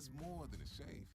It's more than a shave.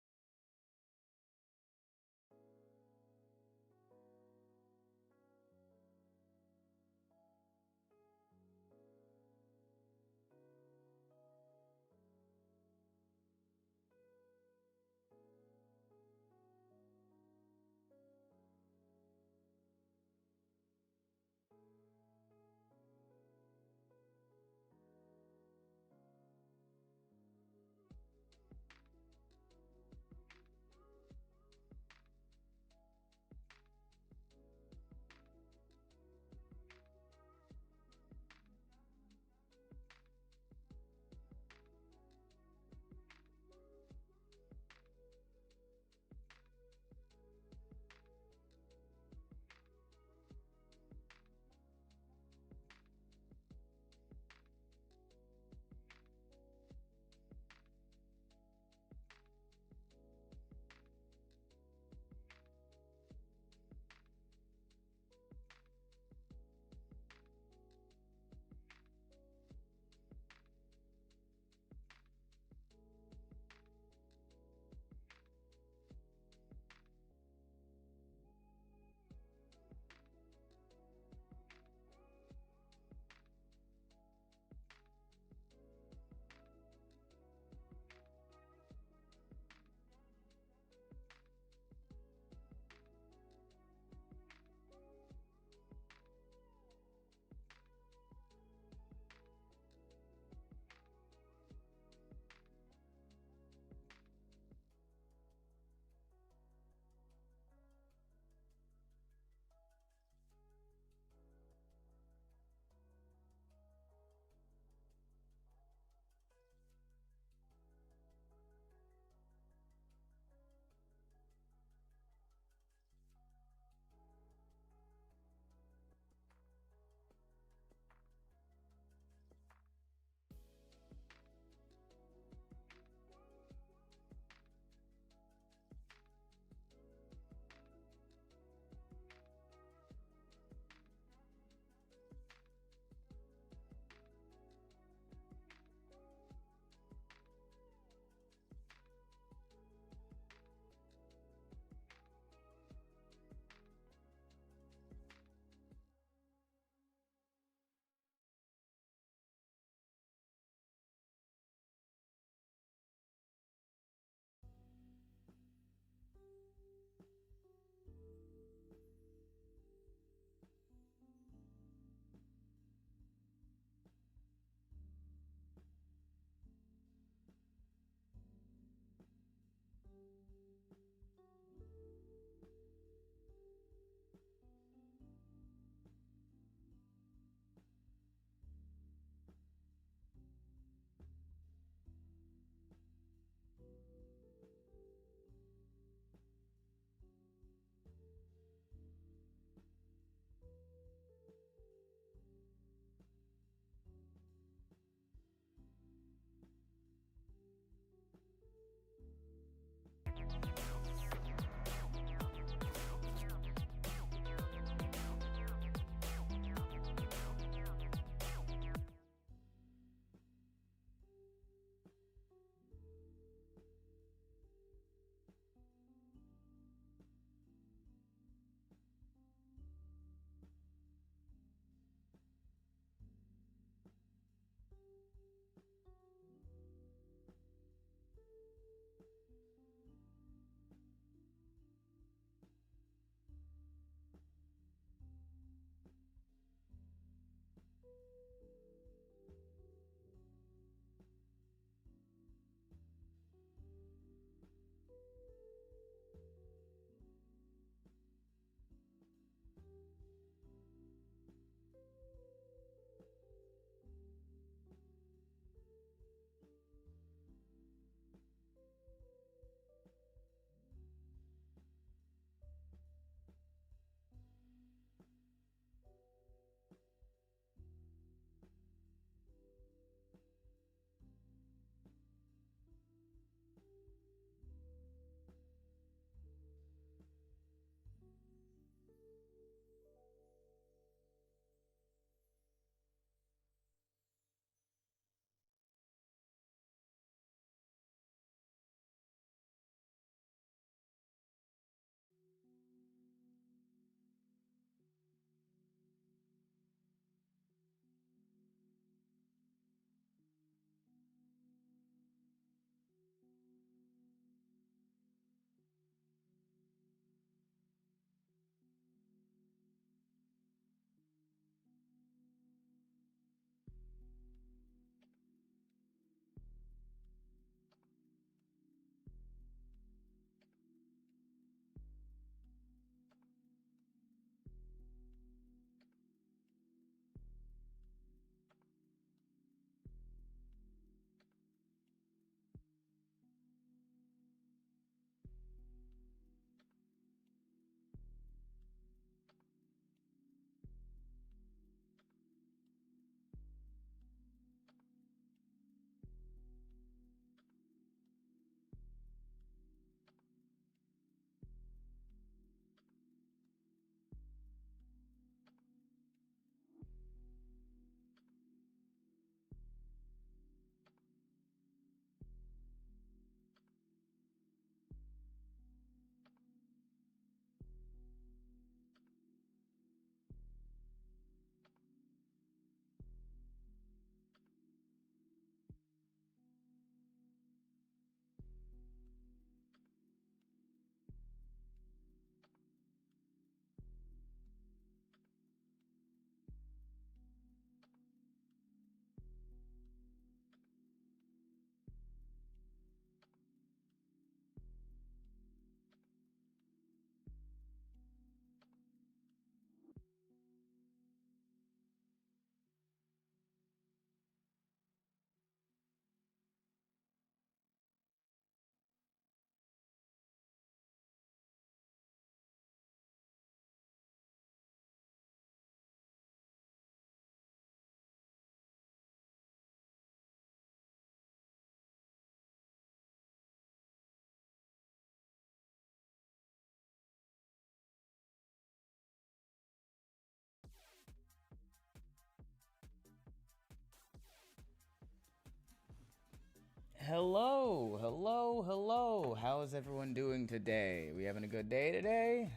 Hello, hello, hello. How is everyone doing today? We having a good day today?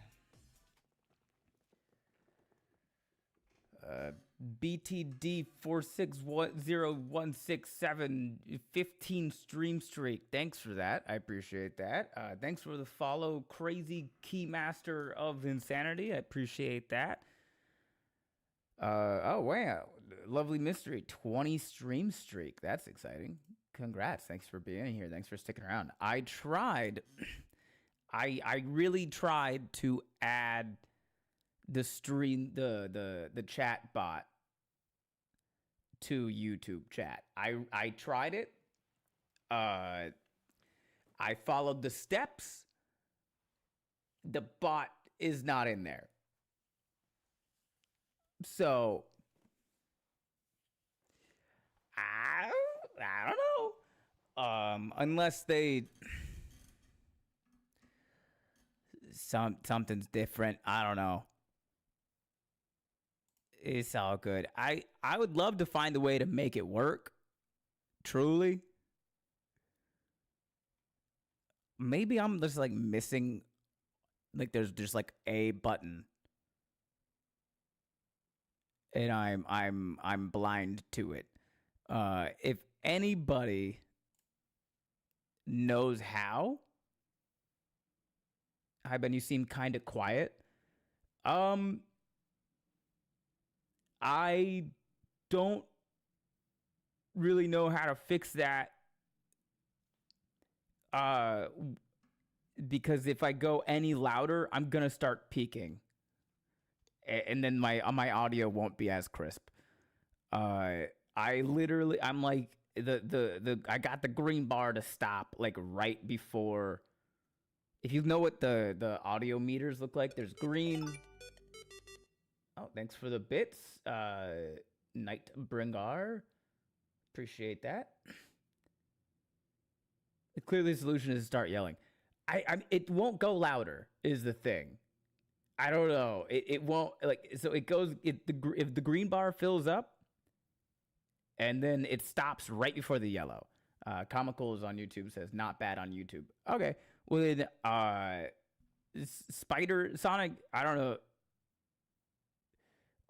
BTD 4610167 15 stream streak. Thanks for that. I appreciate that. Thanks for the follow, Crazy Keymaster of Insanity. I appreciate that. Oh wow, lovely mystery 20 stream streak. That's exciting. Congrats. Thanks for being here. Thanks for sticking around. I tried I really tried to add the stream the chat bot to YouTube chat. I tried it. I followed the steps. The bot is not in there. So I don't know. Unless they something's different. I don't know. It's all good. I would love to find a way to make it work. Truly. Maybe I'm just like missing, like there's just like a button, and I'm blind to it. If anybody knows how, hi Ben, you seem kind of quiet. I don't really know how to fix that. Because if I go any louder, I'm gonna start peaking, and then my audio won't be as crisp. I'm like I got the green bar to stop like right before. If you know what the audio meters look like, there's green. Oh, thanks for the bits, Night Bringar. Appreciate that. Clearly, the solution is to start yelling. It won't go louder. Is the thing. I don't know. It won't like. So it goes. If the green bar fills up, and then it stops right before the yellow. Comical is on YouTube. Says not bad on YouTube. Okay. Well then, Spider Sonic. I don't know.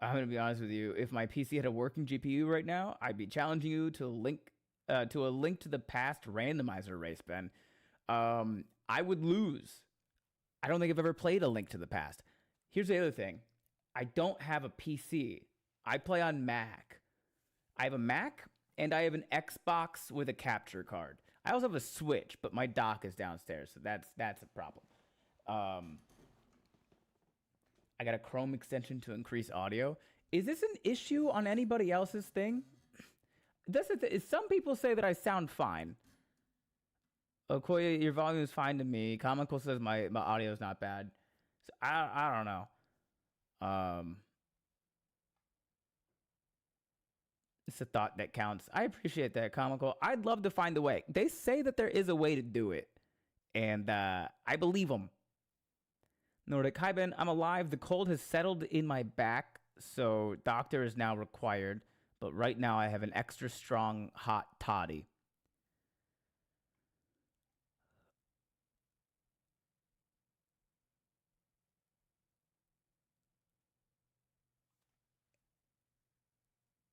I'm gonna be honest with you. If my PC had a working GPU right now, I'd be challenging you to link to a link to the past randomizer race, Ben. I would lose. I don't think I've ever played a Link to the Past. Here's the other thing. I don't have a PC. I play on Mac. I have a Mac and I have an Xbox with a capture card. I also have a Switch, but my dock is downstairs, so that's a problem. I got a Chrome extension to increase audio. Is this an issue on anybody else's thing? Some people say that I sound fine. Okoye, your volume is fine to me. Comical says my audio is not bad. So I don't know. It's a thought that counts. I appreciate that, Comical. I'd love to find a way. They say that there is a way to do it, and I believe them. Nordic, hi Ben, I'm alive. The cold has settled in my back, so doctor is now required. But right now I have an extra strong hot toddy.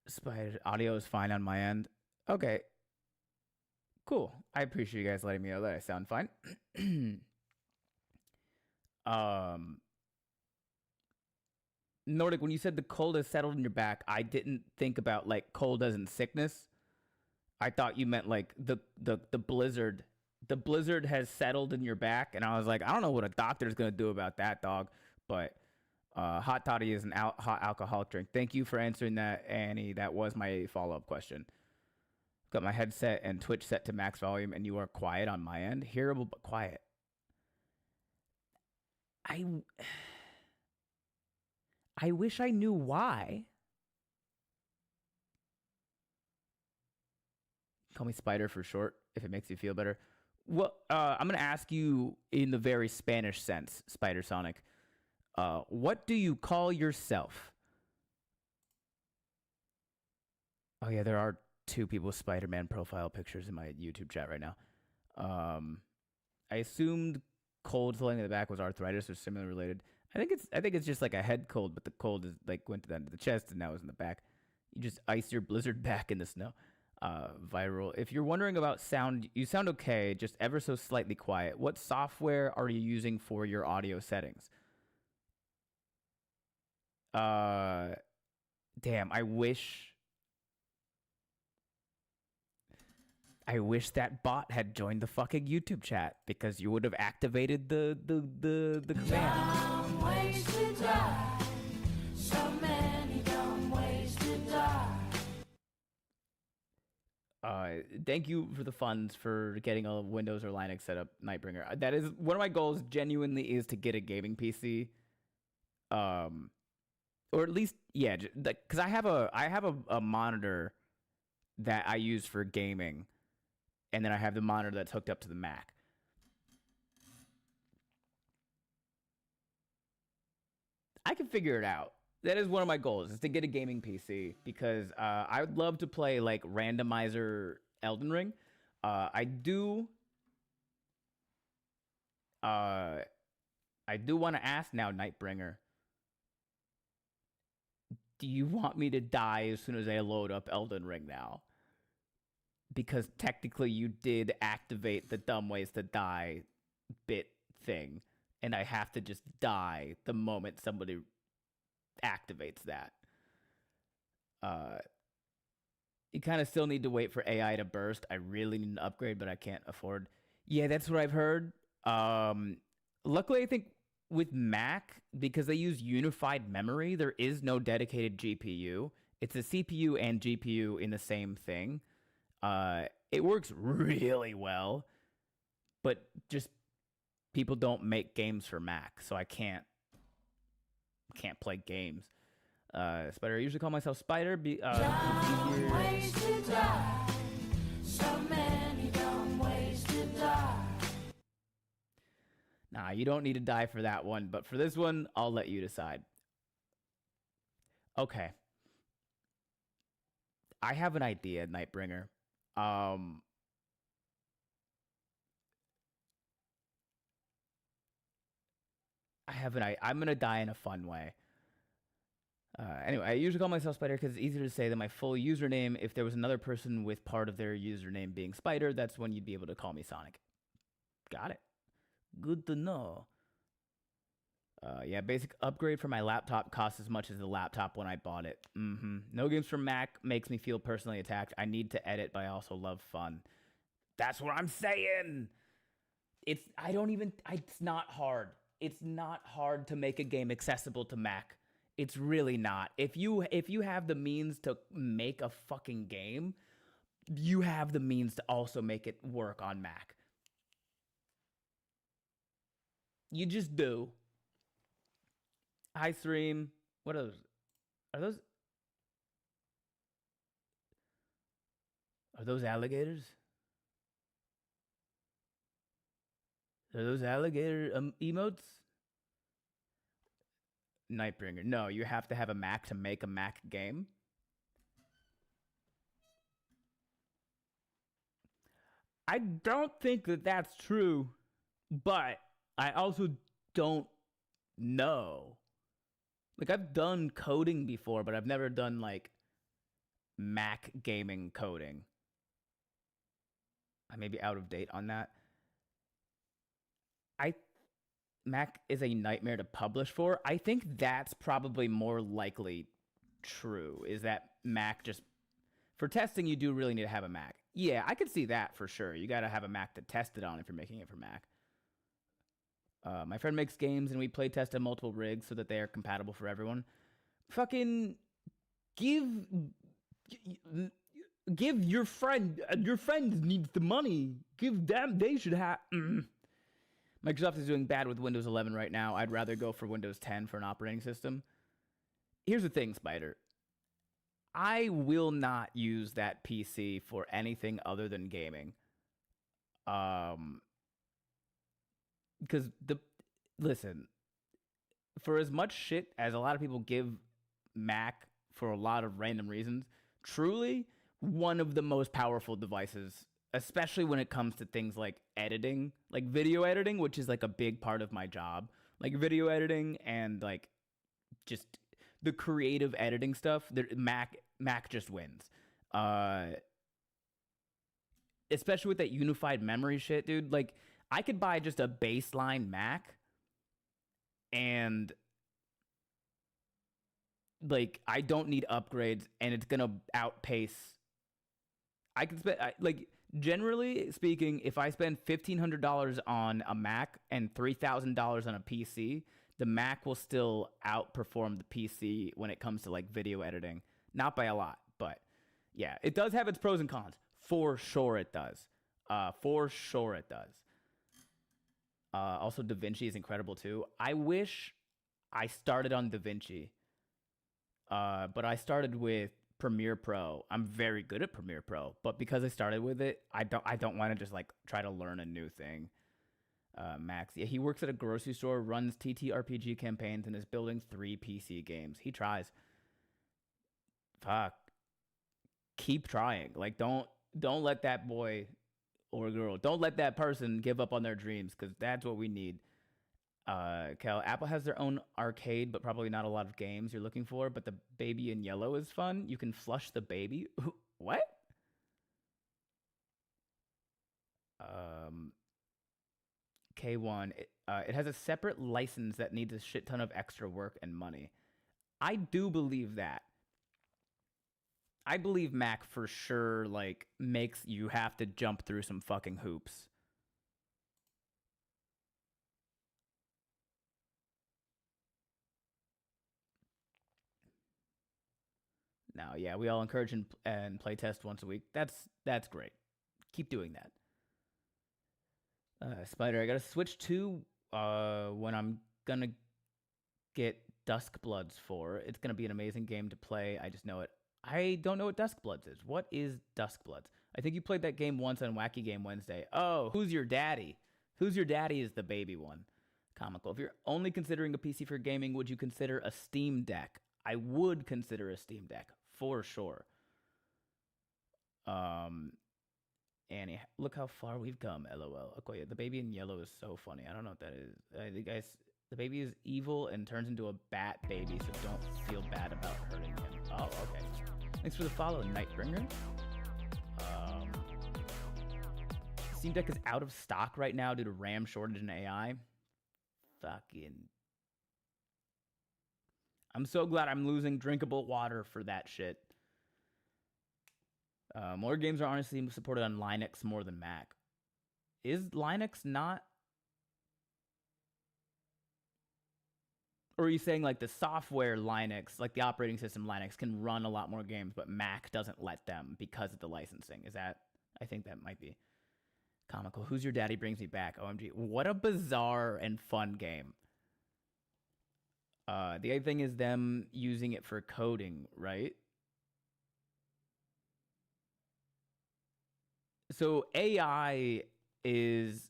Spider audio is fine on my end. Okay. Cool. I appreciate you guys letting me know that I sound fine. Nordic, when you said the cold has settled in your back, I didn't think about like cold as in sickness. I thought you meant like the blizzard. The blizzard has settled in your back, and I was like, I don't know what a doctor's gonna do about that, dog. But hot toddy is an hot alcoholic drink. Thank you for answering that, Annie. That was my follow-up question. Got my headset and Twitch set to max volume, and you are quiet on my end. Hearable but quiet. I wish I knew why. Call me Spider for short, if it makes you feel better. Well, I'm going to ask you in the very Spanish sense, Spider Sonic. What do you call yourself? Oh, yeah, there are two people's Spider-Man profile pictures in my YouTube chat right now. I assumed cold swelling in the back was arthritis or similar related. I think it's just like a head cold, but the cold is like went to the chest and now it's in the back. You just ice your blizzard back in the snow. Viral. If you're wondering about sound, you sound okay, just ever so slightly quiet. What software are you using for your audio settings? Damn, I wish that bot had joined the fucking YouTube chat because you would have activated the command. Dumb ways to die. So many dumb ways to die. Thank you for the funds for getting a Windows or Linux setup, Nightbringer. That is one of my goals. Genuinely, is to get a gaming PC. Or at least, yeah, because I have a monitor that I use for gaming, and then I have the monitor that's hooked up to the Mac. I can figure it out. That is one of my goals, is to get a gaming PC, because I would love to play like randomizer Elden Ring. I do want to ask now, Nightbringer. Do you want me to die as soon as I load up Elden Ring now? Because technically you did activate the dumb ways to die bit thing, and I have to just die the moment somebody activates that. You kind of still need to wait for AI to burst. I really need an upgrade, but I can't afford. Yeah, that's what I've heard. Luckily, I think with Mac, because they use unified memory, there is no dedicated GPU. It's a CPU and GPU in the same thing. It works really well, but just people don't make games for Mac, so I can't play games. Spider. I usually call myself Spider. Dumb ways to die. So many dumb ways to die. Nah, you don't need to die for that one, but for this one, I'll let you decide. Okay. I have an idea, Nightbringer. I have I'm gonna die in a fun way. Anyway, I usually call myself Spider because it's easier to say than my full username. If there was another person with part of their username being Spider, that's when you'd be able to call me Sonic. Got it. Good to know. Yeah, basic upgrade for my laptop costs as much as the laptop when I bought it. No games for Mac makes me feel personally attacked. I need to edit, but I also love fun. That's what I'm saying. It's not hard. It's not hard to make a game accessible to Mac. It's really not. If you have the means to make a fucking game, you have the means to also make it work on Mac. You just do. Hi, stream. What are those? Are those alligators? Are those alligator emotes? Nightbringer. No, you have to have a Mac to make a Mac game. I don't think that that's true, but I also don't know. Like, I've done coding before, but I've never done like Mac gaming coding. I may be out of date on that. Mac is a nightmare to publish for. I think that's probably more likely true, is that Mac just, for testing, you do really need to have a Mac. Yeah, I could see that for sure. You got to have a Mac to test it on if you're making it for Mac. My friend makes games and we play test on multiple rigs so that they are compatible for everyone. Fucking give your friend needs the money. Give them, they should have. Microsoft is doing bad with Windows 11 right now. I'd rather go for Windows 10 for an operating system. Here's the thing, Spider. I will not use that PC for anything other than gaming. Because listen, for as much shit as a lot of people give Mac for a lot of random reasons, truly, one of the most powerful devices, especially when it comes to things like editing, like video editing, which is like a big part of my job. Like video editing and like just the creative editing stuff, Mac just wins. Uh Especially with that unified memory shit, dude. Like I could buy just a baseline Mac and like I don't need upgrades and it's going to outpace I can spend like generally speaking, if I spend $1,500 on a Mac and $3,000 on a PC, the Mac will still outperform the PC when it comes to like video editing. Not by a lot, but yeah, it does have its pros and cons. For sure, it does. For sure, it does. Also, DaVinci is incredible too. I wish I started on DaVinci, but I started with Premiere Pro. I'm very good at Premiere Pro, but because I started with it, I don't want to just like try to learn a new thing. Max, yeah, he works at a grocery store, runs TTRPG campaigns, and is building 3 PC games. He tries. Fuck, keep trying. Like don't let that boy or girl, don't let that person give up on their dreams because that's what we need. Kel, Apple has their own arcade, but probably not a lot of games you're looking for. But the baby in yellow is fun. You can flush the baby. What? K1. It has a separate license that needs a shit ton of extra work and money. I do believe that. I believe Mac for sure like makes you have to jump through some fucking hoops. Now, yeah, we all encourage and play test once a week. That's great. Keep doing that. Spider, I gotta switch to when I'm gonna get Dusk Bloods for. It's gonna be an amazing game to play. I just know it. I don't know what Dusk Bloods is. What is Dusk Bloods? I think you played that game once on Wacky Game Wednesday. Oh, who's your daddy? Who's your daddy is the baby one. Comical. If you're only considering a PC for gaming, would you consider a Steam Deck? I would consider a Steam Deck for sure. Annie, look how far we've come. LOL. Okay, the baby in yellow is so funny. I don't know what that is. The guys, the baby is evil and turns into a bat baby, so don't feel bad about hurting him. Oh, okay. Thanks for the follow, Nightbringer. Steam Deck is out of stock right now due to RAM shortage and AI. Fucking. I'm so glad I'm losing drinkable water for that shit. More games are honestly supported on Linux more than Mac. Is Linux not? Or are you saying like the software Linux, like the operating system Linux, can run a lot more games, but Mac doesn't let them because of the licensing? Is that? I think that might be comical. Who's Your Daddy Brings Me Back? OMG. What a bizarre and fun game. The other thing is them using it for coding, right? So AI is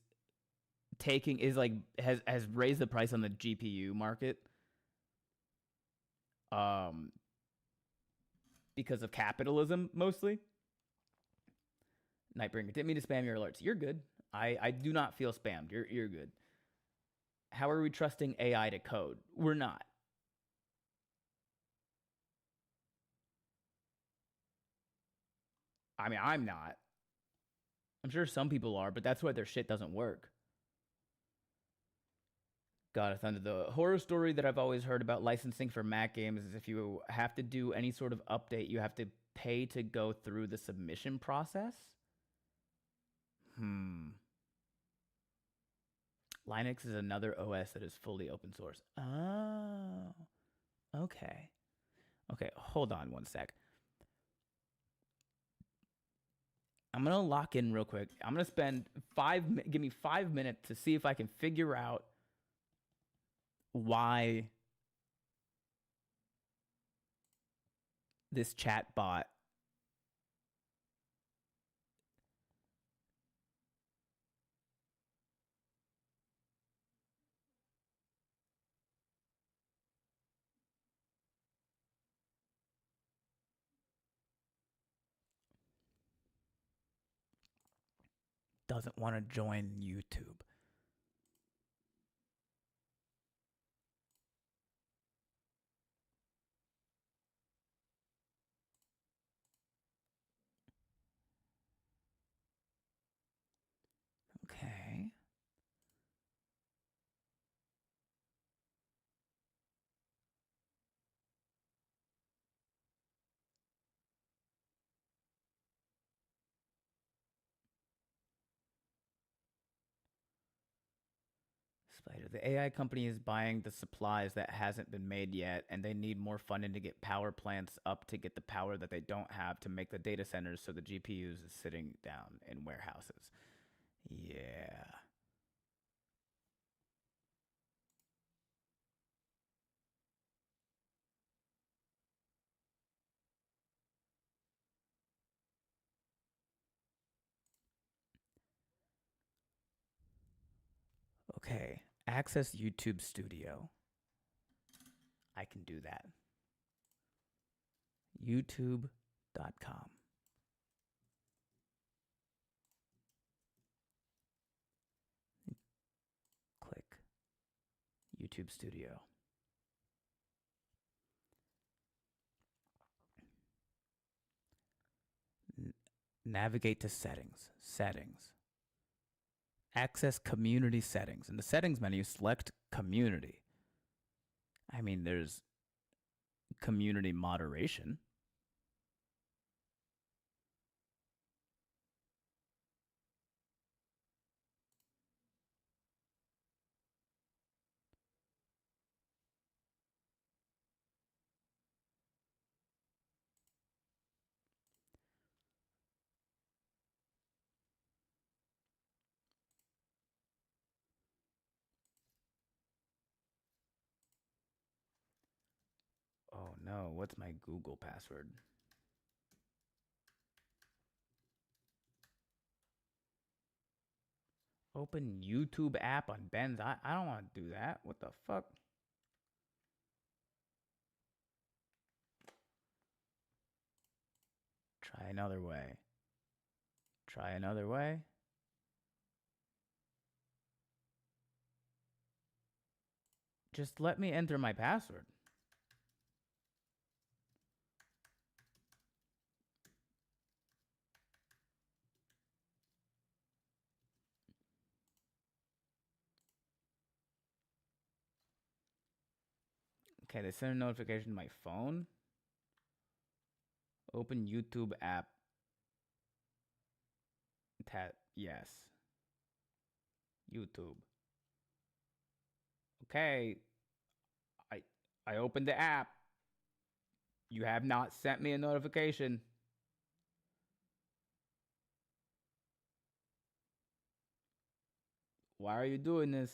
has raised the price on the GPU market because of capitalism mostly. Nightbringer, didn't mean to spam your alerts. You're good. I do not feel spammed. You're good. How are we trusting AI to code? We're not. I mean, I'm not. I'm sure some people are, but that's why their shit doesn't work. God of Thunder. The horror story that I've always heard about licensing for Mac games is if you have to do any sort of update, you have to pay to go through the submission process. Linux is another OS that is fully open source. Oh, okay. Okay, hold on one sec. I'm going to lock in real quick. I'm going to spend give me 5 minutes to see if I can figure out why this chat bot doesn't want to join YouTube. Okay. Spider. The AI company is buying the supplies that hasn't been made yet, and they need more funding to get power plants up to get the power that they don't have to make the data centers so the GPUs is sitting down in warehouses. Yeah. Okay. Access YouTube Studio. I can do that. YouTube.com. Click YouTube Studio. Navigate to settings. Settings. Access community settings. In the settings menu, select community. I mean, there's community moderation. Oh no, what's my Google password? Open YouTube app on Ben's. I don't want to do that. What the fuck? Try another way. Try another way. Just let me enter my password. Okay, they sent a notification to my phone. Open YouTube app. Yes. YouTube. Okay. I I opened the app. You have not sent me a notification. Why are you doing this?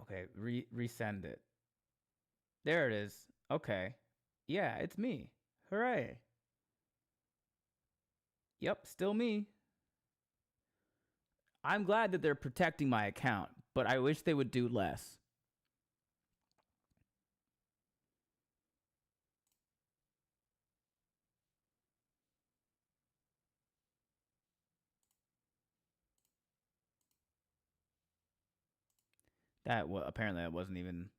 Okay, resend it. There it is. Okay. Yeah, it's me. Hooray. Yep, still me. I'm glad that they're protecting my account, but I wish they would do less. Apparently that wasn't even.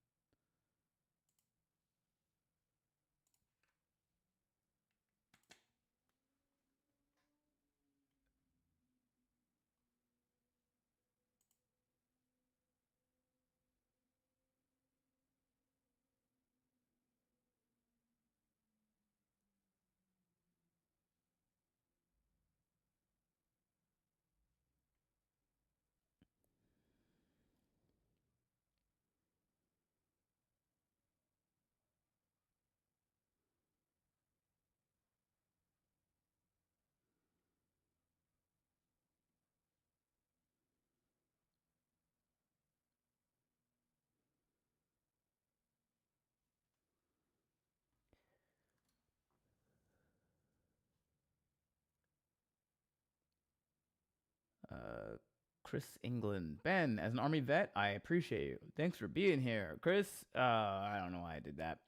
Chris England. Ben, as an Army vet, I appreciate you. Thanks for being here. Chris, I don't know why I did that.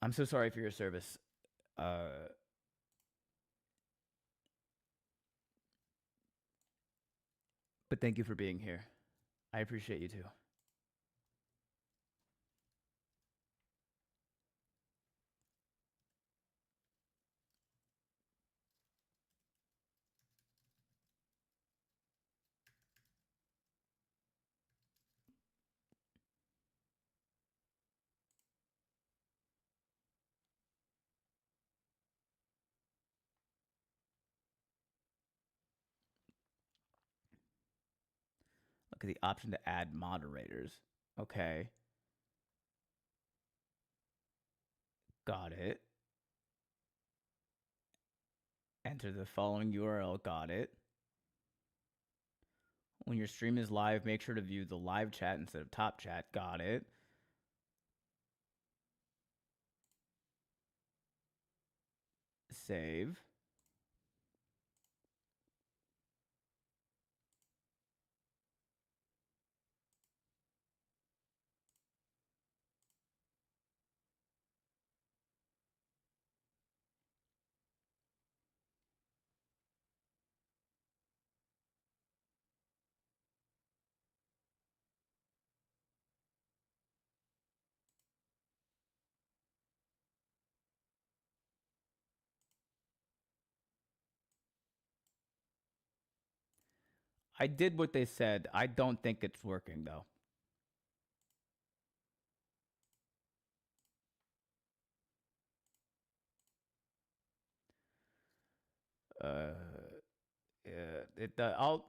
I'm so sorry for your service. But thank you for being here. I appreciate you too. Look at the option to add moderators. Okay. Got it. Enter the following URL. Got it. When your stream is live, make sure to view the live chat instead of top chat. Got it. Save. I did what they said. I don't think it's working though. Uh, I'll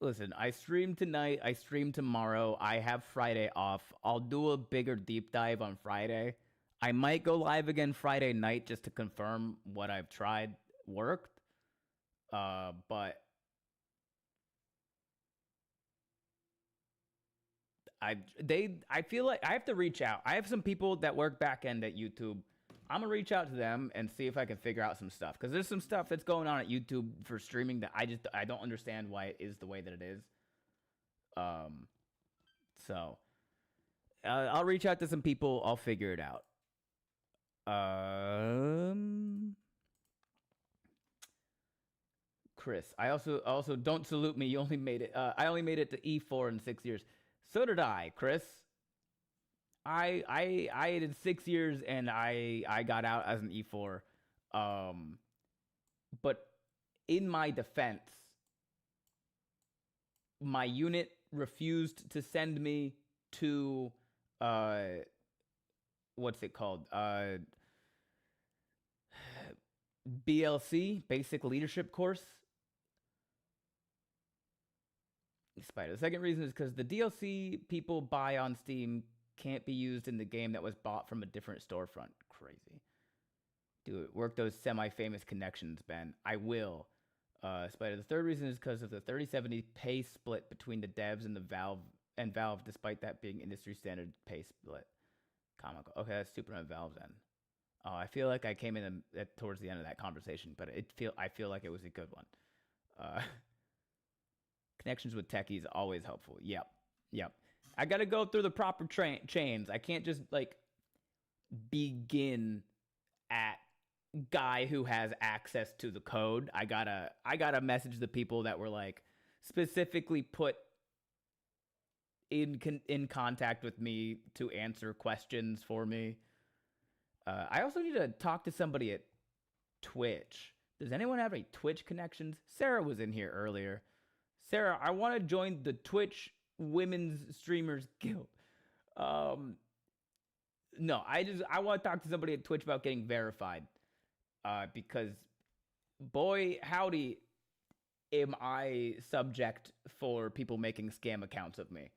listen. I stream tonight. I stream tomorrow. I have Friday off. I'll do a bigger deep dive on Friday. I might go live again Friday night just to confirm what I've tried worked. But I feel like I have to reach out. I have some people that work back end at YouTube. I'm gonna reach out to them and see if I can figure out some stuff, because there's some stuff that's going on at YouTube for streaming that I don't understand why it is the way that it is. Um, so I'll reach out to some people. I'll figure it out. Chris, I also don't salute me. You only made it. I only made it to E4 in 6 years. So did I, Chris. I did 6 years and I got out as an E4. But in my defense, my unit refused to send me to what's it called? BLC, basic leadership course. Spider. The second reason is because the DLC people buy on Steam can't be used in the game that was bought from a different storefront. Crazy. Do it. Work those semi-famous connections, Ben. I will. Spider. The third reason is because of the 30/70 pay split between the devs and the Valve, despite that being industry standard pay split. Comical. Okay, that's stupid on Valve's end. Oh, I feel like I came in towards the end of that conversation, but I feel like it was a good one. Connections with techies always helpful. Yep. I gotta go through the proper chains. I can't just like begin at guy who has access to the code. I gotta message the people that were like specifically put in contact with me to answer questions for me. I also need to talk to somebody at Twitch. Does anyone have any Twitch connections? Sarah was in here earlier. Sarah, I want to join the Twitch Women's Streamers Guild. No, I want to talk to somebody at Twitch about getting verified. Because boy, howdy, am I subject for people making scam accounts of me.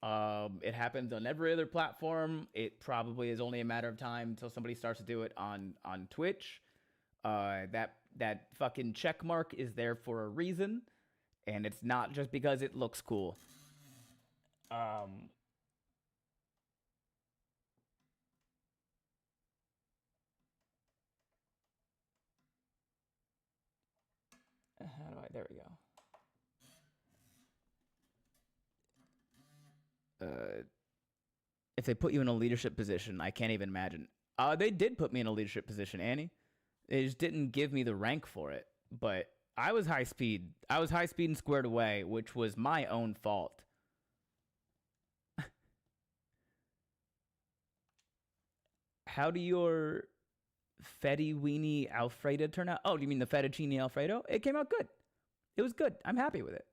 It happens on every other platform. It probably is only a matter of time until somebody starts to do it on Twitch. That fucking check mark is there for a reason, and it's not just because it looks cool. How do I? There we go. Uh, if they put you in a leadership position, I can't even imagine. They did put me in a leadership position, Annie. They just didn't give me the rank for it. But I was high speed. I was high speed and squared away, which was my own fault. How do your fettuccine Alfredo turn out? Oh, do you mean the fettuccine Alfredo? It came out good. It was good. I'm happy with it.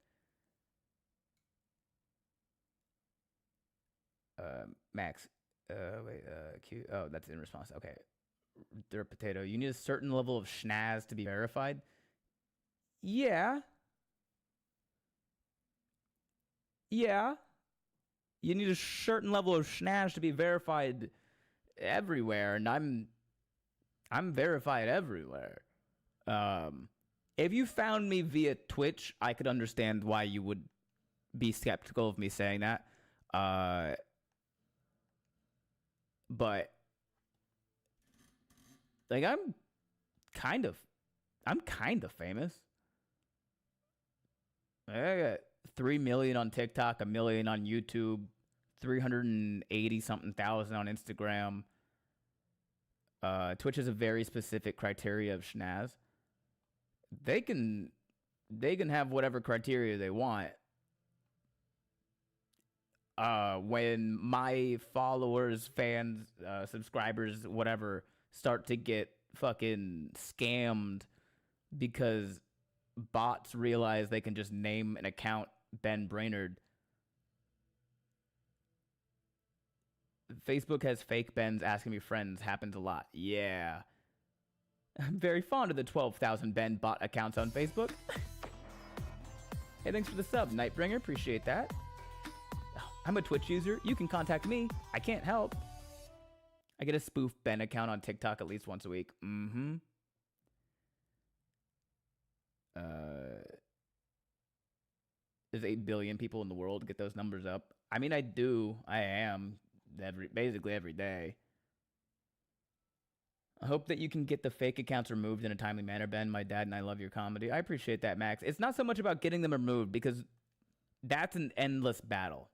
Max. Wait. Q. Oh, that's in response. Okay. Dirt potato. You need a certain level of schnaz to be verified. Yeah. Yeah. You need a certain level of schnaz to be verified everywhere, and I'm verified everywhere. If you found me via Twitch, I could understand why you would be skeptical of me saying that. But like I'm kind of famous. I got 3 million on TikTok, 1 million on YouTube, 380 something thousand on Instagram. Twitch has a very specific criteria of schnaz. They can have whatever criteria they want. When my followers, fans, subscribers, whatever, start to get fucking scammed because bots realize they can just name an account Ben Brainerd. Facebook has fake Bens asking me friends. Happens a lot. Yeah. I'm very fond of the 12,000 Ben bot accounts on Facebook. Hey, thanks for the sub, Nightbringer. Appreciate that. I'm a Twitch user. You can contact me. I can't help. I get a spoof Ben account on TikTok at least once a week. Mm-hmm. There's 8 billion people in the world. Get those numbers up. I mean, I do. I am. Basically every day. I hope that you can get the fake accounts removed in a timely manner, Ben. My dad and I love your comedy. I appreciate that, Max. It's not so much about getting them removed because that's an endless battle.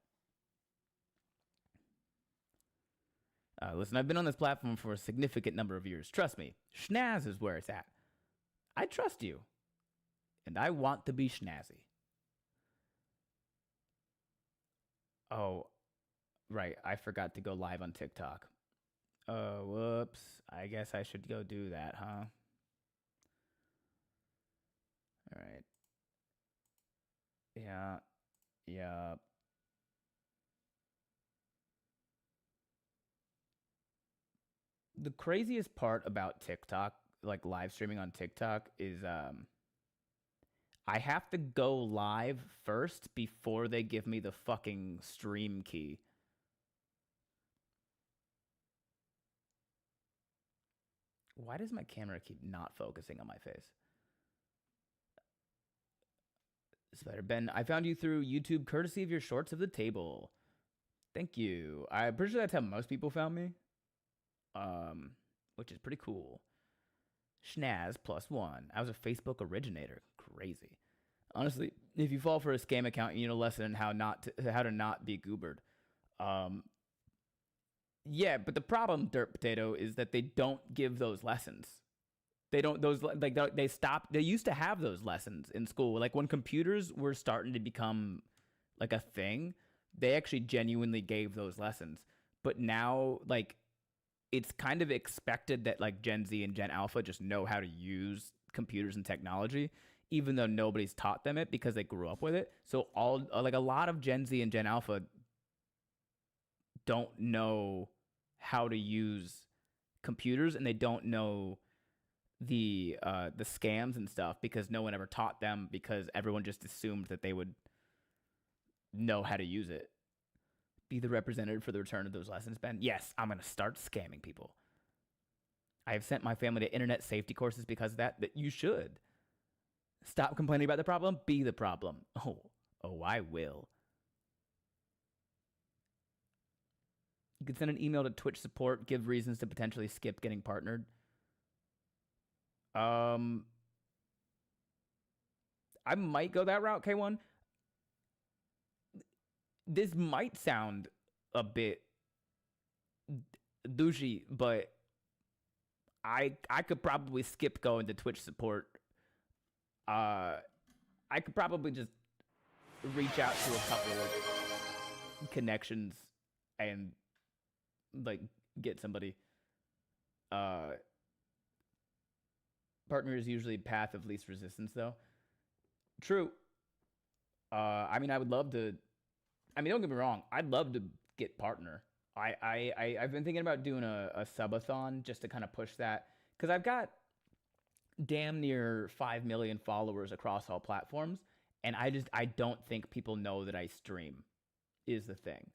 Listen, I've been on this platform for a significant number of years. Trust me, schnaz is where it's at. I trust you, and I want to be schnazzy. Oh, right. I forgot to go live on TikTok. Whoops. I guess I should go do that, huh? All right. Yeah. Yeah. The craziest part about TikTok, like live streaming on TikTok, is I have to go live first before they give me the fucking stream key. Why does my camera keep not focusing on my face? Spider Ben, I found you through YouTube courtesy of your shorts of the table. Thank you. I'm pretty sure that's how most people found me. Which is pretty cool. Schnaz +1. I was a Facebook originator. Crazy. Honestly, if you fall for a scam account, you need a lesson on how to not be goobered. Yeah, but the problem, Dirt Potato, is that they don't give those lessons. They don't they stopped. They used to have those lessons in school. Like when computers were starting to become like a thing, they actually genuinely gave those lessons. But now, like, it's kind of expected that like Gen Z and Gen Alpha just know how to use computers and technology, even though nobody's taught them it because they grew up with it. So a lot of Gen Z and Gen Alpha don't know how to use computers, and they don't know the scams and stuff because no one ever taught them, because everyone just assumed that they would know how to use it. Be the representative for the return of those lessons, Ben. Yes, I'm going to start scamming people. I have sent my family to internet safety courses because of that you should. Stop complaining about the problem. Be the problem. Oh, I will. You can send an email to Twitch support, give reasons to potentially skip getting partnered. I might go that route, K1. this might sound a bit douchey, but I could probably skip going to Twitch support. I could probably just reach out to a couple of connections and like get somebody. Partner is usually path of least resistance, though. True. I mean, I would love to. I mean, don't get me wrong. I'd love to get partner. I've been thinking about doing a subathon just to kind of push that because I've got damn near 5 million followers across all platforms, and I don't think people know that I stream. Is the thing.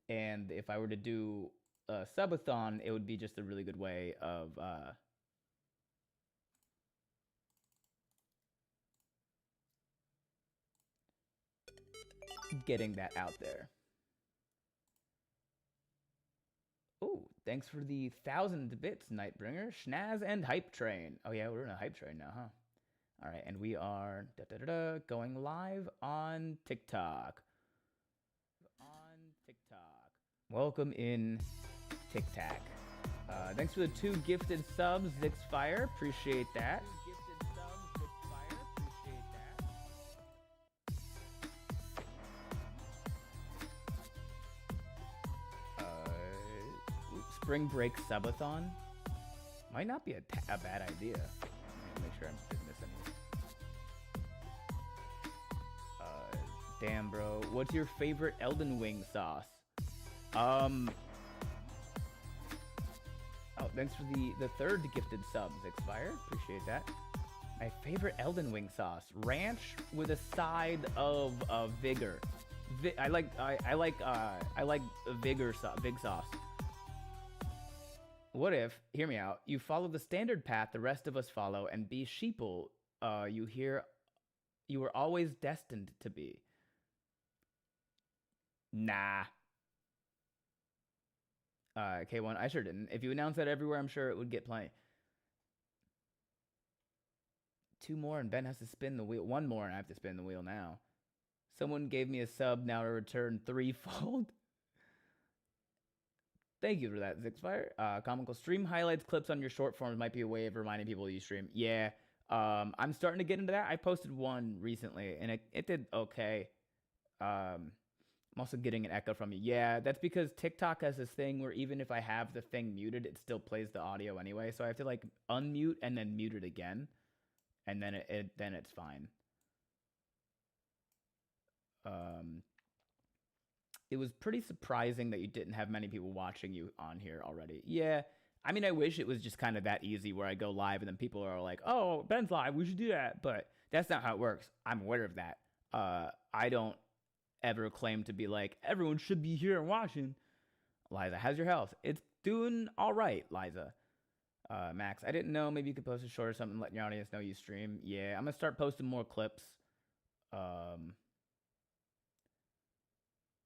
And if I were to do a subathon, it would be just a really good way of getting that out there. Oh, thanks for the 1,000 bits, Nightbringer, Schnaz, and Hype Train. Oh yeah, we're in a Hype Train now, huh? All right, and we are going live on TikTok. Welcome in TikTok. Thanks for the 2 gifted subs, Zixfire. Appreciate that. Spring break subathon might not be a bad idea. Let me make sure I'm just missing. Damn, bro. What's your favorite Elden wing sauce? Oh, thanks for the 3rd gifted sub, Zixfire. Appreciate that. My favorite Elden wing sauce: ranch with a side of vigor. I like vigor vig sauce. What if, hear me out, you follow the standard path the rest of us follow and be sheeple you were always destined to be? Nah. K1, I sure didn't. If you announce that everywhere, I'm sure it would get plenty. 2 more and Ben has to spin the wheel. 1 more and I have to spin the wheel now. Someone gave me a sub, now to return 3-fold. Thank you for that, Zixfire. Comical stream highlights, clips on your short forms might be a way of reminding people you stream. Yeah, I'm starting to get into that. I posted one recently, and it did okay. I'm also getting an echo from you. Yeah, that's because TikTok has this thing where even if I have the thing muted, it still plays the audio anyway. So I have to like unmute and then mute it again, and then then it's fine. It was pretty surprising that you didn't have many people watching you on here already. Yeah, I mean, I wish it was just kind of that easy where I go live and then people are like, oh, Ben's live, we should do that. But that's not how it works. I'm aware of that. I don't ever claim to be like, everyone should be here and watching. Liza, how's your health? It's doing all right, Liza. Max, I didn't know. Maybe you could post a short or something, letting your audience know you stream. Yeah, I'm going to start posting more clips.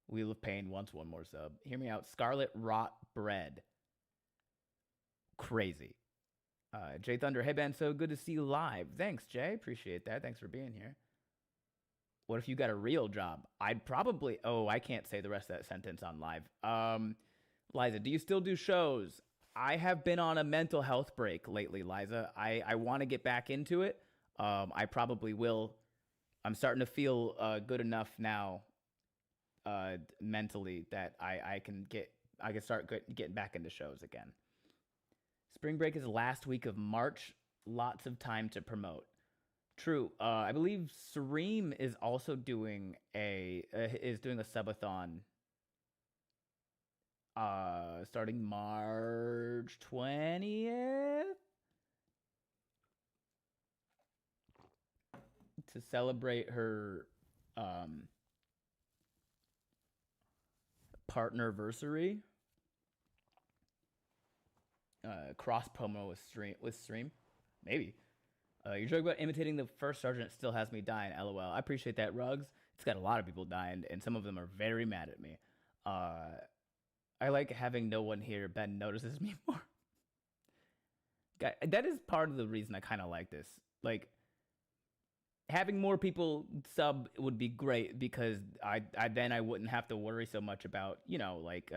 Wheel of Pain wants 1 more sub. Hear me out. Scarlet Rot Bread. Crazy. Jay Thunder, hey Ben, so good to see you live. Thanks, Jay. Appreciate that. Thanks for being here. What if you got a real job? I'd probably... Oh, I can't say the rest of that sentence on live. Liza, do you still do shows? I have been on a mental health break lately, Liza. I want to get back into it. I probably will. I'm starting to feel good enough now mentally that I can start getting back into shows again. Spring break is the last week of March. Lots of time to promote. True. I believe Sareem is also doing a subathon starting March 20th to celebrate her partnerversary. Cross promo with stream. Maybe. You're joking about imitating the first sergeant still has me dying. LOL. I appreciate that, Rugs. It's got a lot of people dying, and some of them are very mad at me. I like having no one here. Ben notices me more. That is part of the reason I kind of like this. Like, having more people sub would be great because I then I wouldn't have to worry so much about, you know, like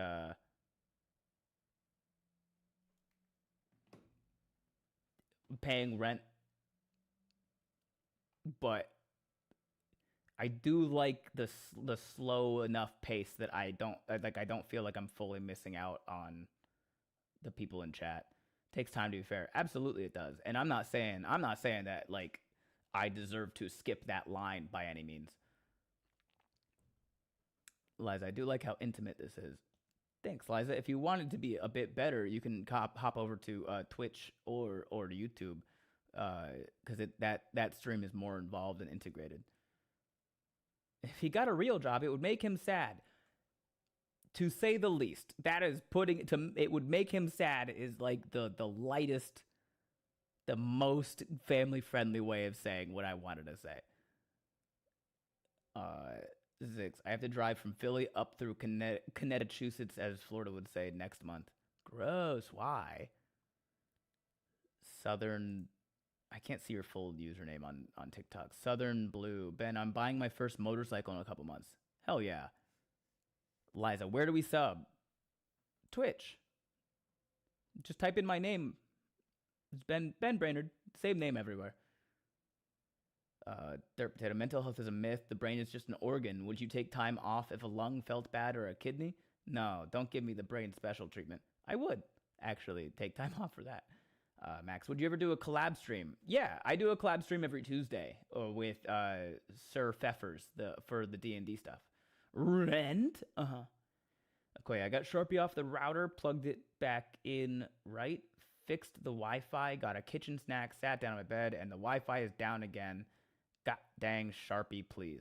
paying rent. But I do like the slow enough pace that I don't feel like I'm fully missing out on the people in chat. Takes time to be fair. Absolutely it does. And I'm not saying that like I deserve to skip that line by any means. Liza, I do like how intimate this is. Thanks, Liza. If you wanted to be a bit better, you can hop over to Twitch or to YouTube, because that stream is more involved and integrated. If he got a real job, it would make him sad, to say the least. That is putting it to. It would make him sad is like the lightest, the most family friendly way of saying what I wanted to say. Zix, I have to drive from Philly up through Connecticut, as Florida would say, next month. Gross. Why? Southern. I can't see your full username on TikTok. Southern Blue. Ben, I'm buying my first motorcycle in a couple months. Hell yeah. Liza, where do we sub? Twitch. Just type in my name. It's Ben Brainerd. Same name everywhere. Dirt Potato, mental health is a myth. The brain is just an organ. Would you take time off if a lung felt bad or a kidney? No, don't give me the brain special treatment. I would actually take time off for that. Max, would you ever do a collab stream? Yeah, I do a collab stream every Tuesday with Sir Pfeffers for the D&D stuff. Rent? Uh-huh. Okay, I got Sharpie off the router, plugged it back in right, fixed the Wi-Fi, got a kitchen snack, sat down on my bed, and the Wi-Fi is down again. God dang, Sharpie, please.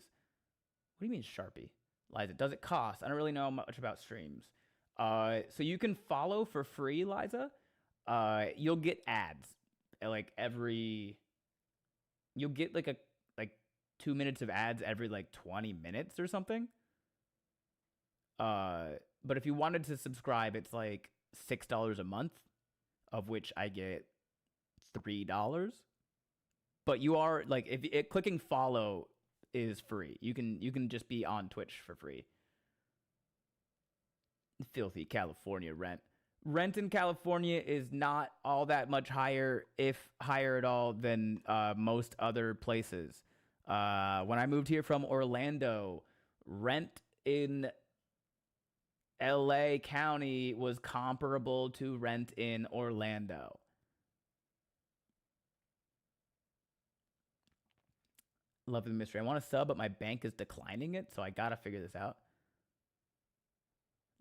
What do you mean Sharpie? Liza, does it cost? I don't really know much about streams. So you can follow for free, Liza. You'll get ads like you'll get like 2 minutes of ads every like 20 minutes or something. But if you wanted to subscribe, it's like $6 a month, of which I get $3. But you are like, if clicking follow is free, you can just be on Twitch for free. Filthy California rent. Rent in California is not all that much higher, if higher at all, than most other places. When I moved here from Orlando, rent in LA County was comparable to rent in Orlando. Love the mystery. I want to sub, but my bank is declining it, so I gotta figure this out.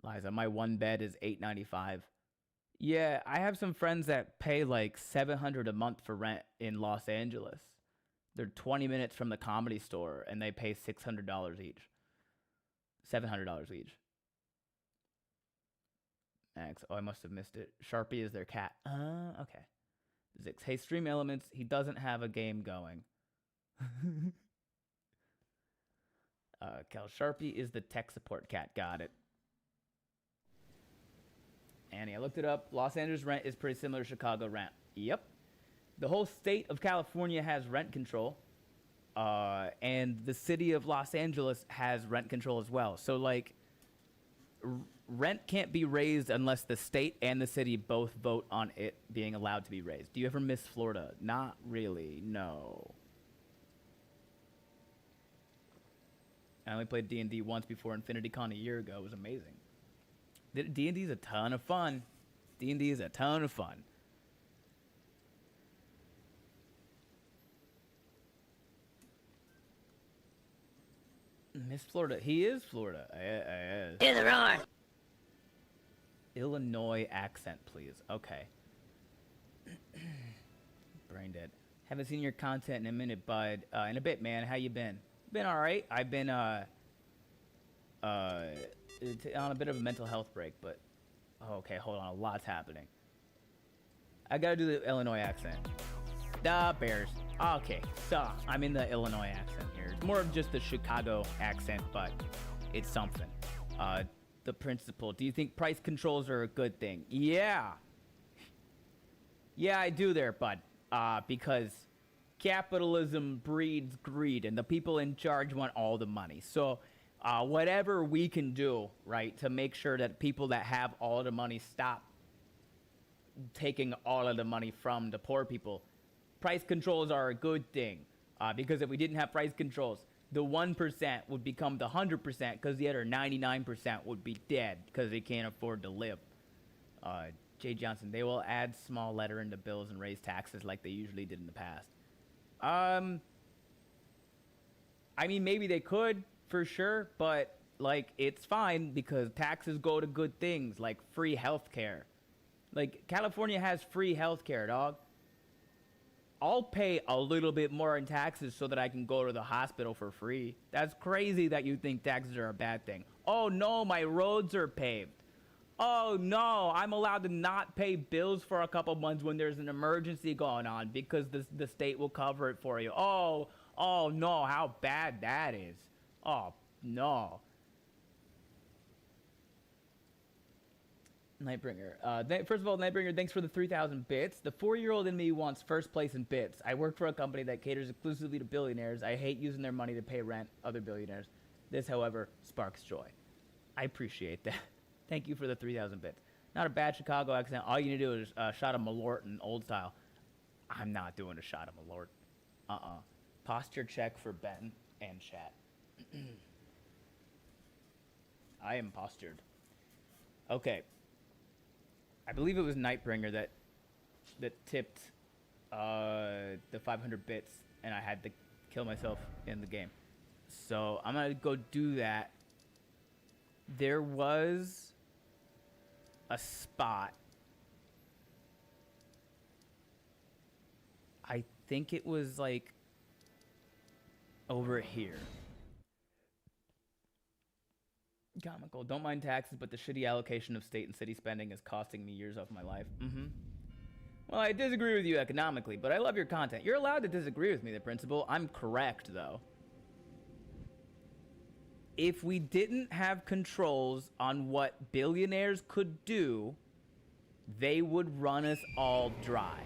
Liza, my one bed is $8.95. Yeah, I have some friends that pay like $700 a month for rent in Los Angeles. They're 20 minutes from the Comedy Store, and they pay $600 each. $700 each. Max, oh, I must have missed it. Sharpie is their cat. Okay. Zix, hey, Stream Elements, he doesn't have a game going. Cal, Sharpie is the tech support cat. Got it. Annie, I looked it up. Los Angeles rent is pretty similar to Chicago rent. Yep. The whole state of California has rent control. And the city of Los Angeles has rent control as well. So, like, rent can't be raised unless the state and the city both vote on it being allowed to be raised. Do you ever miss Florida? Not really, no. I only played D&D once before Infinity Con a year ago. It was amazing. D&D is a ton of fun. D&D is a ton of fun. Miss Florida. He is Florida. I is. Hear the roar. Illinois accent, please. Okay. Brain dead. Haven't seen your content in a minute, bud. In a bit, man. How you been? Been all right. I've been on a bit of a mental health break, but okay, hold on. A lot's happening. I gotta do the Illinois accent. The Bears. Okay, so I'm in the Illinois accent here. It's more of just the Chicago accent, but it's something. The principal. Do you think price controls are a good thing? Yeah. Yeah, I do there, bud. Because capitalism breeds greed, and the people in charge want all the money. So, whatever we can do, right, to make sure that people that have all the money stop taking all of the money from the poor people. Price controls are a good thing, because if we didn't have price controls, the 1% would become the 100% because the other 99% would be dead because they can't afford to live. Jay Johnson, they will add small letter into bills and raise taxes like they usually did in the past. I mean, maybe they could, for sure, but, like, it's fine because taxes go to good things, like free healthcare. Like, California has free healthcare, dog. I'll pay a little bit more in taxes so that I can go to the hospital for free. That's crazy that you think taxes are a bad thing. Oh, no, my roads are paved. Oh, no, I'm allowed to not pay bills for a couple months when there's an emergency going on because the state will cover it for you. Oh, no, how bad that is. Oh, no. Nightbringer. First of all, Nightbringer, thanks for the 3,000 bits. The 4-year-old in me wants first place in bits. I work for a company that caters exclusively to billionaires. I hate using their money to pay rent, other billionaires. This, however, sparks joy. I appreciate that. Thank you for the 3,000 bits. Not a bad Chicago accent. All you need to do is shot of Malort in old style. I'm not doing a shot of Malort. Posture check for Ben and chat. I am postured. Okay. I believe it was Nightbringer that tipped the 500 bits, and I had to kill myself in the game. So I'm gonna go do that. There was a spot. I think it was like over here. Comical. Don't mind taxes, but the shitty allocation of state and city spending is costing me years of my life. Well, I disagree with you economically, but I love your content. You're allowed to disagree with me, the principal. I'm correct, though. If we didn't have controls on what billionaires could do, they would run us all dry.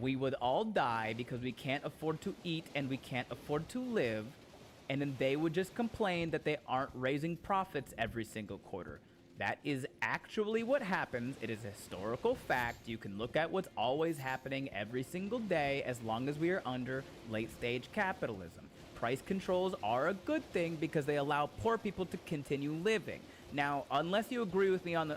We would all die because we can't afford to eat and we can't afford to live. And then they would just complain that they aren't raising profits every single quarter. That is actually what happens. It is a historical fact. You can look at what's always happening every single day as long as we are under late-stage capitalism. Price controls are a good thing because they allow poor people to continue living. Now, unless you agree with me on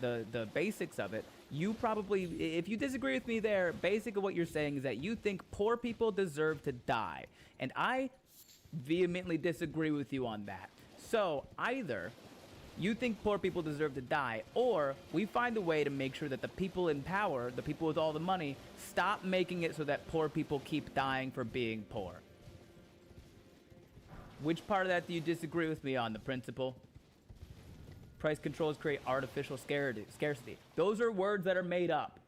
the basics of it, you probably, if you disagree with me there, basically what you're saying is that you think poor people deserve to die. And I vehemently disagree with you on that. So either you think poor people deserve to die, or we find a way to make sure that the people in power, the people with all the money, stop making it so that poor people keep dying for being poor. Which part of that do you disagree with me on, the principal? Price controls create artificial scarcity. Those are words that are made up.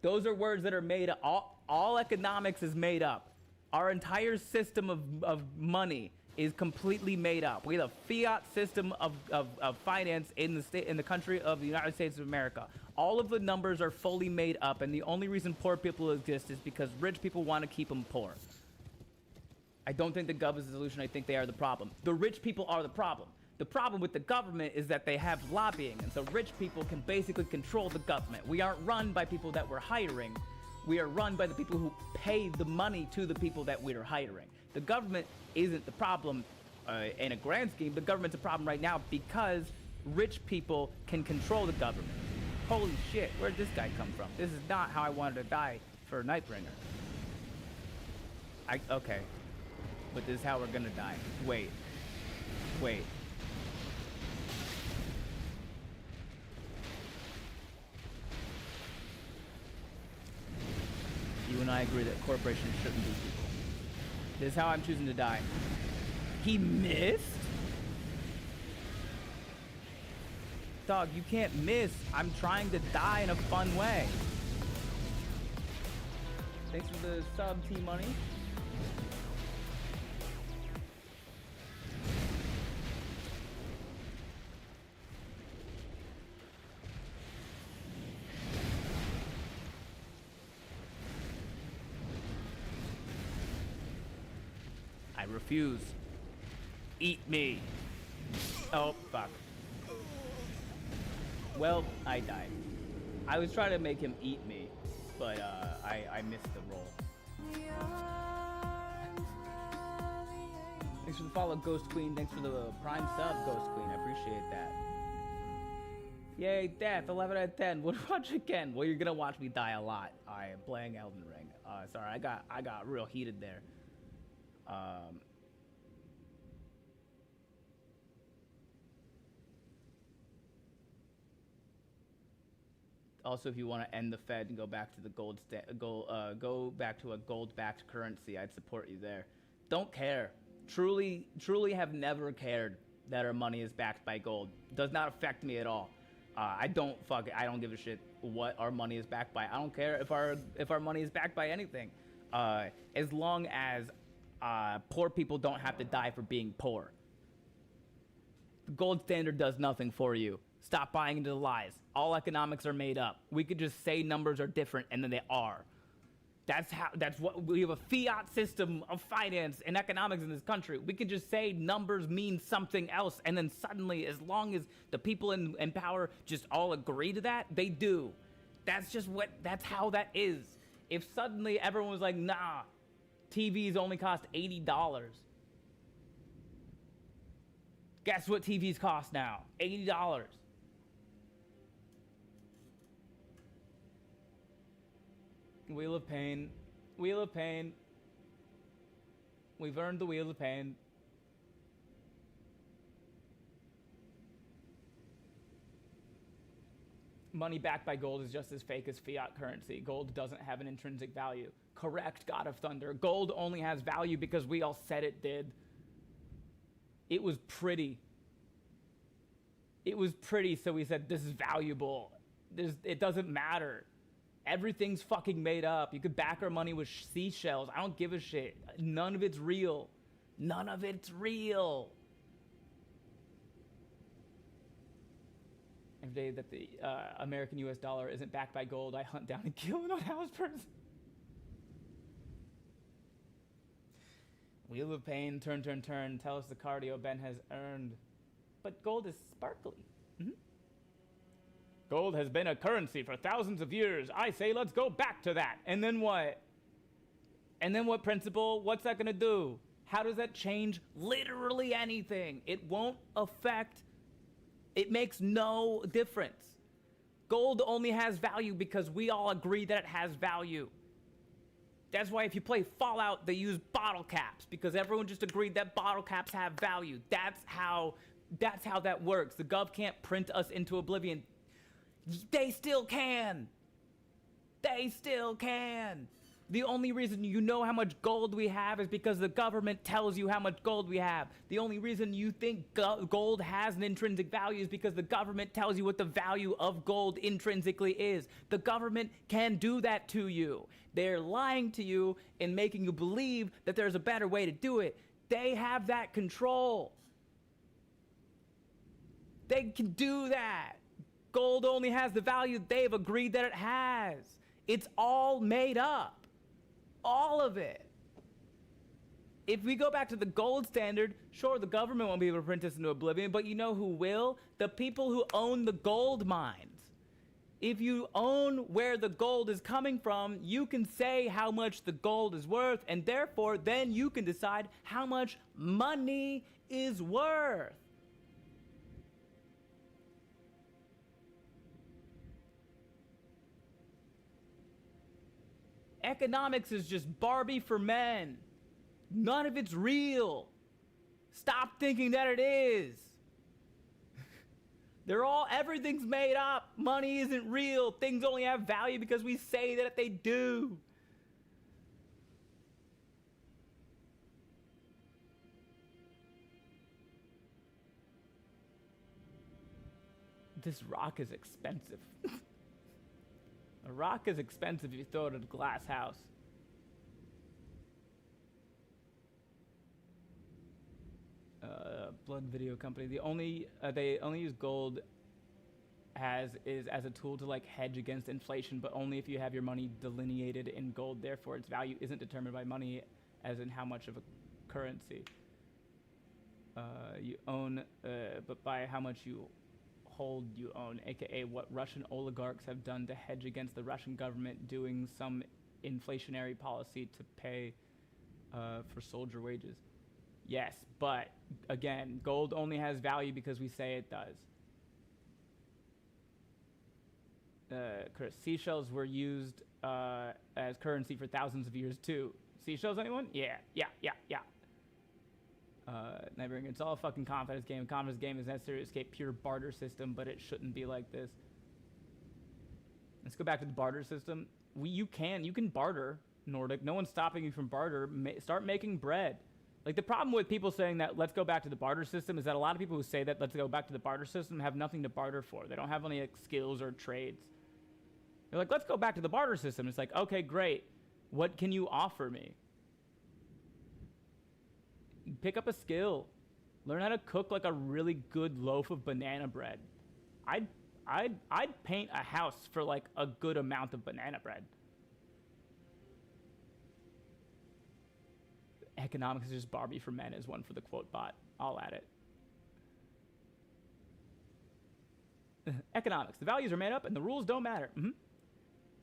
Those are words that are made up. All economics is made up. Our entire system of money is completely made up. We have a fiat system of finance in the country of the United States of America. All of the numbers are fully made up, and the only reason poor people exist is because rich people want to keep them poor. I don't think the gov is the solution. I think they are the problem. The rich people are the problem. The problem with the government is that they have lobbying, and so rich people can basically control the government. We aren't run by people that we're hiring. We are run by the people who pay the money to the people that we are hiring. The government isn't the problem in a grand scheme. The government's a problem right now because rich people can control the government. Holy shit, where'd this guy come from? This is not how I wanted to die for Nightbringer. Okay. But this is how we're gonna die. Wait. You and I agree that corporations shouldn't be people. This is how I'm choosing to die. He missed? Dog, you can't miss. I'm trying to die in a fun way. Thanks for the sub, T-Money. refuse. Eat me. Oh, fuck. Well, I died. I was trying to make him eat me, but I missed the roll. Thanks for the follow, Ghost Queen. Thanks for the prime sub, Ghost Queen. I appreciate that. Yay, death. 11 out of 10. Would watch again. Well, you're gonna watch me die a lot. I am playing Elden Ring. Sorry, I got real heated there. Also, if you want to end the Fed and go back to the go back to a gold-backed currency, I'd support you there. Don't care. Truly have never cared that our money is backed by gold. Does not affect me at all. I don't give a shit what our money is backed by. I don't care if our money is backed by anything, as long as poor people don't have to die for being poor. The gold standard does nothing for you. Stop buying into the lies. All economics are made up. We could just say numbers are different, and then they are. That's what we have, a fiat system of finance and economics in this country. We could just say numbers mean something else, and then suddenly, as long as the people in power just all agree to that, they do. That's how that is. If suddenly everyone was like, nah, TVs only cost $80. Guess what TVs cost now? $80. Wheel of Pain. Wheel of Pain. We've earned the Wheel of Pain. Money backed by gold is just as fake as fiat currency. Gold doesn't have an intrinsic value. Correct, God of Thunder. Gold only has value because we all said it did. It was pretty. It was pretty, so we said, this is valuable. It doesn't matter. Everything's fucking made up. You could back our money with seashells. I don't give a shit. None of it's real. None of it's real. Every day that the American US dollar isn't backed by gold, I hunt down and kill an unhoused person. Wheel of Pain, turn, turn, turn. Tell us the cardio Ben has earned. But gold is sparkly. Mm-hmm. Gold has been a currency for thousands of years. I say let's go back to that. And then what? And then what, principal? What's that going to do? How does that change literally anything? It won't affect. It makes no difference. Gold only has value because we all agree that it has value. That's why if you play Fallout, they use bottle caps because everyone just agreed that bottle caps have value. That's how that works. The gov can't print us into oblivion. They still can. They still can. The only reason you know how much gold we have is because the government tells you how much gold we have. The only reason you think gold has an intrinsic value is because the government tells you what the value of gold intrinsically is. The government can do that to you. They're lying to you and making you believe that there's a better way to do it. They have that control. They can do that. Gold only has the value they've agreed that it has. It's all made up. All of it. If we go back to the gold standard, sure, the government won't be able to print us into oblivion, but you know who will? The people who own the gold mines. If you own where the gold is coming from, you can say how much the gold is worth, and therefore, then you can decide how much money is worth. Economics is just Barbie for men. None of it's real. Stop thinking that it is. Everything's made up. Money isn't real. Things only have value because we say that they do. This rock is expensive. A rock is expensive if you throw it at a glass house. Blood video company. They only use gold as a tool to like hedge against inflation, but only if you have your money delineated in gold. Therefore, its value isn't determined by money, as in how much of a currency. You own, but by how much you hold, you own, aka what Russian oligarchs have done to hedge against the Russian government doing some inflationary policy to pay for soldier wages. Yes, but again, gold only has value because we say it does. Chris, seashells were used as currency for thousands of years too. Seashells, anyone? Yeah. Neighboring, it's all a fucking confidence game. Confidence game is necessary to escape pure barter system, but it shouldn't be like this. Let's go back to the barter system. You can barter, Nordic. No one's stopping you from barter. Start making bread. Like, the problem with people saying that let's go back to the barter system is that a lot of people who say that let's go back to the barter system have nothing to barter for. They don't have any skills or trades. They're like, let's go back to the barter system. It's like, okay, great. What can you offer me? Pick up a skill. Learn how to cook like a really good loaf of banana bread. I'd paint a house for like a good amount of banana bread. Economics is just Barbie for men is one for the quote bot. I'll add it. Economics. The values are made up and the rules don't matter.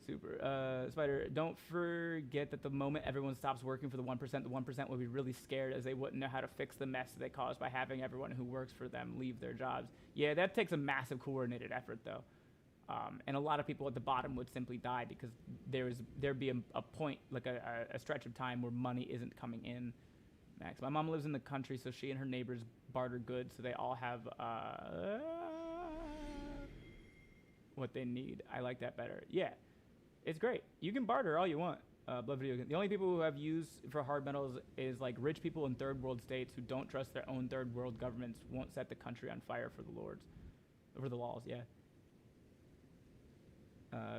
Super. Spider, don't forget that the moment everyone stops working for the 1% will be really scared as they wouldn't know how to fix the mess they caused by having everyone who works for them leave their jobs. Yeah, that takes a massive coordinated effort, though. And a lot of people at the bottom would simply die because there'd be a point, like a stretch of time where money isn't coming in. Max, my mom lives in the country, so she and her neighbors barter goods, so they all have what they need. I like that better. Yeah. It's great. You can barter all you want. Blood video game. The only people who have use for hard metals is like rich people in third world states who don't trust their own third world governments won't set the country on fire for the lords. For the laws, yeah.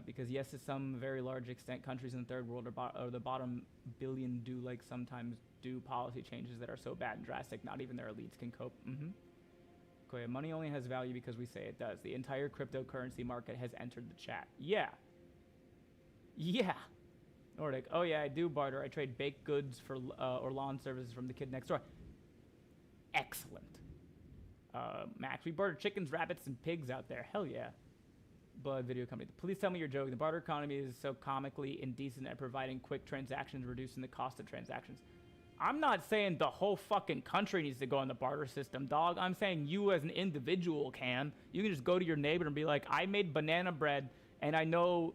Because yes, to some very large extent, countries in the third world or the bottom billion do like sometimes do policy changes that are so bad and drastic, not even their elites can cope. Okay, money only has value because we say it does. The entire cryptocurrency market has entered the chat. Yeah. Nordic, oh yeah, I do barter. I trade baked goods for or lawn services from the kid next door. Excellent. Max, we barter chickens, rabbits, and pigs out there. Hell yeah. Blood video company. Please tell me you're joking. The barter economy is so comically indecent at providing quick transactions, reducing the cost of transactions. I'm not saying the whole fucking country needs to go on the barter system, dog. I'm saying you as an individual can. You can just go to your neighbor and be like, I made banana bread, and I know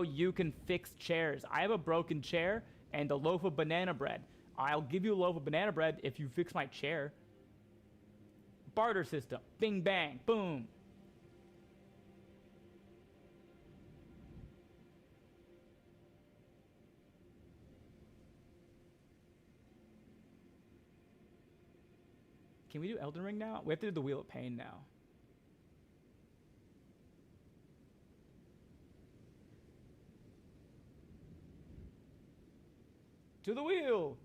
you can fix chairs. I have a broken chair and a loaf of banana bread. I'll give you a loaf of banana bread if you fix my chair. Barter system. Bing, bang, boom. Can we do Elden Ring now? We have to do the Wheel of Pain now. To the wheel!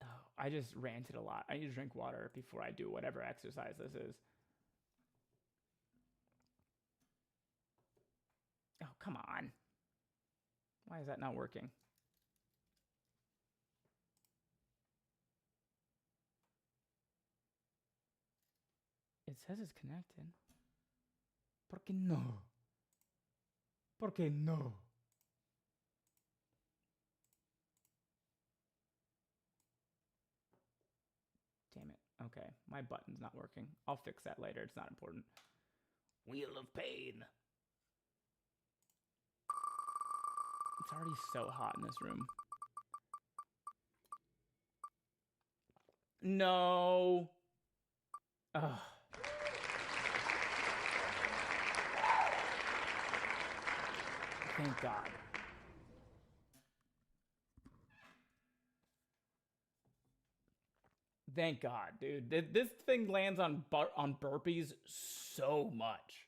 Oh, I just ranted a lot. I need to drink water before I do whatever exercise this is. Oh, come on. Why is that not working? It says it's connected. ¿Por qué no? ¿Por qué no? Damn it. Okay, my button's not working. I'll fix that later. It's not important. Wheel of Pain. It's already so hot in this room. No. Ugh. Thank God. Thank God, dude. This thing lands on burpees so much.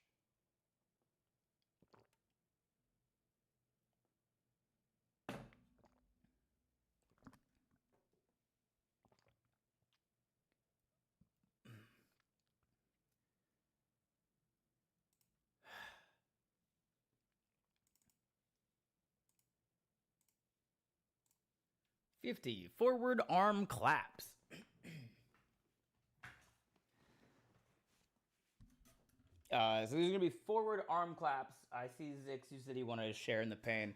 50. Forward arm claps. So these are gonna be forward arm claps. I see Zix. You said he wanted to share in the pain.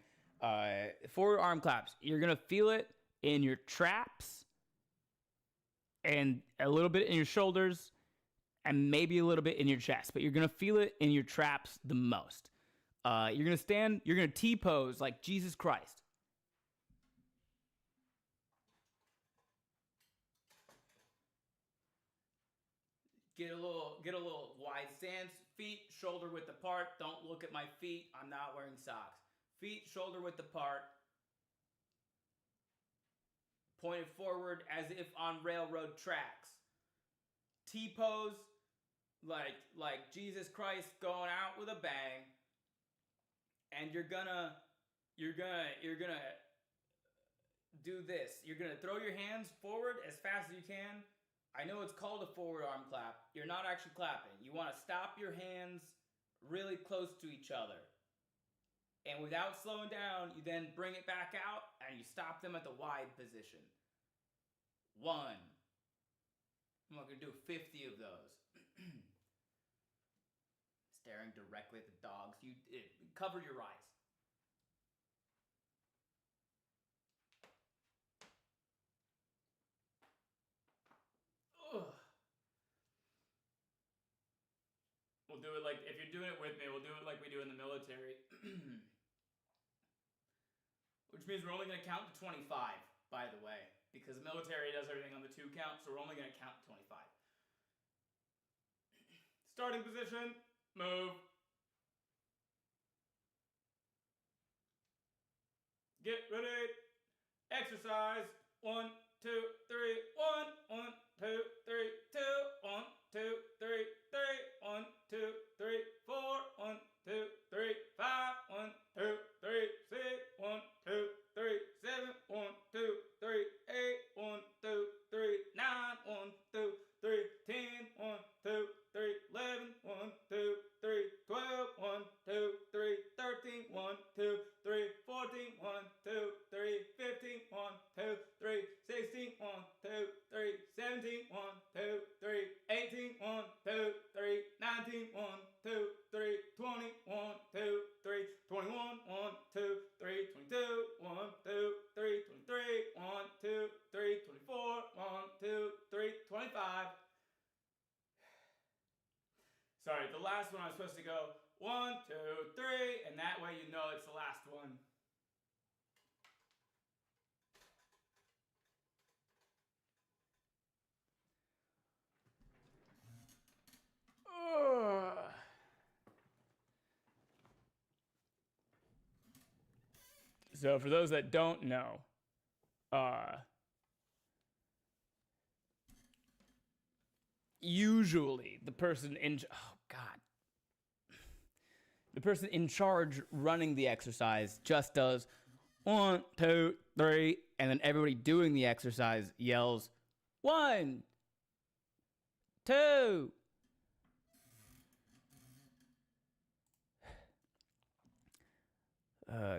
Forward arm claps. You're gonna feel it in your traps, and a little bit in your shoulders, and maybe a little bit in your chest. But you're gonna feel it in your traps the most. You're gonna stand. You're gonna T-pose like Jesus Christ. Get a little wide stance. Feet shoulder width apart. Don't look at my feet. I'm not wearing socks. Feet shoulder width apart. Pointed forward as if on railroad tracks. T-pose like Jesus Christ going out with a bang. And you're gonna do this. You're gonna throw your hands forward as fast as you can. I know it's called a forward arm clap. You're not actually clapping. You want to stop your hands really close to each other. And without slowing down, you then bring it back out and you stop them at the wide position. 1. I'm going to do 50 of those. Staring directly at the dogs. Cover your eyes. We'll do it like, if you're doing it with me, we'll do it like we do in the military. Which means we're only going to count to 25, by the way. Because the military does everything on the 2 count, so we're only going to count to 25. Starting position, move. Get ready. Exercise. 1, 2, 3, 1. 1, 2, 3, 2. 1, 2, 3, 3. 1, 2, 3, 4. 1, 2, 3, 5. 1, 2, 3, 6. 1, 2, 3, 7. 1, 2, 3, 8. 1, 2, 3, 9. 1, 2, 3, 10. 1, 2, 3, 11. 1, 2, 3, 12. 1, 2, 3, 13. 1, 2, 3, 14. 1, 2, 3, 15. 1, 2, 3, 16. 1, 2, 3, 17. 1, 2, 3, 18. 1, 2, 3, 19. 1, 2, 3, 20. 1, 2, 3, 21. 1, 2, 3, 22. 1, 2, 3, 23. 1, 2, 3, 24. 1, 2, 3, 25. Sorry, the last one I was supposed to go 1, 2, 3, and that way you know it's the last one. So for those that don't know, usually the person in charge running the exercise just does 1, 2, 3, and then everybody doing the exercise yells 1, 2.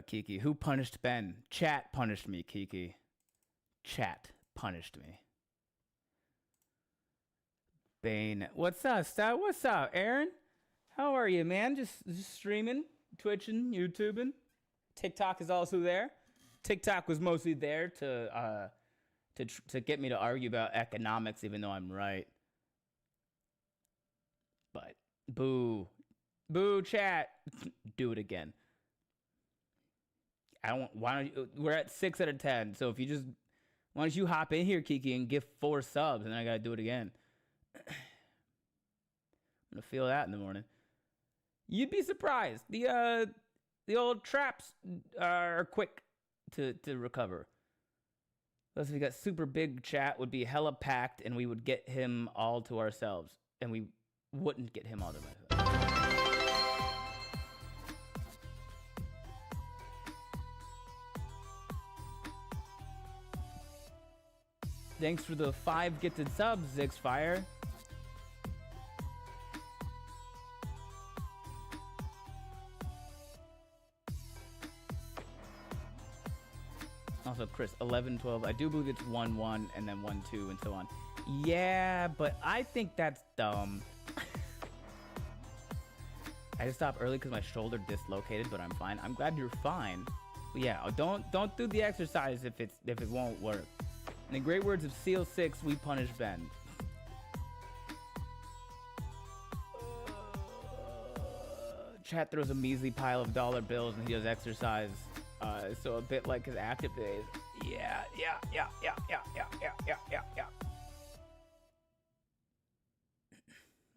Kiki, who punished Ben? Chat punished me, Kiki. Chat punished me. Bane, what's up, Star? What's up, Aaron? How are you, man? Just streaming, twitching, YouTubing. TikTok is also there. TikTok was mostly there to get me to argue about economics, even though I'm right. But boo, chat. Do it again. Why don't you? We're at 6 out of 10. So if you just, why don't you hop in here, Kiki, and give 4 subs, and then I gotta do it again. I'm gonna feel that in the morning. You'd be surprised. The old traps are quick to recover. Plus, if we got super big, chat would be hella packed, and we would get him all to ourselves, and we wouldn't get him all to ourselves. Thanks for the 5 gifted subs, Zixfire. Also, Chris, 11, 12. I do believe it's 1, 1, and then 1, 2, and so on. Yeah, but I think that's dumb. I just stopped early because my shoulder dislocated, but I'm fine. I'm glad you're fine. But yeah, don't do the exercise if it won't work. In the great words of Seal 6, we punish Ben. Chat throws a measly pile of dollar bills and he does exercise. So a bit like his active days. Yeah.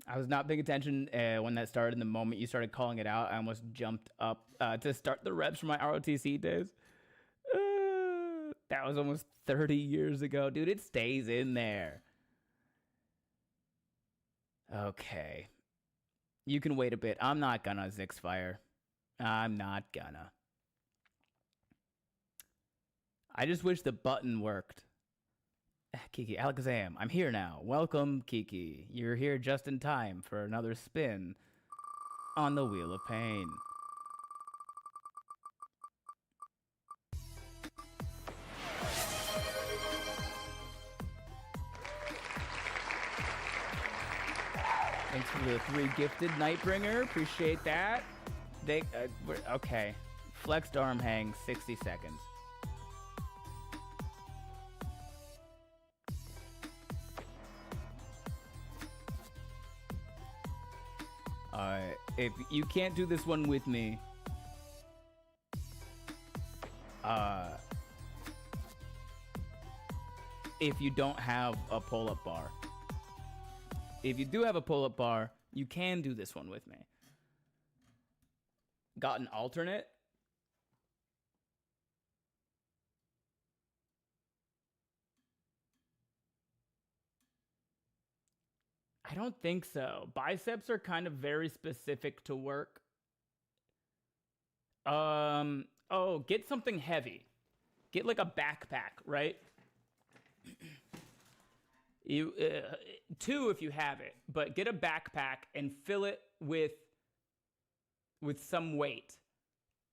I was not paying attention when that started. In the moment you started calling it out, I almost jumped up to start the reps for my ROTC days. That was almost 30 years ago. Dude, it stays in there. Okay. You can wait a bit. I'm not gonna, Zixfire. I'm not gonna. I just wish the button worked. Kiki, Alakazam, I'm here now. Welcome, Kiki. You're here just in time for another spin on the Wheel of Pain. Thanks for the 3 gifted, Nightbringer. Appreciate that. Okay. Flexed arm hang, 60 seconds. If you can't do this one with me, if you don't have a pull-up bar. If you do have a pull-up bar, you can do this one with me. Got an alternate? I don't think so. Biceps are kind of very specific to work. Oh, get something heavy. Get like a backpack, right? You 2 if you have it, but get a backpack and fill it with some weight,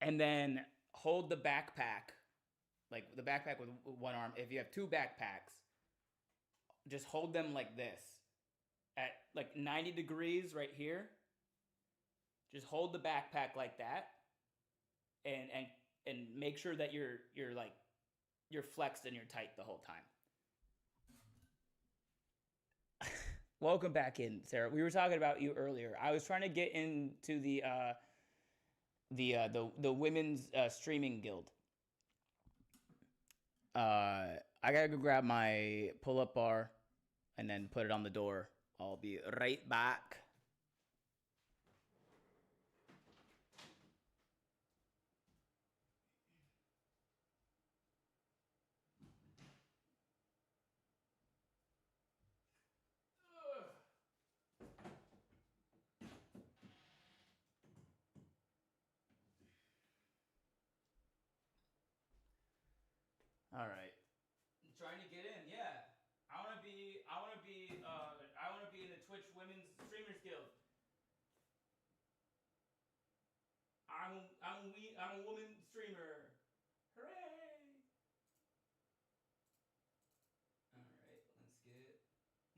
and then hold the backpack, like the backpack with one arm. If you have 2 backpacks, just hold them like this at like 90 degrees right here. Just hold the backpack like that, and make sure that you're flexed and you're tight the whole time. Welcome back in, Sarah. We were talking about you earlier. I was trying to get into the women's streaming guild. I gotta go grab my pull-up bar and then put it on the door. I'll be right back. All right. I'm trying to get in. Yeah. I want to be in the Twitch Women's Streamers Guild. I'm a woman streamer. Hooray! All right,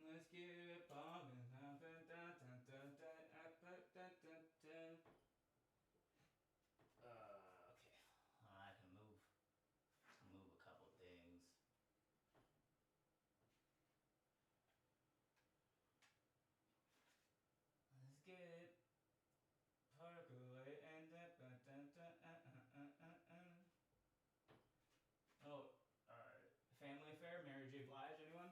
let's get bumping. Okay. I can move a couple things. Let's get percolate and Oh, Family Affair, Mary J. Blige, anyone?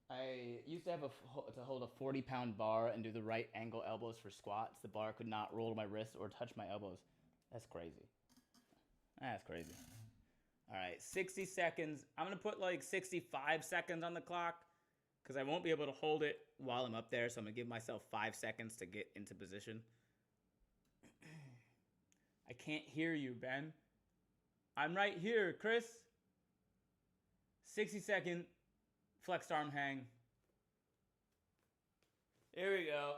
I used to have to hold a 40-pound bar and do the right angle elbows for squats. The bar could not roll to my wrist or touch my elbows. That's crazy. That's crazy. All right, 60 seconds. I'm going to put like 65 seconds on the clock because I won't be able to hold it while I'm up there. So I'm going to give myself 5 seconds to get into position. I can't hear you, Ben. I'm right here, Chris. 60-second flexed arm hang. Here we go.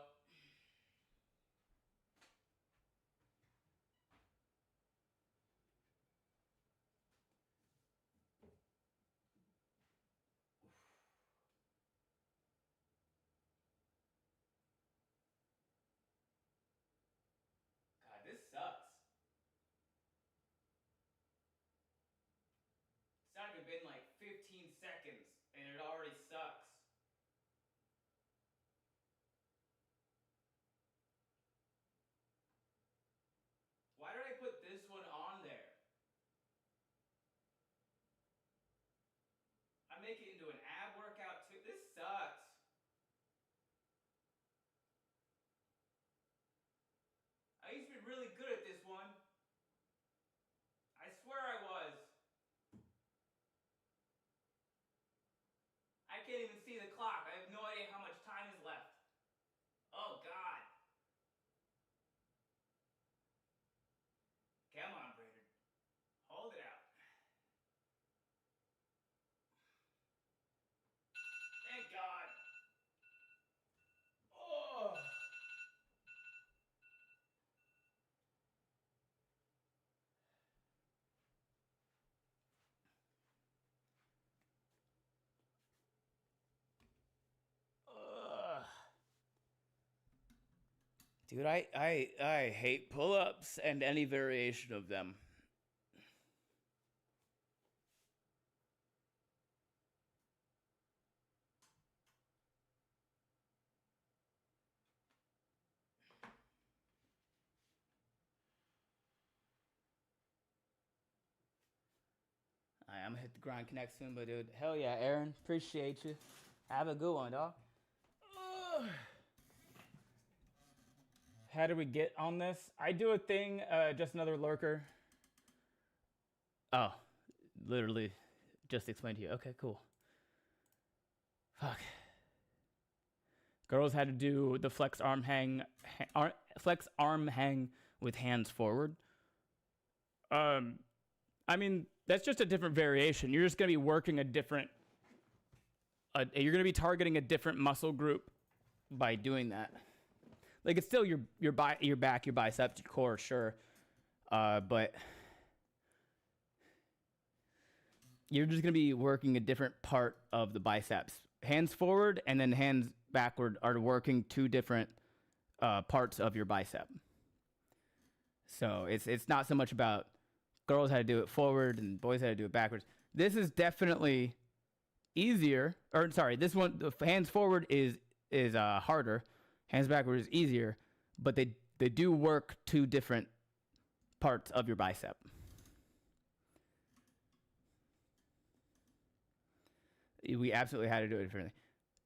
Dude, I hate pull-ups and any variation of them. I'm gonna hit the grind connect soon, but dude, hell yeah, Aaron, appreciate you. Have a good one, dog. How do we get on this? I do a thing, just another lurker. Oh, literally just explained to you. Okay, cool. Fuck. Girls had to do the flex arm hang with hands forward. I mean, that's just a different variation. You're just gonna be working a different. You're gonna be targeting a different muscle group by doing that. Like, it's still your back, your biceps, your core, sure, but you're just gonna be working a different part of the biceps. Hands forward and then hands backward are working two different parts of your bicep. So it's not so much about girls had to do it forward and boys had to do it backwards. This is definitely easier. Or sorry, this one, the hands forward is harder. Hands backward is easier, but they do work two different parts of your bicep. We absolutely had to do it differently.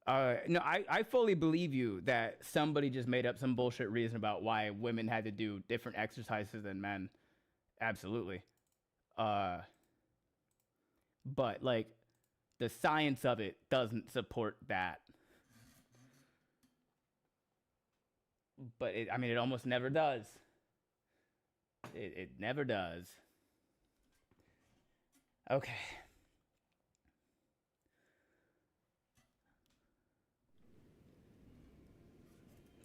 No, I fully believe you that somebody just made up some bullshit reason about why women had to do different exercises than men. Absolutely. But like, the science of it doesn't support that. But it almost never does. It never does. Okay.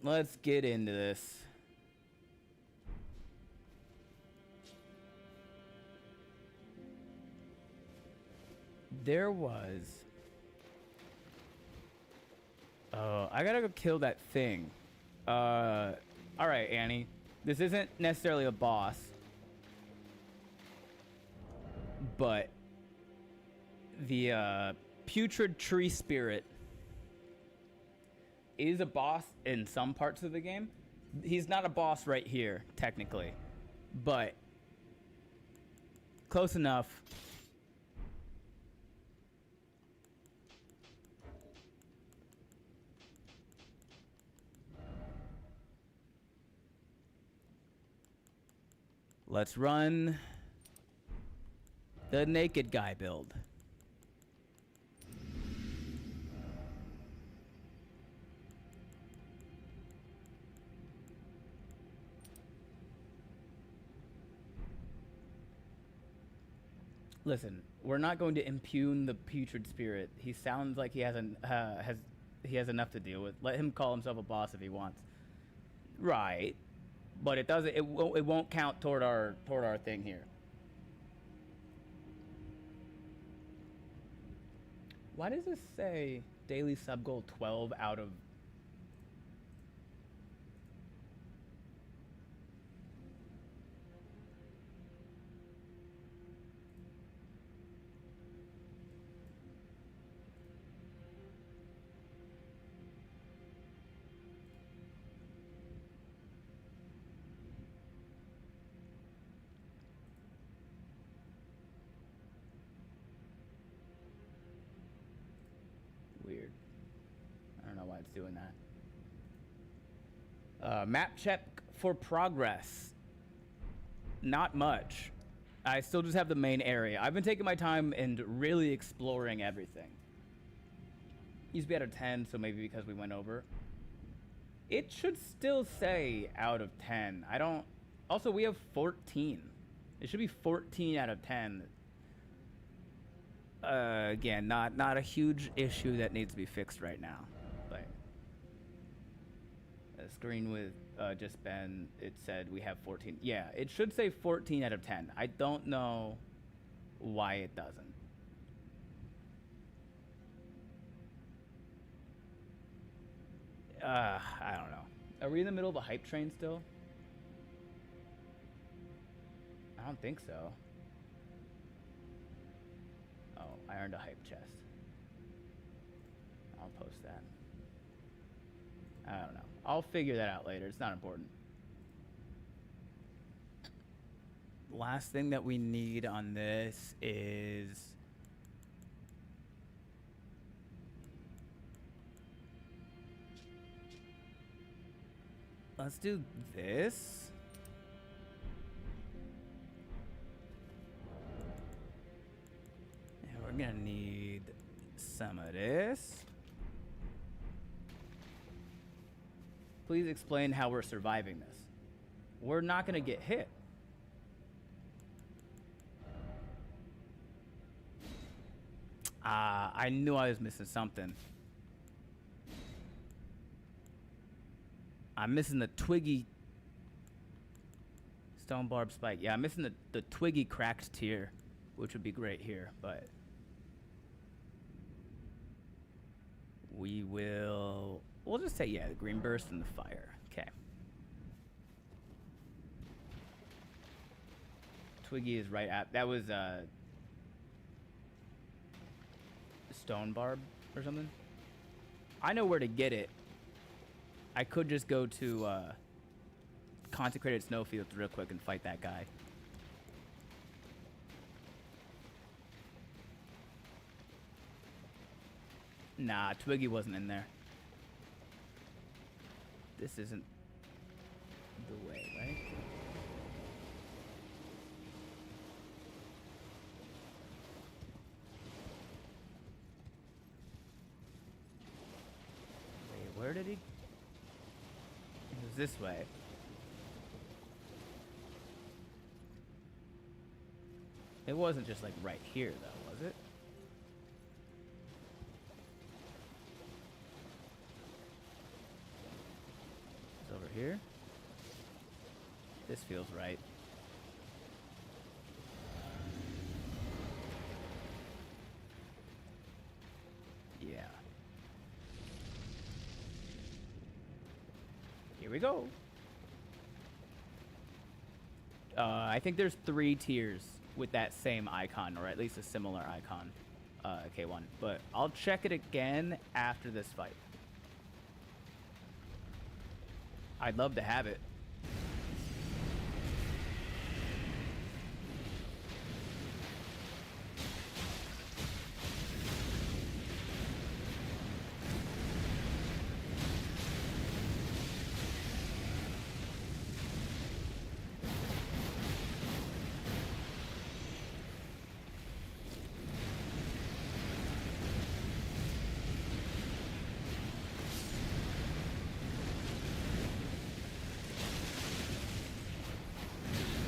Let's get into this. There was... Oh, I gotta go kill that thing. Alright, Annie. This isn't necessarily a boss. But... the, putrid tree spirit is a boss in some parts of the game. He's not a boss right here, technically. But... close enough. Let's run the naked guy build. Listen, we're not going to impugn the putrid spirit. He sounds like he has enough to deal with. Let him call himself a boss if he wants. Right. But it doesn't. It won't count toward our thing here. Why does this say daily sub goal 12 out of? Weird. I don't know why it's doing that. Map check for progress. Not much. I still just have the main area. I've been taking my time and really exploring everything. Used to be out of 10, so maybe because we went over. It should still say out of 10. I don't... Also, we have 14. It should be 14 out of 10. Again, not a huge issue that needs to be fixed right now, but a screen with just been, it said we have 14. Yeah, it should say 14 out of 10. I don't know why it doesn't. I don't know. Are we in the middle of a hype train still? I don't think so. Oh, I earned a hype chest. I'll post that. I don't know. I'll figure that out later. It's not important. Last thing that we need on this is... Let's do this. And we're gonna need some of this. Please explain how we're surviving this. We're not gonna get hit. I knew I was missing something. I'm missing the twiggy stone barb spike. Yeah, I'm missing the twiggy cracked tier, which would be great here, but we'll just say, yeah, the green burst and the fire. Okay. Twiggy is right at, that was stone barb or something. I know where to get it. I could just go to consecrated snowfields real quick and fight that guy. Nah, Twiggy wasn't in there. This isn't the way, right? Wait, where did he? It was this way. It wasn't just like right here though, was it? It's over here. This feels right. Yeah. Here we go. I think there's 3 tiers with that same icon, or at least a similar icon, K1. But I'll check it again after this fight. I'd love to have it.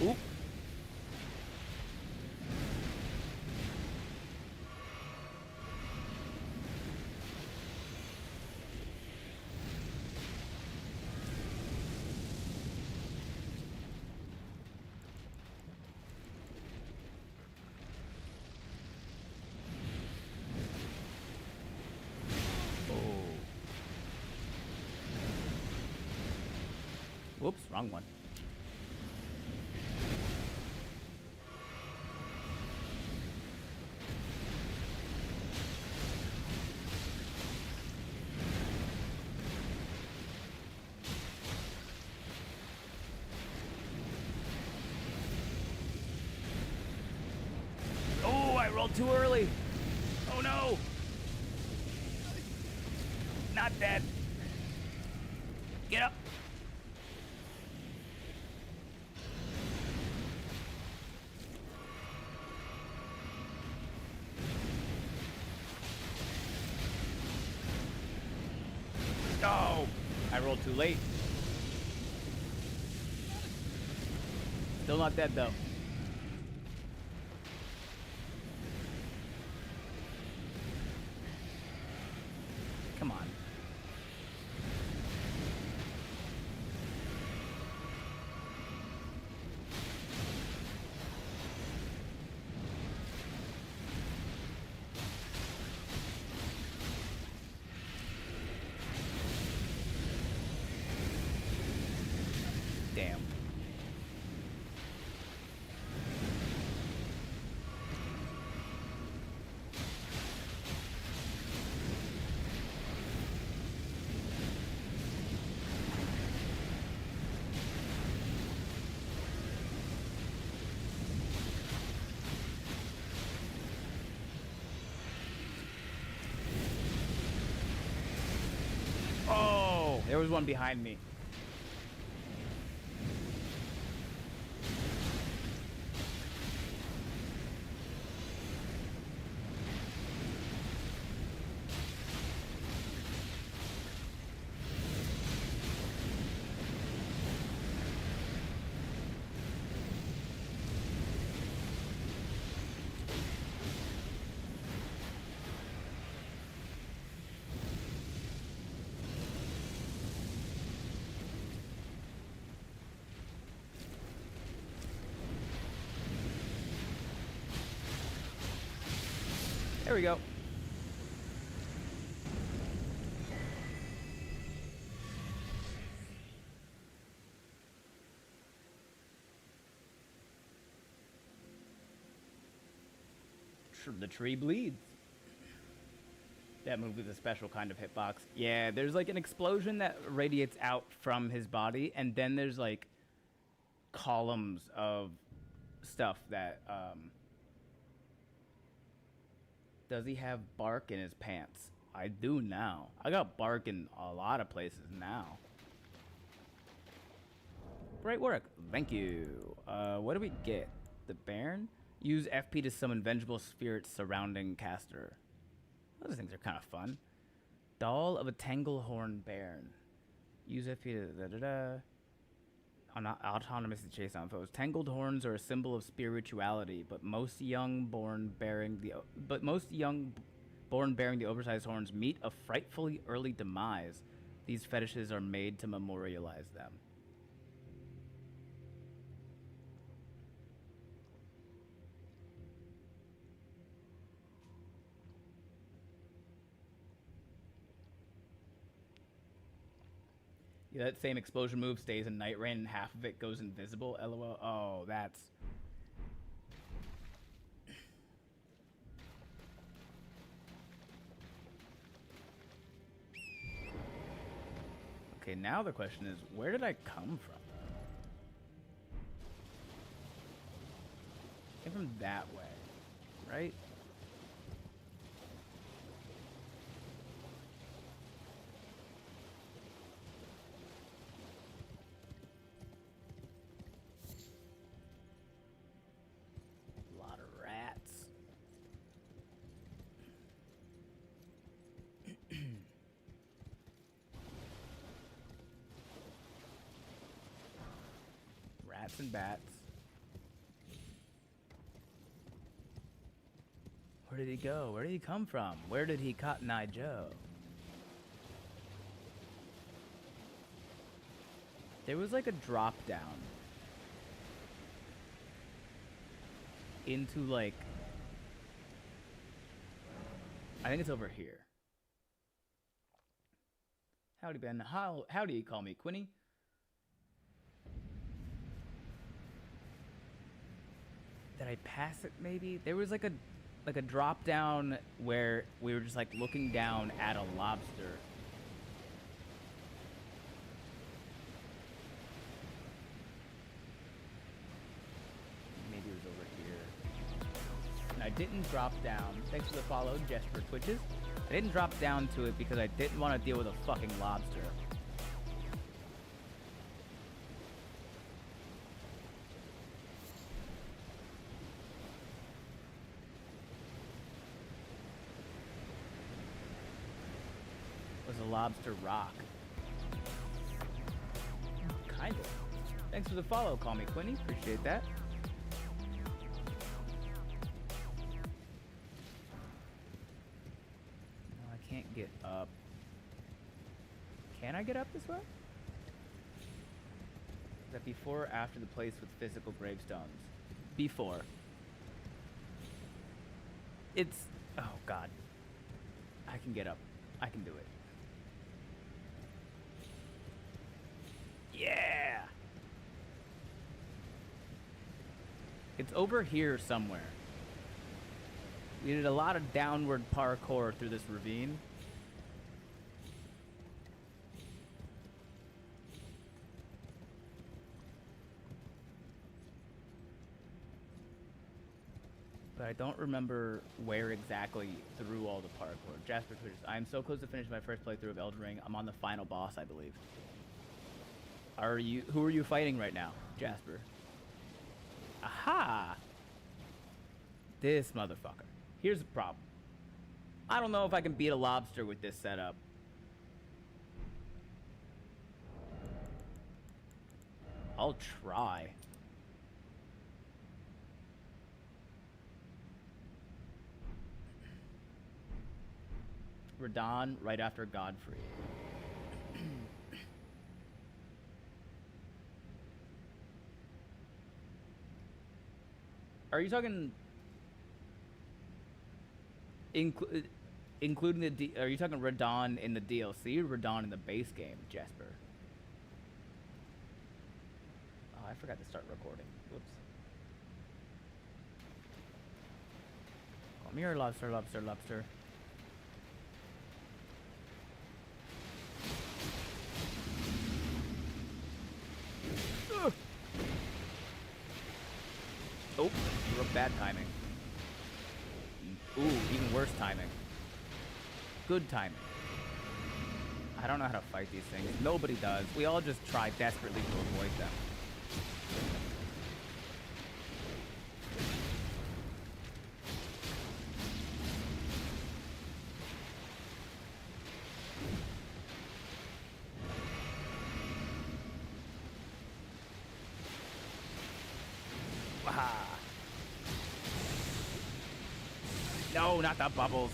Oop. Whoops, wrong one. Oh, I rolled too early. Oh no. Not dead. Get up. No, I rolled too late. Still not dead though. Come on. was one behind me. There we go. The tree bleeds. That move is a special kind of hitbox. Yeah, there's like an explosion that radiates out from his body, and then there's like columns of stuff that does he have bark in his pants? I do now. I got bark in a lot of places now. Great work. Thank you. What do we get? The Baron? Use FP to summon vengeful spirits surrounding caster. Those things are kind of fun. Doll of a Tanglehorn Baron. Use FP to autonomously chase on foes. Tangled horns are a symbol of spirituality, but most young born bearing the oversized horns meet a frightfully early demise. These fetishes are made to memorialize them. Yeah, that same explosion move stays in Night Rain and half of it goes invisible. LOL. Oh, that's... Okay, now the question is, where did I come from? I came from that way, right? And bats. Where did he go? Where did he come from? Where did he Cotton Eye Joe? There was like a drop down into like, I think it's over here. Howdy Ben. How do you call me, Quinny? Did I pass it maybe? There was like a drop down where we were just like looking down at a lobster. Maybe it was over here. And I didn't drop down. Thanks for the follow, Jesper Twitches. I didn't drop down to it because I didn't want to deal with a fucking lobster. Lobster rock. Kind of. Thanks for the follow, call me Quinny. Appreciate that. No, I can't get up. Can I get up this way? Is that before or after the place with physical gravestones? Before. It's... Oh, God. I can get up. I can do it. Yeah! It's over here somewhere. We did a lot of downward parkour through this ravine. but I don't remember where exactly through all the parkour. Jasper Twitches. I am so close to finish my first playthrough of Elden Ring. I'm on the final boss, I believe. Who are you fighting right now, Jasper? Aha! This motherfucker. Here's the problem. I don't know if I can beat a lobster with this setup. I'll try. Radon right after Godfrey. Are you talking including are you talking Radon in the DLC or Radon in the base game, Jasper? Oh, I forgot to start recording. Whoops. Come here, lobster, lobster, lobster. Ugh. Oh, real bad timing. Ooh, even worse timing. Good timing. I don't know how to fight these things. Nobody does. We all just try desperately to avoid them. Aha. No, not the bubbles.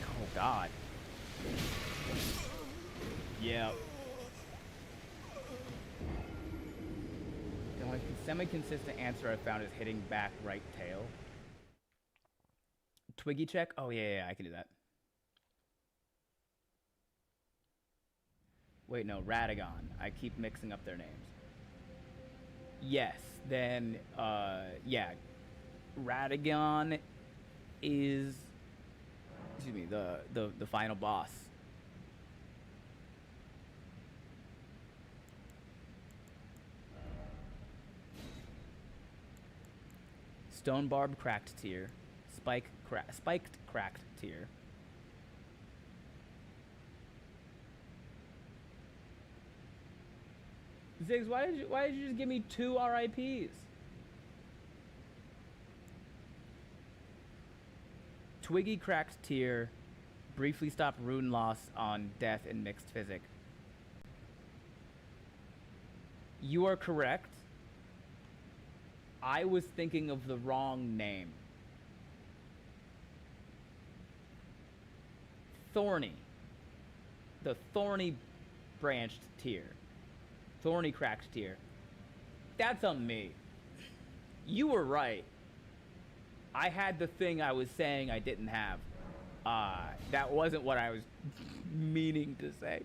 Oh, God. Yep. The only semi-consistent answer I found is hitting back right tail. Twiggy check? Oh, yeah, I can do that. Wait, no, Radagon. I keep mixing up their names. Yes, then, yeah. Radagon is, excuse me, the final boss. Stone Barb cracked tier. Spiked cracked tier. Ziggs, why did you just give me 2 RIPs? Twiggy cracked tier. Briefly stopped rune loss on death in mixed physic. You are correct. I was thinking of the wrong name. Thorny. The thorny branched tier. Thorny cracked tier. That's on me. You were right. I had the thing I was saying I didn't have. That wasn't what I was meaning to say.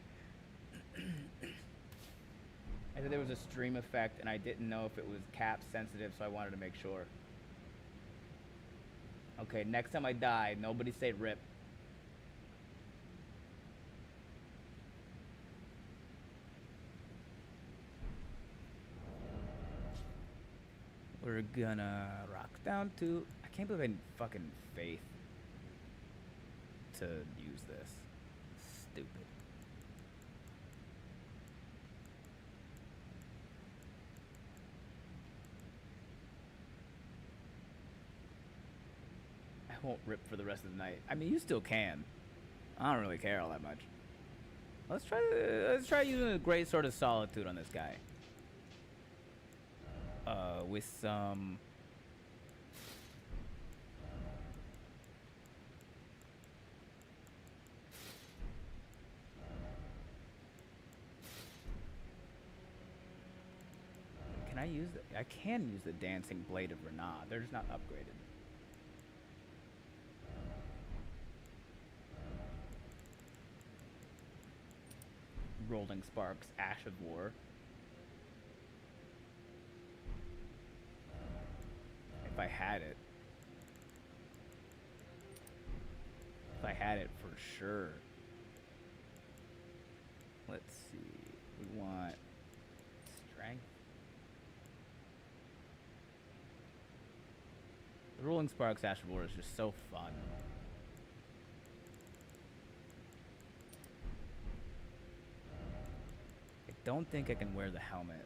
I said there was a stream effect and I didn't know if it was cap sensitive, so I wanted to make sure. Okay, next time I die, nobody say rip. We're gonna rock down to... I can't believe I had fucking faith to use this. Stupid. I won't rip for the rest of the night. I mean, you still can. I don't really care all that much. Let's try using a great sort of solitude on this guy. With some... Can I use the... I can use the Dancing Blade of Renard. They're just not upgraded. Rolling Sparks, Ash of War. If I had it. If I had it for sure. Let's see. We want strength. The Rolling Sparks Astral War is just so fun. I don't think I can wear the helmet.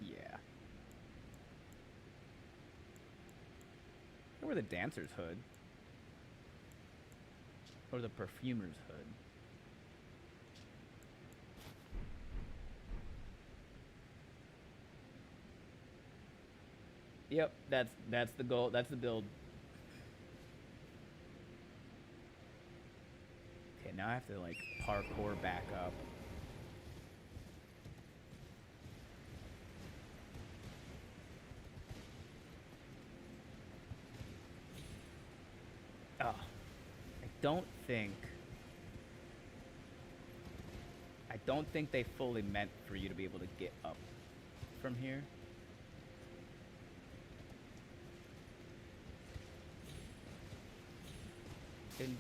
Yeah. I wear the dancer's hood. Or the perfumer's hood. Yep, that's the goal. That's the build. Okay, now I have to like parkour back up. Oh, I don't think they fully meant for you to be able to get up from here. In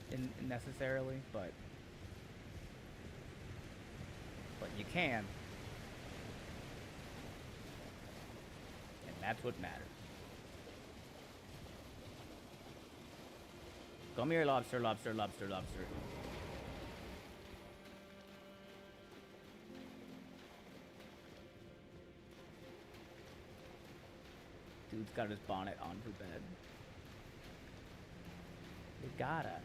necessarily, but you can, and that's what matters. Come here, lobster, lobster, lobster, lobster. Dude's got his bonnet on for bed. You gotta.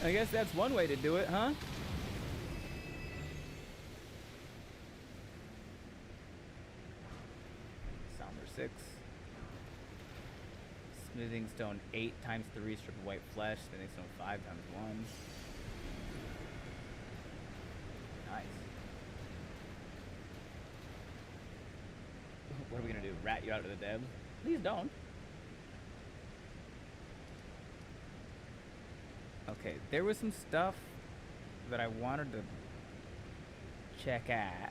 I guess that's one way to do it, huh? Somber 6. Smoothing stone 8 times 3, strip of white flesh. Smoothing stone 5 times 1. Nice. What are we gonna do? Rat you out of the dead? Please don't. Okay, there was some stuff that I wanted to check at.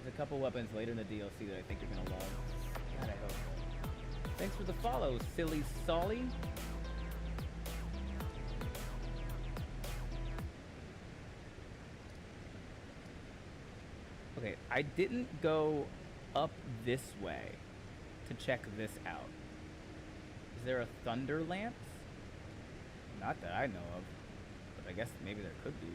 There's a couple weapons later in the DLC that I think you're gonna love. God, I hope. Thanks for the follow, silly Solly. Okay, I didn't go up this way to check this out. Is there a thunder lance? Not that I know of, but I guess maybe there could be.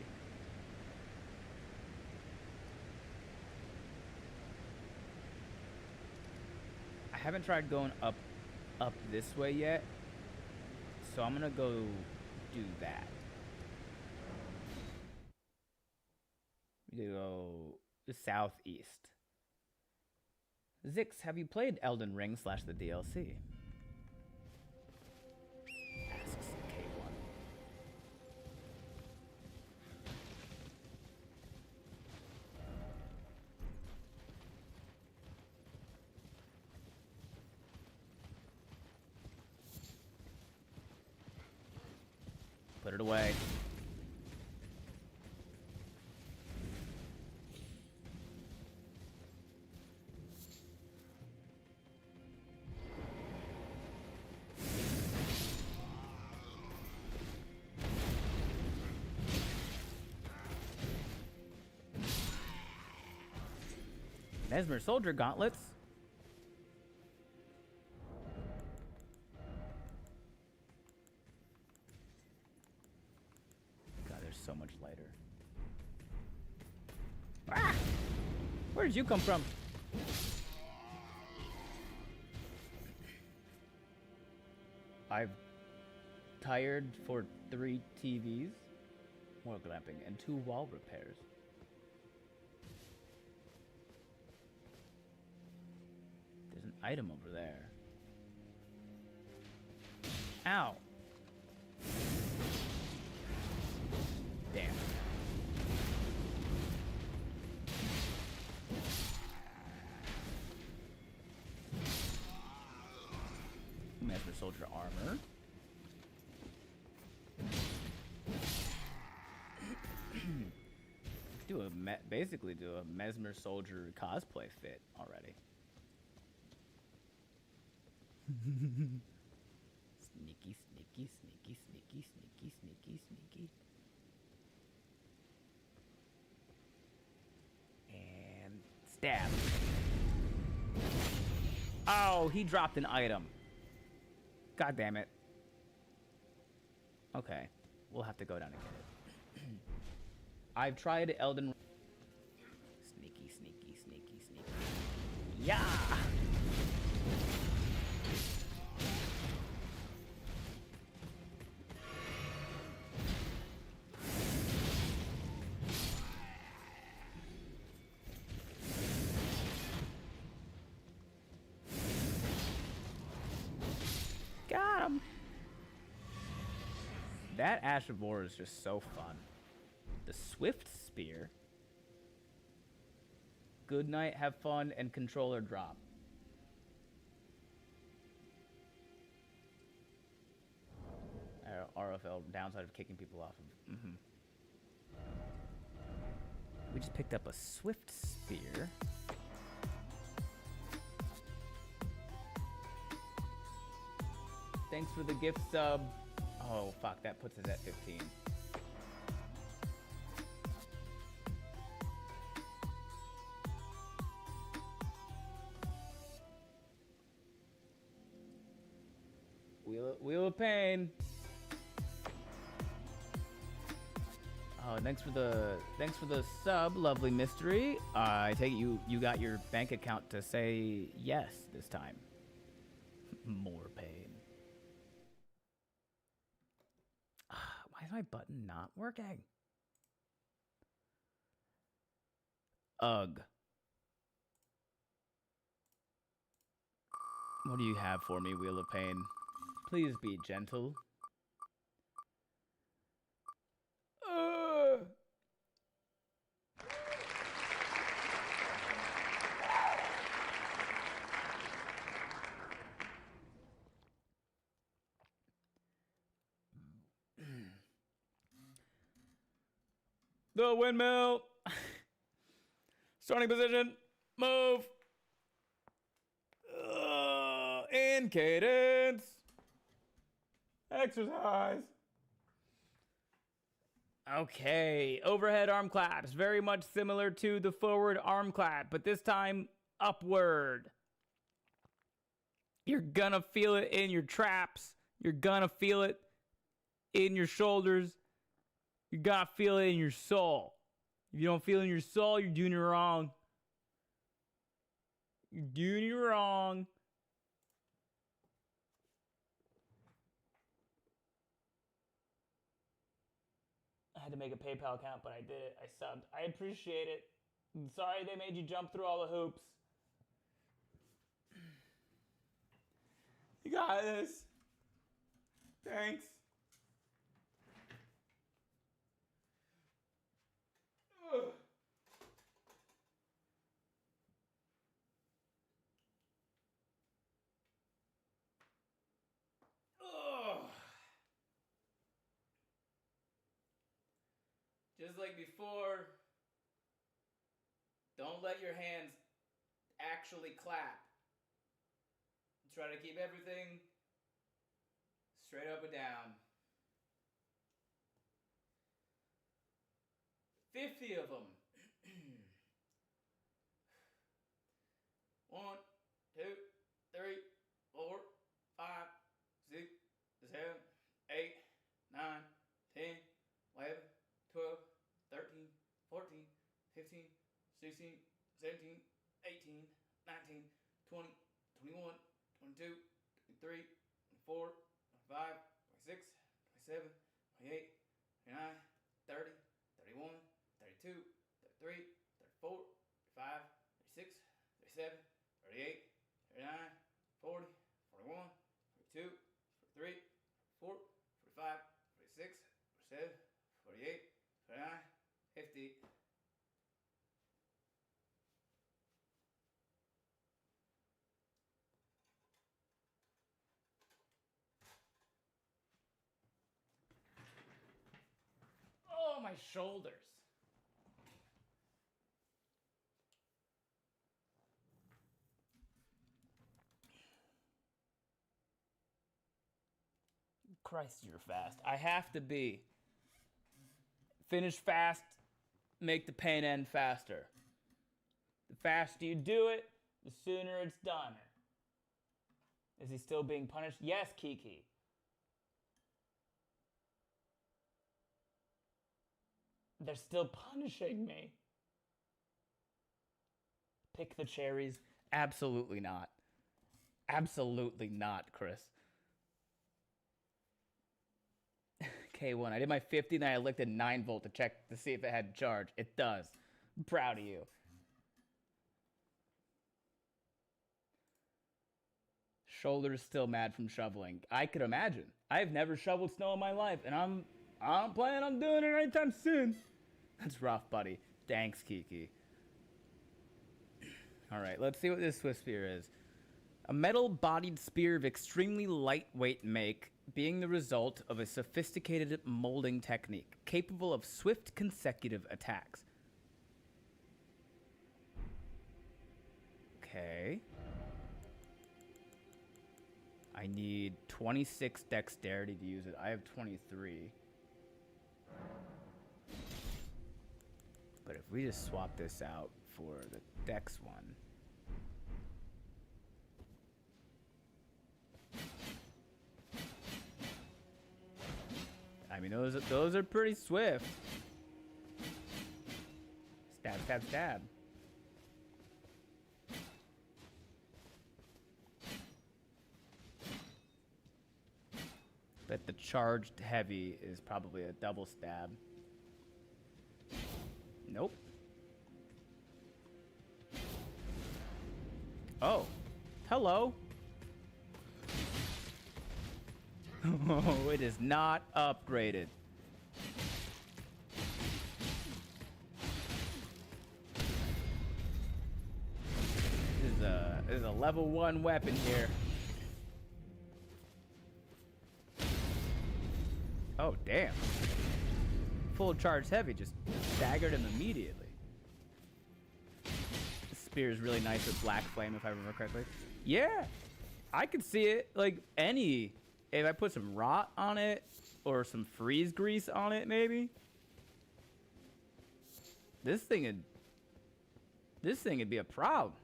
I haven't tried going up this way yet, so I'm gonna go do that. We go southeast. Zix, have you played Elden Ring / the DLC? Asks K1. Put it away. Mesmer Soldier Gauntlets. God, they're so much lighter. Ah! Where did you come from? I've tired for 3 TVs, more glamping, and 2 wall repairs. There's an item over there. Ow. Damn. Master Soldier armor. basically do a Mesmer Soldier cosplay fit already. Sneaky, sneaky, sneaky, sneaky, sneaky, sneaky, sneaky. And stab. Oh, he dropped an item. God damn it. Okay, we'll have to go down and get it. I've tried Elden. Sneaky, sneaky, sneaky, sneaky. Yeah! Got him! That Ash of War is just so fun. The Swift Spear. Good night, have fun, and controller drop. RFL, downside of kicking people off of. We just picked up a Swift Spear. Thanks for the gift sub. Oh, fuck, that puts us at 15. Wheel of Pain. Oh, thanks for the sub, lovely mystery. I take it you got your bank account to say yes this time. More pain. Why is my button not working? Ugh. What do you have for me, Wheel of Pain? Please be gentle. The windmill. Starting position. Move. In cadence. Exercise. Okay. Overhead arm claps. Very much similar to the forward arm clap, but this time upward. You're gonna feel it in your traps. You're gonna feel it in your shoulders. You gotta feel it in your soul. If you don't feel it in your soul, you're doing it wrong. You're doing it wrong. I had to make a PayPal account, but I did it. I subbed. I appreciate it. I'm sorry they made you jump through all the hoops. You got this. Thanks. Ugh. Ugh. Just like before, don't let your hands actually clap. Try to keep everything straight up and down. 50 of them. 1, 2, 3, 4, 5, 6, 7, 8, 9, 10, 11, 12, 13, 14, 15, 16, 17, 18, 19, 20, 21, 22, 23, 24, 25, 26, 27, 28, 29, 30, 31, 32, 33, 34, 35, 36, 37, 38, 39, 40, 41, 42, 43, 44, 45, 46, 47, 48, 49, 50. Oh, my shoulders. Christ, you're fast. I have to be. Finish fast, make the pain end faster. The faster you do it, the sooner it's done. Is he still being punished? Yes, Kiki. They're still punishing me. Pick the cherries? Absolutely not. Absolutely not, Chris. K1, I did my 50, then I licked a 9 volt to check to see if it had charge. It does. I'm proud of you. Shoulders still mad from shoveling. I could imagine. I've never shoveled snow in my life, and I'm planning on doing it anytime soon. That's rough, buddy. Thanks, Kiki. All right, let's see what this Swift Spear is. A metal-bodied spear of extremely lightweight make, being the result of a sophisticated molding technique, capable of swift consecutive attacks. Okay. I need 26 dexterity to use it. I have 23. But if we just swap this out for the dex one. I mean, those are pretty swift. Stab, stab, stab. But the charged heavy is probably a double stab. Nope. Oh. Hello. Oh, it is not upgraded. This is a level 1 weapon here. Oh, damn. Full charge heavy just staggered him immediately. The spear is really nice with black flame, if I remember correctly. Yeah, I could see it. Like, if I put some rot on it or some freeze grease on it, maybe. This thing would be a problem.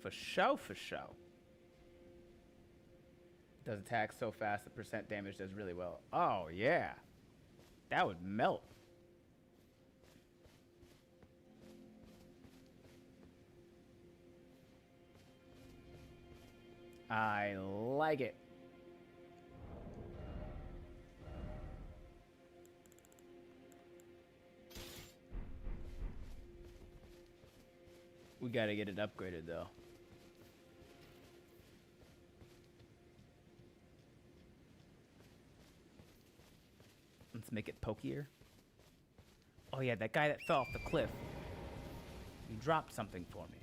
For show, for show. Does attack so fast the percent damage does really well. Oh, yeah. That would melt. I like it. We gotta get it upgraded, though. Let's make it pokier. Oh yeah, that guy that fell off the cliff. He dropped something for me.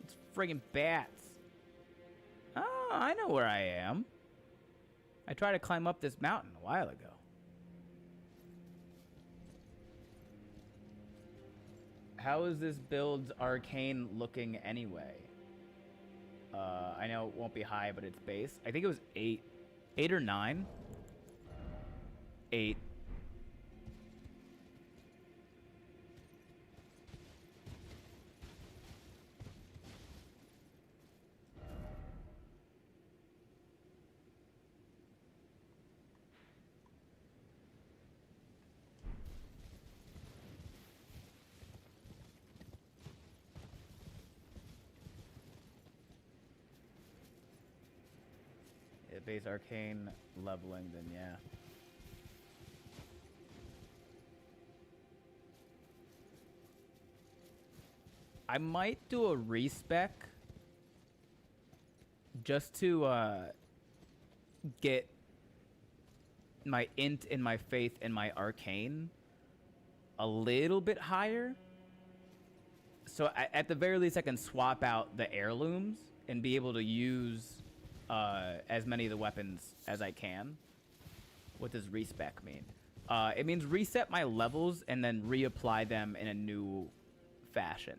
It's friggin' bats. Oh, I know where I am. I tried to climb up this mountain a while ago. How is this build's arcane looking anyway? I know it won't be high, but it's base. I think it was 8. 8 or 9? 8. Base arcane leveling, then yeah. I might do a respec just to get my int and my faith and my arcane a little bit higher. So at the very least I can swap out the heirlooms and be able to use as many of the weapons as I can. What does respec mean? It means reset my levels and then reapply them in a new fashion.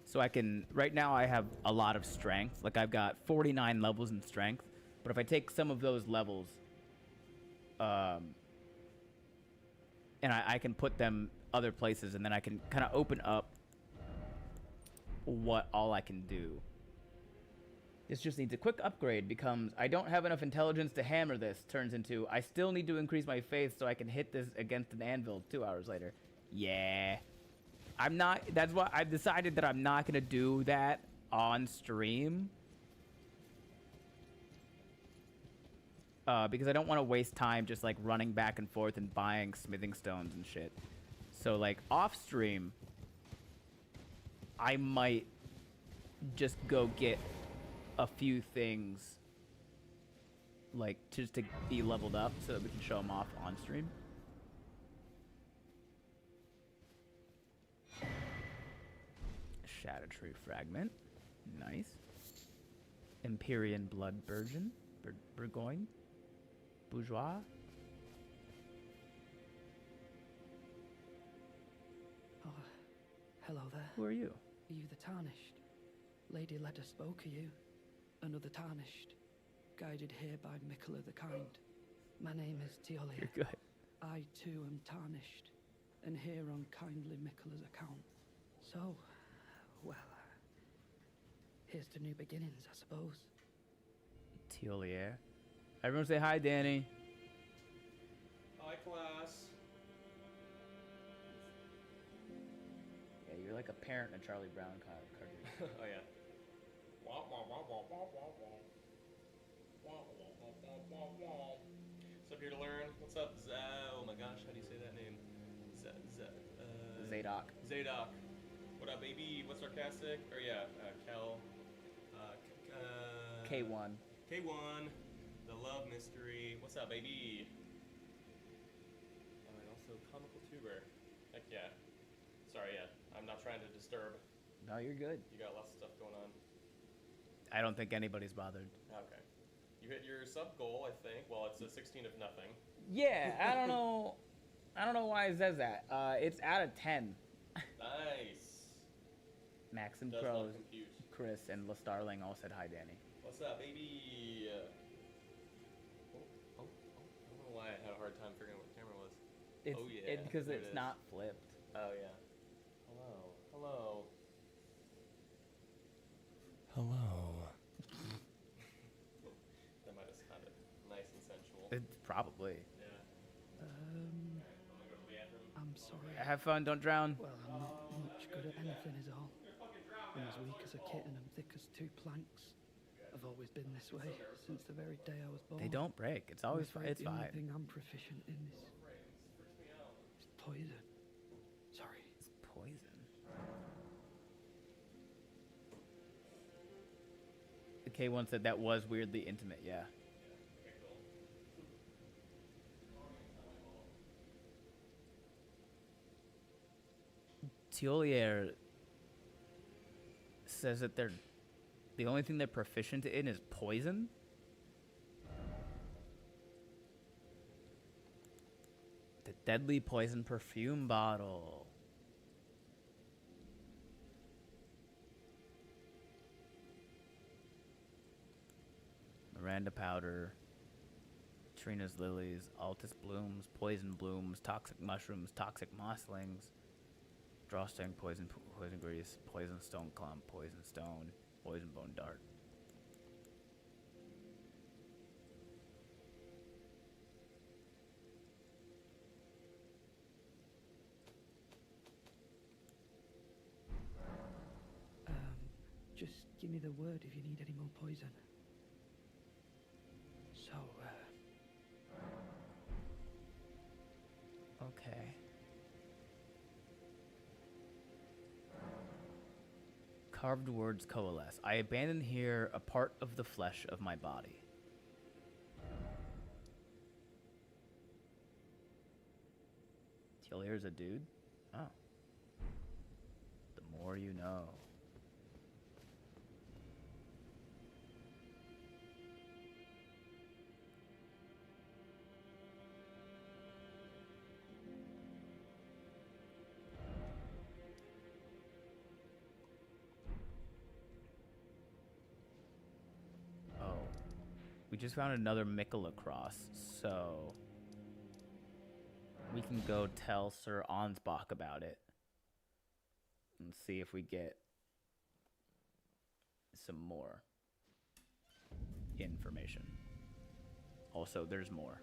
So I can, right now I have a lot of strength. Like I've got 49 levels in strength. But if I take some of those levels, and I can put them other places, and then I can kind of open up what all I can do. This just needs a quick upgrade. Becomes, I don't have enough intelligence to hammer this. Turns into, I still need to increase my faith so I can hit this against an anvil 2 hours later. Yeah. I'm not, that's why I've decided that I'm not going to do that on stream. Because I don't want to waste time just like running back and forth and buying smithing stones and shit. So like off stream, I might just go get a few things like just to be leveled up so that we can show them off on stream. Shadow Tree Fragment. Nice. Empyrean Blood Burgeon. Burgoyne. Bourgeois. Oh, hello there. Who are you? Are you the Tarnished? Lady Leda spoke of you. Another Tarnished. Guided here by Mikola the Kind. My name is Teolia. You're good. I too am Tarnished, and here on kindly Mikola's account. So, well, here's to new beginnings, I suppose. Teolier. Everyone say hi, Danny. Hi, class. Yeah, you're like a parent in a Charlie Brown cartoon. Oh, yeah. Wah, wah, wah, wah, wah, wah, wah. Wah, wah, wah, wah, wah, wah. What's up here to learn? What's up, oh my gosh, how do you say that name? Zadok. Zadok. What up, baby? What's sarcastic? Or yeah, Kel. K1. K1. The love mystery. What's up, baby? And also comical tuber. Heck yeah. Sorry, yeah. I'm not trying to disturb. No, you're good. You got lots of stuff going on. I don't think anybody's bothered. Okay. You hit your sub goal, I think. Well, it's a 16 of nothing. Yeah, I don't know. I don't know why it says that. It's out of 10. Nice. Max and Does Pros, not compute. Chris, and LaStarling all said hi, Danny. What's up, baby? I don't know why I had a hard time figuring out what the camera was. It's, Oh, yeah, because there it's it is. not flipped. Oh, yeah. Hello. Hello. Hello. That might have sounded nice and sensual. It's probably. Yeah. Um, I'm gonna go to the bathroom. I'm sorry. Have fun, don't drown. Well, I'm not much good at anything is all. I'm as weak as a kitten and thick as two planks. I've always been this way, since the very day I was born. They don't break. It's always fine. It's the only fine. thing I'm proficient in is poison. Sorry. It's poison. The K1 said that was weirdly intimate, yeah. Teolier says that the only thing they're proficient in is poison. The deadly poison perfume bottle. Miranda powder. Trina's lilies, Altus blooms, poison blooms, toxic mushrooms, toxic mosslings, drawstring poison grease, poison stone clump, poison stone, poison bone dart. Just give me the word if you need any more poison. So, Okay. Carved words coalesce. I abandon here a part of the flesh of my body. Tillier's a dude? Oh. The more you know. We just found another Mikola cross, so we can go tell Sir Ansbach about it and see if we get some more information. Also, there's more.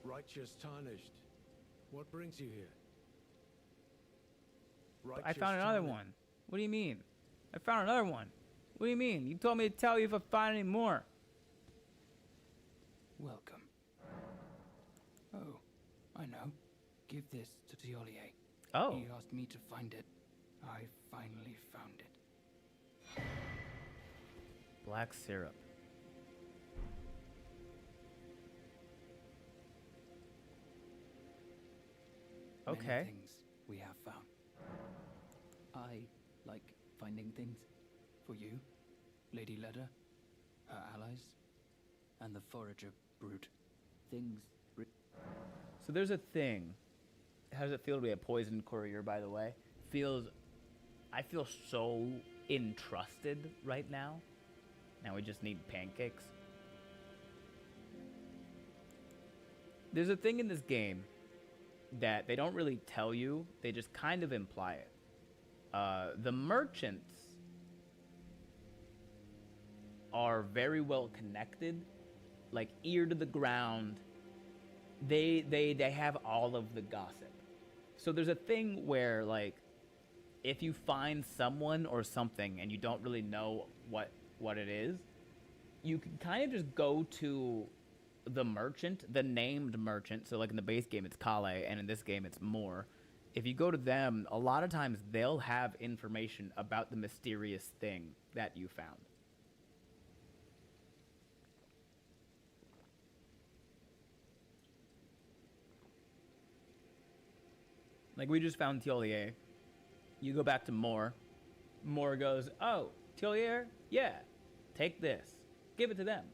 Righteous tarnished. What brings you here? I found another one. What do you mean? I found another one. What do you mean? You told me to tell you if I find any more. Welcome. Oh, I know. Give this to Tiolier. Oh. He asked me to find it. I finally found it. Black syrup. Okay. Many things we have found. I like finding things for you, Lady Leda, her allies, and the forager brute. Things. So there's a thing. How does it feel to be a poisoned courier, by the way? I feel so entrusted right now. Now we just need pancakes. There's a thing in this game that they don't really tell you. They just kind of imply it. The merchants are very well connected, like ear to the ground. They have all of the gossip. So there's a thing where, like, if you find someone or something and you don't really know what it is, you can kind of just go to the merchant, the named merchant. So like in the base game it's Kale, and in this game it's Moore. If you go to them, a lot of times they'll have information about the mysterious thing that you found. Like, we just found Tiolier. You go back to Moore. Moore goes, oh, Tiolier? Yeah, take this. Give it to them.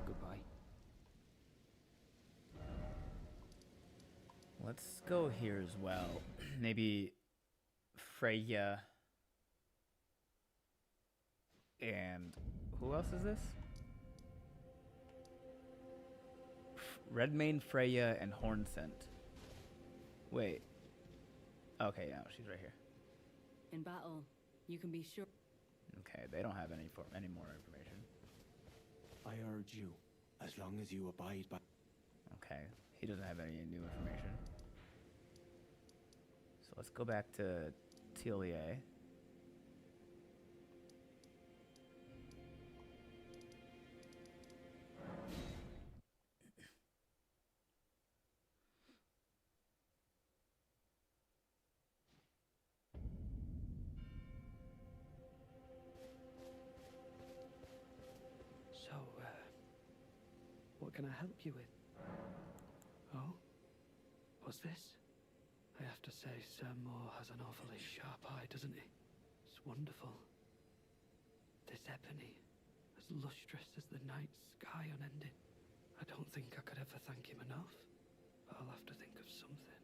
Goodbye. Let's go here as well. Maybe Freya. And who else is this? Redmane, Freya, and Hornsent. Wait. Okay, yeah, she's right here. In battle, you can be sure. Okay, they don't have any more information. I urge you, as long as you abide by. Okay, he doesn't have any new information. So let's go back to Tielier. So, what can I help you with? Oh? What's this? I have to say, Sir Moore has an awfully sharp eye, doesn't he? It's wonderful. This ebony, as lustrous as the night sky unending. I don't think I could ever thank him enough, but I'll have to think of something.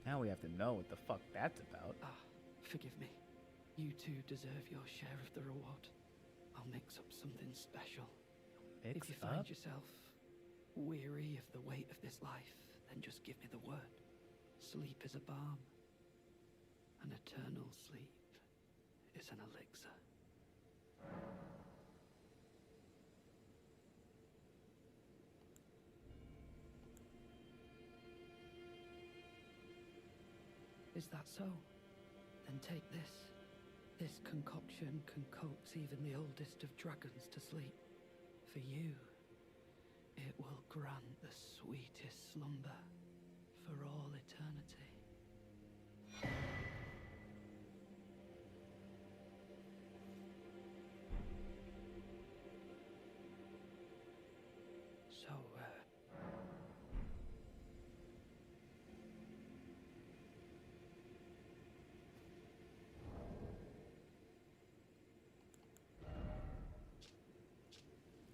Now we have to know what the fuck that's about. Ah, forgive me. You two deserve your share of the reward. I'll mix up something special. Mix If you find up? yourself weary of the weight of this life, then just give me the word. Sleep is a balm. An eternal sleep is an elixir. Is that so? Then take this. This concoction can coax even the oldest of dragons to sleep. For you, it will grant the sweetest slumber for all eternity. So,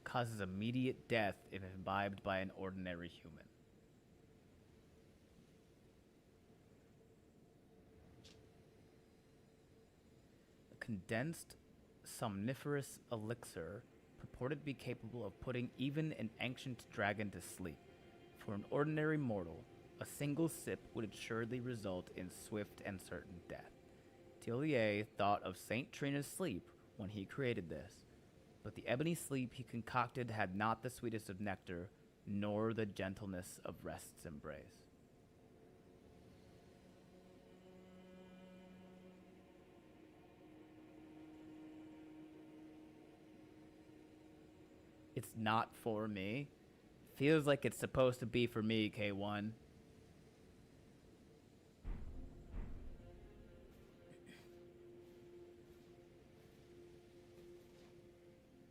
Causes immediate death if imbibed by an ordinary human. condensed somniferous elixir purported to be capable of putting even an ancient dragon to sleep. For an ordinary mortal, a single sip would assuredly result in swift and certain death. Tillier thought of Saint Trina's sleep when he created this, but the ebony sleep he concocted had not the sweetest of nectar, nor the gentleness of rest's embrace. It's not for me. Feels like it's supposed to be for me, K1.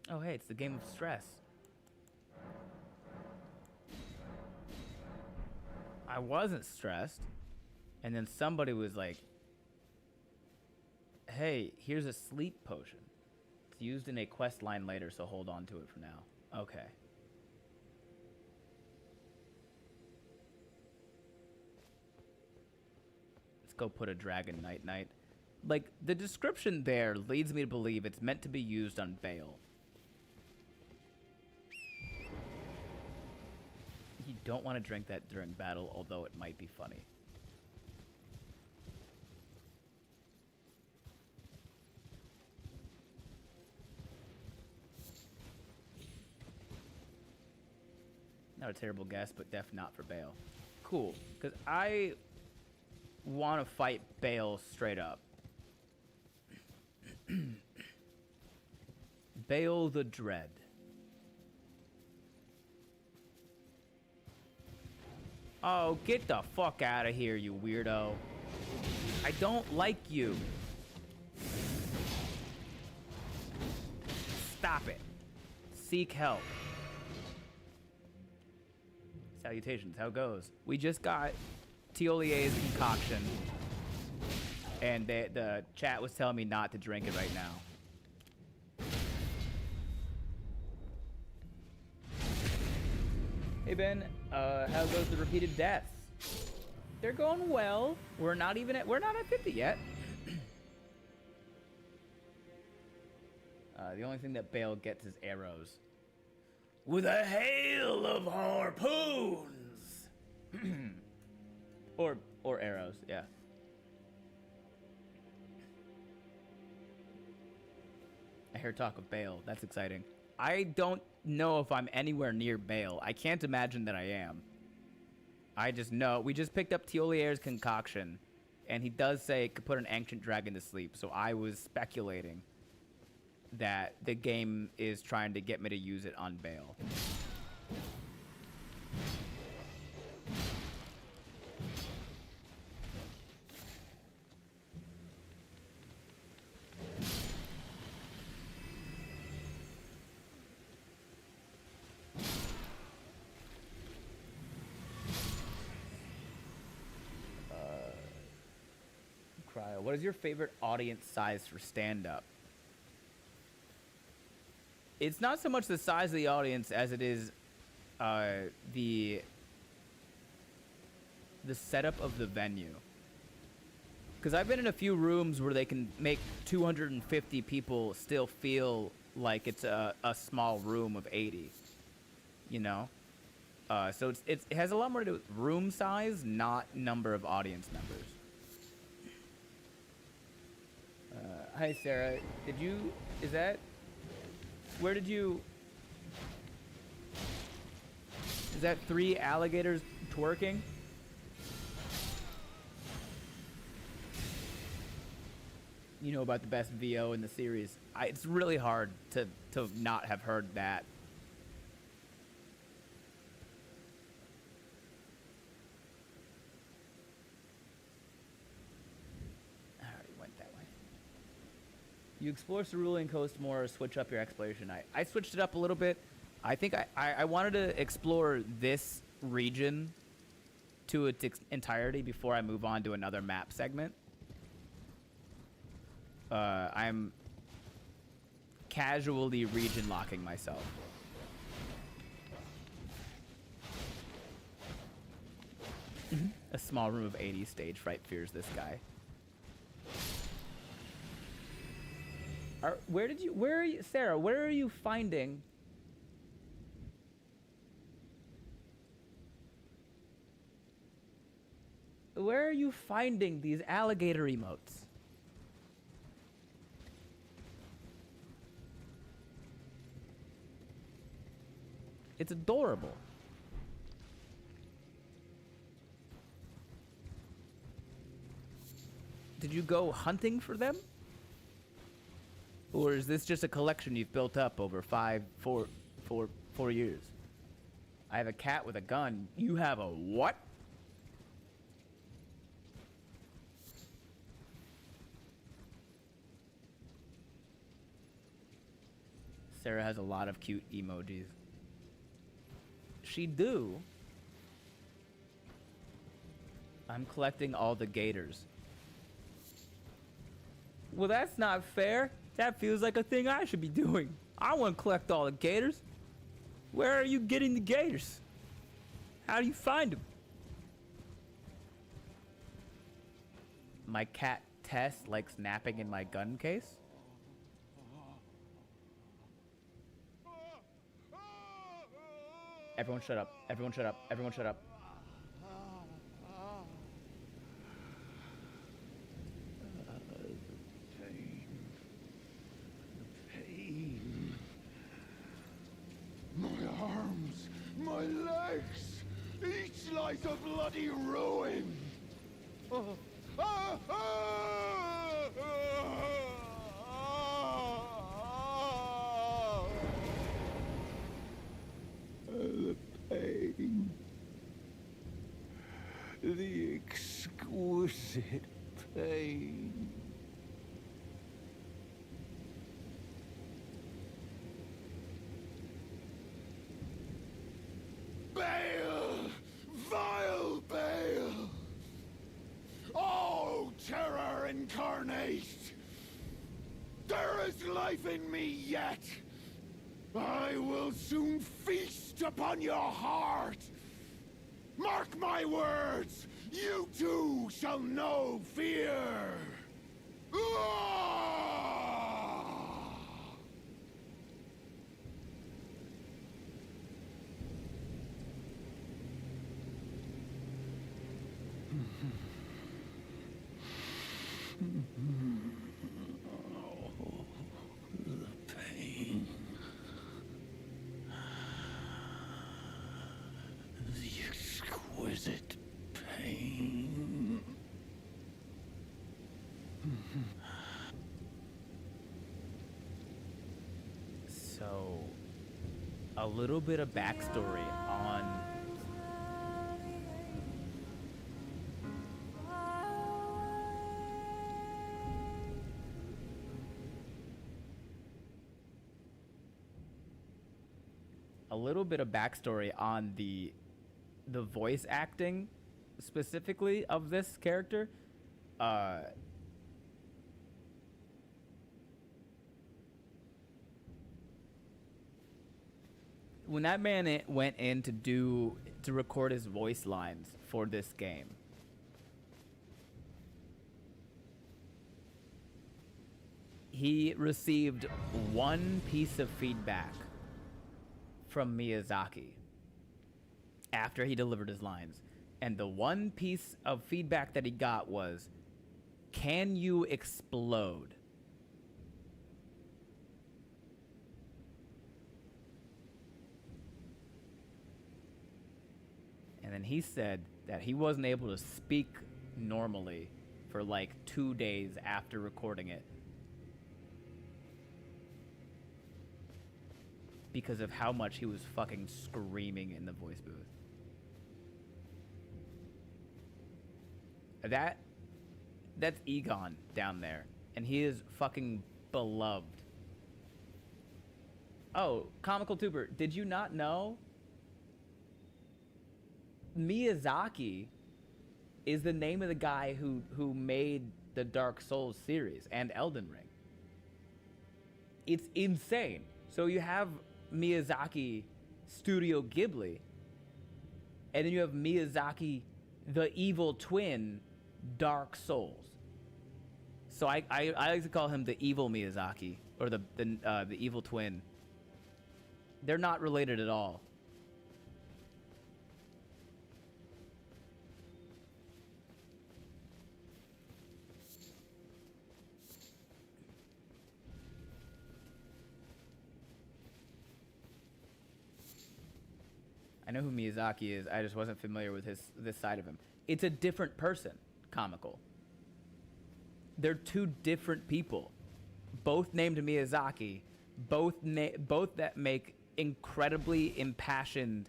Oh, hey, it's the game of stress. I wasn't stressed. And then somebody was like, hey, here's a sleep potion. It's used in a quest line later, so hold on to it for now. Okay. Let's go put a dragon night. Like, the description there leads me to believe it's meant to be used on Bale. You don't want to drink that during battle, although it might be funny. Not a terrible guess, but def not for Bale. Cool, because I want to fight Bale straight up. Bale the Dread. Oh, get the fuck out of here, you weirdo. I don't like you. Stop it. Seek help. Salutations, how goes? We just got Tiolier's concoction, and the chat was telling me not to drink it right now. Hey Ben, how goes the repeated deaths? They're going well. We're not at 50 yet. The only thing that Bale gets is arrows. With a hail of harpoons! or arrows, yeah. I hear talk of Bale. That's exciting. I don't know if I'm anywhere near Bale. I can't imagine that I am. I just know. We just picked up Tiolier's concoction, and he does say it could put an ancient dragon to sleep, so I was speculating that the game is trying to get me to use it on Bale. Cryo, what is your favorite audience size for stand-up? It's not so much the size of the audience as it is the setup of the venue. Because I've been in a few rooms where they can make 250 people still feel like it's a small room of 80. You know? So it has a lot more to do with room size, not number of audience members. Hi, Sarah. Is that 3 alligators twerking? You know about the best VO in the series. It's really hard to not have heard that. You explore Cerulean Coast more or switch up your exploration. I switched it up a little bit. I think I wanted to explore this region to its entirety before I move on to another map segment. I'm casually region locking myself. A small room of 80 stage fright fears this guy. Where are you, Sarah? Where are you finding? Where are you finding these alligator emotes? It's adorable. Did you go hunting for them? Or is this just a collection you've built up over 4 years? I have a cat with a gun. You have a what? Sarah has a lot of cute emojis. She do. I'm collecting all the gators. Well, that's not fair. That feels like a thing I should be doing. I want to collect all the gators. Where are you getting the gators? How do you find them? My cat Tess likes napping in my gun case. Everyone shut up. Everyone shut up. Everyone shut up. Pain. My arms, my legs, each lies a bloody ruin. The pain. The exquisite pain. Bale! Vile Bale! Oh, terror incarnate! There is life in me yet! I will soon feast upon your heart! Mark my words! You too shall know fear! The pain. The exquisite pain. So, a little bit of backstory on the voice acting specifically of this character. When that man went in to record his voice lines for this game, he received one piece of feedback from Miyazaki after he delivered his lines. And the one piece of feedback that he got was, "Can you explode?" And then he said that he wasn't able to speak normally for like 2 days after recording it because of how much he was fucking screaming in the voice booth. That's Egon down there, and he is fucking beloved. Oh, Comical Tuber, did you not know? Miyazaki is the name of the guy who made the Dark Souls series and Elden Ring. It's insane. So you have Miyazaki Studio Ghibli, and then you have Miyazaki, the evil twin, Dark Souls. So I like to call him the evil Miyazaki. or the evil twin. They're not related at all. I know who Miyazaki is. I just wasn't familiar with this side of him. It's a different person, comical. They're two different people, both named Miyazaki, both that make incredibly impassioned,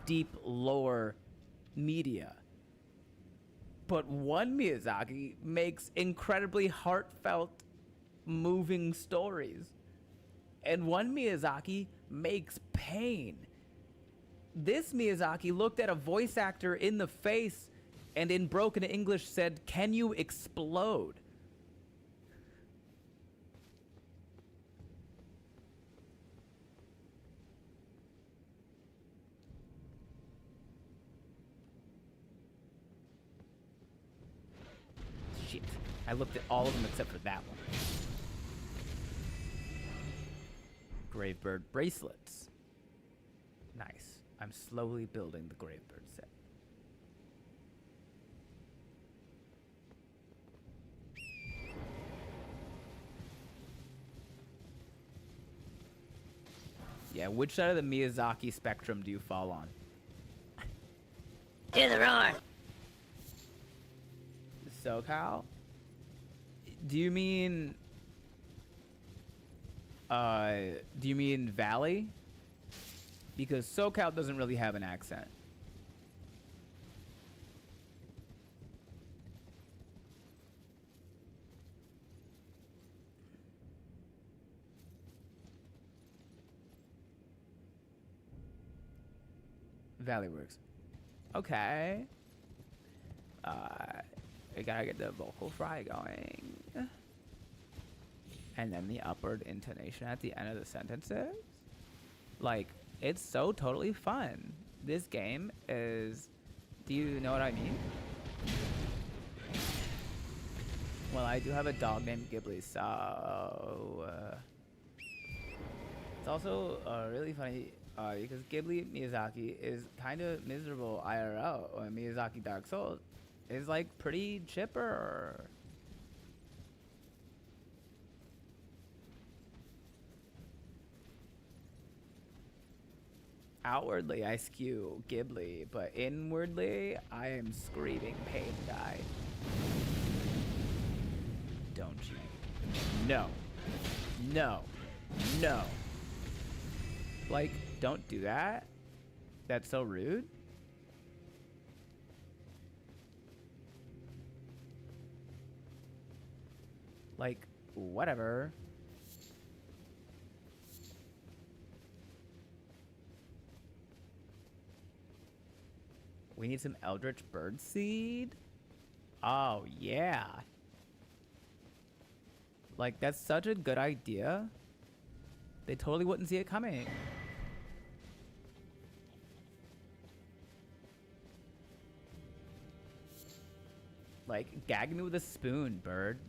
deep lore media. But one Miyazaki makes incredibly heartfelt, moving stories. And one Miyazaki makes pain. This Miyazaki looked at a voice actor in the face and in broken English said, "Can you explode?" Shit. I looked at all of them except for that one. Gravebird bracelets. Nice. I'm slowly building the Gravebird set. Yeah, which side of the Miyazaki spectrum do you fall on? To the roar. SoCal? Do you mean Valley? Because SoCal doesn't really have an accent. Valley works. Okay. We gotta get the vocal fry going. And then the upward intonation at the end of the sentences. Like, it's so totally fun. This game is... Do you know what I mean? Well, I do have a dog named Ghibli, so... it's also really funny because Ghibli Miyazaki is kind of miserable IRL. When Miyazaki Dark Souls is like pretty chipper. Outwardly, I skew Ghibli, but inwardly, I am screaming pain guy. Don't you? No. No. No. Like, don't do that. That's so rude. Like, whatever. We need some Eldritch Birdseed? Oh, yeah. Like, that's such a good idea. They totally wouldn't see it coming. Like, gag me with a spoon, bird.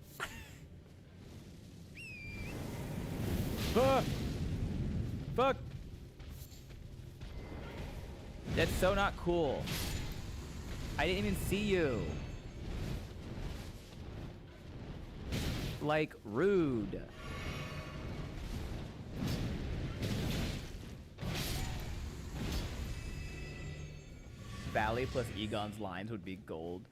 Ah! Fuck! That's so not cool. I didn't even see you. Like, rude. Valley plus Egon's lines would be gold.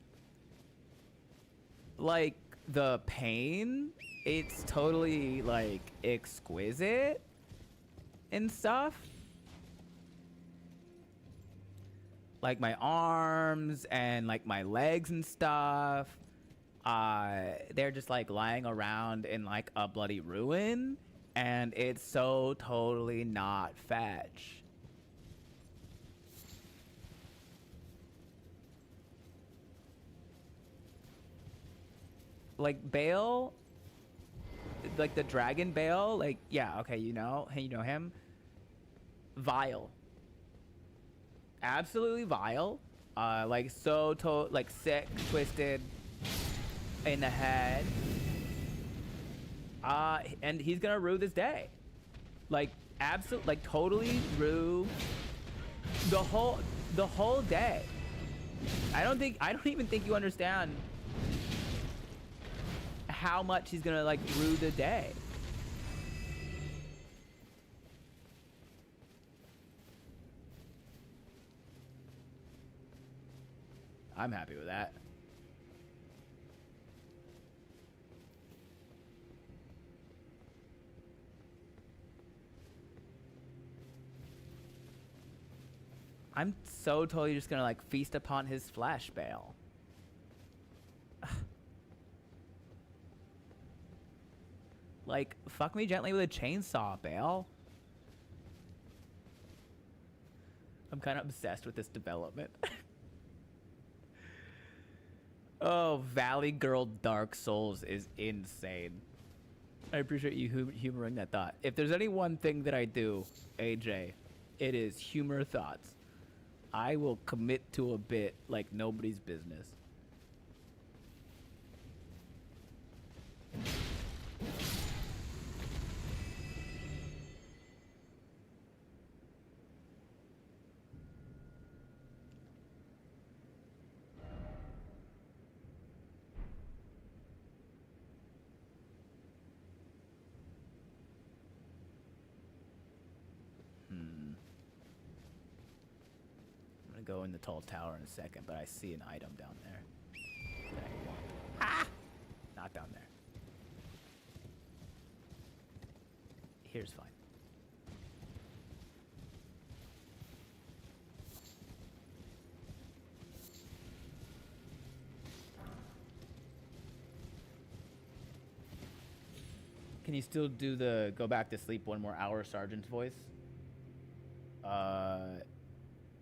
Like, the pain, it's totally, like, exquisite and stuff. Like, my arms and, like, my legs and stuff, they're just, like, lying around in, like, a bloody ruin. And it's so totally not fetch. Like, Bale, like the dragon Bale, like, yeah, okay, you know him. Vile. Absolutely vile. Like, so like, sick, twisted in the head. And he's gonna rue this day. Like, absolutely, like, totally rue the whole day. I don't even think you understand how much he's gonna, like, rue the day. I'm happy with that. I'm so totally just gonna, like, feast upon his flesh, Bale. Like, fuck me gently with a chainsaw, Bale. I'm kind of obsessed with this development. Oh, Valley Girl Dark Souls is insane. I appreciate you humoring that thought. If there's any one thing that I do, AJ, it is humor thoughts. I will commit to a bit like nobody's business. Go in the tall tower in a second, but I see an item down there that I want. Ah! Not down there. Here's fine. Can you still do the go back to sleep 1 more hour sergeant's voice?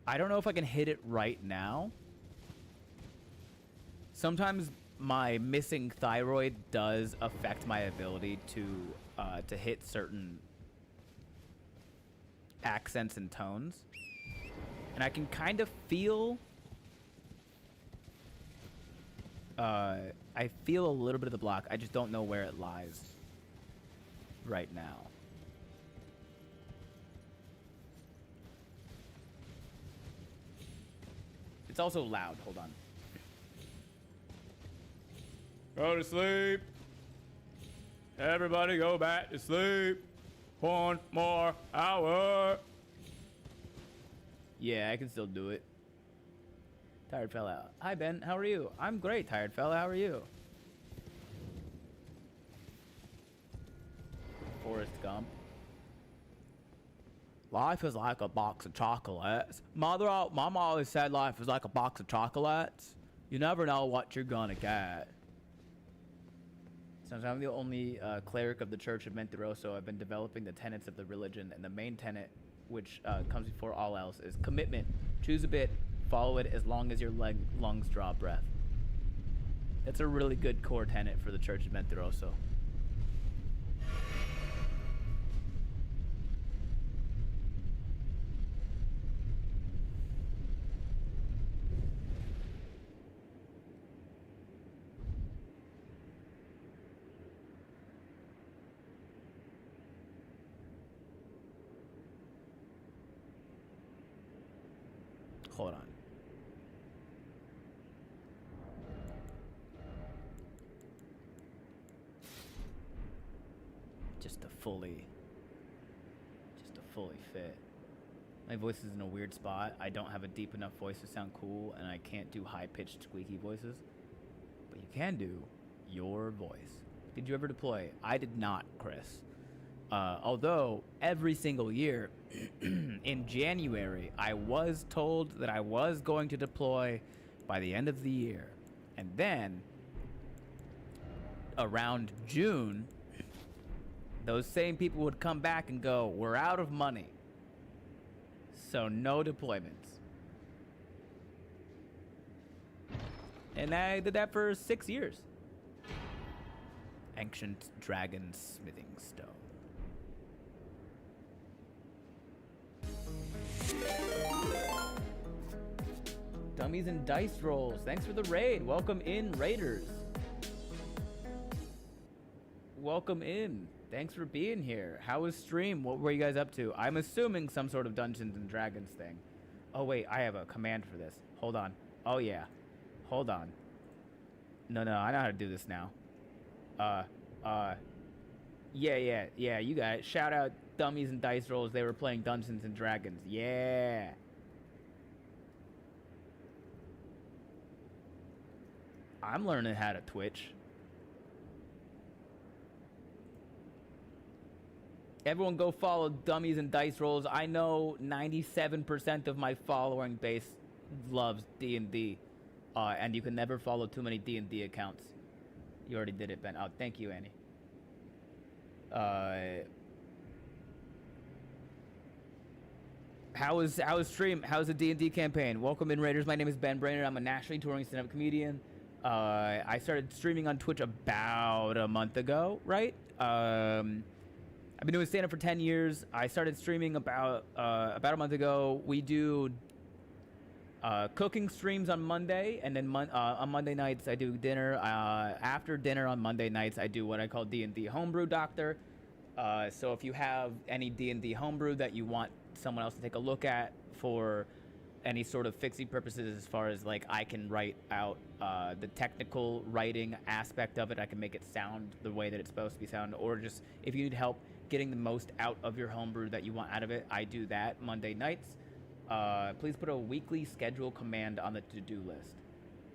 I don't know if I can hit it right now. Sometimes my missing thyroid does affect my ability to hit certain accents and tones. And I can kind of feel I feel a little bit of the block. I just don't know where it lies right now. It's also loud. Hold on. Go to sleep. Everybody go back to sleep. 1 more hour. Yeah, I can still do it. Tired fella. Hi, Ben. How are you? I'm great, tired fella. How are you? Forrest Gump. Life is like a box of chocolates. Mama always said life is like a box of chocolates. You never know what you're gonna get. Since I'm the only cleric of the Church of Mentiroso, I've been developing the tenets of the religion, and the main tenet, which comes before all else, is commitment. Choose a bit, follow it as long as your lungs draw breath. That's a really good core tenet for the Church of Mentiroso. Hold on. Just to fully fit. My voice is in a weird spot. I don't have a deep enough voice to sound cool, and I can't do high-pitched squeaky voices. But you can do your voice. Did you ever deploy? I did not, Chris. Although every single year in January, I was told that I was going to deploy by the end of the year. And then around June, those same people would come back and go, we're out of money. So no deployments. And I did that for 6 years. Ancient Dragon Smithing Stone. Dummies and dice rolls. Thanks for the raid. Welcome in, raiders. welcome in. Thanks for being here. How was stream? What were you guys up to? I'm assuming some sort of Dungeons and Dragons thing. Oh wait, I have a command for this. Hold on. Oh yeah. Hold on. No, I know how to do this now. Yeah, you guys. Shout out Dummies and Dice Rolls. They were playing Dungeons and Dragons. Yeah. I'm learning how to Twitch. Everyone go follow Dummies and Dice Rolls. I know 97% of my following base loves D&D. And you can never follow too many D&D accounts. You already did it, Ben. Oh, thank you, Annie. How was stream? How's the D&D campaign? Welcome in, Raiders. My name is Ben Brainerd. I'm a nationally touring stand-up comedian. I started streaming on Twitch about a month ago, right? I've been doing stand-up for 10 years. I started streaming about a month ago. We do cooking streams on Monday, and then on Monday nights I do dinner. After dinner on Monday nights, I do what I call D&D Homebrew Doctor. So if you have any D&D homebrew that you want someone else to take a look at for any sort of fixie purposes, as far as like I can write out the technical writing aspect of it, I can make it sound the way that it's supposed to be sound, or just if you need help getting the most out of your homebrew that you want out of it, I do that Monday nights. Please put a weekly schedule command on the to-do list.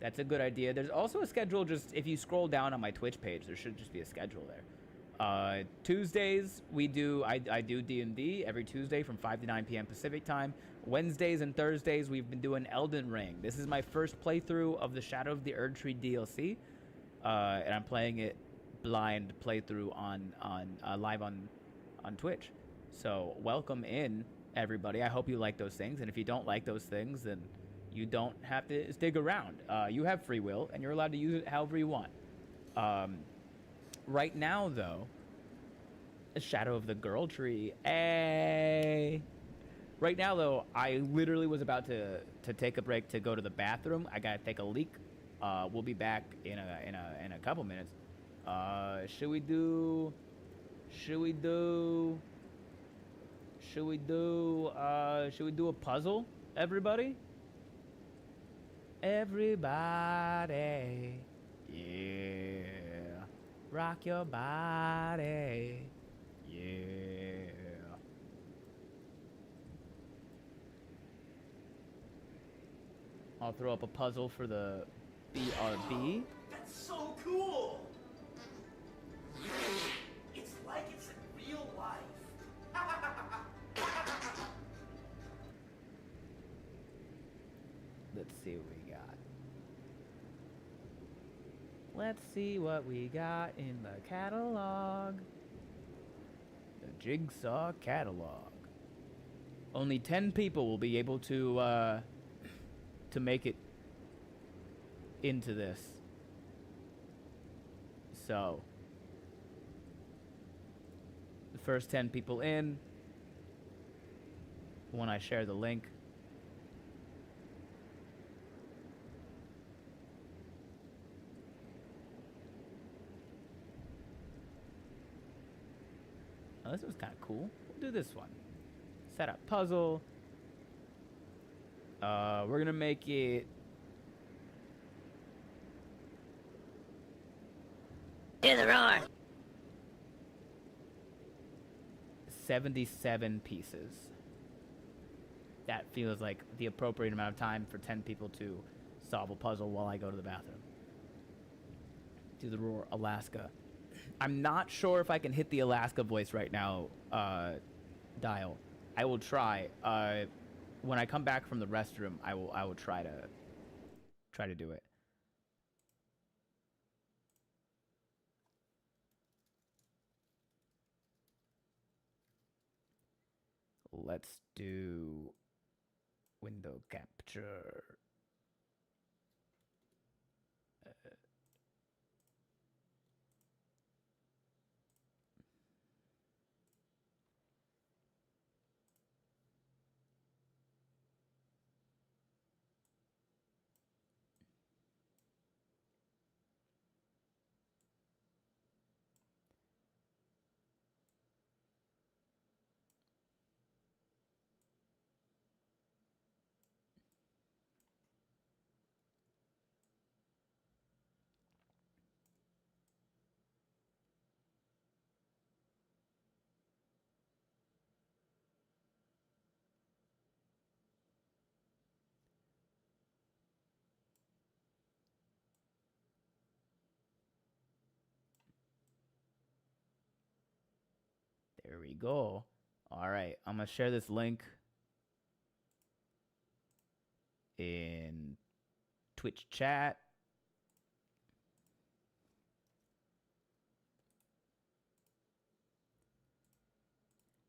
That's a good idea. There's also a schedule, just if you scroll down on my Twitch page, there should just be a schedule there. Tuesdays, I do D&D every Tuesday from 5 to 9 p.m. Pacific time. Wednesdays and Thursdays, we've been doing Elden Ring. This is my first playthrough of the Shadow of the Erdtree DLC, and I'm playing it blind playthrough on live on Twitch. So welcome in, everybody. I hope you like those things, and if you don't like those things, then you don't have to stick around. You have free will, and you're allowed to use it however you want. Right now, though, the Shadow of the Girl Tree. Hey. Right now, though, I literally was about to take a break to go to the bathroom. I gotta take a leak. We'll be back in a couple minutes. Should we do a puzzle, everybody? Everybody, yeah, rock your body, yeah. I'll throw up a puzzle for the BRB. That's so cool! It's like it's in real life. Let's see what we got. Let's see what we got in the catalog. The Jigsaw catalog. Only 10 people will be able to make it into this. So, the first 10 people in, when I share the link, oh, this was kind of cool. We'll do this one. Set up puzzle. We're gonna make it To the roar. 77 pieces. That feels like the appropriate amount of time for 10 people to solve a puzzle while I go to the bathroom. To the roar, Alaska. I'm not sure if I can hit the Alaska voice right now, Dial. I will try. When I come back from the restroom, I will try to do it. Let's do window capture. we go. All right, I'm gonna share this link in Twitch chat.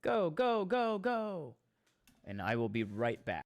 Go, go, go, go. And I will be right back.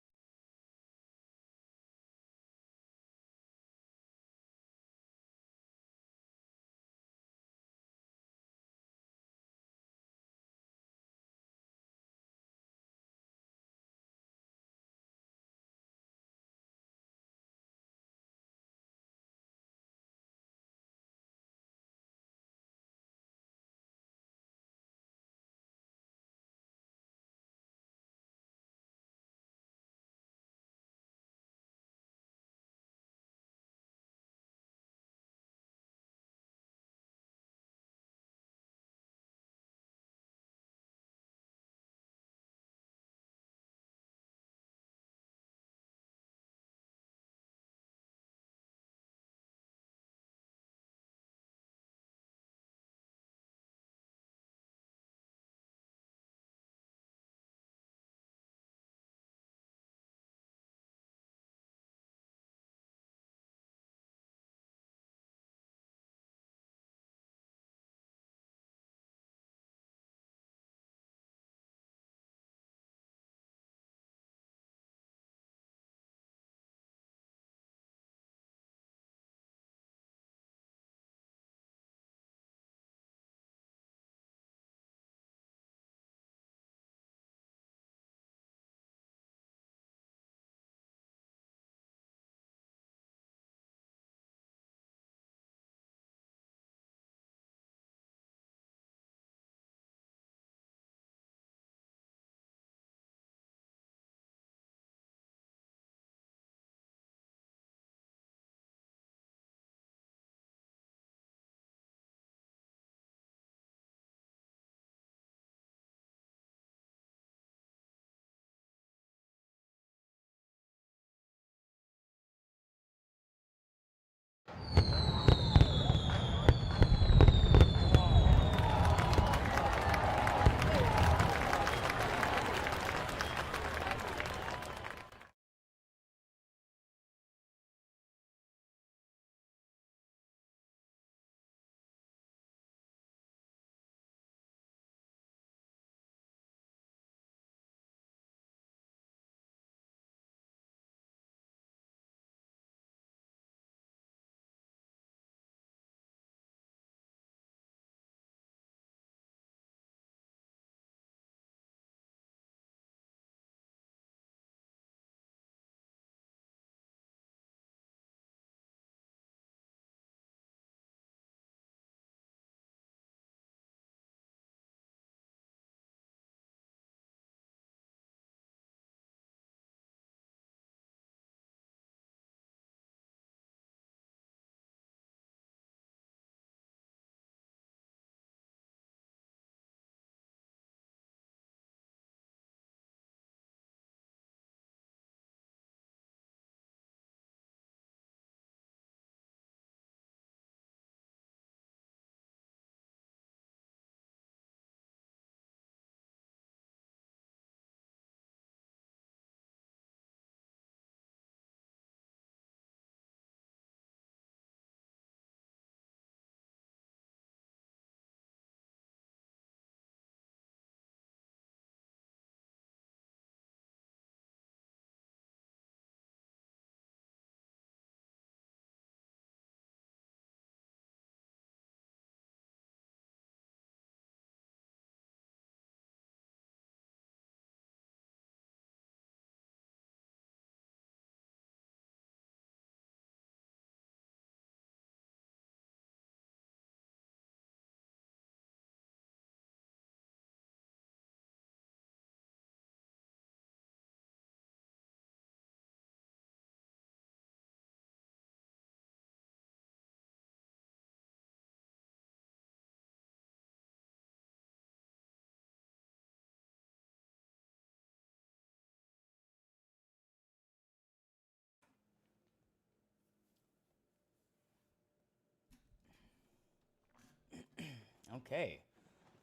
Okay,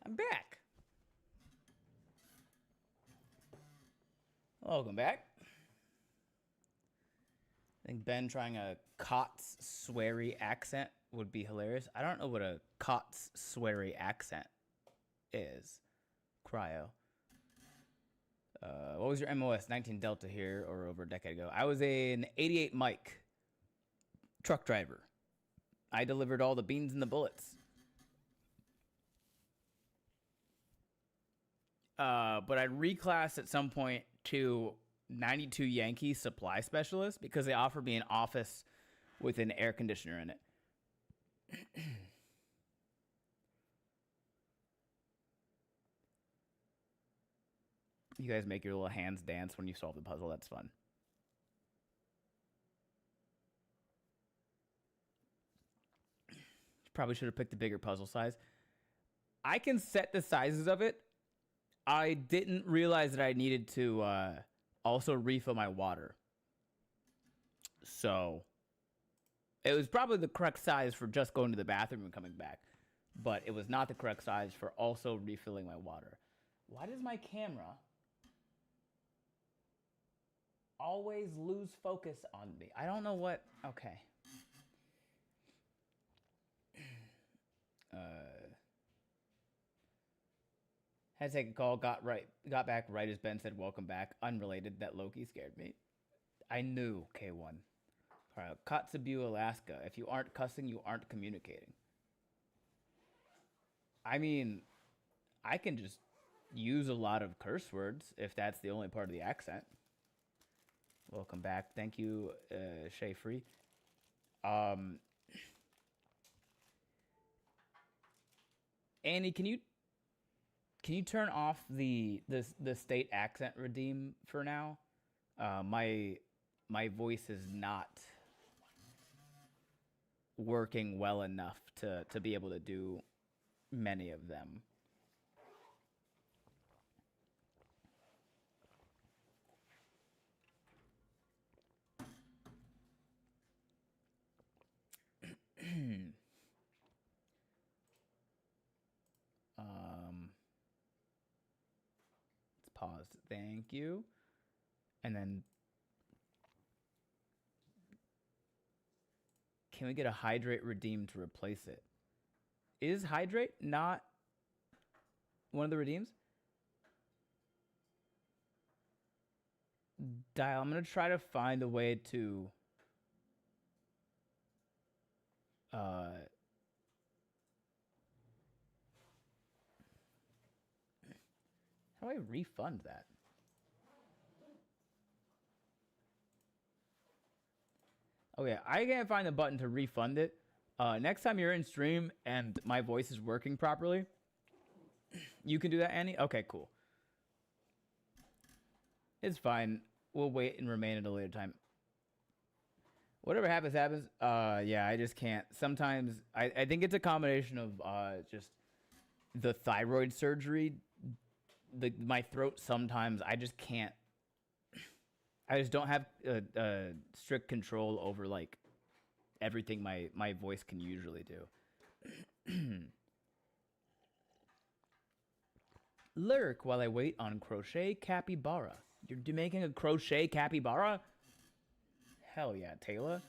I'm back. Welcome back. I think Ben trying a Cots sweary accent would be hilarious. I don't know what a Cots sweary accent is. Cryo. What was your MOS? 19 Delta here, or over a decade ago. I was an 88 Mike truck driver. I delivered all the beans and the bullets. But I reclassed at some point to 92 Yankee supply specialist because they offered me an office with an air conditioner in it. You guys make your little hands dance when you solve the puzzle. That's fun. Probably should have picked a bigger puzzle size. I can set the sizes of it. I didn't realize that I needed to also refill my water. So it was probably the correct size for just going to the bathroom and coming back. But it was not the correct size for also refilling my water. Why does my camera always lose focus on me? I don't know what. Okay. Had to take a call, got back right as Ben said, welcome back. Unrelated, that Loki scared me. I knew, K1. All right, Kotzebue, Alaska. If you aren't cussing, you aren't communicating. I mean, I can just use a lot of curse words if that's the only part of the accent. Welcome back. Thank you, Shay Free. Annie, can you turn off the state accent redeem for now? My voice is not working well enough to be able to do many of them. It's paused. Thank you. And then can we get a hydrate redeem to replace it? Is hydrate not one of the redeems? Dial, I'm going to try to find a way to how do I refund that? Okay, I can't find the button to refund it. Next time you're in stream and my voice is working properly, you can do that, Annie? Okay, cool. It's fine. We'll wait and remain at a later time. Whatever happens, happens. Yeah, I just can't. Sometimes, I think it's a combination of just the thyroid surgery. My throat sometimes, I just can't. I just don't have strict control over, like, everything my voice can usually do. Lurk while I wait on crochet capybara. You're making a crochet capybara? Hell yeah, Taylor.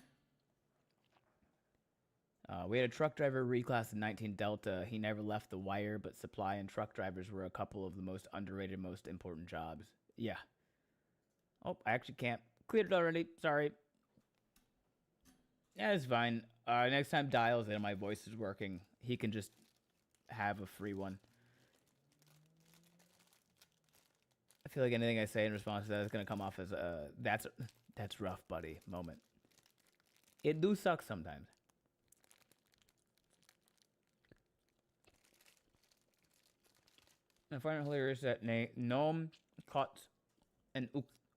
We had a truck driver reclass in 19 Delta. He never left the wire, but supply and truck drivers were a couple of the most underrated, most important jobs. Yeah. Oh, I actually can't. Cleared it already. Sorry. Yeah, it's fine. Next time Dial's in, my voice is working. He can just have a free one. I feel like anything I say in response to that is going to come off as a that's rough, buddy moment. It do suck sometimes. I find it hilarious that Noam, Kot, and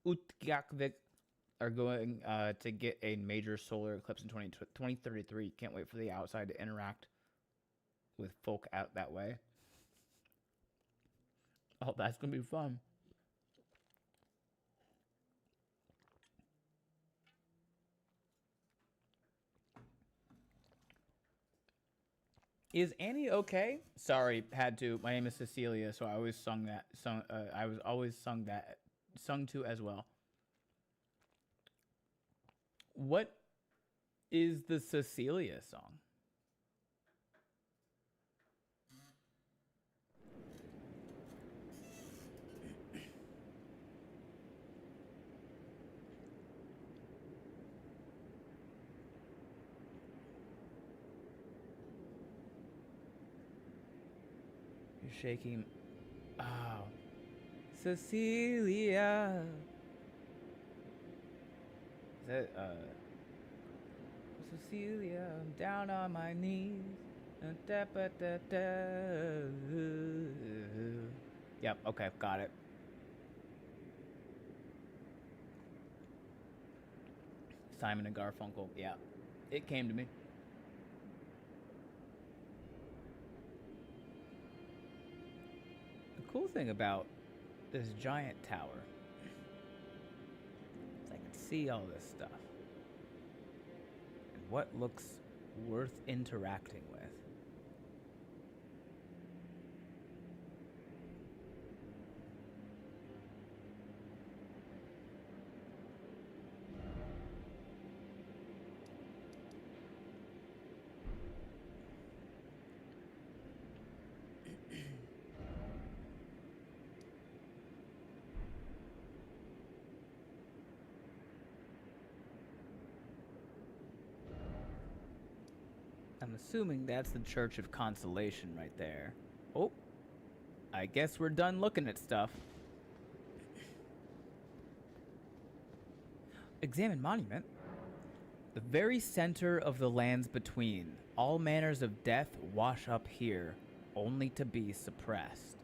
Utgakvik are going to get a major solar eclipse in 2033. Can't wait for the outside to interact with folk out that way. Oh, that's going to be fun. Is Annie okay? Sorry, had to. My name is Cecilia, so I always sung that song. I was always sung that sung to as well. What is the Cecilia song? You're shaking. Oh. Cecilia. Is that, Cecilia, I'm down on my knees. Yep, okay, got it. Simon and Garfunkel, yeah. It came to me. The cool thing about this giant tower is I can see all this stuff. And what looks worth interacting with. I'm assuming that's the Church of Consolation right there. Oh, I guess we're done looking at stuff. Examine monument. The very center of the lands between. All manners of death wash up here, only to be suppressed.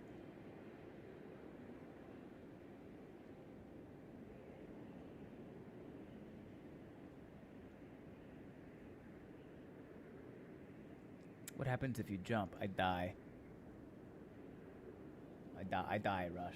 What happens if you jump? I die. I die, Rush.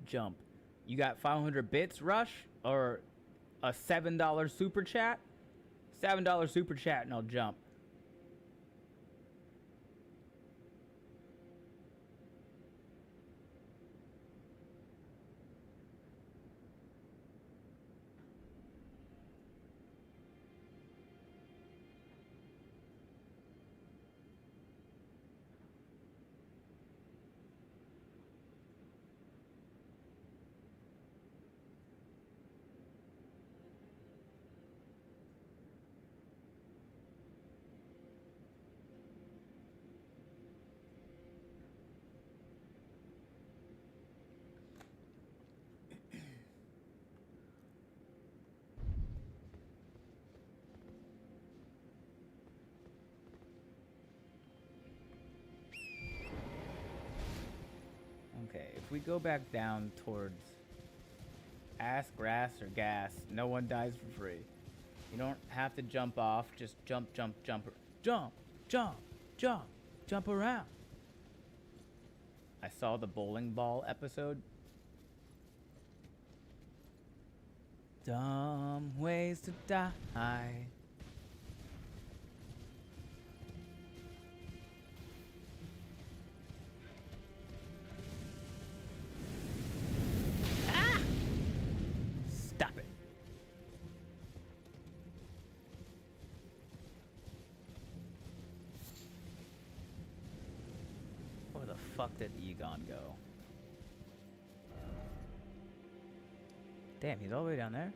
Jump. You got 500 bits, Rush? Or a $7 super chat? $7 super chat and I'll jump. Okay, if we go back down towards ass, grass, or gas, no one dies for free. You don't have to jump off, just jump, jump, jump, jump, jump, jump, jump around. I saw the bowling ball episode. Dumb ways to die. Stop it. Where the fuck did Egon go? Damn, he's all the way down there?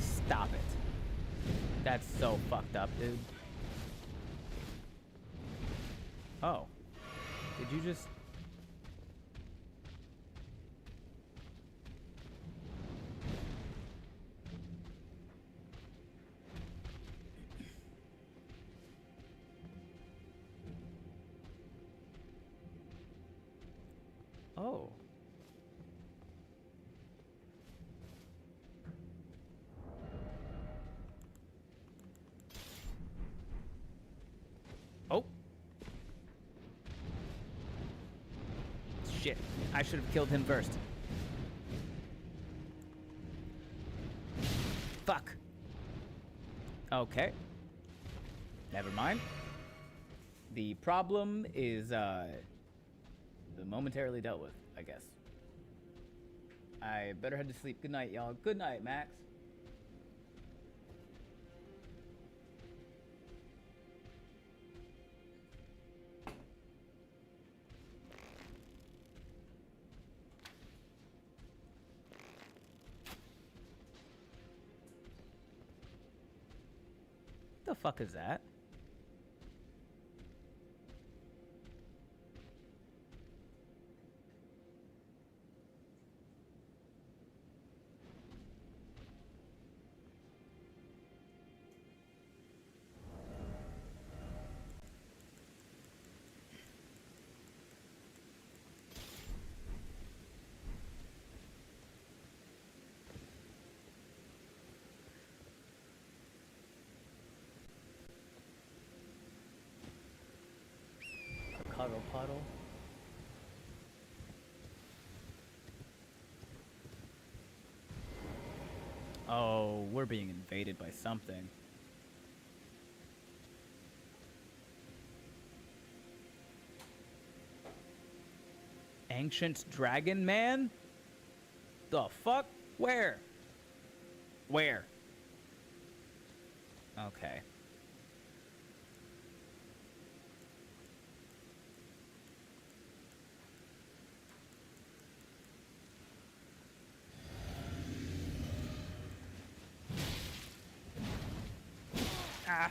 Stop it. That's so fucked up, dude. Oh. Did you just... Shit. I should have killed him first. Fuck. Okay. Never mind. The problem is momentarily dealt with, I guess. I better head to sleep. Good night, y'all. Good night, Max. The fuck is that? Cuddle puddle. Oh, we're being invaded by something. Ancient dragon man? The fuck? Where? Where? Okay. Ah.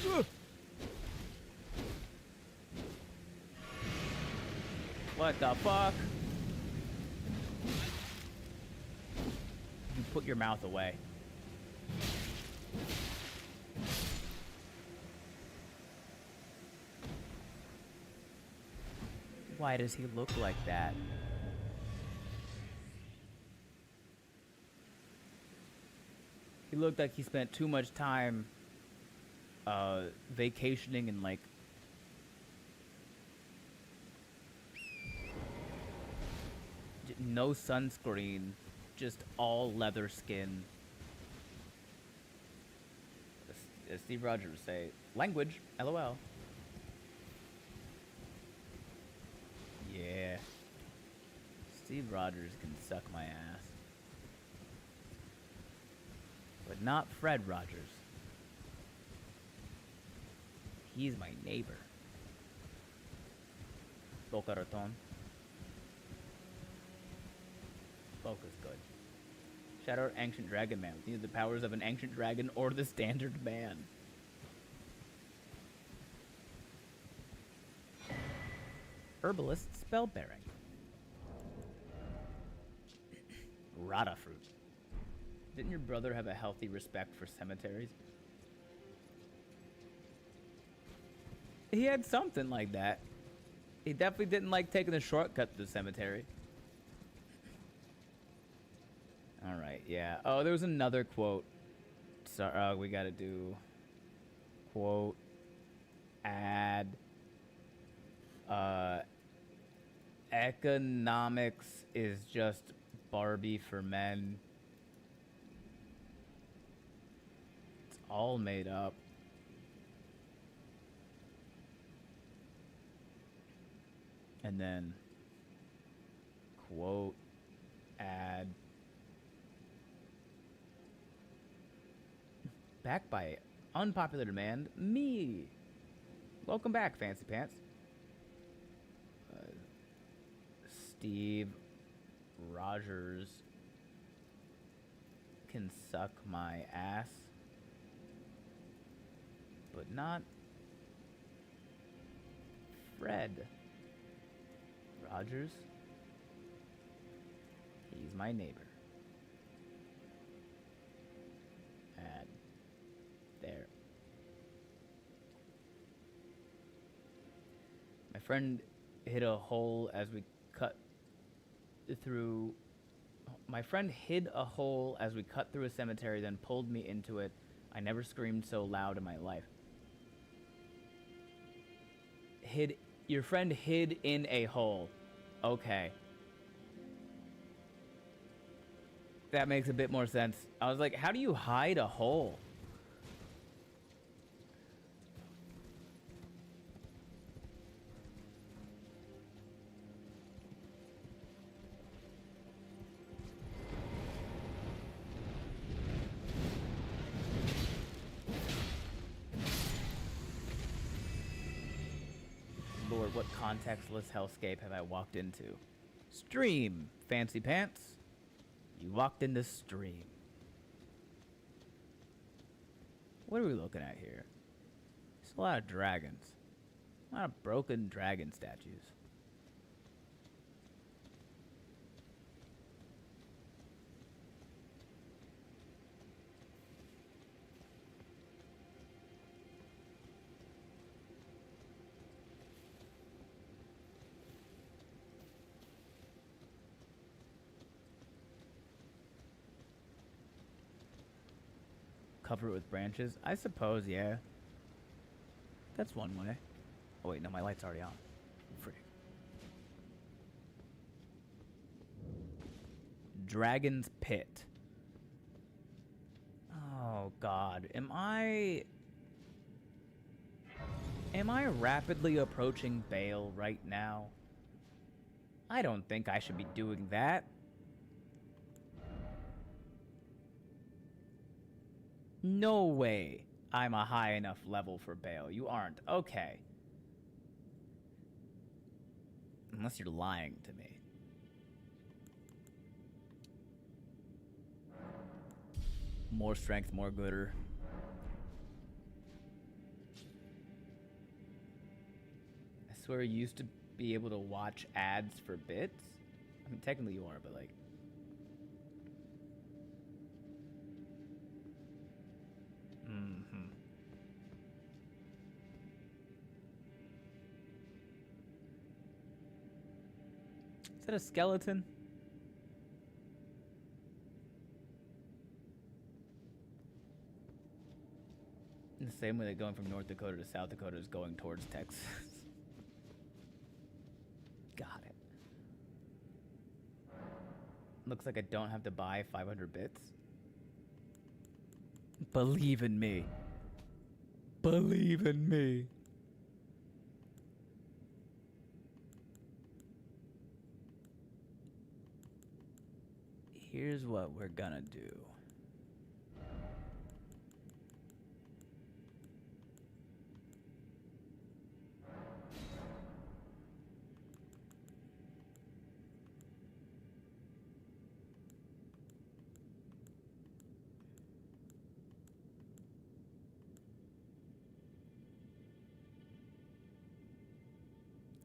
Ugh. What the fuck? You put your mouth away. Why does he look like that? He looked like he spent too much time vacationing in like no sunscreen, just all leather skin. As Steve Rogers would say, language, LOL. Yeah. Steve Rogers can suck my ass. But not Fred Rogers. He's my neighbor. Boca Raton. Boca's good. Shout out Ancient Dragon Man with either the powers of an ancient dragon or the standard man. Herbalist spellbearing. Rata fruit. Didn't your brother have a healthy respect for cemeteries? He had something like that. He definitely didn't like taking the shortcut to the cemetery. Alright, yeah. Oh, there was another quote. Sorry, we gotta do... Quote. Add. Economics is just Barbie for men. It's all made up. And then quote, add, backed by unpopular demand, me. Welcome back, Fancy Pants. Steve Rogers can suck my ass, but not Fred Rogers. He's my neighbor. And there. My friend hit a hole as we cut through My friend hid a hole as we cut through a cemetery, then pulled me into it. I never screamed so loud in my life. Your friend hid in a hole. Okay. That makes a bit more sense. I was like, how do you hide a hole? Lord, what contextless hellscape have I walked into? Stream, fancy pants. You walked into stream. What are we looking at here? There's a lot of dragons. A lot of broken dragon statues. Cover it with branches? I suppose, yeah. That's one way. Oh wait, no, my light's already on. Freak. Dragon's Pit. Oh god, am I rapidly approaching Bale right now? I don't think I should be doing that. No way I'm a high enough level for Bale. You aren't. Okay. Unless you're lying to me. More strength, more gooder. I swear you used to be able to watch ads for bits. I mean, technically you are, but like... Is that a skeleton? In the same way that going from North Dakota to South Dakota is going towards Texas. Got it. Looks like I don't have to buy 500 bits. Believe in me. Believe in me. Here's what we're gonna do.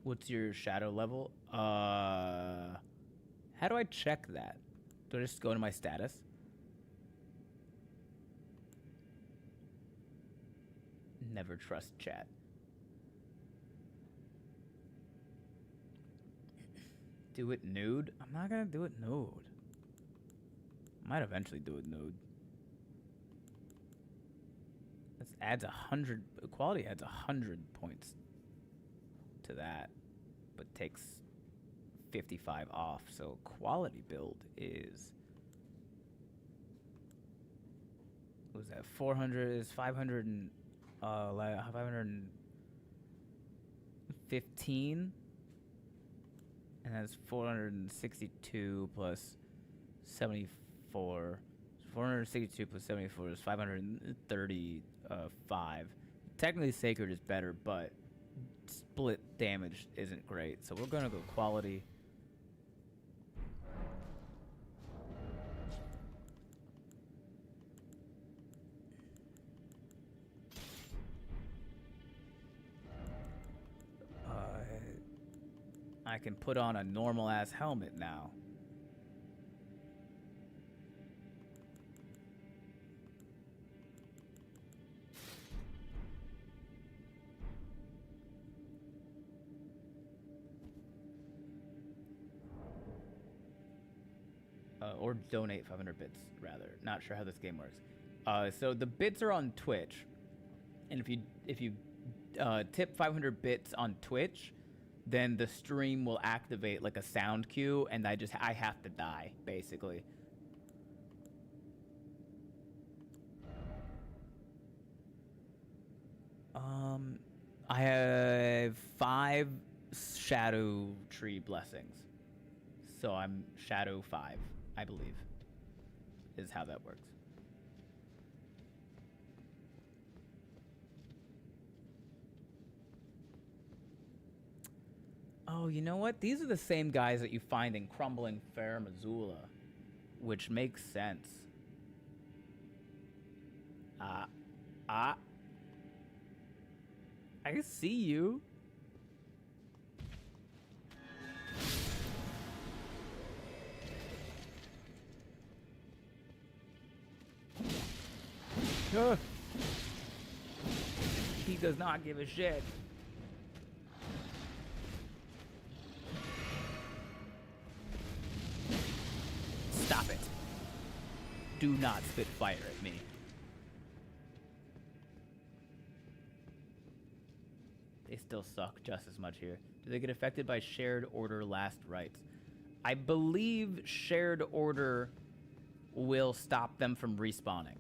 What's your shadow level? How do I check that? Do I just go to my status? Never trust chat. Do it nude? I'm not gonna do it nude. Might eventually do it nude. This adds 100. Quality adds 100 points to that, but takes 55 off. So quality build is, what was that? 400 is 500 and 515, and that's 462 plus 74. 462 plus 74 is 535. Technically, Sacred is better, but split damage isn't great. So we're gonna go quality. I can put on a normal ass helmet now. or donate 500 bits rather. Not sure how this game works. So the bits are on Twitch, and if you tip 500 bits on Twitch, then the stream will activate like a sound cue, and I have to die basically. I have 5 Shadow Tree blessings, so I'm Shadow 5, I believe, is how that works. Oh, you know what? These are the same guys that you find in Crumbling Fair Missoula, which makes sense. I see you. He does not give a shit. Stop it. Do not spit fire at me. They still suck just as much here. Do they get affected by shared order last rites? I believe shared order will stop them from respawning.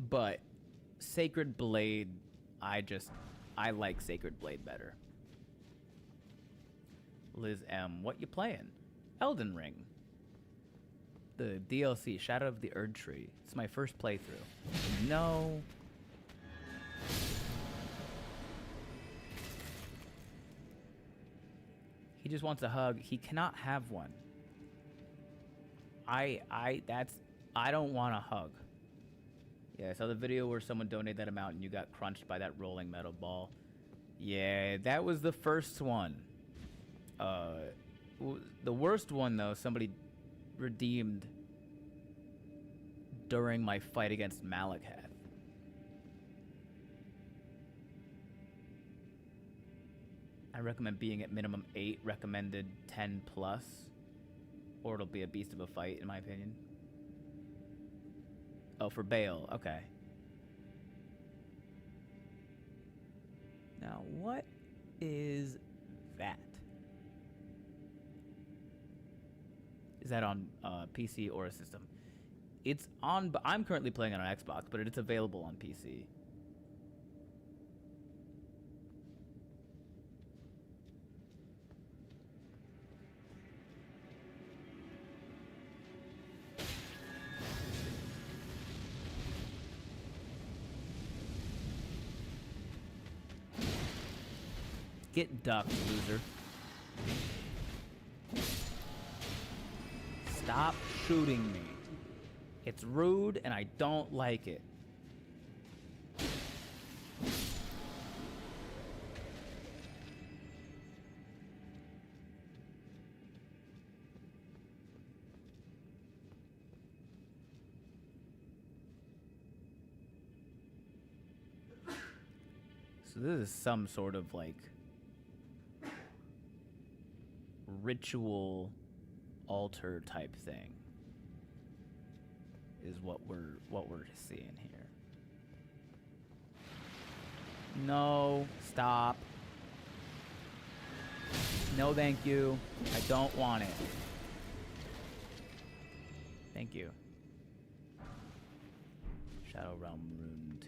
But Sacred Blade, I like Sacred Blade better. Liz M, what you playing? Elden Ring. The DLC, Shadow of the Erd Tree. It's my first playthrough. No. He just wants a hug. He cannot have one. I don't want a hug. Yeah, I saw the video where someone donated that amount and you got crunched by that rolling metal ball. Yeah, that was the first one. The worst one, though, somebody redeemed during my fight against Malakath. I recommend being at minimum 8, recommended 10 plus, or it'll be a beast of a fight, in my opinion. Oh, for Bale, okay. Now, what is that? Is that on PC or a system? It's on. I'm currently playing it on Xbox, but it's available on PC. Get ducked, loser. Stop shooting me. It's rude and I don't like it. So this is some sort of like ritual altar type thing is what we're seeing here. No, stop. No, thank you. I don't want it. Thank you. Shadow Realm Rune 2.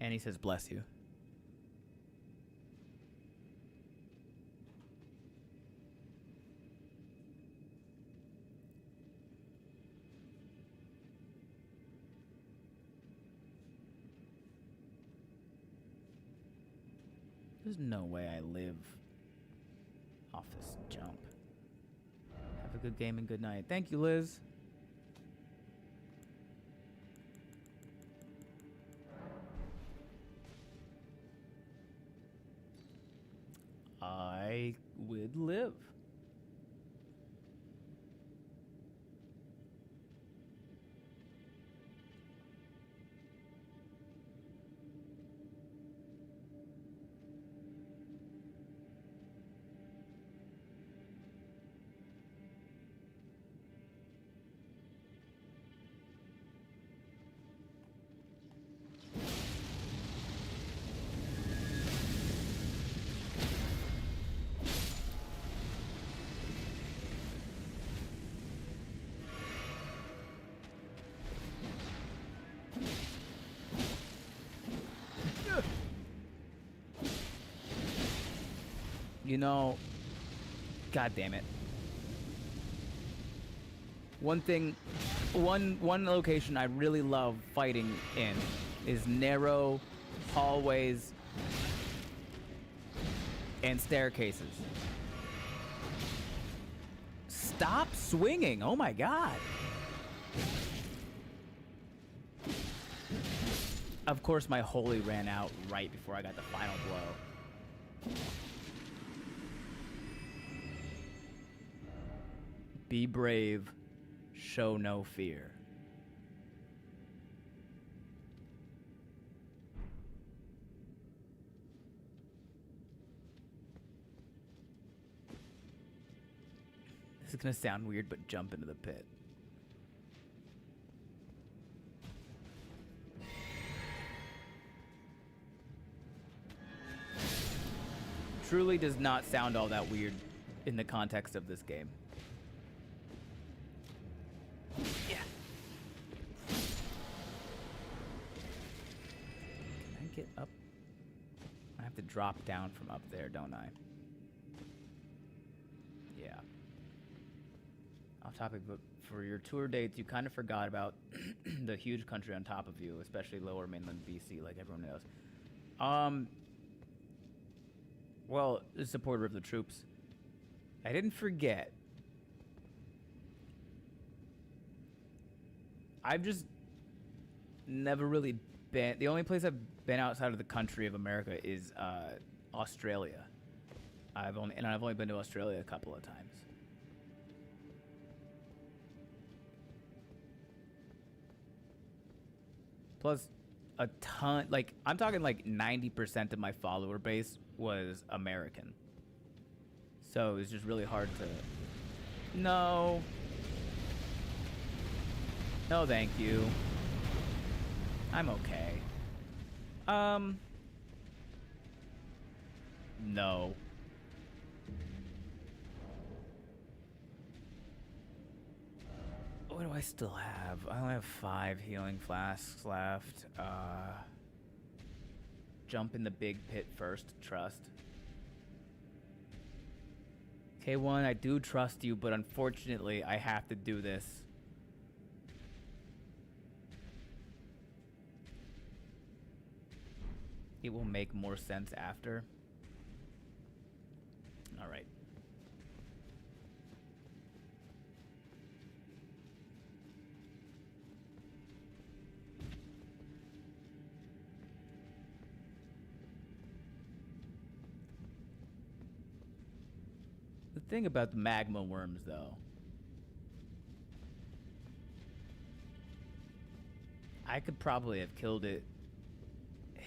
And he says, bless you. There's no way I live off this jump. Have a good game and good night. Thank you, Liz. I would live. You know, god damn it. One location I really love fighting in is narrow hallways and staircases. Stop swinging! Oh my god! Of course, my holy ran out right before I got the final blow. Be brave, show no fear. This is gonna sound weird, but jump into the pit. Truly does not sound all that weird in the context of this game. Yeah. Can I get up? I have to drop down from up there, don't I? Yeah. Off topic, but for your tour dates, you kind of forgot about the huge country on top of you, especially lower mainland BC, like everyone knows. Well, a supporter of the troops. I didn't forget. I've just never really been. The only place I've been outside of the country of America is Australia. I've only been to Australia a couple of times. Plus, a ton. Like, I'm talking like 90% of my follower base was American. So it was just really hard to. No. No, thank you. I'm okay. No. What do I still have? I only have 5 healing flasks left. Jump in the big pit first. Trust. K1, I do trust you, but unfortunately, I have to do this. It will make more sense after. All right. The thing about the magma worms, though, I could probably have killed it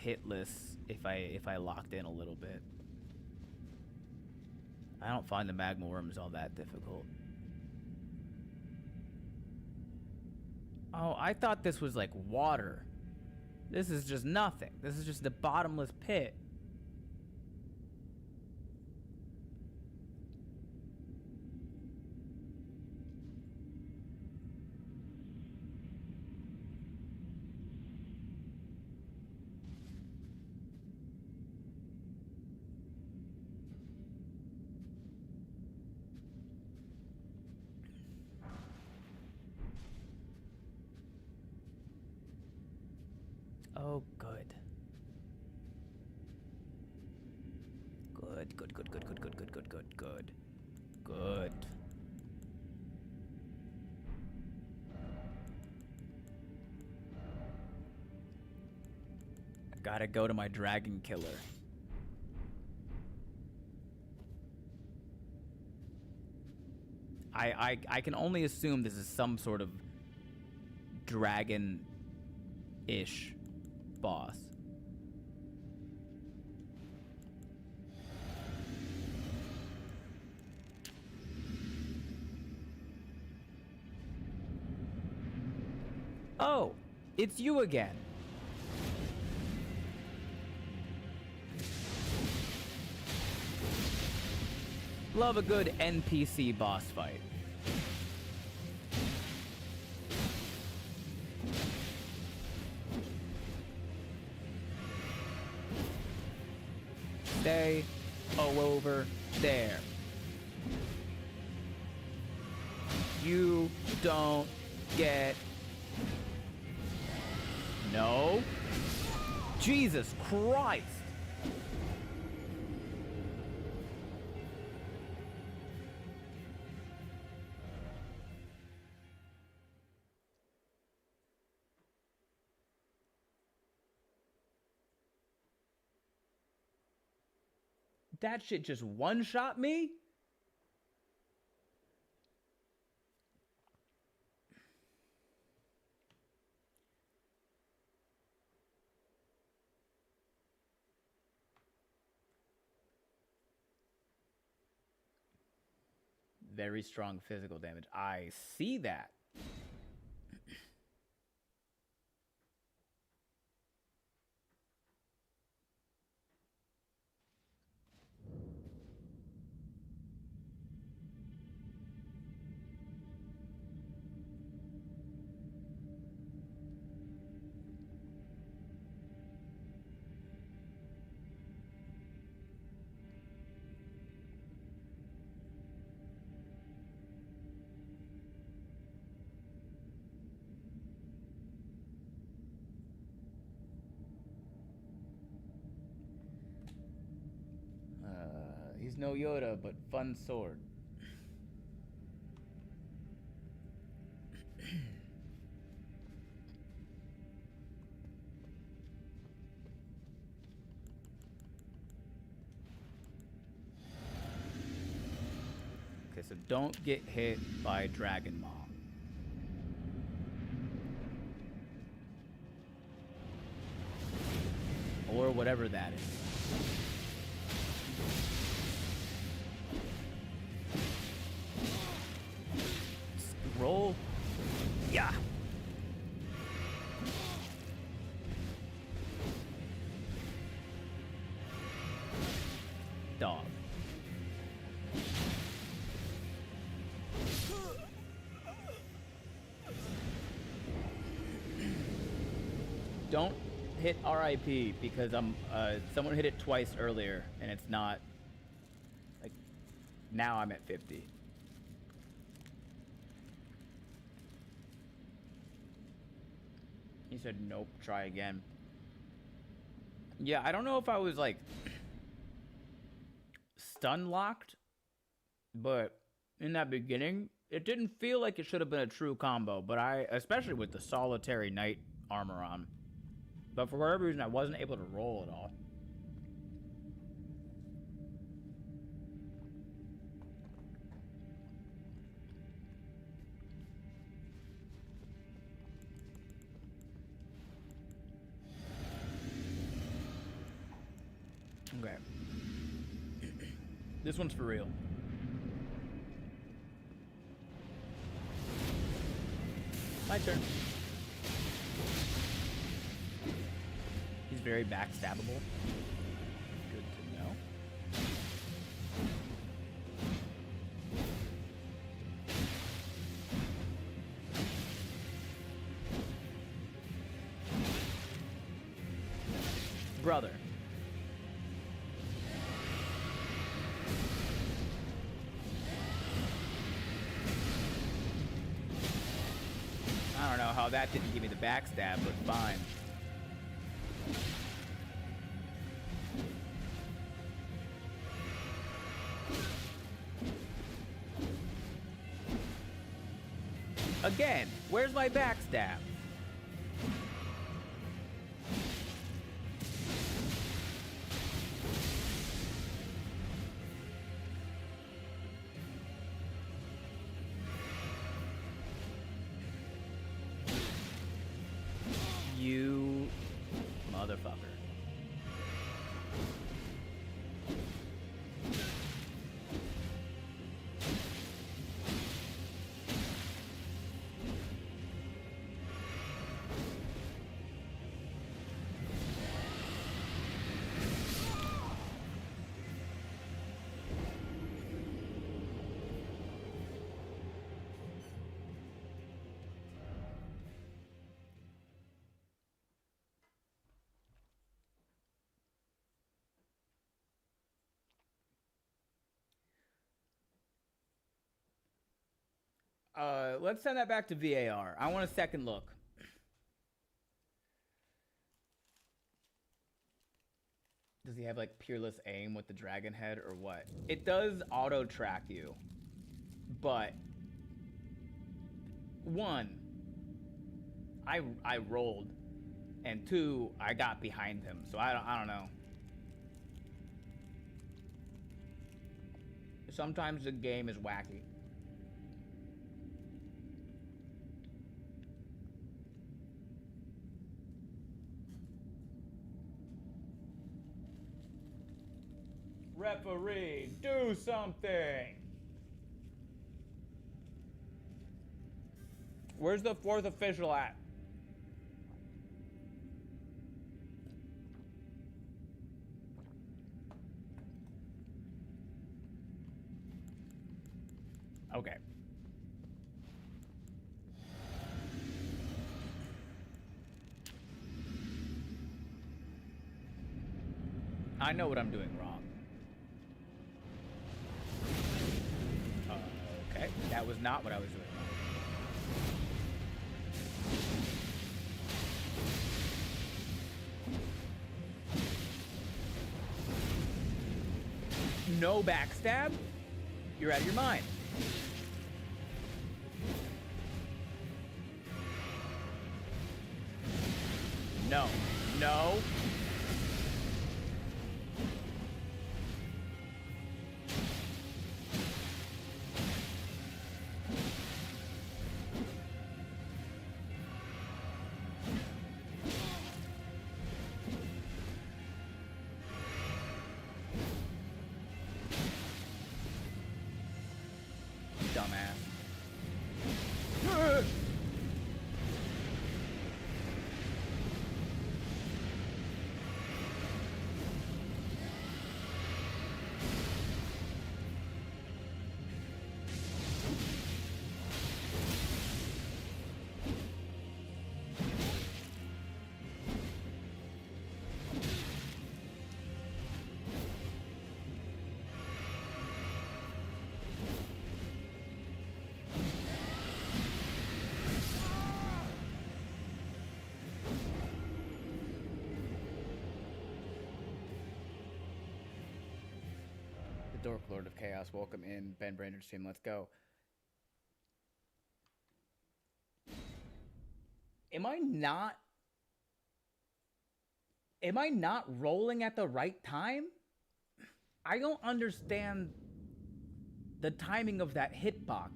hitless if I locked in a little bit. I don't find the magma worms all that difficult. Oh, I thought this was like water. This is just nothing. This is just the bottomless pit. Oh, good. Good, good, good, good, good, good, good, good, good, good. Good. I gotta go to my dragon killer. I can only assume this is some sort of dragon-ish boss. Oh, it's you again. Love a good NPC boss fight. Stay over there. You don't get... No. Jesus Christ. That shit just one-shot me? Very strong physical damage. I see that. He's no Yoda, but fun sword. Okay, so don't get hit by Dragon Maw. Or whatever that is. Roll. Yeah. Dog. Don't hit RIP because someone hit it twice earlier and it's not like now I'm at 50. He said nope, try again. Yeah, I don't know if I was like stun locked, but in that beginning it didn't feel like it should have been a true combo, but especially with the solitary knight armor on. But for whatever reason, I wasn't able to roll at all. Okay. This one's for real. My turn. He's very backstabbable. Good to know. Brother. I don't know how that didn't give me the backstab, but fine. Again, where's my backstab? You motherfucker. Let's send that back to VAR. I want a second look. Does he have like peerless aim with the dragon head or what? It does auto track you, but one, I rolled, and two, I got behind him, so I don't know. Sometimes the game is wacky. Referee, do something! Where's the fourth official at? Okay. I know what I'm doing wrong. Okay, that was not what I was doing wrong. No backstab? You're out of your mind. No. No. Dumbass. Dork Lord of Chaos, welcome in. Ben Brainerd stream, let's go. Am I not rolling at the right time? I don't understand the timing of that hitbox.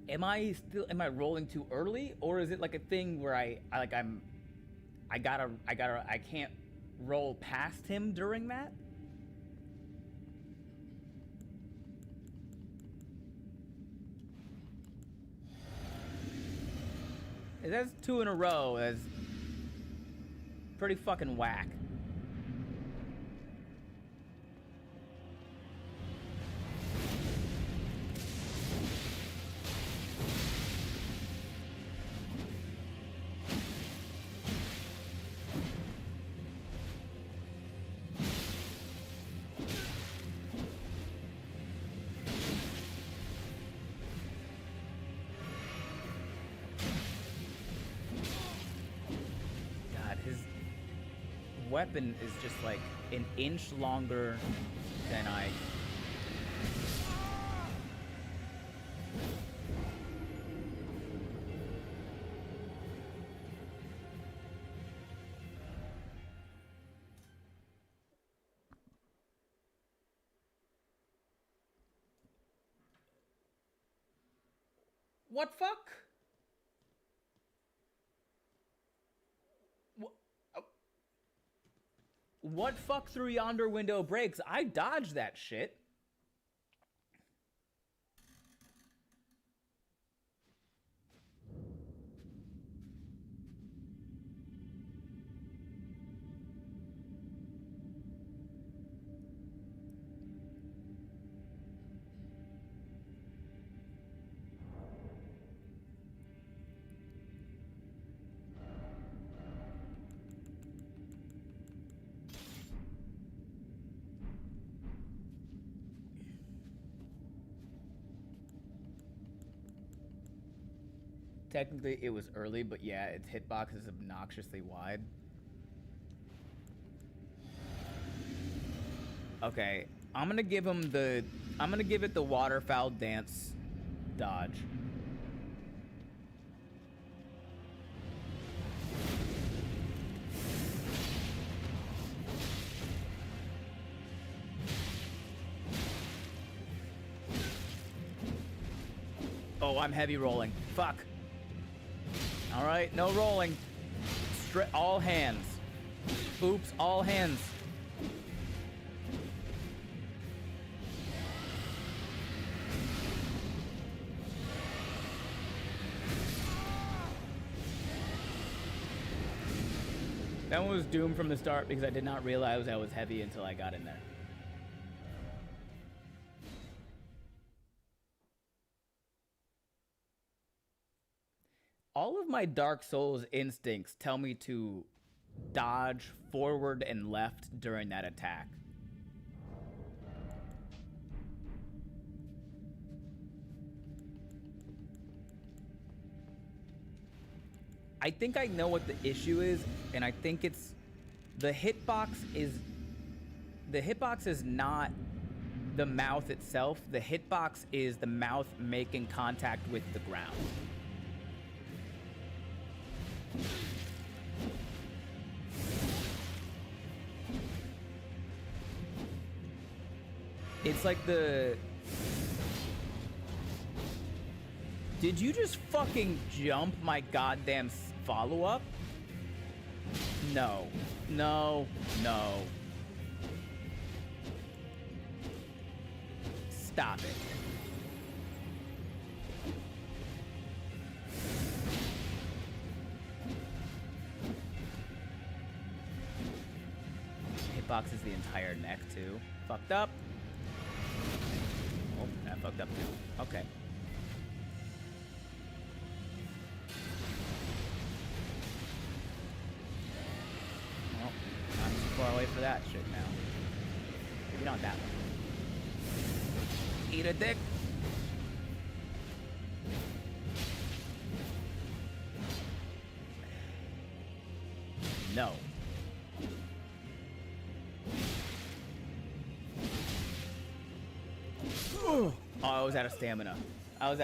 Am I rolling too early, or is it like a thing where I can't roll past him during that? That's two in a row. That's pretty fucking whack. Weapon is just like an inch longer than I... What fuck? What fuck through yonder window breaks? I dodged that shit. Technically, it was early, but yeah, its hitbox is obnoxiously wide. Okay, I'm gonna give him the... I'm gonna give it the waterfowl dance dodge. Oh, I'm heavy rolling. Fuck. All right, no rolling. All hands. Oops, all hands. That one was doomed from the start because I did not realize I was heavy until I got in there. All of my Dark Souls instincts tell me to dodge forward and left during that attack. I think I know what the issue is, and I think it's the hitbox is not the mouth itself. The hitbox is the mouth making contact with the ground. It's like the... Did you just fucking jump my goddamn follow-up? No. No. No. Stop it. Hitbox is the entire neck, too. Fucked up. Oh, that fucked up, too. Okay. Well, I'm too far away for that shit now. Maybe not that one. Eat a dick. No. Oh, I was out of stamina. I was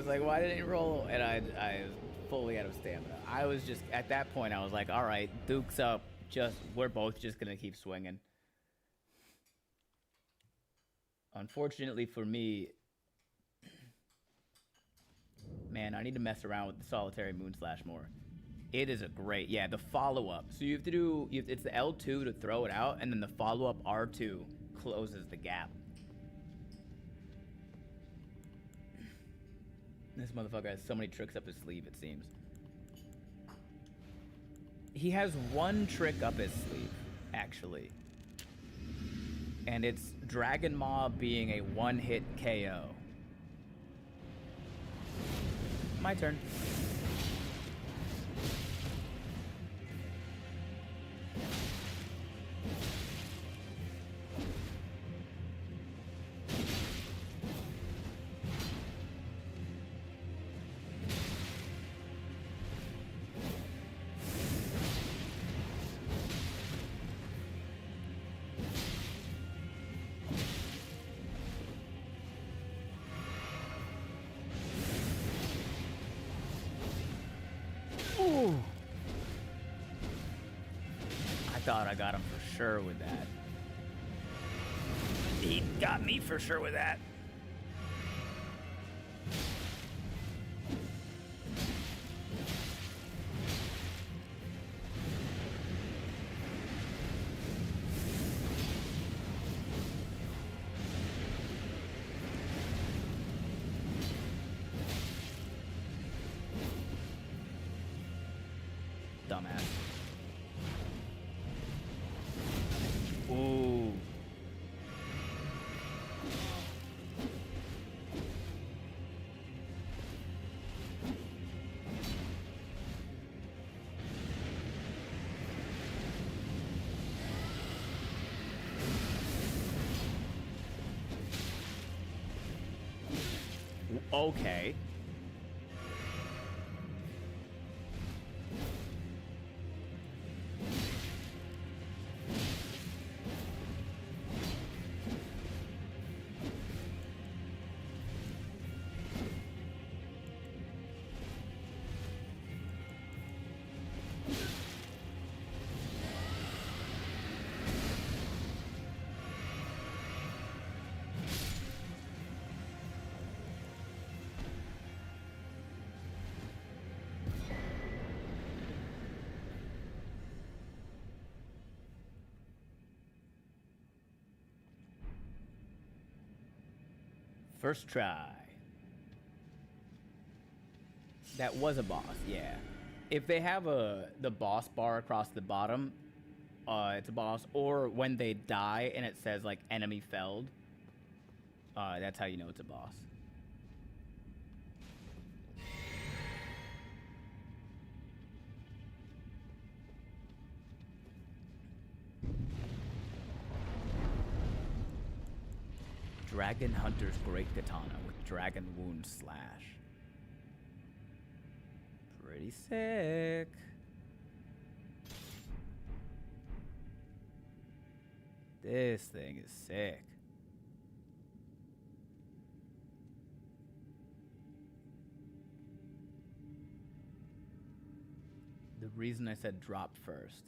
like, why didn't it roll? And I was fully out of stamina. I was just, at that point, I was like, all right, Duke's up. We're both just going to keep swinging. Unfortunately for me, man, I need to mess around with the solitary Moonslash more. It is a great, yeah, the follow-up. So you have to do, it's the L2 to throw it out, and then the follow-up R2 closes the gap. This motherfucker has so many tricks up his sleeve, it seems. He has one trick up his sleeve, actually. And it's Dragon Maw being a one-hit KO. My turn. Ooh. I thought I got him for sure with that. He got me for sure with that. Dumbass. Ooh. Okay. First try. That was a boss, yeah. If they have the boss bar across the bottom, it's a boss. Or when they die and it says like enemy felled, that's how you know it's a boss. Dragon Hunter's Great Katana with Dragon Wound Slash. Pretty sick. This thing is sick. The reason I said drop first.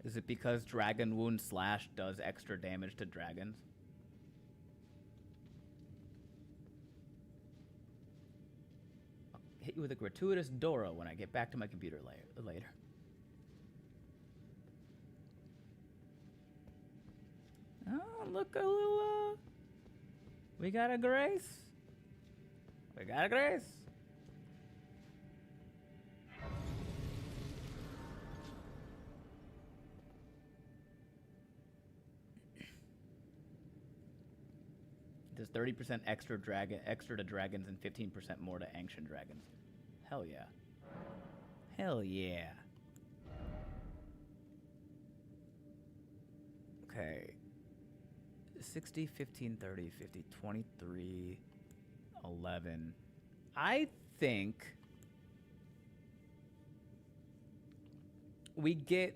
Is it because Dragon Wound Slash does extra damage to dragons? I'll hit you with a gratuitous Doro when I get back to my computer later. Oh, look a little, we got a Grace. We got a Grace. Does 30% extra to dragons and 15% more to ancient dragons. Hell yeah. Hell yeah. Okay. 60, 15, 30, 50, 23, 11. I think we get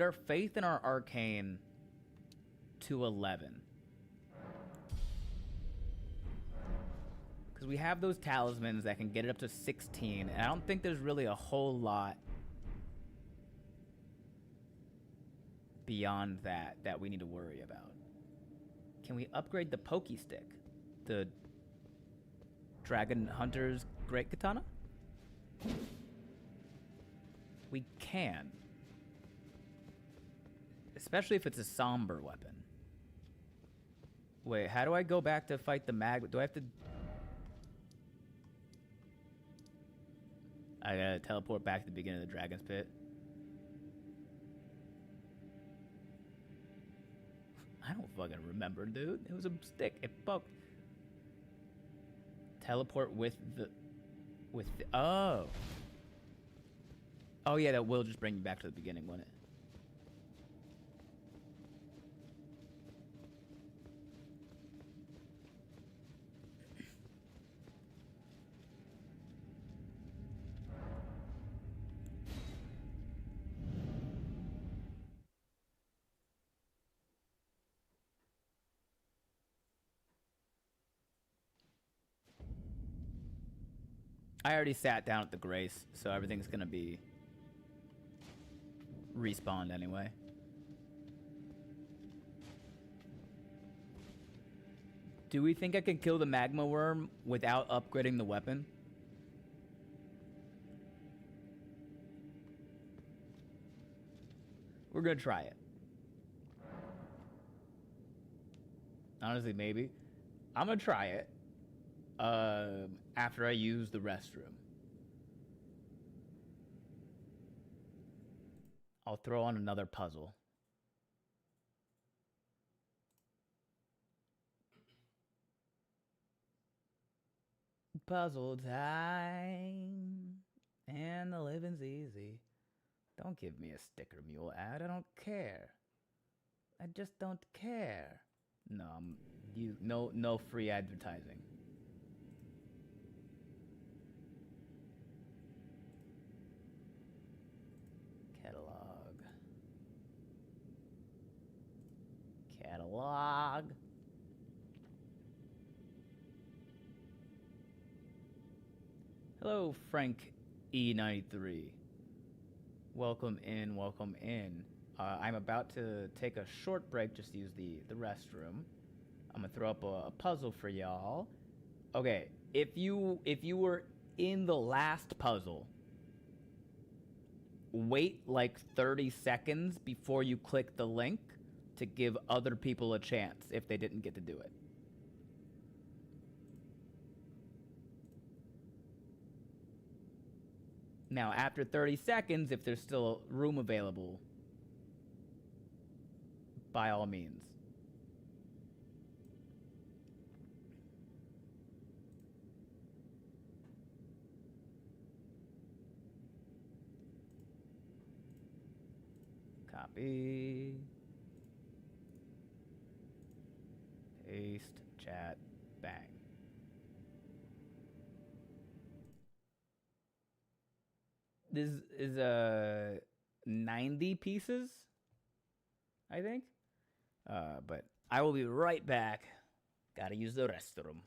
our faith in our arcane to 11. Because we have those talismans that can get it up to 16, and I don't think there's really a whole lot beyond that we need to worry about. Can we upgrade the Pokey Stick? The Dragon Hunter's Great Katana? We can. Especially if it's a somber weapon. Wait, how do I go back to fight the mag? Do I have to... I gotta teleport back to the beginning of the Dragon's Pit. I don't fucking remember, dude. It was a stick. It poked. Teleport with the... Oh. Oh, yeah, that will just bring you back to the beginning, won't it? I already sat down at the Grace, so everything's gonna be respawned anyway. Do we think I can kill the magma worm without upgrading the weapon? We're gonna try it. Honestly, maybe. I'm gonna try it. After I use the restroom. I'll throw on another puzzle. Puzzle time. And the living's easy. Don't give me a sticker mule ad. I don't care. I just don't care. No, no free advertising. Catalog. Hello, Frank E93. Welcome in, welcome in. I'm about to take a short break, just use the restroom. I'm gonna throw up a puzzle for y'all. Okay, if you were in the last puzzle, wait like 30 seconds before you click the link to give other people a chance if they didn't get to do it. Now, after 30 seconds, if there's still room available, by all means. Copy. Paste, chat, bang. This is 90 pieces, I think. But I will be right back. Gotta use the restroom.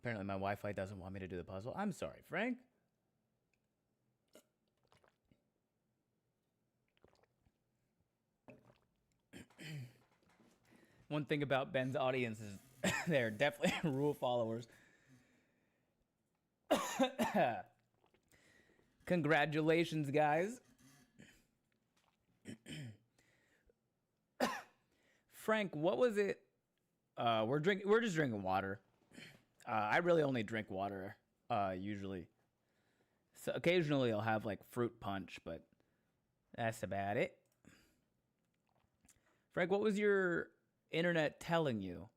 Apparently my Wi-Fi doesn't want me to do the puzzle. I'm sorry, Frank. One thing about Ben's audience is they're definitely rule followers. Congratulations, guys. Frank, what was it We're just drinking water. I really only drink water usually. So occasionally I'll have like fruit punch, but that's about it. Frank, what was your internet telling you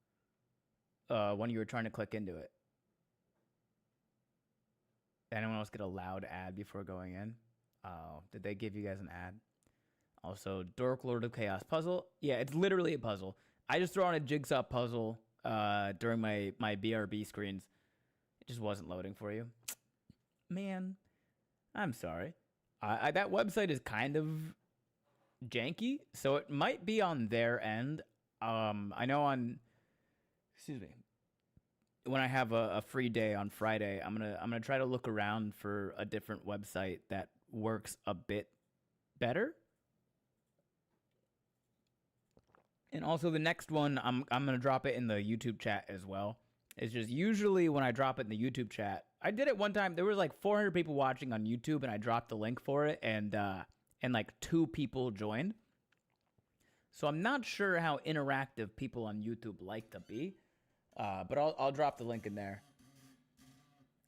when you were trying to click into it? Did anyone else get a loud ad before going in? Oh, did they give you guys an ad? Also, Dork Lord of Chaos puzzle. Yeah, it's literally a puzzle. I just throw on a jigsaw puzzle during my BRB screens. It just wasn't loading for you. Man, I'm sorry. That website is kind of janky, so it might be on their end. I know excuse me, when I have a free day on Friday, I'm gonna try to look around for a different website that works a bit better. And also the next one, I'm gonna drop it in the YouTube chat as well. It's just usually when I drop it in the YouTube chat, I did it one time. There was like 400 people watching on YouTube, and I dropped the link for it, and like 2 people joined. So I'm not sure how interactive people on YouTube like to be, but I'll drop the link in there.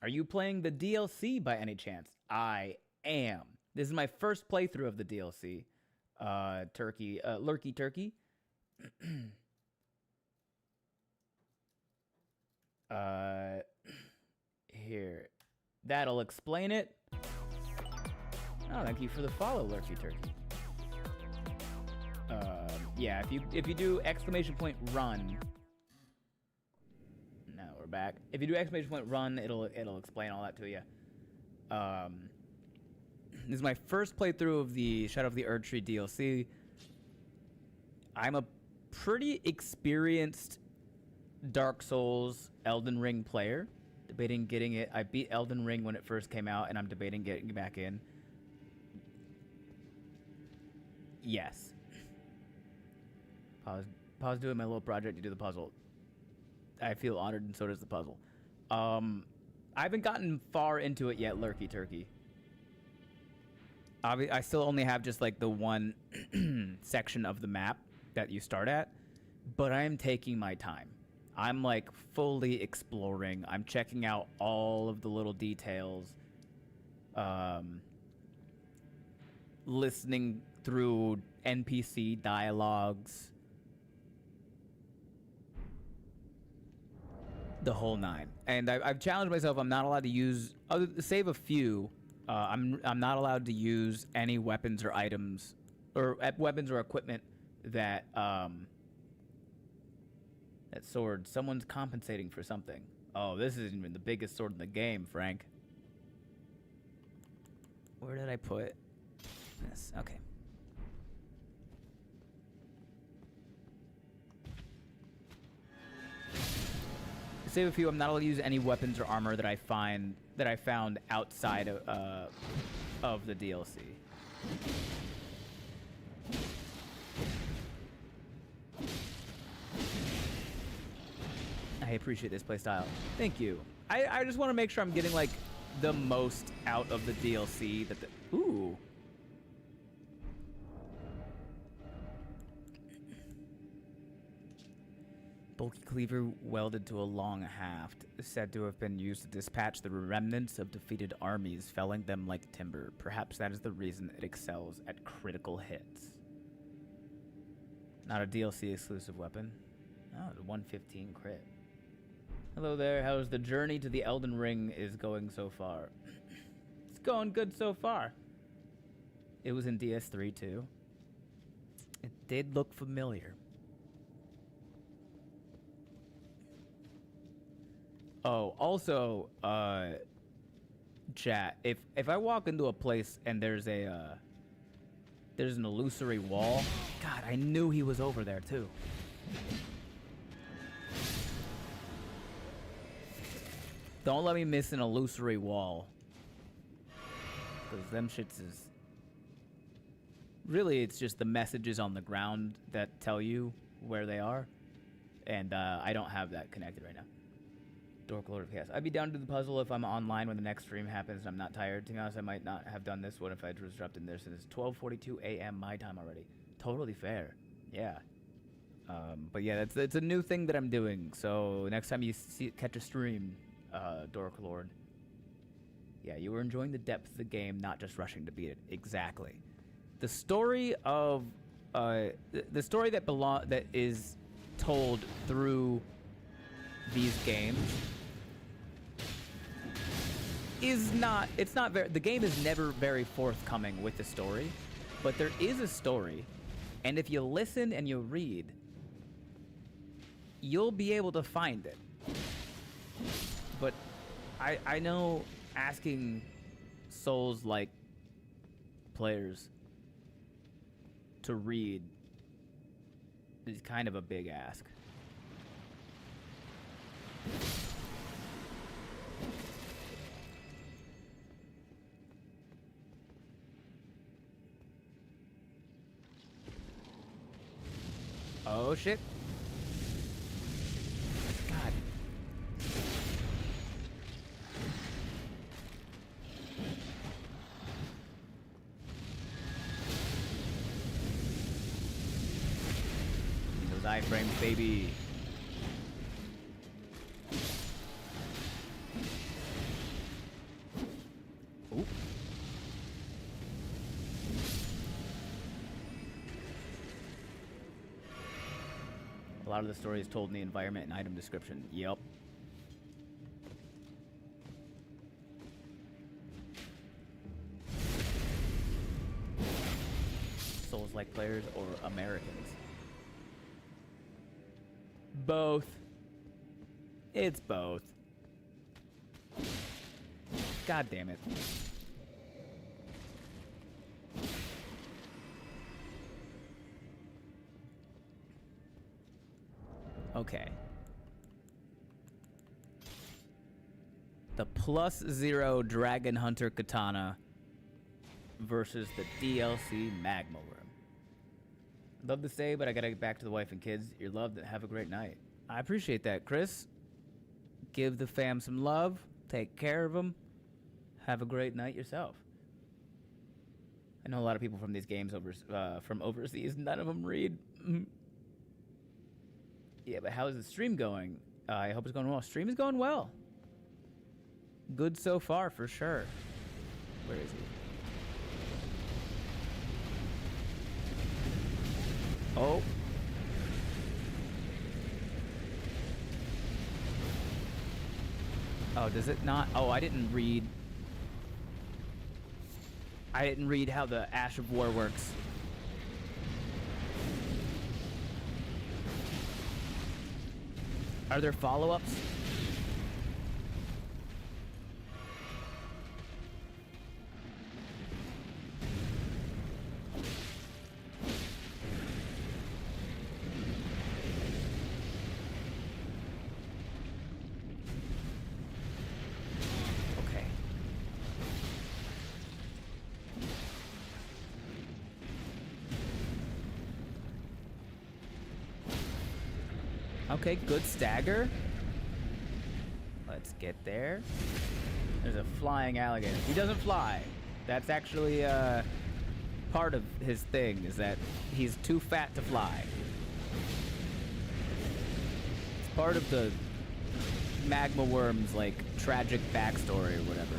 Are you playing the DLC by any chance? I am. This is my first playthrough of the DLC. Lurky Turkey. Here. That'll explain it. Oh, thank you for the follow, Lurky Turkey. Yeah, if you do !run. No, we're back. If you do !run, it'll explain all that to you. This is my first playthrough of the Shadow of the Erdtree DLC. I'm a pretty experienced Dark Souls Elden Ring player. Debating getting it. I beat Elden Ring when it first came out, and I'm debating getting back in. Yes. Pause doing my little project to do the puzzle. I feel honored, and so does the puzzle. I haven't gotten far into it yet, Lurky Turkey. I still only have just like the one section of the map that you start at, but I am taking my time. I'm like fully exploring. I'm checking out all of the little details. Listening through NPC dialogues. The whole 9. And I've challenged myself. I'm not allowed to use, save a few. I'm not allowed to use any weapons or items, or weapons or equipment that that sword. Someone's compensating for something. Oh, this isn't even the biggest sword in the game, Frank. Where did I put this? Okay. Save a few. I'm not allowed to use any weapons or armor that I found outside of the DLC. I appreciate this playstyle. Thank you. I just want to make sure I'm getting like the most out of the DLC that ooh. Bulky cleaver welded to a long haft, said to have been used to dispatch the remnants of defeated armies, felling them like timber. Perhaps that is the reason it excels at critical hits. Not a DLC exclusive weapon. Oh, the 115 crit. Hello there, how's the journey to the Elden Ring is going so far? It's going good so far. It was in DS3 too. It did look familiar. Oh, also, chat, if I walk into a place and there's an illusory wall, God, I knew he was over there too. Don't let me miss an illusory wall. Because them shits is... Really, it's just the messages on the ground that tell you where they are. And I don't have that connected right now. Dork Lord of Chaos. I'd be down to do the puzzle if I'm online when the next stream happens and I'm not tired. To be honest, I might not have done this one if I was dropped in there since it's 12:42 a.m. my time already. Totally fair. Yeah. But yeah, it's a new thing that I'm doing. So next time you catch a stream, Dork Lord. Yeah, you were enjoying the depth of the game, not just rushing to beat it. Exactly. The story of the story that is told through these games is not. It's not very. The game is never very forthcoming with the story, but there is a story, and if you listen and you read, you'll be able to find it. But I know asking Souls-like players to read is kind of a big ask. Oh shit. God. Those iframes, baby. Ooh. A lot of the story is told in the environment and item description. Yep. Souls-like players or Americans? Both. It's both. God damn it. Okay. The +0 Dragon Hunter Katana versus the DLC Magma Worm. I'd love to say, but I gotta get back to the wife and kids. You're loved. Have a great night. I appreciate that, Chris. Give the fam some love. Take care of them. Have a great night yourself. I know a lot of people from these games from overseas. None of them read. Yeah, but how is the stream going? I hope it's going well. Stream is going well. Good so far, for sure. Where is he? Oh. Oh, does it not? Oh, I didn't read. I didn't read how the Ash of War works. Are there follow-ups? Okay. Okay, good stagger. Let's get there. There's a flying alligator. He doesn't fly. That's actually part of his thing, is that he's too fat to fly. It's part of the Magma Worm's, like, tragic backstory or whatever.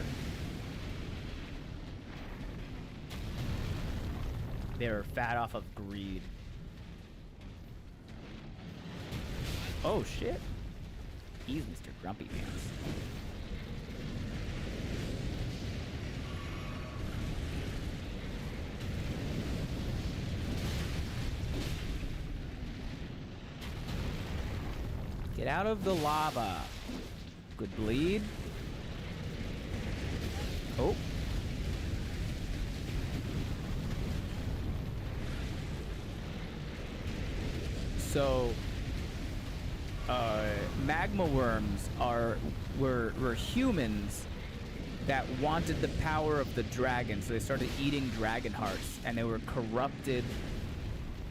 They're fat off of greed. Oh, shit. He's Mr. Grumpy Pants. Get out of the lava. Good bleed. Oh. So, magma worms were humans that wanted the power of the dragon, so they started eating dragon hearts, and they were corrupted.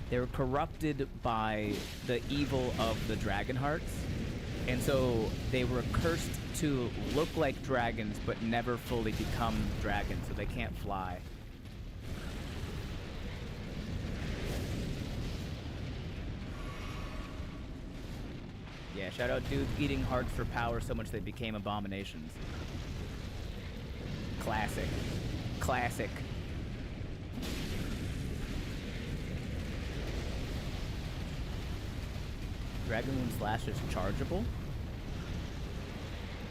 They were corrupted by the evil of the dragon hearts, and so they were cursed to look like dragons but never fully become dragons, so they can't fly. Yeah, shout out dudes eating hearts for power so much they became abominations. Classic. Classic. Dragon Moon Slash is chargeable?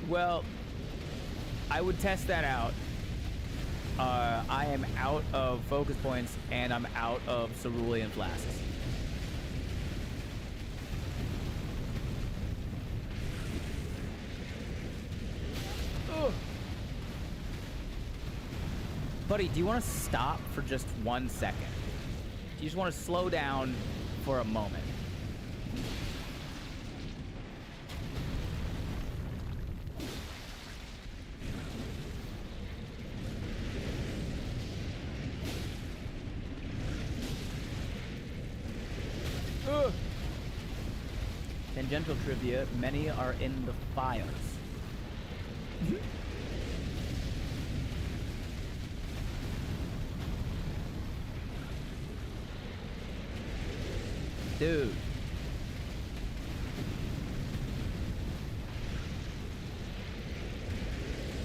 Well, I would test that out. I am out of focus points and I'm out of cerulean flasks. Ugh. Buddy, do you want to stop for just 1 second? You just want to slow down for a moment. Ugh. Tangential trivia, many are in the files. Dude.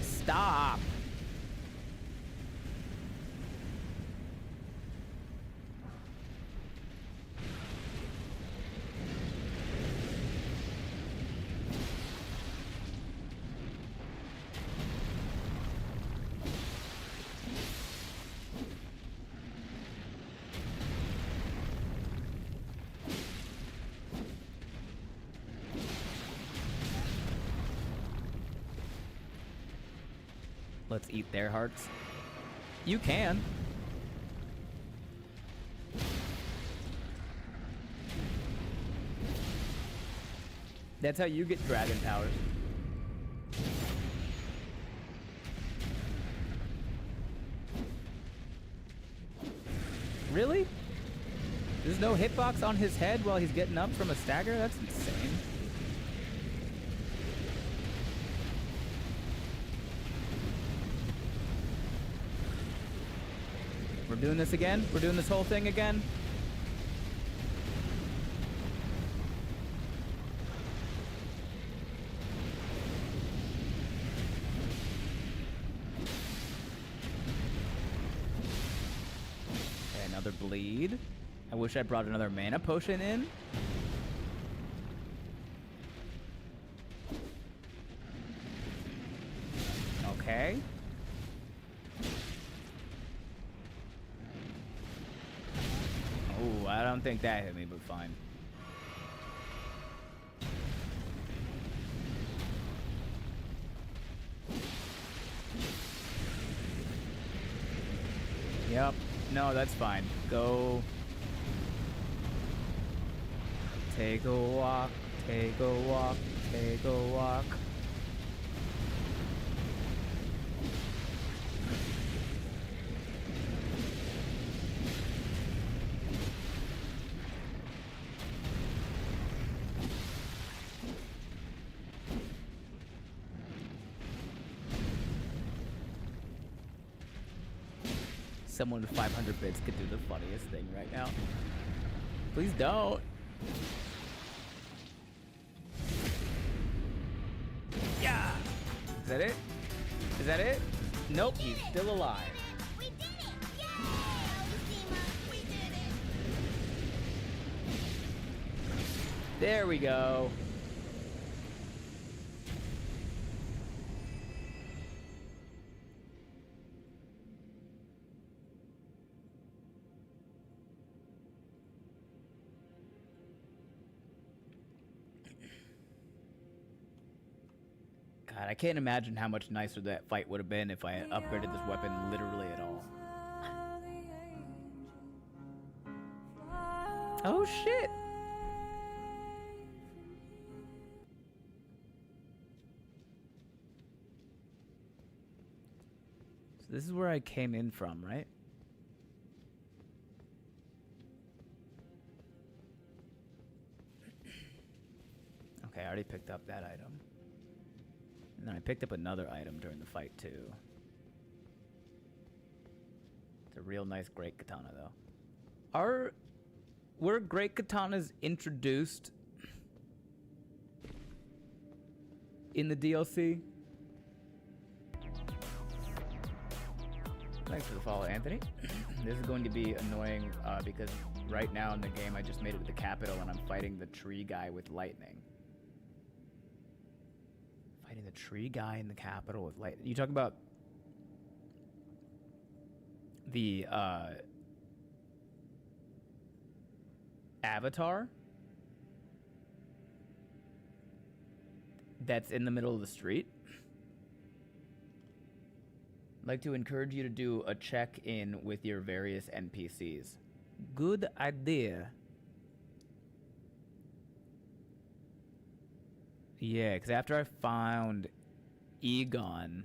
Stop. Let's eat their hearts. You can. That's how you get dragon powers. Really? There's no hitbox on his head while he's getting up from a stagger? That's insane. We're doing this again? We're doing this whole thing again? Okay, another bleed. I wish I brought another mana potion in. Okay. Oh, I don't think that hit me, but fine. Yep. No, that's fine. Go. Take a walk, take a walk, take a walk. Someone with 500 bits could do the funniest thing right now. Please don't. Yeah. Is that it? Is that it? Nope, he's still alive. We did it! Yay! Oshima, we did it! There we go. God, I can't imagine how much nicer that fight would have been if I had upgraded this weapon literally at all. Oh shit! So this is where I came in from, right? Okay, I already picked up that item. And then I picked up another item during the fight, too. It's a real nice great katana, though. Were great katanas introduced in the DLC. Thanks for the follow, Anthony. This is going to be annoying because right now in the game I just made it to the capital and I'm fighting the tree guy with lightning. Fighting the tree guy in the capital with lightning. You talk about the avatar that's in the middle of the street? I'd like to encourage you to do a check-in with your various NPCs. Good idea. Yeah, because after I found Egon,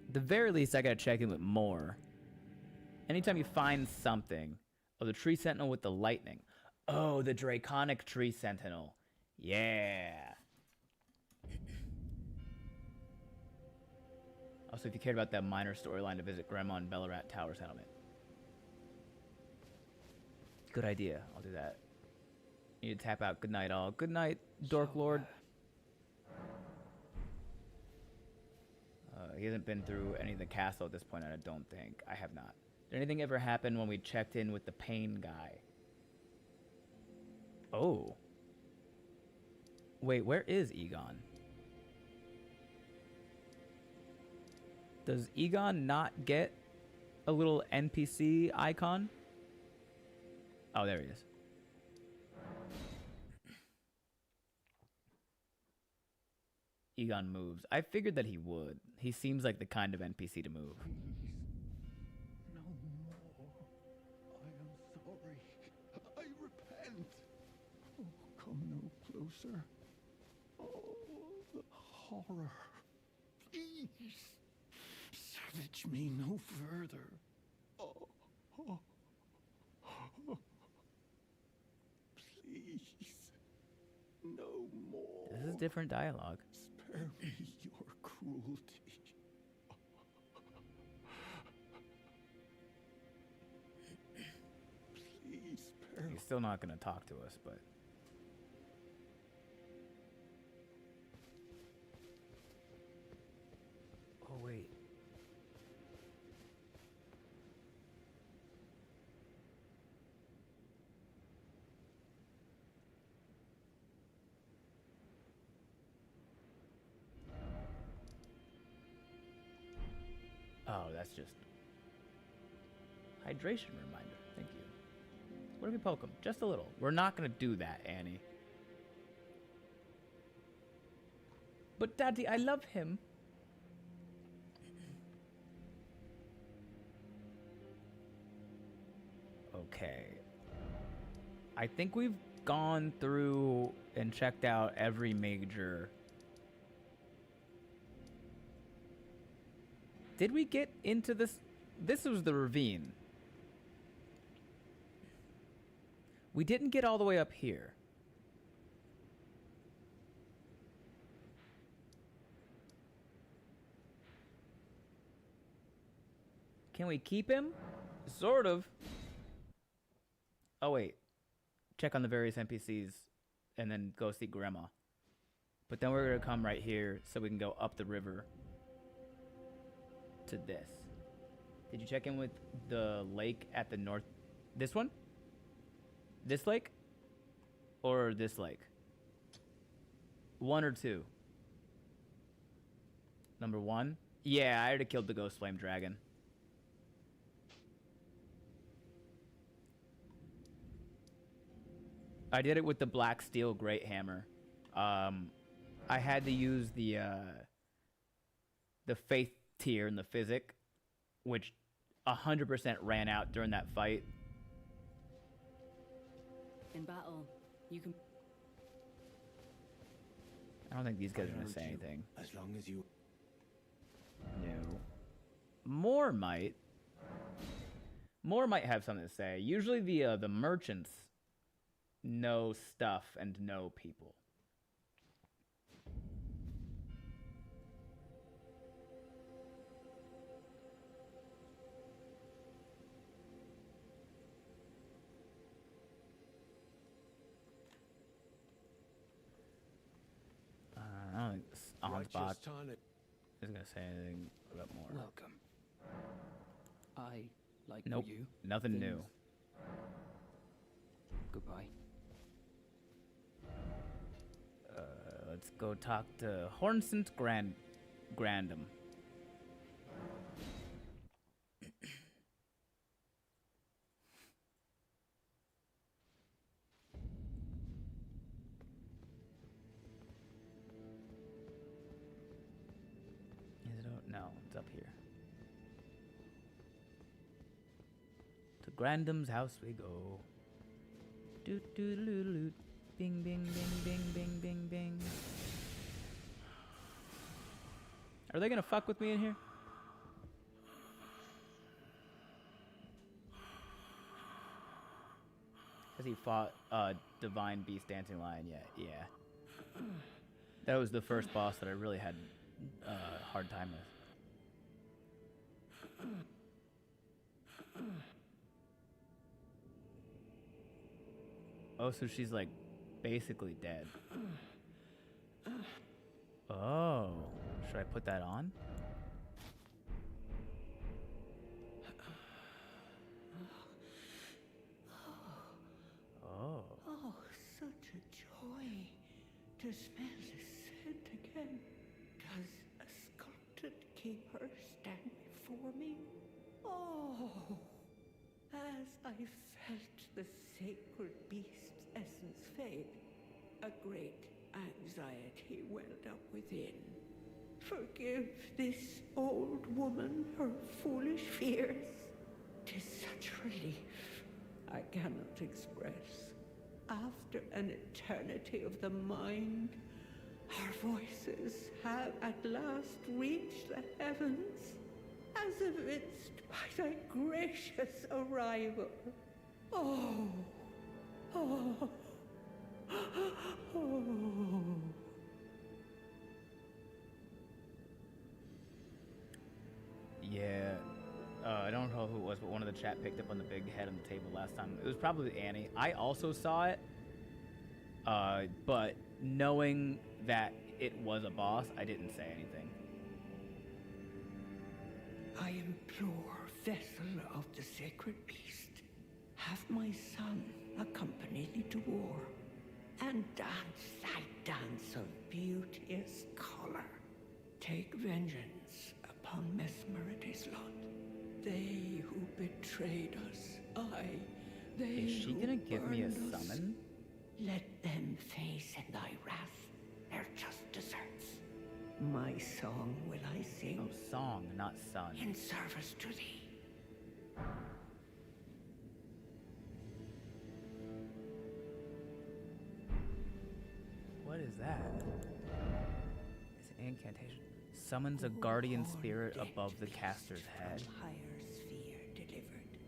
at the very least, I gotta check in with more. Anytime you find something, oh, the tree sentinel with the lightning. Oh, the draconic tree sentinel. Yeah. Also, if you cared about that minor storyline, to visit Grandma and Bellarat Tower Settlement. Good idea. I'll do that. You need to tap out. Good night, all. Good night, Dork Lord. He hasn't been through any of the castle at this point, I don't think. I have not. Did anything ever happen when we checked in with the pain guy? Oh. Wait, where is Egon? Does Egon not get a little NPC icon? Oh, there he is. Egon moves. I figured that he would. He seems like the kind of NPC to move. No more. I am sorry. I repent. Oh, come no closer. Oh, the horror. Please. Savage me no further. Oh, oh, oh. Please. No more. This is different dialogue. Spare me your cruelty. Please spare He's still not going to talk to us, but... Oh, wait. Oh, that's just hydration reminder. Thank you. What if we poke him? Just a little. We're not going to do that, Annie. But Daddy, I love him. Okay. I think we've gone through and checked out every major... Did we get into this? This was the ravine. We didn't get all the way up here. Can we keep him? Sort of. Oh, wait. Check on the various NPCs and then go see Grandma. But then we're going to come right here so we can go up the river to this. Did you check in with the lake at the north? This one? This lake? Or this lake? One or two? Number one? Yeah, I already killed the ghost flame dragon. I did it with the black steel great hammer. I had to use the faith tier in the physic, which 100% ran out during that fight. In battle, you can... I don't think these guys are going to say anything. As long as you... No. More might have something to say. Usually the merchants know stuff and know people. don't think Ansbach Righteous tonic. isn't gonna say anything about more. Welcome. I like Nope. you. Nothing things. new. Goodbye. Let's go talk to Hornsent Grandum. Is it out? No, it's up here. To Grandum's house we go. Doot doot loot loot. Bing bing bing bing bing bing bing. Are they gonna fuck with me in here? Has he fought Divine Beast Dancing Lion yet? Yeah. That was the first boss that I really had a hard time with. Oh, so she's like basically dead. Oh, should I put that on? Oh. Oh, such a joy to smell the scent again. Does a sculpted keeper stand before me? Oh, as I felt the sacred beast's essence fade, a great anxiety welled up within. Forgive this old woman her foolish fears. 'Tis such relief I cannot express. After an eternity of the mind, our voices have at last reached the heavens, as evinced by thy gracious arrival. Oh, oh, oh. Yeah. I don't know who it was, but one of the chat picked up on the big head on the table last time. It was probably Annie. I also saw it, but knowing that it was a boss, I didn't say anything. I implore, vessel of the sacred beast, have my son accompany thee to war, and dance thy dance of beauteous color. Take vengeance upon Mesmer and his lot. They who betrayed us, they Is she who gonna give me a burned us. summon? Let them face in thy wrath their just deserts. My song will I sing Oh, song, not son. in service to thee. What is that? It's an incantation. Summons a guardian spirit above the caster's head. From higher sphere delivered,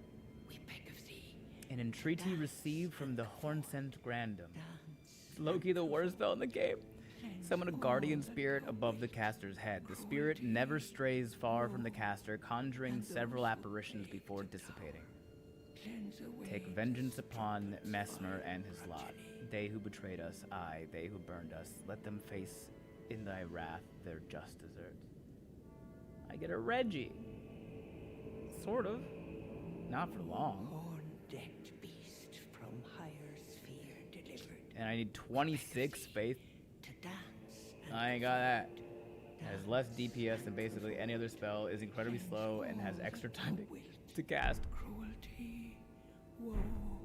we beg of thee. An entreaty received from the Hornsent Grandum. Dance. Loki, the worst spell in the game. Cleanse Summon a guardian all that spirit thou above the wilt. caster's head. The spirit never strays far from the caster, conjuring several apparitions before dissipating. Cleanse away Take vengeance upon Mesmer and his lot. They who betrayed us, aye, they who burned us, let them face in thy wrath their just deserts. I get a Reggie. Sort of. Not for long. horn-decked beast from higher sphere delivered. And I need 26 faith. To dance and I ain't got that. comfort. Has less DPS than basically any other spell, is incredibly slow, and has extra time to cast. Cruelty, woe,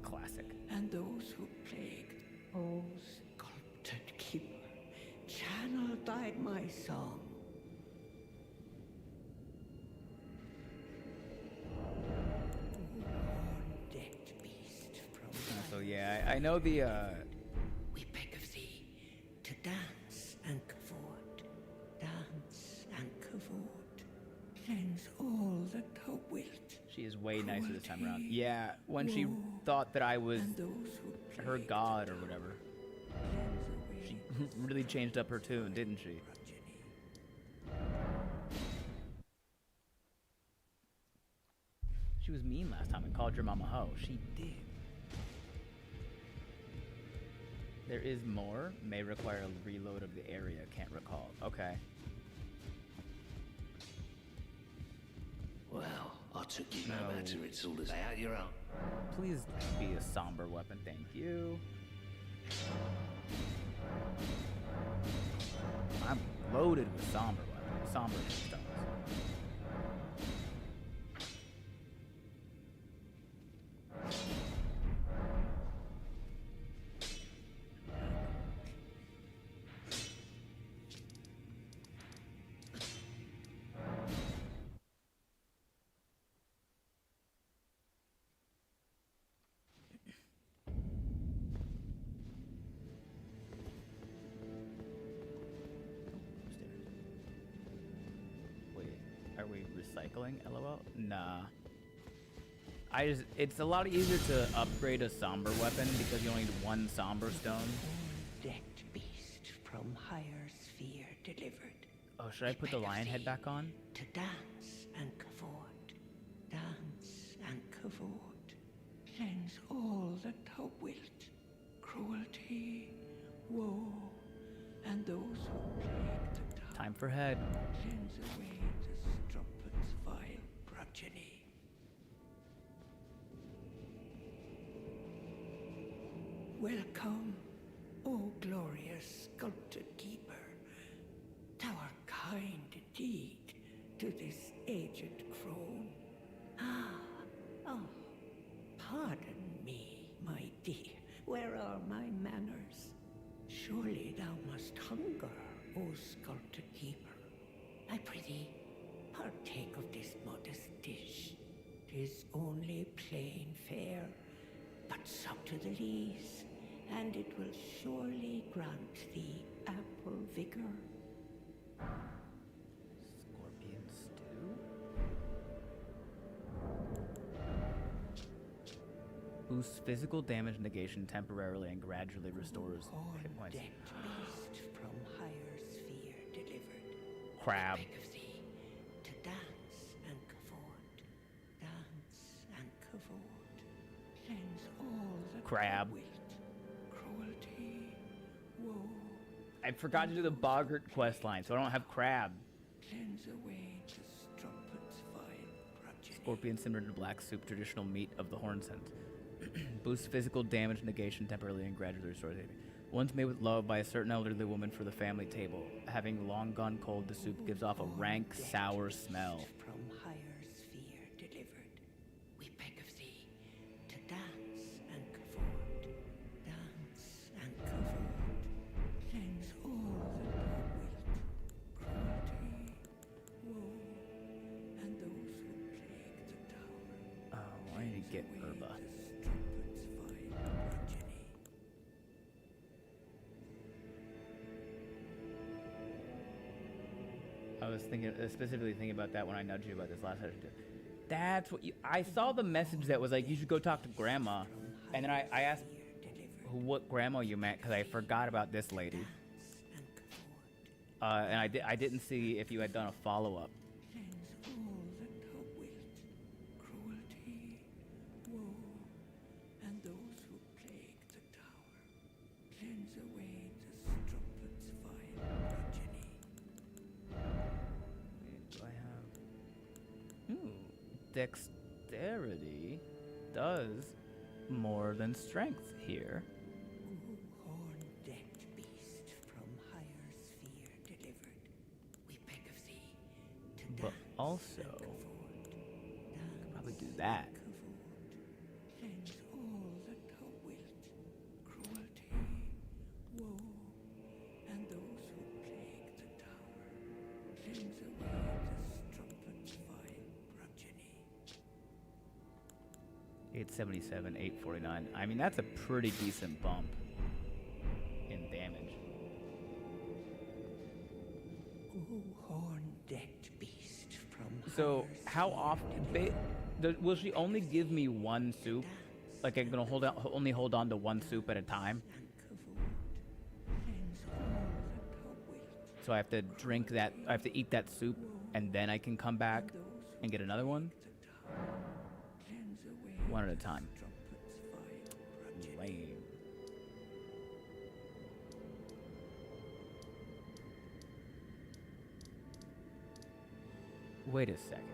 Classic. and those who plagued. O sculpted keeper, channel thy my song. Horn-decked beast from So yeah, I know the we beg of thee to dance and cavort, dance and cavort, cleanse all that thou wilt. she is way nicer this time around. Cruelty, Yeah, when she woe, thought that I was and those who her plagued god or whatever. cleanse She away really changed up her tune, didn't she? She was mean last time and called your mama hoe. She did. There is more. May require a reload of the area. Can't recall. Okay. Well, I took you No. no matter it's all as out your own. Please be a somber weapon. Thank you. I'm loaded with somber weapons. Somber stones. Wait, are we recycling? LOL? Nah. It's a lot easier to upgrade a somber weapon because you only need one somber stone. Decked beast from higher sphere delivered. Oh, should I put the lion head back on? To dance and cavort, dance and cavort. Cleanse all that thou wilt, cruelty, woe, and those who plague the town. Time for head. Cleanse away the strumpet's vile progeny. Welcome, O glorious sculpted keeper. Thou art kind indeed to this aged crone. Oh, pardon me, my dear. Where are my manners? Surely thou must hunger, O sculpted keeper. I prithee, partake of this modest dish. 'Tis only plain fare, but sup to the lees, and it will surely grant thee ample vigor. Scorpion stew? Boosts physical damage negation temporarily and gradually restores hit points. Decked beast from higher sphere delivered. Crab. Beg of thee to dance and cavort, dance and cavort. Cleanse all that Crab. thou wilt, cruelty, woe. I forgot to do the Boggart quest line, so I don't have crab. Cleanse away the strumpet's vile progeny. Scorpion simmered in black soup, traditional meat of the horn scent. Boosts physical damage negation temporarily and gradually restores HP. Once made with love by a certain elderly woman for the family table. Having long gone cold, the soup gives off a rank, sour smell. From higher sphere delivered. We beg of thee to dance and cavort, dance and cavort. Cleanse all that thou wilt, cruelty, woe, and those who plague the tower. Oh, I need to get Herba. I was specifically thinking about that when I nudged you about this last session too. That's what I saw the message that was like, you should go talk to grandma. And then I asked what grandma you meant because I forgot about this lady. And I didn't see if you had done a follow-up. Cleanse all that thou wilt, cruelty, woe, and those who plague the tower. Cleanse away the strumpet's vile progeny. Do I have? Dexterity does more than strength here. Horn-decked beast from higher sphere delivered. We beg of thee to But dance also, and cavort, could probably do that. cavort. Cleanse all that thou wilt, cruelty, woe, and those who plague the tower. Cleanse away the strumpet's vile progeny. 877, 849. I mean, that's a pretty decent bump in damage. O horn-decked beast from So, higher how sphere often will she only give me one soup? Like I'm gonna only hold on to one soup at a time. and cavort. Cleanse all that thou wilt. So I have to drink that. I have to eat that soup, and then I can come back and get another one. Cleanse away One at a time. strumpet's vile progeny. Lame. Wait a second.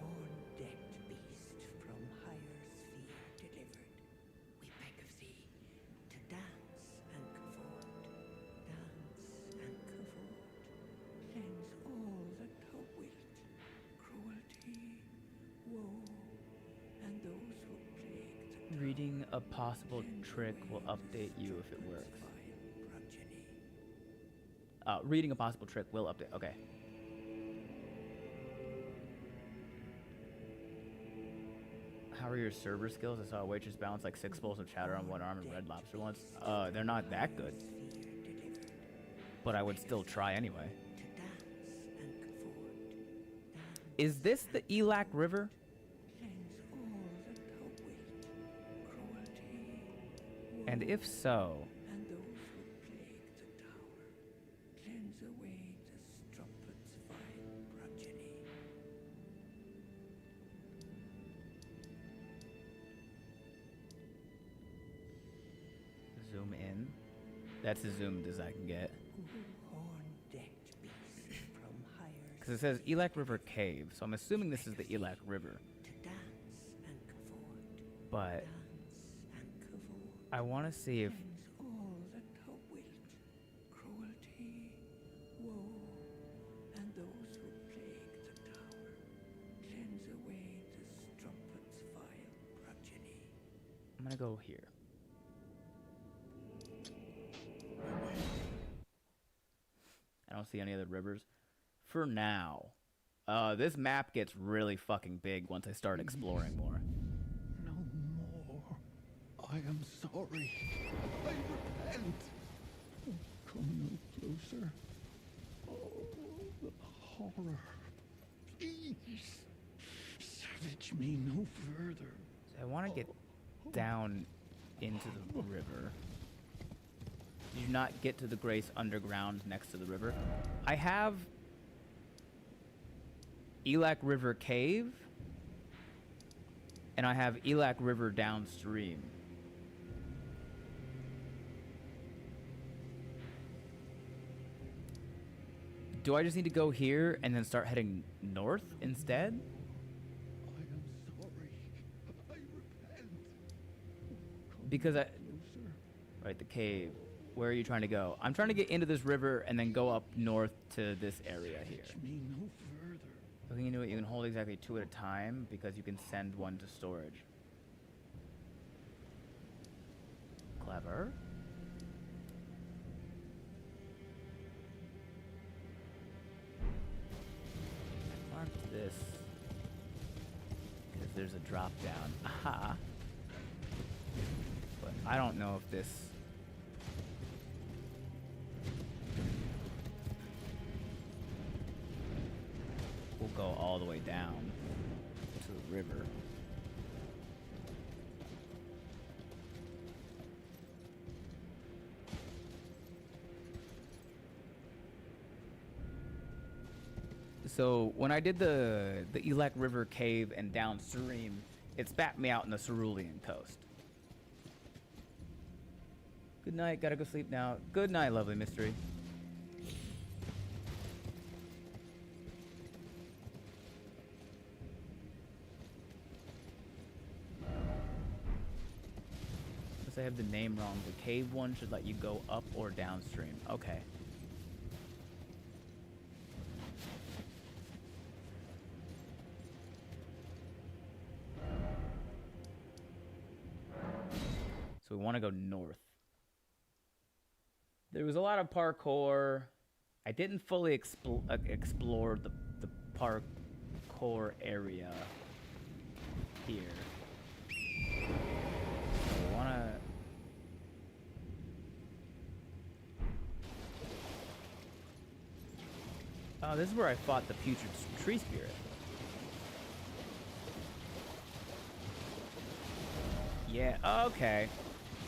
Horn-decked beast from higher sphere delivered, we beg of thee to dance and cavort, cleanse all that thou wilt, cruelty, woe, and those who plague the Reading a possible trick will update you if it works. progeny. Reading a possible trick will update. Okay. How are your server skills? I saw a waitress balance like 6 bowls of chowder on one arm and red lobster once. They're not that good. But I would still try anyway. Is this the Elac River? And if so, And those who plague the tower, cleanse away the strumpet's vile progeny. zoom in. That's as zoomed as I can get. Horn-decked beast from higher Because it says Elac River Cave, so I'm assuming this is the Elac River. to dance and cavort, But dance and cavort. I want to see if Cleanse all that thou wilt, cruelty, woe, and those who plague the tower, cleanse away the strumpet's vile progeny. I'm gonna go here. I don't see any other rivers for now. This map gets really fucking big once I start exploring more. No more. I am sorry. I repent. Oh, come no closer. Oh, the horror. Please. Savage me no further. So I want to get down into the river. Did you not get to the Grace Underground next to the river? I have Elac River Cave, and I have Elac River downstream. Do I just need to go here and then start heading north instead? I am sorry. I repent. Because I... Closer. Right, the cave. Where are you trying to go? I'm trying to get into this river and then go up north to this area here. Savage me no further. Looking into it, you can hold exactly 2 at a time because you can send one to storage. Clever. Mark this. Because there's a drop down. Aha. But I don't know if this... will go all the way down to the river. So when I did the Elac River Cave and downstream, it spat me out in the Cerulean coast. Good night, gotta go sleep now. Good night, lovely mystery. I have the name wrong. The cave one should let you go up or downstream. Okay. So we want to go north. There was a lot of parkour. I didn't fully explore the parkour area here. So I want to... Oh, this is where I fought the putrid tree spirit. Yeah, okay.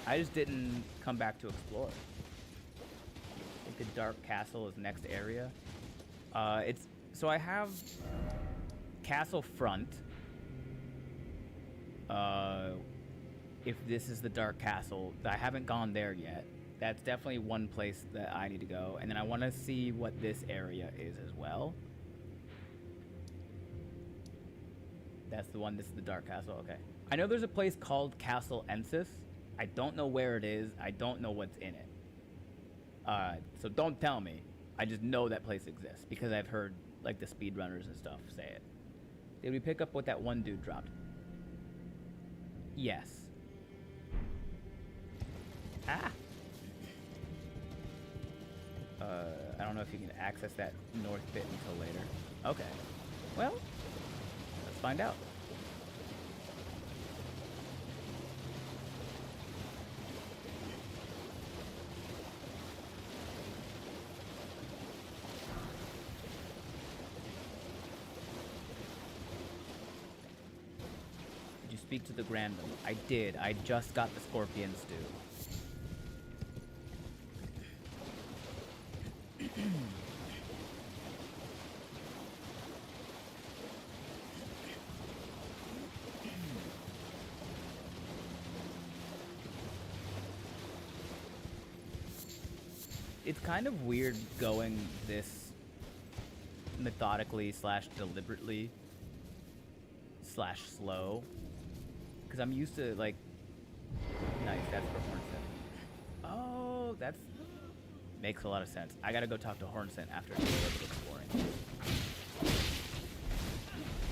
I just didn't come back to explore. I think the Dark Castle is next area. So I have Castle Front. If this is the Dark Castle, I haven't gone there yet. That's definitely one place that I need to go. And then I want to see what this area is as well. That's the one. This is the Dark Castle. Okay. I know there's a place called Castle Ensis. I don't know where it is. I don't know what's in it. So don't tell me. I just know that place exists because I've heard like the speedrunners and stuff say it. Did we pick up what that one dude dropped? Yes. Ah. I don't know if you can access that north bit until later. Okay. Well, let's find out. Did you speak to the Grandam? I did. I just got the scorpion stew. It's kind of weird going this methodically slash deliberately slash slow, because I'm used to like, nice, that's for Hornset. Oh, that's makes a lot of sense. I gotta go talk to Hornset after doing a little bit of exploring.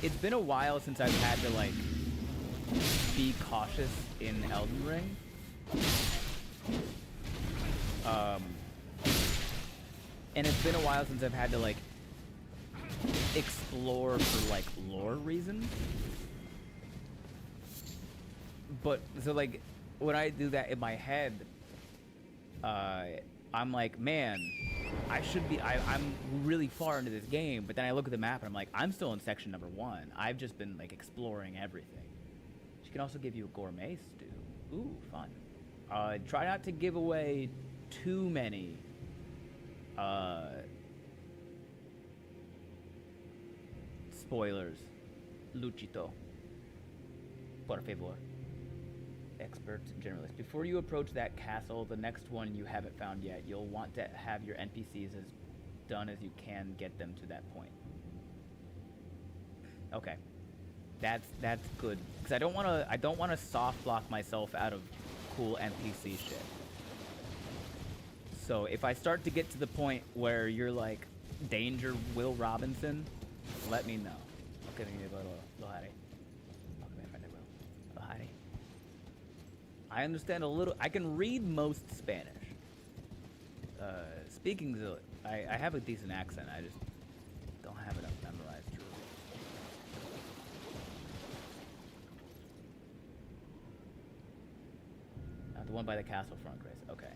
It's been a while since I've had to like be cautious in Elden Ring. And it's been a while since I've had to like explore for like lore reasons. But so like when I do that in my head, I'm like, man, I should be. I'm really far into this game. But then I look at the map and I'm like, I'm still in section number 1. I've just been like exploring everything. She can also give you a gourmet stew. Ooh, fun. Try not to give away too many. Spoilers. Luchito. Por favor. Expert generalist. Before you approach that castle, the next one you haven't found yet, you'll want to have your NPCs as done as you can get them to that point. Okay. That's good. Because I don't want to soft block myself out of cool NPC shit. So if I start to get to the point where you're like, danger Will Robinson, let me know. Okay, Lohari. Lohari. I understand a little. I can read most Spanish. Speaking Zillit, I have a decent accent. I just don't have enough memorized. The one by the castle front, Grace. Okay.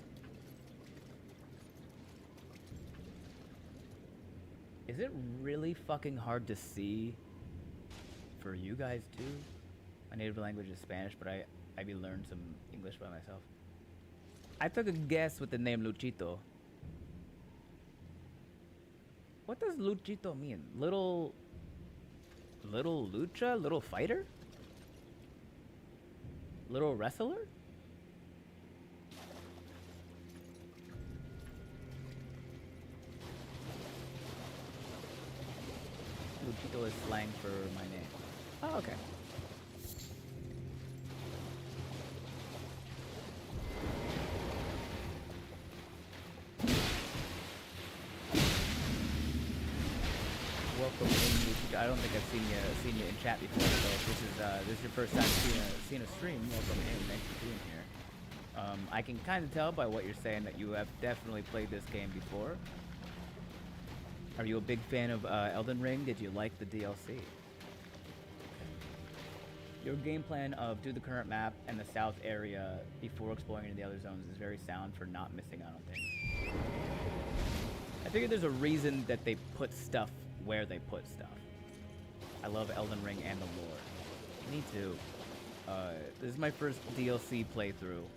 Is it really fucking hard to see for you guys too? My native language is Spanish, but I be learned some English by myself. I took a guess with the name Luchito. What does Luchito mean? Little lucha? Little fighter? Little wrestler? Luchito is slang for my name. Oh, okay. Welcome in, Luchito. I don't think I've seen you in chat before, so if this is your first time seeing a stream, welcome in. Thanks for being here. I can kind of tell by what you're saying that you have definitely played this game before. Are you a big fan of Elden Ring? Did you like the DLC? Your game plan of do the current map and the south area before exploring into the other zones is very sound for not missing out on things. I figured there's a reason that they put stuff where they put stuff. I love Elden Ring and the lore. Me too. This is my first DLC playthrough,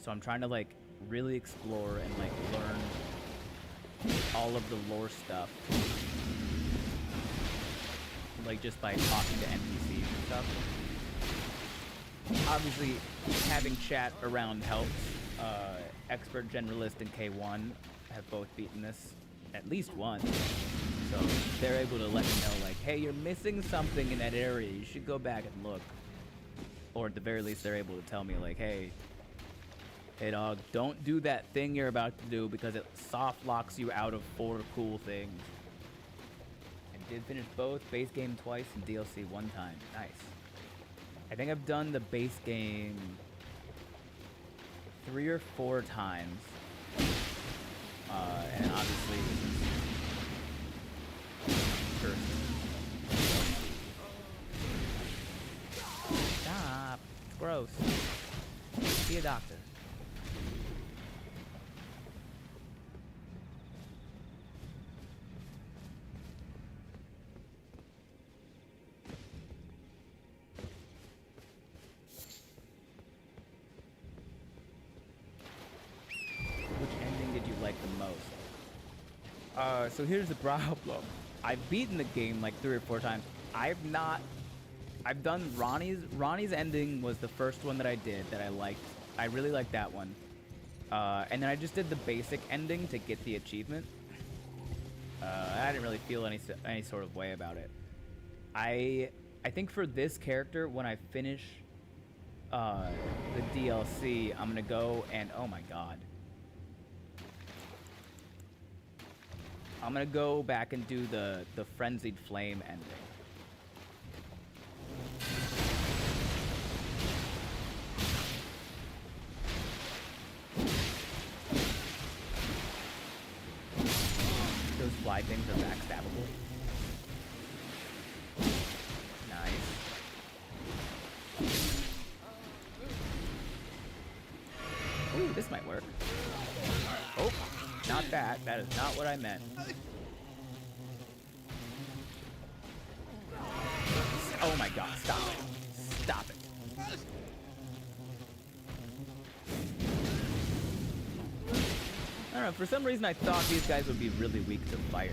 so I'm trying to like really explore and like learn all of the lore stuff, like just by talking to NPCs and stuff. Obviously, having chat around helps, Expert Generalist and K1 have both beaten this at least once. So they're able to let me know, like, hey, you're missing something in that area. You should go back and look. Or at the very least, they're able to tell me, like, hey dog, don't do that thing you're about to do because it soft locks you out of 4 cool things. I did finish both, base game twice and DLC 1 time. Nice. I think I've done the base game 3 or 4 times. And obviously this is first. Stop. It's gross. See a doctor. Which ending did you like the most? So here's the problem. I've beaten the game like 3 or 4 times. I've done Ronnie's. Ronnie's ending was the first one that I did that I liked. I really liked that one. And then I just did the basic ending to get the achievement. I didn't really feel any sort of way about it. I think for this character, when I finish the DLC, I'm gonna go and oh my god. I'm gonna go back and do the Frenzied Flame ending. Those fly things are backstabbable. Nice. Ooh, this might work. Oh, not that. That is not what I meant. Oh my god, stop it. Stop it. I don't know, for some reason I thought these guys would be really weak to fire.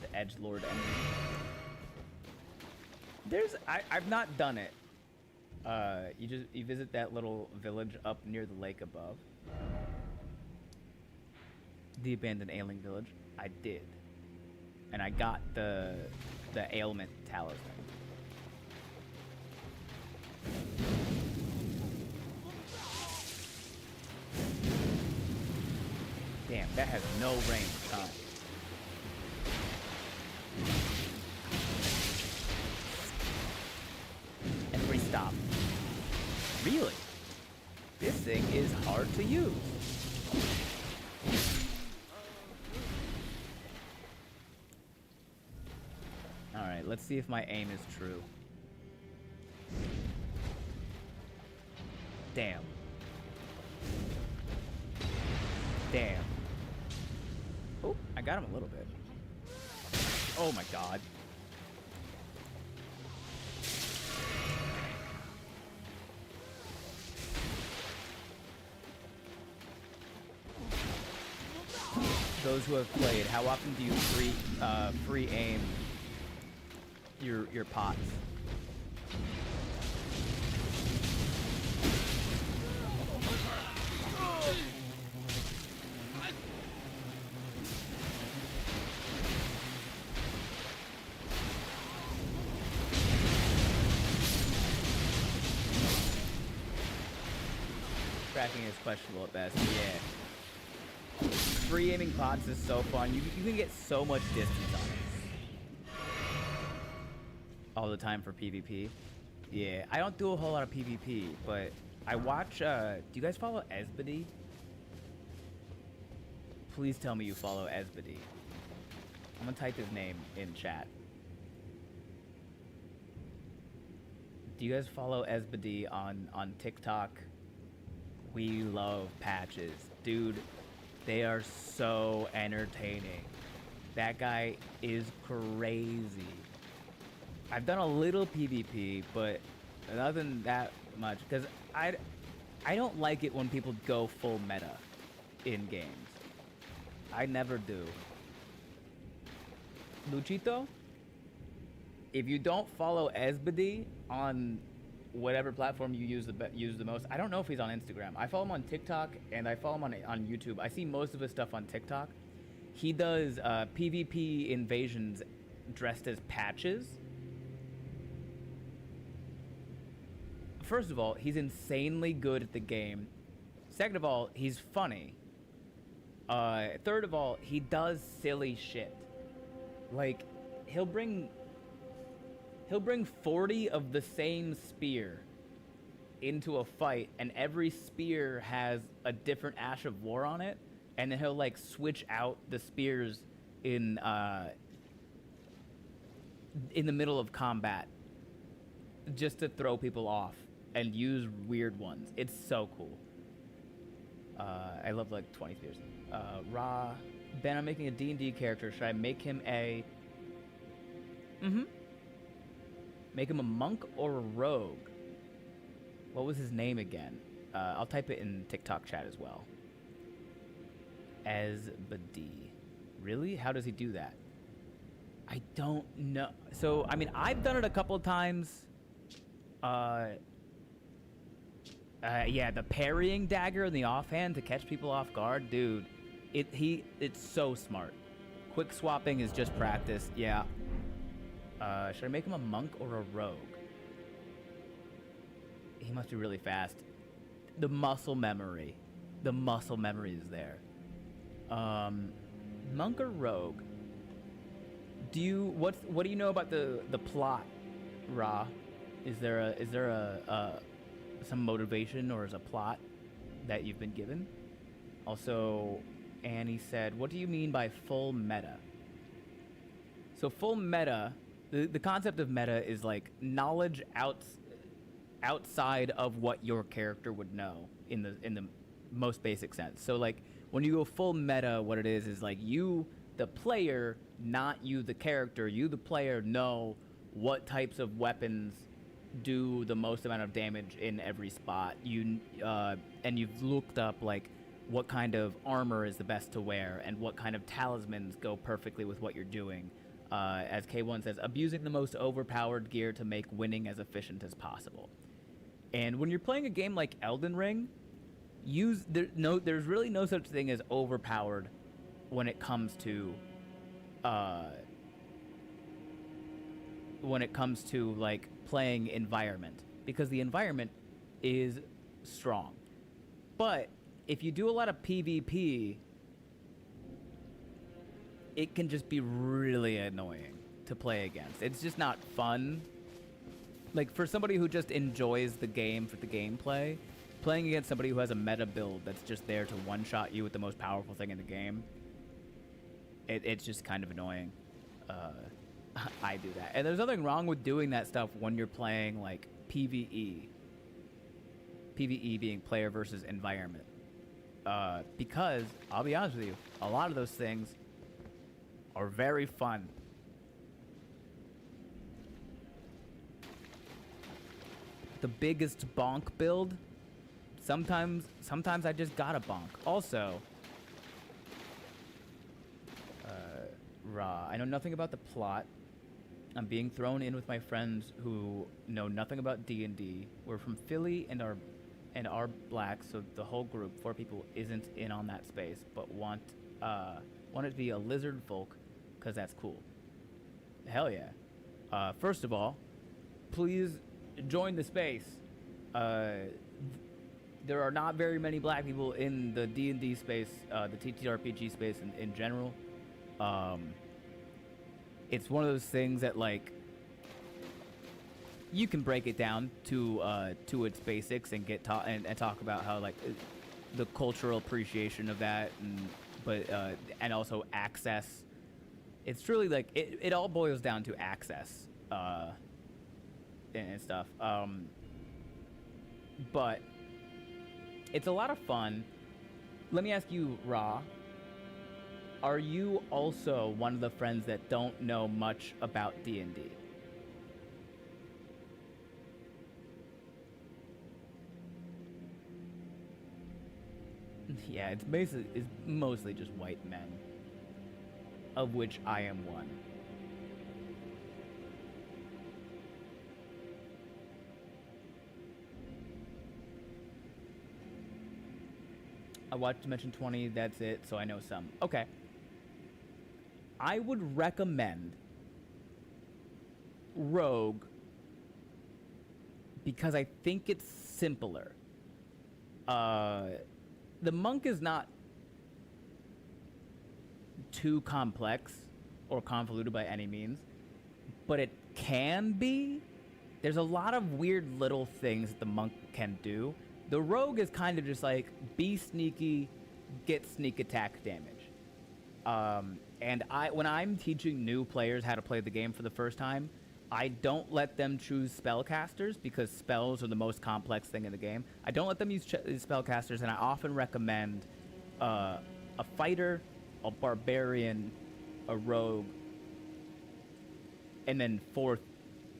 The Edgelord enemy. I've not done it. You visit that little village up near the lake above. The abandoned ailing village. I did. And I got the ailment talisman. Damn, that has no range, huh? And restop. Really? This thing is hard to use. Alright, let's see if my aim is true. Damn. Damn. Oh, I got him a little bit. Oh my god. Those who have played, how often do you free aim your pots? Tracking is questionable at best. Yeah. Free aiming pots is so fun. You can get so much distance on it. All the time for PvP. Yeah, I don't do a whole lot of PvP, but I watch, do you guys follow Esbody? Please tell me you follow Esbody. I'm gonna type his name in chat. Do you guys follow Esbody on TikTok? We love patches. Dude, they are so entertaining. That guy is crazy. I've done a little PvP, but nothing that much, because I don't like it when people go full meta in games. I never do. Luchito, if you don't follow Esbody on whatever platform you use the most. I don't know if he's on Instagram. I follow him on TikTok and I follow him on YouTube. I see most of his stuff on TikTok. He does PvP invasions dressed as patches. First of all, he's insanely good at the game. Second of all, he's funny. Third of all, he does silly shit. Like, he'll bring 40 of the same spear into a fight, and every spear has a different Ash of War on it, and then he'll like switch out the spears in the middle of combat just to throw people off and use weird ones. It's so cool. I love like 20 spears. Ra, Ben, I'm making a D&D character. Should I make him a... Make him a monk or a rogue? What was his name again? I'll type it in TikTok chat as well. Asbadi. Really? How does he do that? I don't know. So, I mean, I've done it a couple of times. Yeah, the parrying dagger in the offhand to catch people off guard. Dude, it's so smart. Quick swapping is just practice. Yeah. Should I make him a monk or a rogue? He must be really fast. The muscle memory. The muscle memory is there. Monk or rogue? What do you know about the plot, Ra? Is there some motivation or is a plot that you've been given? Also, Annie said, what do you mean by full meta? So full meta, the concept of meta is like knowledge outside of what your character would know in the most basic sense. So like when you go full meta, what it is like you, the player, not you, the character, you, the player, know what types of weapons do the most amount of damage in every spot. And you've looked up like what kind of armor is the best to wear and what kind of talismans go perfectly with what you're doing. As K1 says, abusing the most overpowered gear to make winning as efficient as possible. And when you're playing a game like Elden Ring, there's really no such thing as overpowered when it comes to like playing environment, because the environment is strong. But if you do a lot of PvP, it can just be really annoying to play against. It's just not fun. Like, for somebody who just enjoys the game for the gameplay, playing against somebody who has a meta build that's just there to one-shot you with the most powerful thing in the game, it's just kind of annoying. I do that. And there's nothing wrong with doing that stuff when you're playing, like, PvE. PvE being player versus environment. Because, I'll be honest with you, a lot of those things are very fun. The biggest bonk build, sometimes I just gotta bonk. Also, Ra, I know nothing about the plot. I'm being thrown in with my friends who know nothing about D&D. We're from Philly and are black, so the whole group, 4 people, isn't in on that space, but want it to be a lizard folk, because that's cool. Hell yeah. First of all, please join the space. There are not very many black people in the D&D space, the TTRPG space in general. It's one of those things that, like, you can break it down to its basics and get and talk about how, like, the cultural appreciation of that, and also access. It's truly like it all boils down to access and stuff. But it's a lot of fun. Let me ask you, Ra. Are you also one of the friends that don't know much about D&D? Yeah, it's mostly just white men, of which I am one. I watched Dimension 20, that's it, so I know some. Okay. I would recommend Rogue because I think it's simpler. The monk is not too complex or convoluted by any means, but it can be. There's a lot of weird little things that the monk can do. The rogue is kind of just like, be sneaky, get sneak attack damage. And when I'm teaching new players how to play the game for the first time, I don't let them choose spellcasters because spells are the most complex thing in the game. I don't let them use spellcasters, and I often recommend a fighter, a barbarian, a rogue, and then fourth,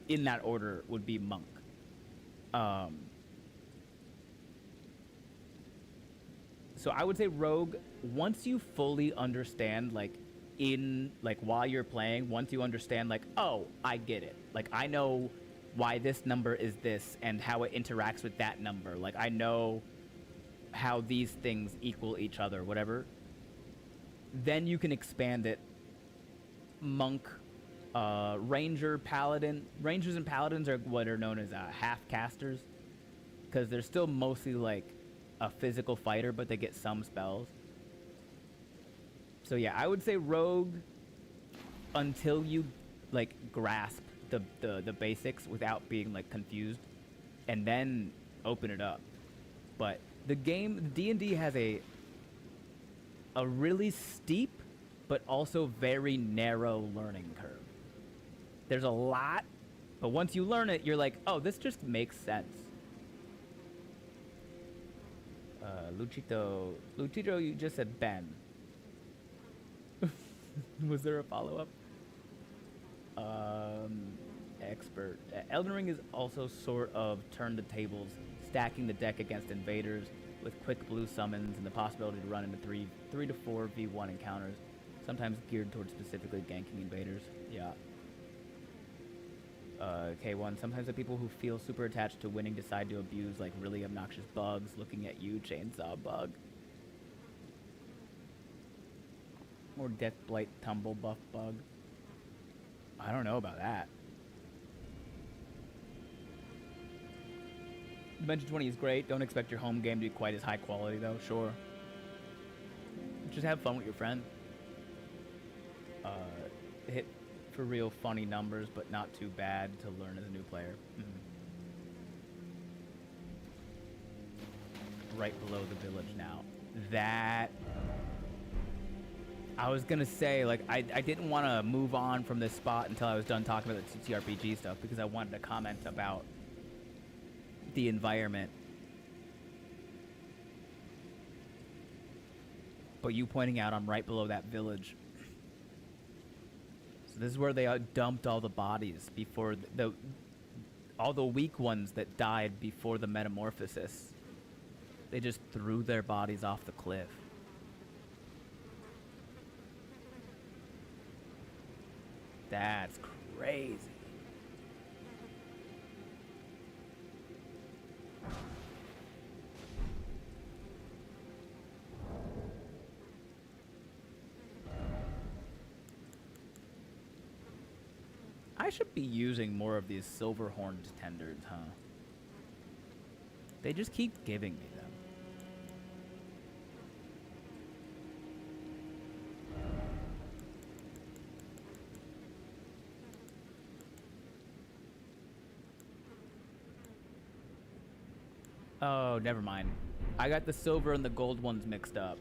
in that order, would be monk. So I would say rogue, once you fully understand, like, while you're playing, once you understand, like, oh, I get it. Like, I know why this number is this and how it interacts with that number. Like, I know how these things equal each other, whatever. Then you can expand it. Monk, ranger, paladin. Rangers and paladins are what are known as half casters, because they're still mostly like a physical fighter, but they get some spells. So yeah, I would say rogue until you like grasp the basics without being like confused, and then open it up. But the game, D&D has a really steep but also very narrow learning curve. There's a lot, but once you learn it, you're like, oh, this just makes sense. Luchito, you just said Ben. Was there a follow-up? Expert. Elden Ring is also sort of turn the tables, stacking the deck against invaders with quick blue summons and the possibility to run into 3 to 4 V1 encounters, sometimes geared towards specifically ganking invaders. Yeah. K1, sometimes the people who feel super attached to winning decide to abuse like really obnoxious bugs. Looking at you, chainsaw bug. Or death blight tumble buff bug. I don't know about that. Dimension 20 is great. Don't expect your home game to be quite as high quality though, sure. Just have fun with your friends. Hit for real funny numbers, but not too bad to learn as a new player. Right below the village now. That... I was gonna say, like, I didn't want to move on from this spot until I was done talking about the TTRPG stuff, because I wanted to comment about the environment. But you pointing out I'm right below that village. So this is where they dumped all the bodies before all the weak ones that died before the metamorphosis. They just threw their bodies off the cliff. That's crazy. I should be using more of these silver-horned tenders, huh? They just keep giving me them. Oh, never mind. I got the silver and the gold ones mixed up.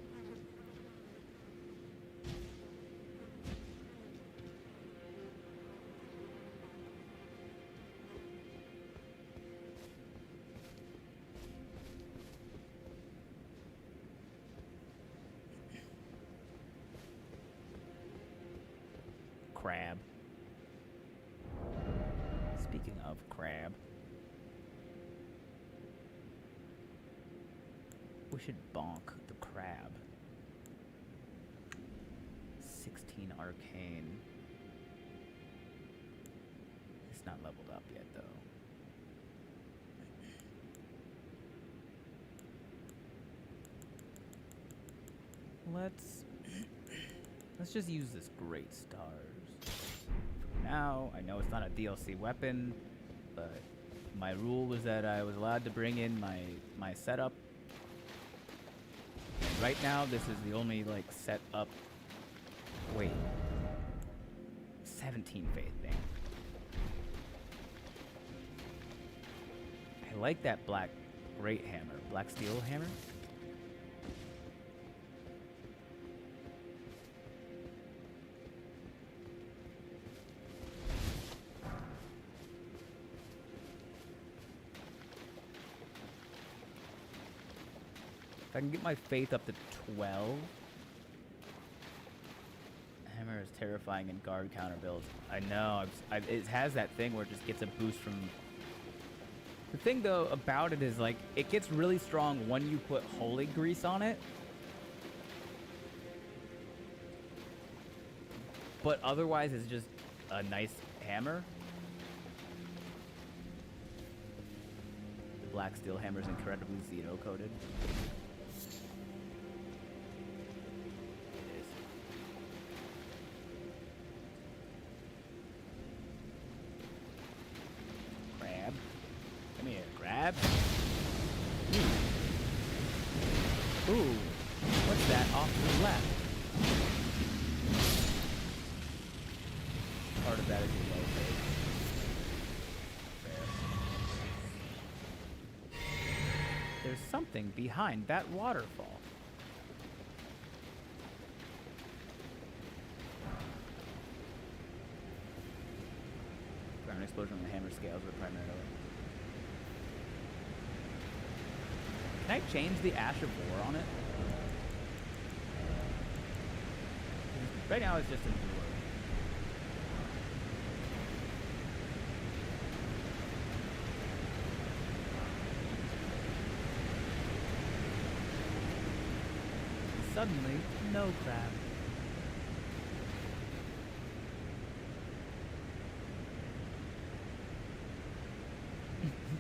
Crab. Speaking of crab, we should bonk the crab. 16 arcane. It's not leveled up yet, though. let's just use this Great Stars. For now, I know it's not a DLC weapon, but my rule was that I was allowed to bring in my setup. And right now, this is the only like set up. Wait, 17 faith thing. I like that black great hammer, black steel hammer. If I can get my faith up to 12. Hammer is terrifying in guard counter builds. I know. It has that thing where it just gets a boost from... The thing, though, about it is, like, it gets really strong when you put holy grease on it. But otherwise, it's just a nice hammer. The black steel hammer is incredibly Xeno-coated. Ooh, what's that off to the left? Part of that is your low fade. Fair. There's something behind that waterfall. An explosion on the hammer scales were primarily. Can I change the Ash of War on it? Right now it's just an Endure. Suddenly, no crab.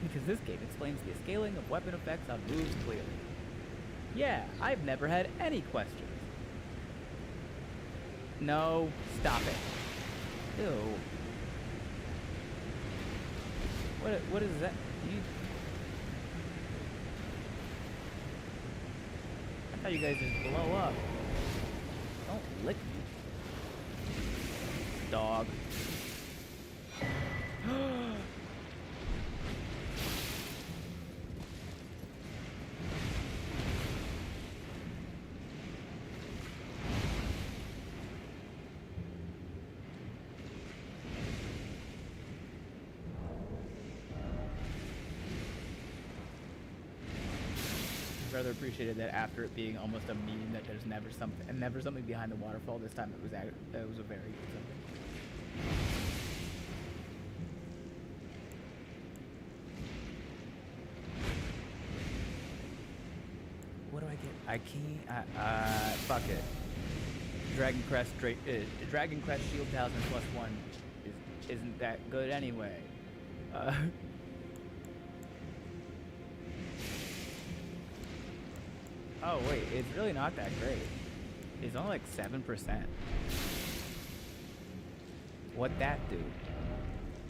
Because this game explains the scaling of weapon effects on moves clearly. Yeah, I've never had any questions. No, stop it. Ew. What is that? I thought you guys just blow up. Don't lick me. Dog. Rather appreciated that after it being almost a meme that there's never something behind the waterfall. This time it was a very good something. What do I get? I can't. Fuck it. Dragon Crest Shield Talisman +1 isn't that good anyway. Oh wait, it's really not that great. It's only like 7%. What'd that do?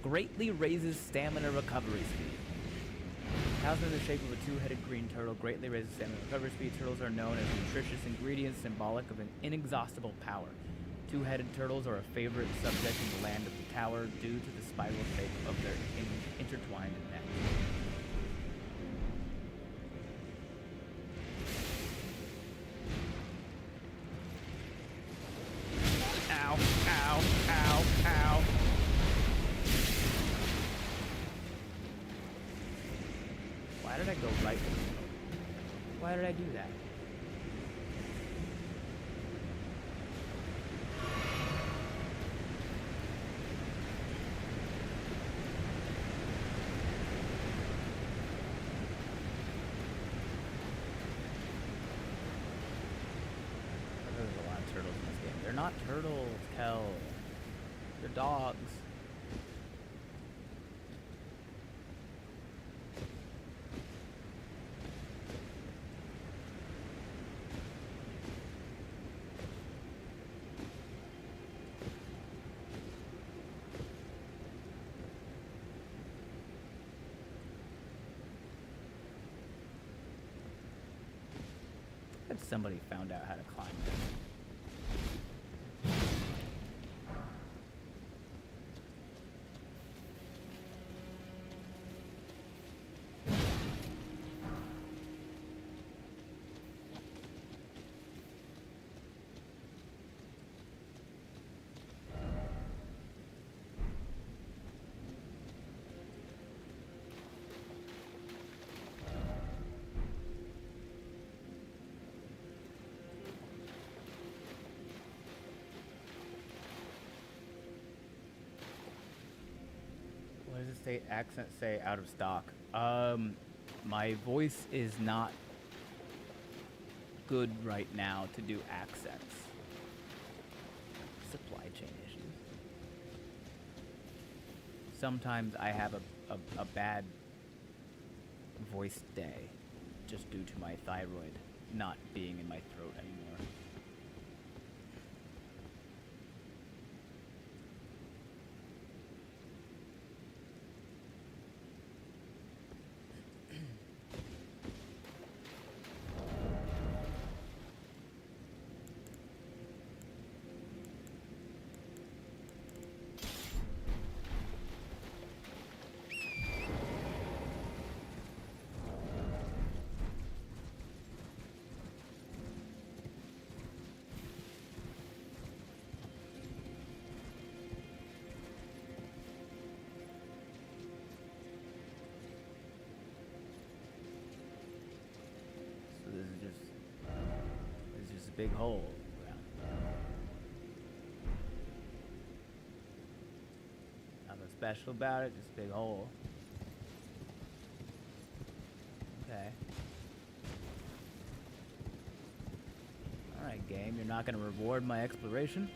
Greatly raises stamina recovery speed. Talisman in the shape of a two-headed green turtle greatly raises stamina recovery speed. Turtles are known as nutritious ingredients symbolic of an inexhaustible power. Two-headed turtles are a favorite subject in the land of the tower due to the spiral shape of their intertwined necks. Why did I go right? Why did I do that? There's a lot of turtles in this game. They're not turtles, Kel. They're dogs. Bet somebody found out how to climb this. What does it say? Accent say out of stock. My voice is not good right now to do accents. Supply chain issues. Sometimes I have a bad voice day just due to my thyroid not being in my throat anymore. Big hole around. Nothing special about it, just a big hole. Okay. Alright, game, you're not gonna reward my exploration?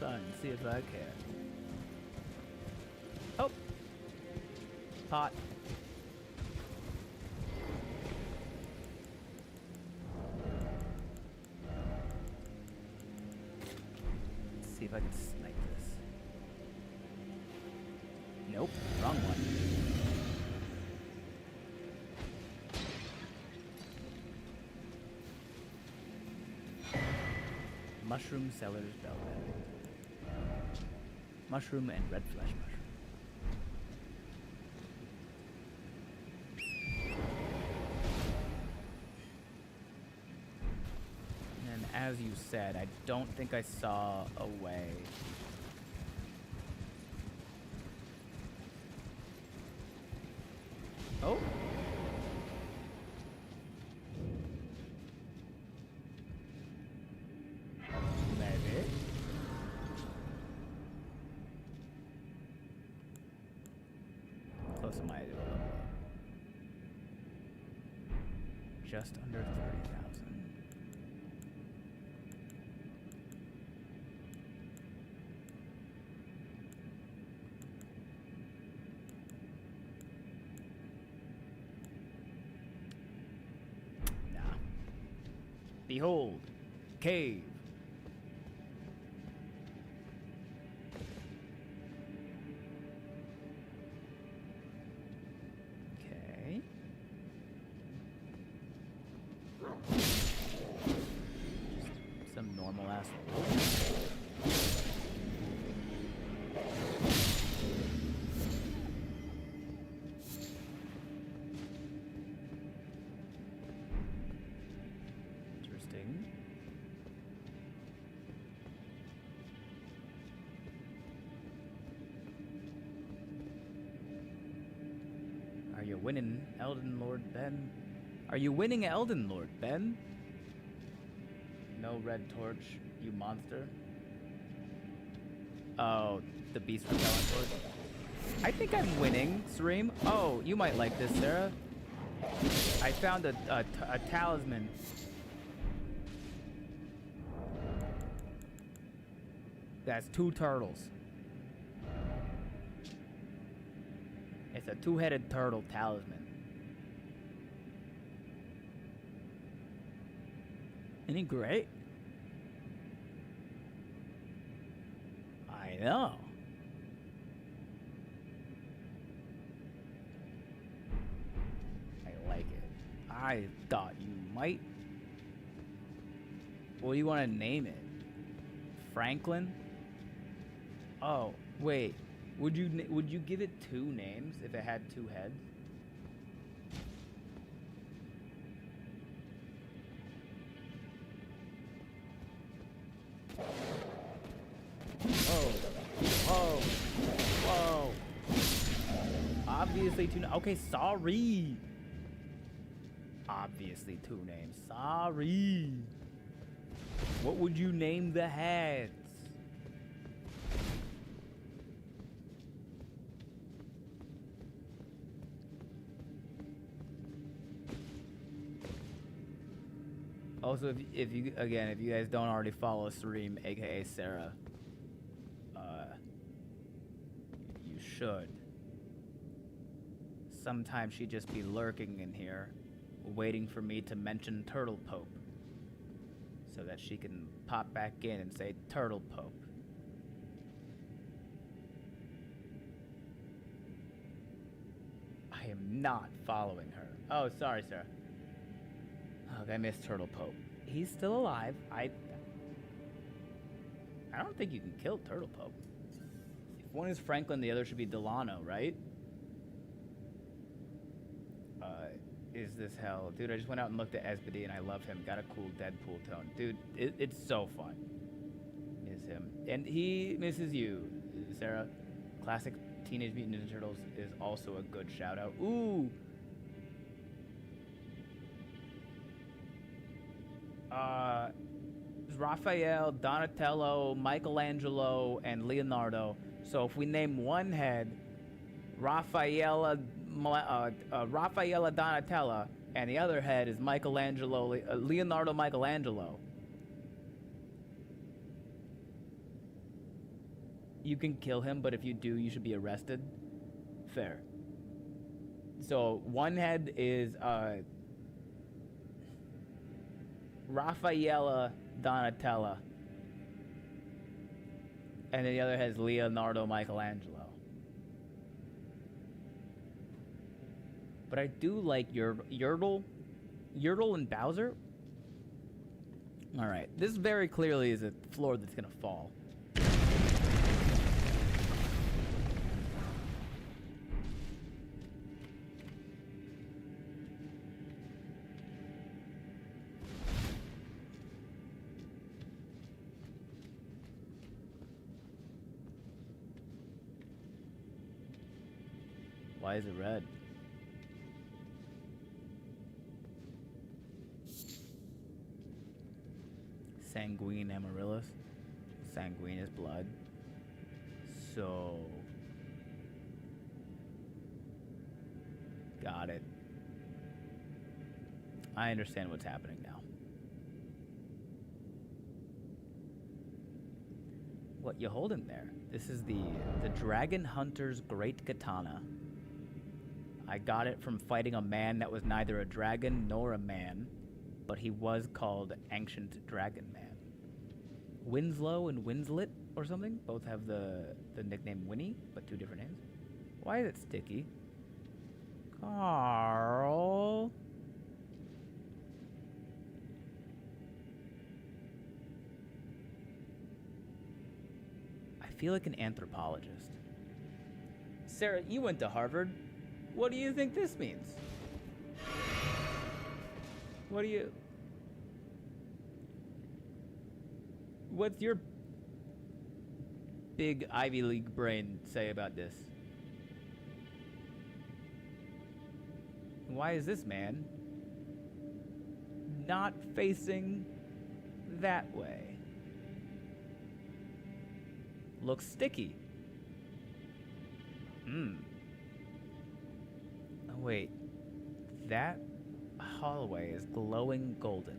Fine, see if I care. Oh! Pot. See if I can snipe this. Nope, wrong one. Mushroom seller's bellwether. Mushroom and red flesh mushroom. As you said, I don't think I saw a way. Oh? Maybe. Close am I to a level up? Just under 30,000. Behold, cave. Okay. Some normal ass. Are you winning, Elden Lord Ben? Are you winning, Elden Lord Ben? No red torch, you monster. Oh, the beast repellent torch. I think I'm winning, Stream. Oh, you might like this, Sarah. I found a talisman. That's 2 turtles. It's a 2-headed turtle talisman. Isn't he great? I know. I like I thought you might. What do you want to name it? Franklin? Oh, wait. Would you give it 2 names if it had 2 heads? Whoa. Whoa. Whoa. Obviously 2. Okay, sorry. Obviously 2 names. Sorry. What would you name the heads? Also, if you guys don't already follow Sareem, aka Sarah, you should. Sometimes she'd just be lurking in here, waiting for me to mention Turtle Pope, so that she can pop back in and say Turtle Pope. I am not following her. Oh, sorry, Sarah. Oh, I missed Turtle Pope. He's still alive. I don't think you can kill Turtle Pope. If one is Franklin, the other should be Delano, right? Is this hell? Dude, I just went out and looked at Esbody and I love him. Got a cool Deadpool tone. Dude, it's so fun. Miss him. And he misses you, Sarah. Classic Teenage Mutant Ninja Turtles is also a good shout out. Ooh! Raphael, Donatello, Michelangelo, and Leonardo. So if we name one head Raphaela Donatella, and the other head is Leonardo Michelangelo, you can kill him, but if you do, you should be arrested. Fair. So one head is Raffaella Donatella, and then the other has Leonardo Michelangelo. But I do like Yertle and Bowser. All right, this very clearly is a floor that's gonna fall. Why is it red? Sanguine Amaryllis. Sanguine is blood. So... got it. I understand what's happening now. What you holding there? This is the Dragon Hunter's Great Katana. I got it from fighting a man that was neither a dragon nor a man, but he was called Ancient Dragon Man. Winslow and Winslet or something both have the nickname Winnie, but 2 different names. Why is it sticky? Carl. I feel like an anthropologist. Sarah, you went to Harvard. What do you think this means? What's your big Ivy League brain say about this? Why is this man not facing that way? Looks sticky. Oh, wait. That hallway is glowing golden.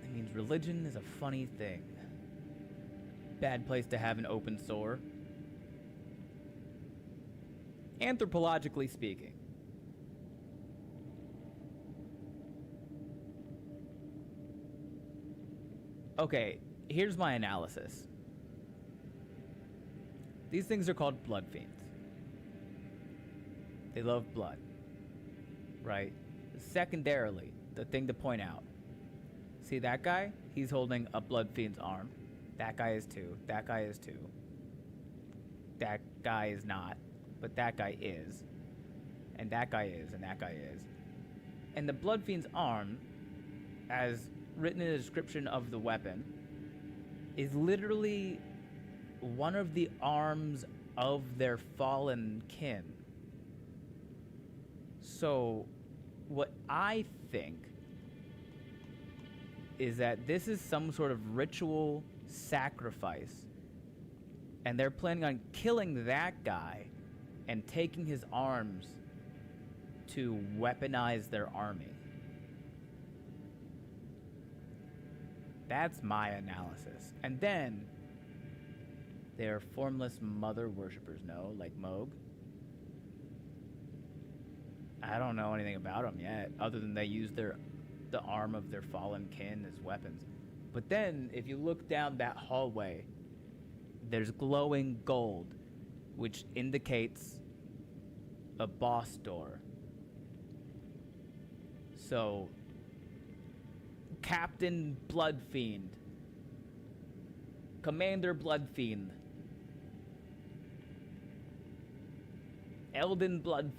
That means religion is a funny thing. Bad place to have an open sore. Anthropologically speaking. Okay, here's my analysis. These things are called blood fiends. They love blood, right? Secondarily, the thing to point out. See that guy? He's holding a blood fiend's arm. That guy is too. That guy is too. That guy is not, but that guy is. And that guy is, and that guy is. And the blood fiend's arm, as written in the description of the weapon, is literally one of the arms of their fallen kin. So, what I think is that this is some sort of ritual sacrifice, and they're planning on killing that guy and taking his arms to weaponize their army. That's my analysis. And then they're formless mother worshippers, no? Like Moog. I don't know anything about them yet, other than they use the arm of their fallen kin as weapons. But then, if you look down that hallway, there's glowing gold, which indicates a boss door. So, Captain Bloodfiend, Commander Bloodfiend, Elden Bloodfiend,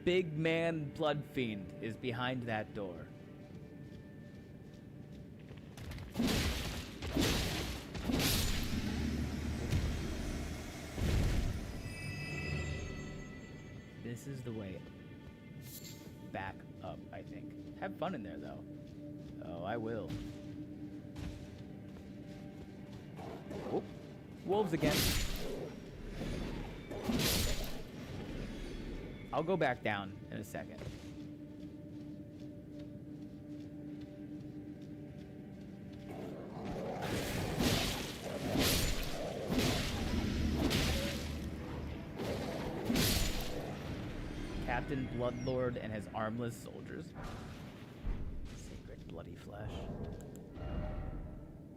Big Man Bloodfiend is behind that door. This is the way back up, I think. Have fun in there, though. Oh, I will. Oh, wolves again. I'll go back down in a second. Captain Bloodlord and his armless soldiers. Sacred bloody flesh.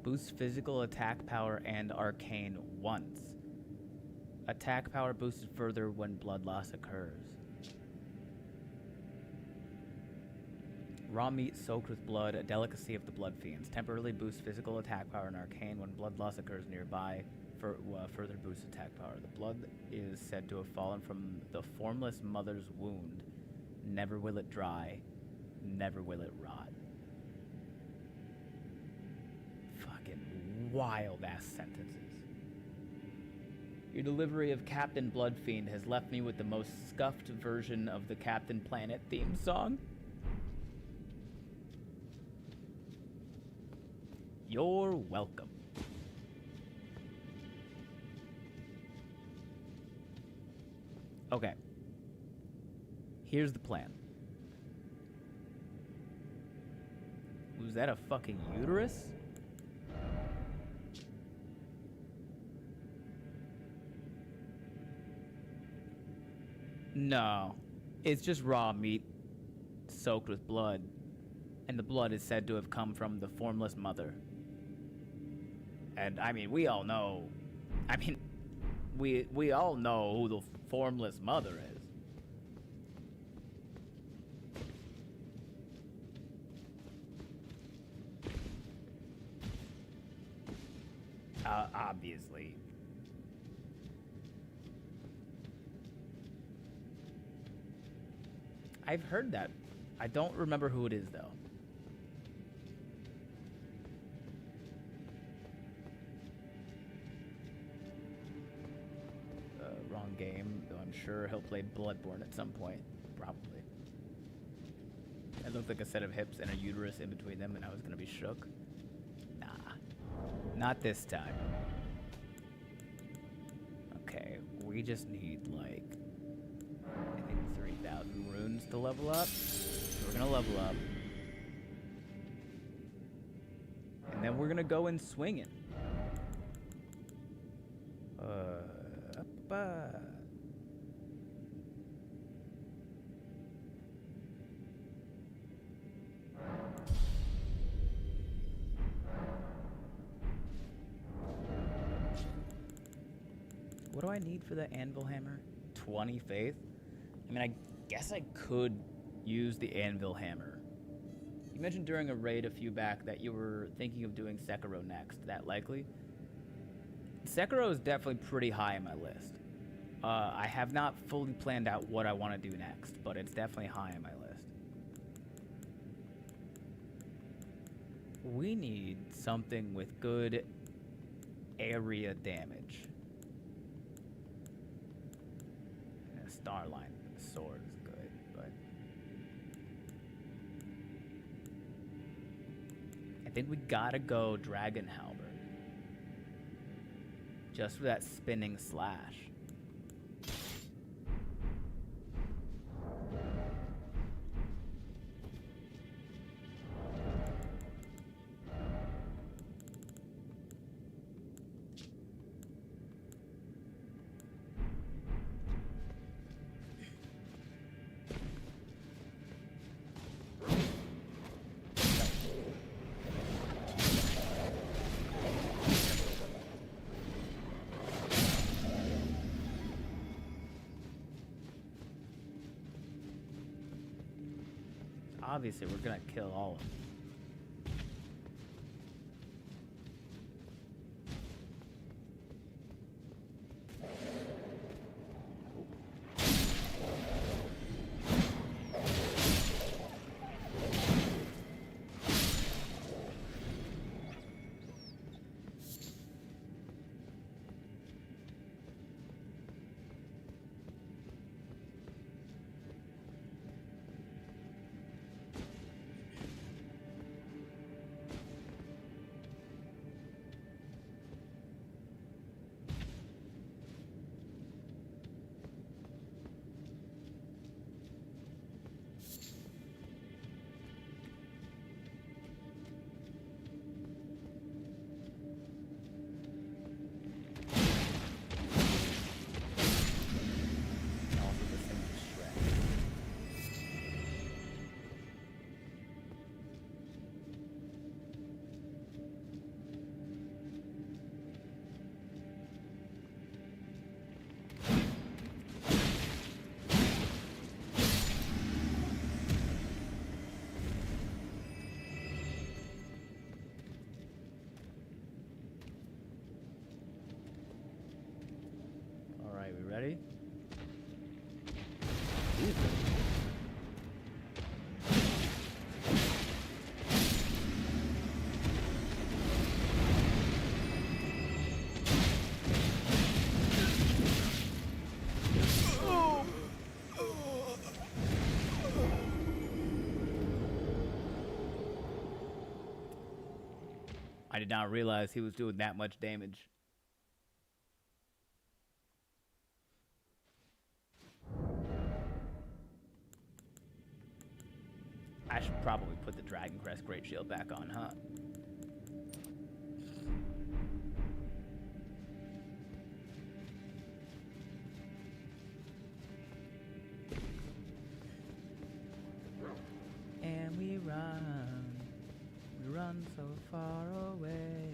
Boosts physical attack power and arcane once. Attack power boosted further when blood loss occurs. Raw meat soaked with blood, a delicacy of the blood fiends. Temporarily boosts physical attack power and arcane when blood loss occurs nearby. Further boosts attack power. The blood is said to have fallen from the formless mother's wound. Never will it dry. Never will it rot. Fucking wild ass sentences. Your delivery of Captain Bloodfiend has left me with the most scuffed version of the Captain Planet theme song. You're welcome. Okay. Here's the plan. Was that a fucking uterus? No. It's just raw meat soaked with blood. And the blood is said to have come from the formless mother. And I mean, we all know. I mean, we all know who the formless mother is. Obviously. I've heard that. I don't remember who it is, though. Wrong game, though I'm sure he'll play Bloodborne at some point. Probably. It looked like a set of hips and a uterus in between them, and I was gonna be shook. Nah. Not this time. Okay, we just need, like, I think 3,000 runes to level up. So we're gonna level up. And then we're gonna go in swinging. What do I need for the anvil hammer? 20 faith? I mean, I guess I could use the anvil hammer. You mentioned during a raid a few back that you were thinking of doing Sekiro next. That likely? Sekiro is definitely pretty high on my list. I have not fully planned out what I want to do next, but it's definitely high on my list. We need something with good area damage. And a Starline sword is good, but I think we gotta go Dragon Halberd. Just for that spinning slash. Obviously, we're gonna kill all of them. Ready? I did not realize he was doing that much damage. I should probably put the Dragon Crest Great Shield back on, huh? And we run so far away.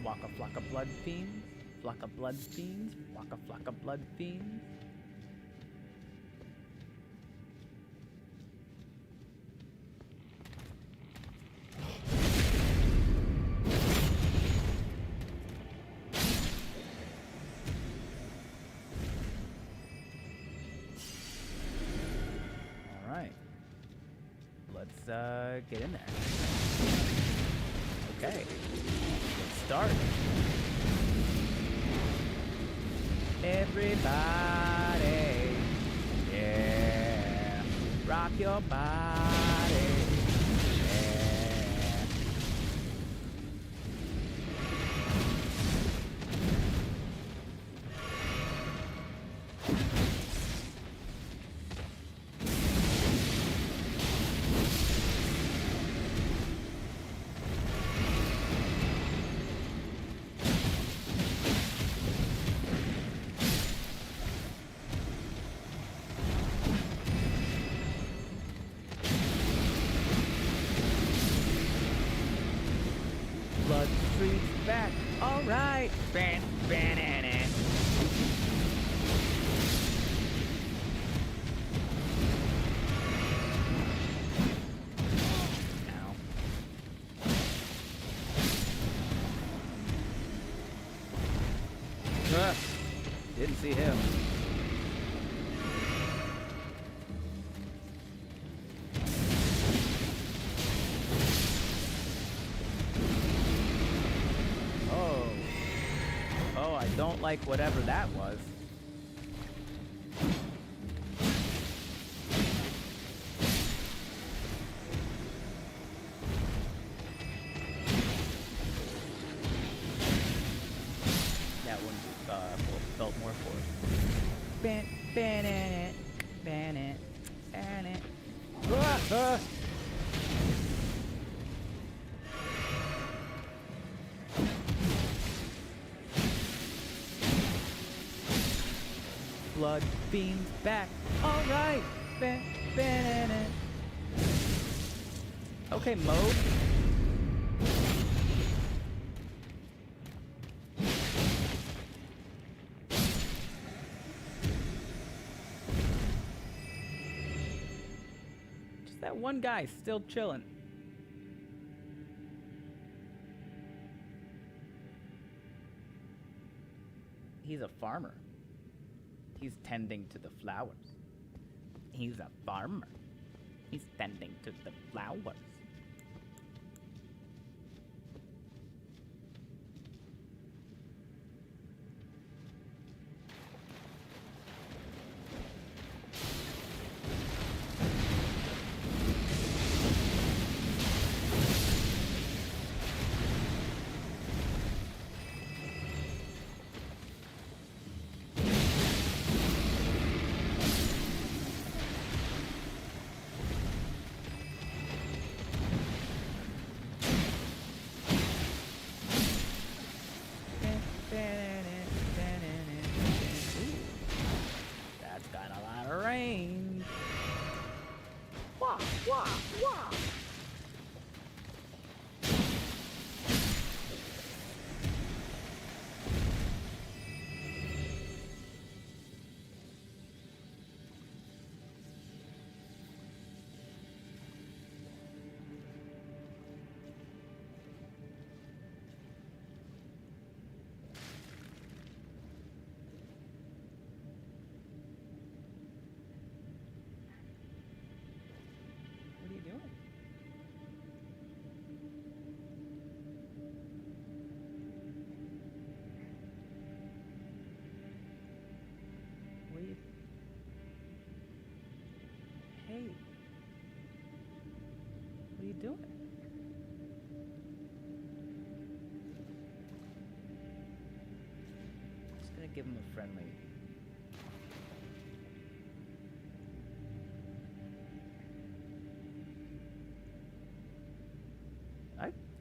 Waka flocka blood fiends, flocka blood fiends, waka flocka blood fiends. All right, let's get in there. Okay, let's start. Everybody, yeah, rock your body, yeah. back. All right. Ban, banana. Ow. Didn't see him. Oh, I don't like whatever that was. That one felt more forced. Ban it, ban it, ban it. Blood beams back. All right. Ban it. Okay, mode. Just that one guy still chilling. He's a farmer. He's tending to the flowers. He's a farmer. He's tending to the flowers. That's got a lot of range. Wah, wah, wah. What are you doing? What are you... Hey. What are you doing? Just gonna give him a friendly...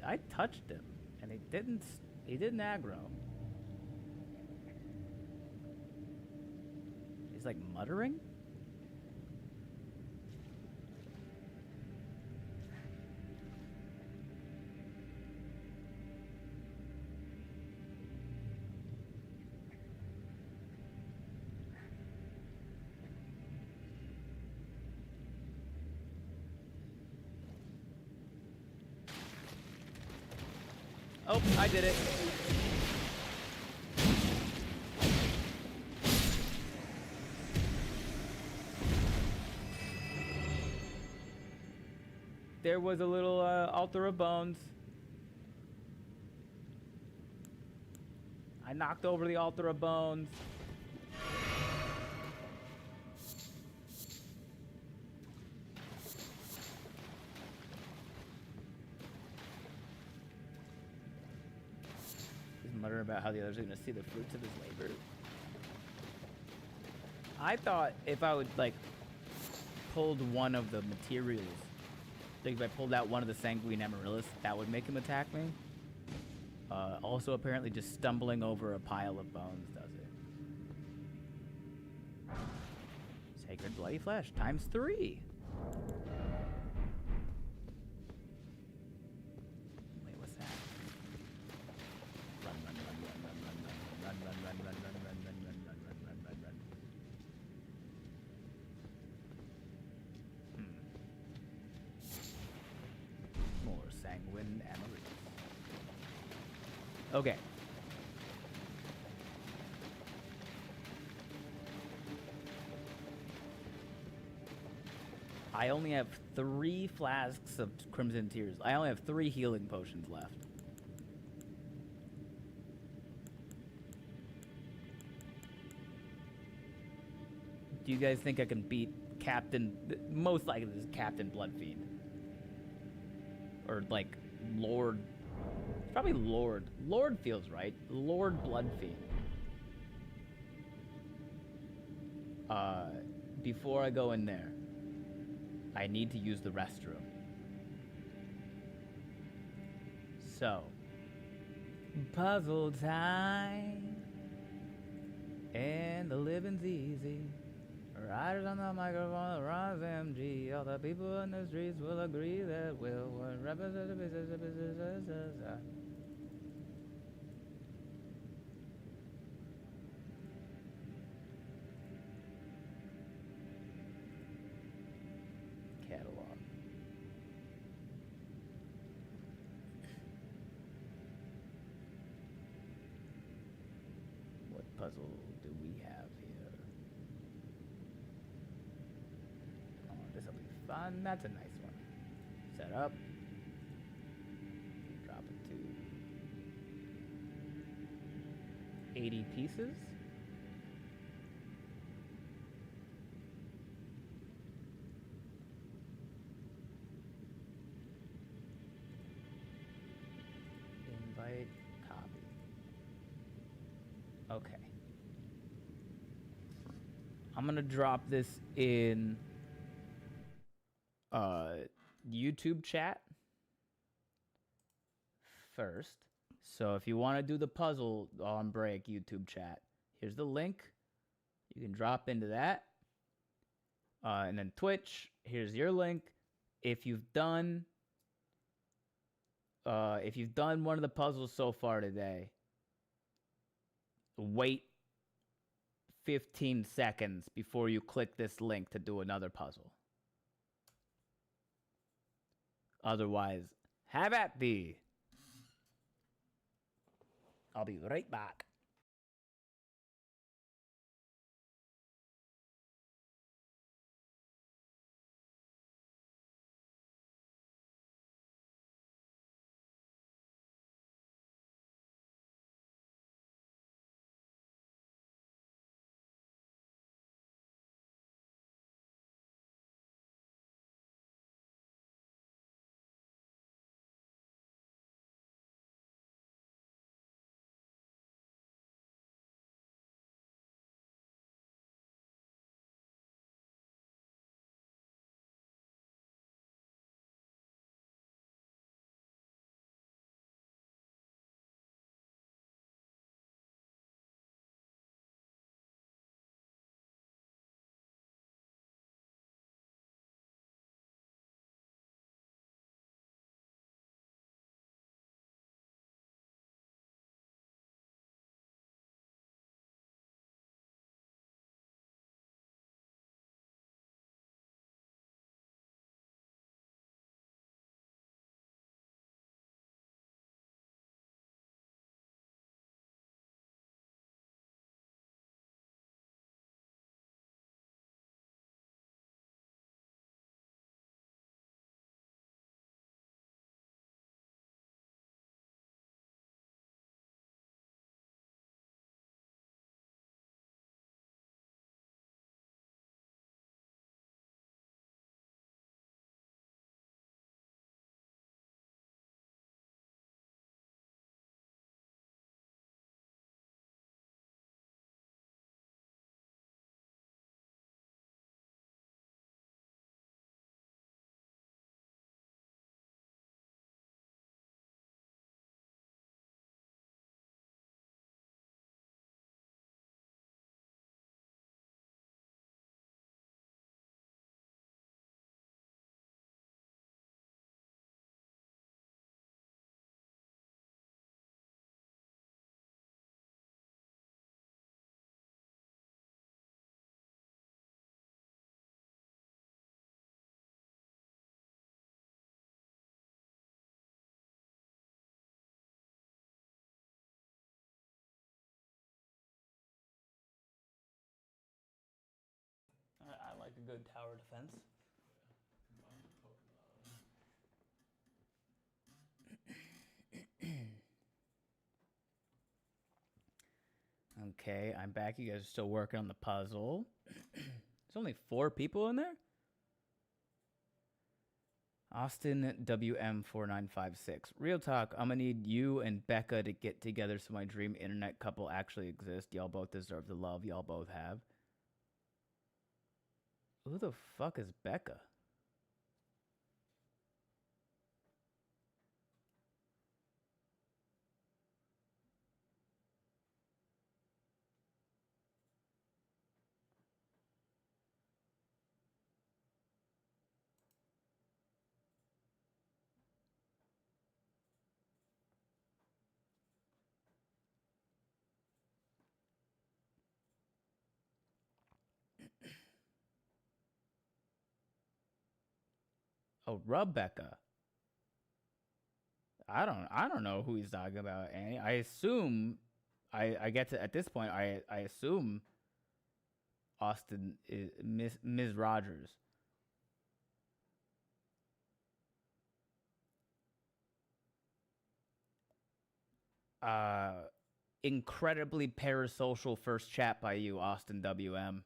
I touched him, and he didn't aggro. He's like muttering? Oh, I did it. There was a little altar of bones. I knocked over the altar of bones. Muttering about how the others are going to see the fruits of his labor. I thought if I would, like, pulled one of the materials, like if I pulled out one of the sanguine amaryllis, that would make him attack me. Also, apparently just stumbling over a pile of bones does it. Sacred bloody flesh, ×3. Wait, what's that? Okay. I only have 3 flasks of Crimson Tears. I only have 3 healing potions left. Do you guys think I can beat Captain... Most likely this is Captain Bloodfiend. Or, like, Lord... It's probably Lord. Lord feels right. Lord Bloodfiend. Before I go in there, I need to use the restroom. So, puzzle time, and the living's easy. Riders on the microphone, the Ron's MG. All the people in the streets will agree that we'll represent the business. Catalog. What puzzle do we have here? Oh, this'll be fun. That's a nice one. Set up. Drop it to 80 pieces. Invite, copy. Okay. I'm gonna drop this in YouTube chat first. So if you want to do the puzzle on break, YouTube chat, here's the link. You can drop into that. And then Twitch, here's your link. If you've done one of the puzzles so far today, wait 15 seconds before you click this link to do another puzzle. Otherwise, have at thee. I'll be right back. good tower defense. Okay, I'm back. You guys are still working on the puzzle. There's only 4 people in there? Austin WM4956. Real talk, I'm gonna need you and Becca to get together so my dream internet couple actually exists. Y'all both deserve the love y'all both have. Who the fuck is Becca? Oh, Rebecca. I don't know who he's talking about, Annie. I assume I get to at this point I assume Austin is Ms. Rogers. Incredibly parasocial first chat by you, Austin WM.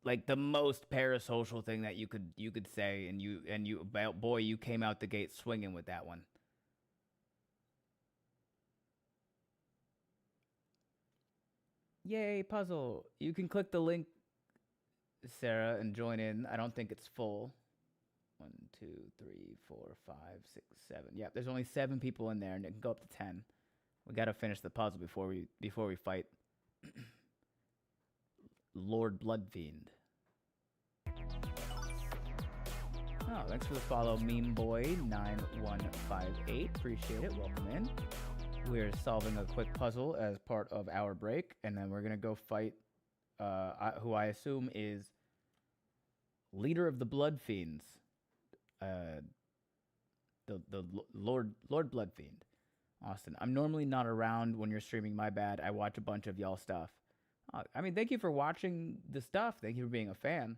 Like the most parasocial thing that you could say, and you boy, you came out the gate swinging with that one. Yay, puzzle. You can click the link, Sarah, and join in. I don't think it's full. 1, 2, 3, 4, 5, 6, 7. Yeah, there's only 7 people in there, and it can go up to 10. We gotta finish the puzzle before we fight Lord Bloodfiend. Oh, thanks for the follow, Meme Boy 9158. Appreciate it. Welcome in. We're solving a quick puzzle as part of our break, and then we're gonna go fight who I assume is leader of the Bloodfiends. The Lord Bloodfiend. Austin, I'm normally not around when you're streaming. My bad. I watch a bunch of y'all stuff. I mean, thank you for watching the stuff. Thank you for being a fan.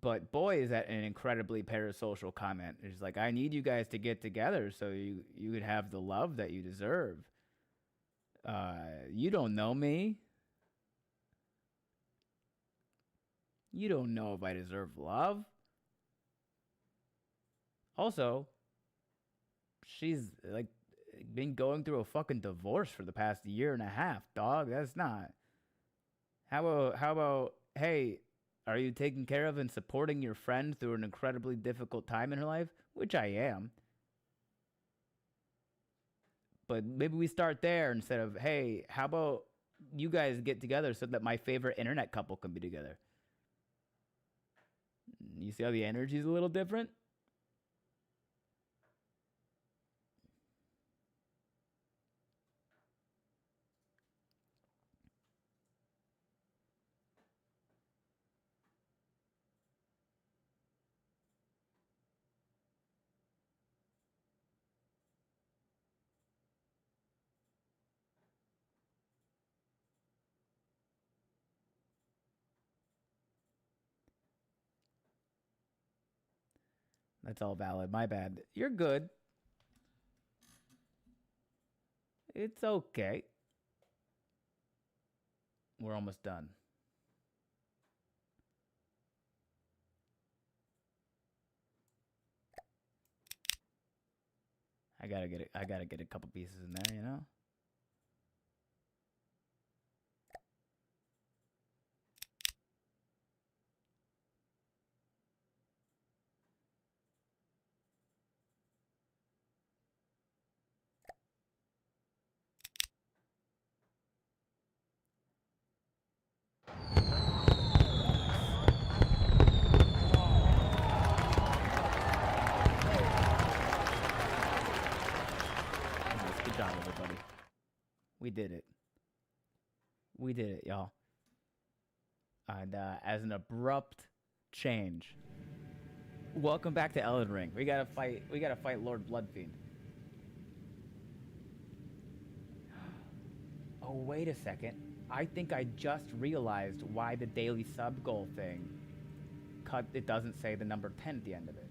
But boy, is that an incredibly parasocial comment. It's like, I need you guys to get together so you could have the love that you deserve. You don't know me. You don't know if I deserve love. Also, she's like been going through a fucking divorce for the past 1.5 years, dog. That's not. How about, hey, are you taking care of and supporting your friend through an incredibly difficult time in her life? Which I am. But maybe we start there instead of, hey, how about you guys get together so that my favorite internet couple can be together? You see how the energy's a little different? That's all valid. My bad. You're good. It's okay. We're almost done. I gotta get a couple pieces in there, you know? Nice. Good job, everybody. We did it. We did it, y'all. And as an abrupt change, welcome back to Elden Ring. We gotta fight Lord Bloodfiend. Oh, wait a second. I think I just realized why the daily sub goal thing it doesn't say the number 10 at the end of it.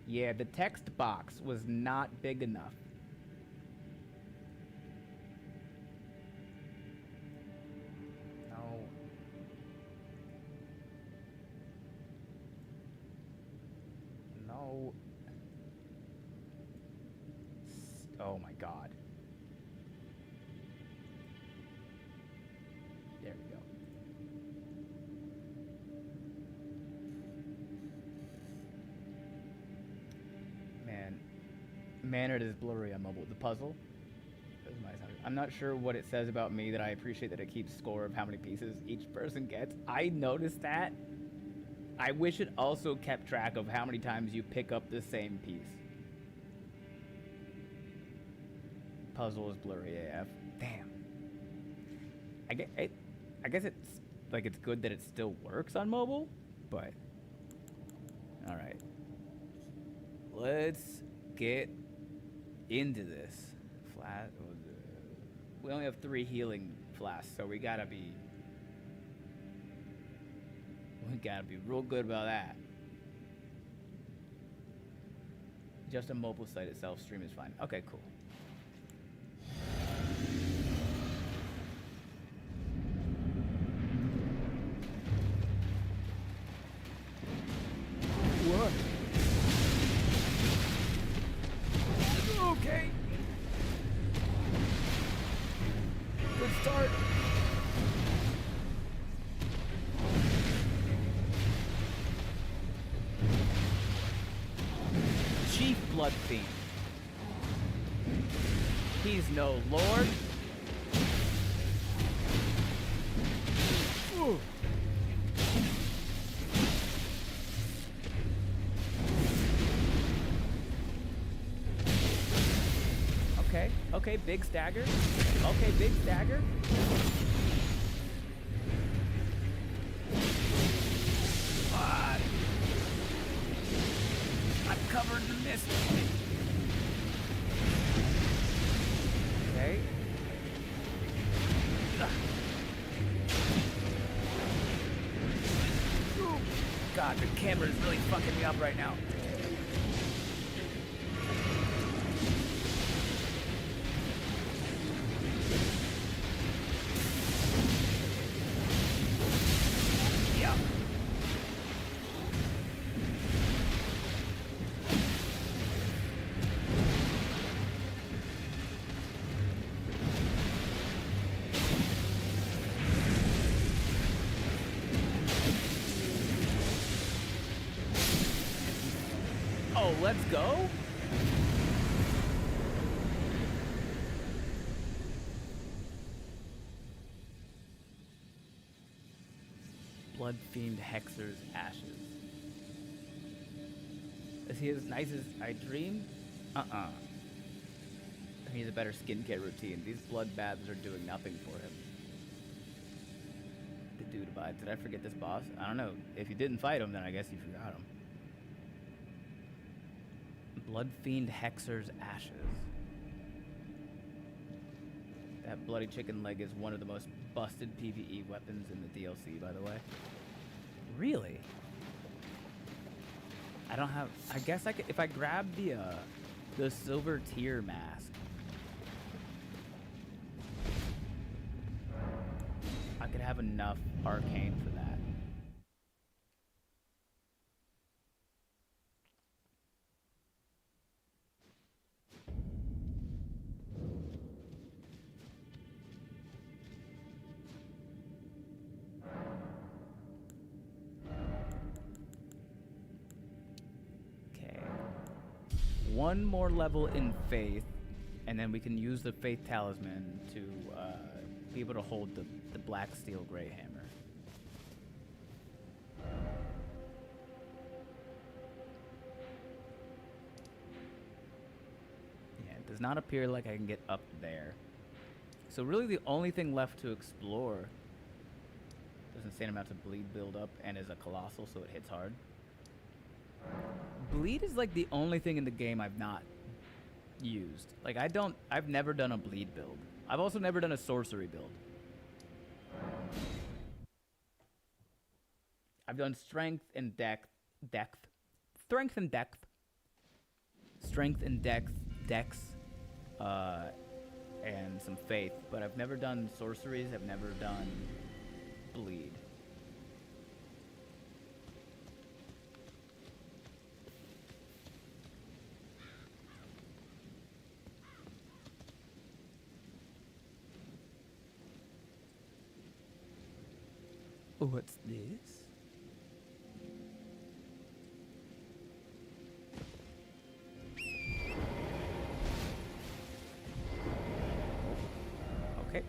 Yeah, the text box was not big enough. No. No. Oh my god. There we go. Man, it is blurry on mobile. The puzzle? I'm not sure what it says about me that I appreciate that it keeps score of how many pieces each person gets. I noticed that. I wish it also kept track of how many times you pick up the same piece. Puzzle is blurry AF. Damn. I guess it's like it's good that it still works on mobile, but all right. Let's get into this. We only have 3 healing flasks, so we gotta be real good about that. Just a mobile site itself, stream is fine. Okay, cool. What? Okay. Good start. Chief Blood Fiend. He's no lord. Ooh. Okay, big stagger. Okay, big stagger. I'm covered in mist. Okay. God, the camera is really fucking me up right now. Let's go. Blood Fiend Hexer's Ashes. Is he as nice as I dreamed? I need a better skincare routine. These blood baths are doing nothing for him. The dude abides. Did I forget this boss? I don't know. If you didn't fight him, then I guess you forgot him. Blood Fiend Hexer's Ashes. That bloody chicken leg is one of the most busted PvE weapons in the DLC, by the way. Really? I don't have... I guess I could... If I grab the silver tier mask, I could have enough arcane for that. One more level in Faith, and then we can use the Faith Talisman to be able to hold the Black Steel Grey Hammer. Does not appear like I can get up there. So really the only thing left to explore, does insane amounts of bleed build up and is a colossal, so it hits hard. Bleed is like the only thing in the game I've not used. Like I've never done a bleed build. I've also never done a sorcery build. I've done strength and depth. Strength and depth. Strength and dex, and some faith, but I've never done sorceries. I've never done bleed. What's this? Okay.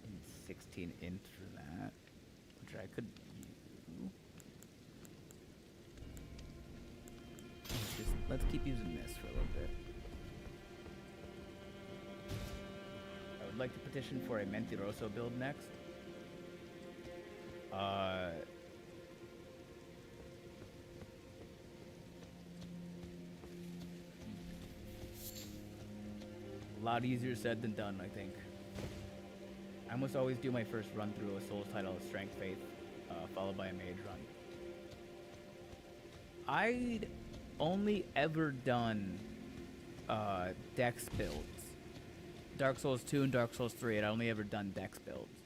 And 16 int for that, which I could use. Let's keep using this for a little bit. I would like to petition for a Mentiroso build next. A lot easier said than done, I think. I almost always do my first run through a Souls title of Strength Faith, followed by a Mage run. I'd only ever done Dex builds. Dark Souls 2 and Dark Souls 3, I'd only ever done Dex builds.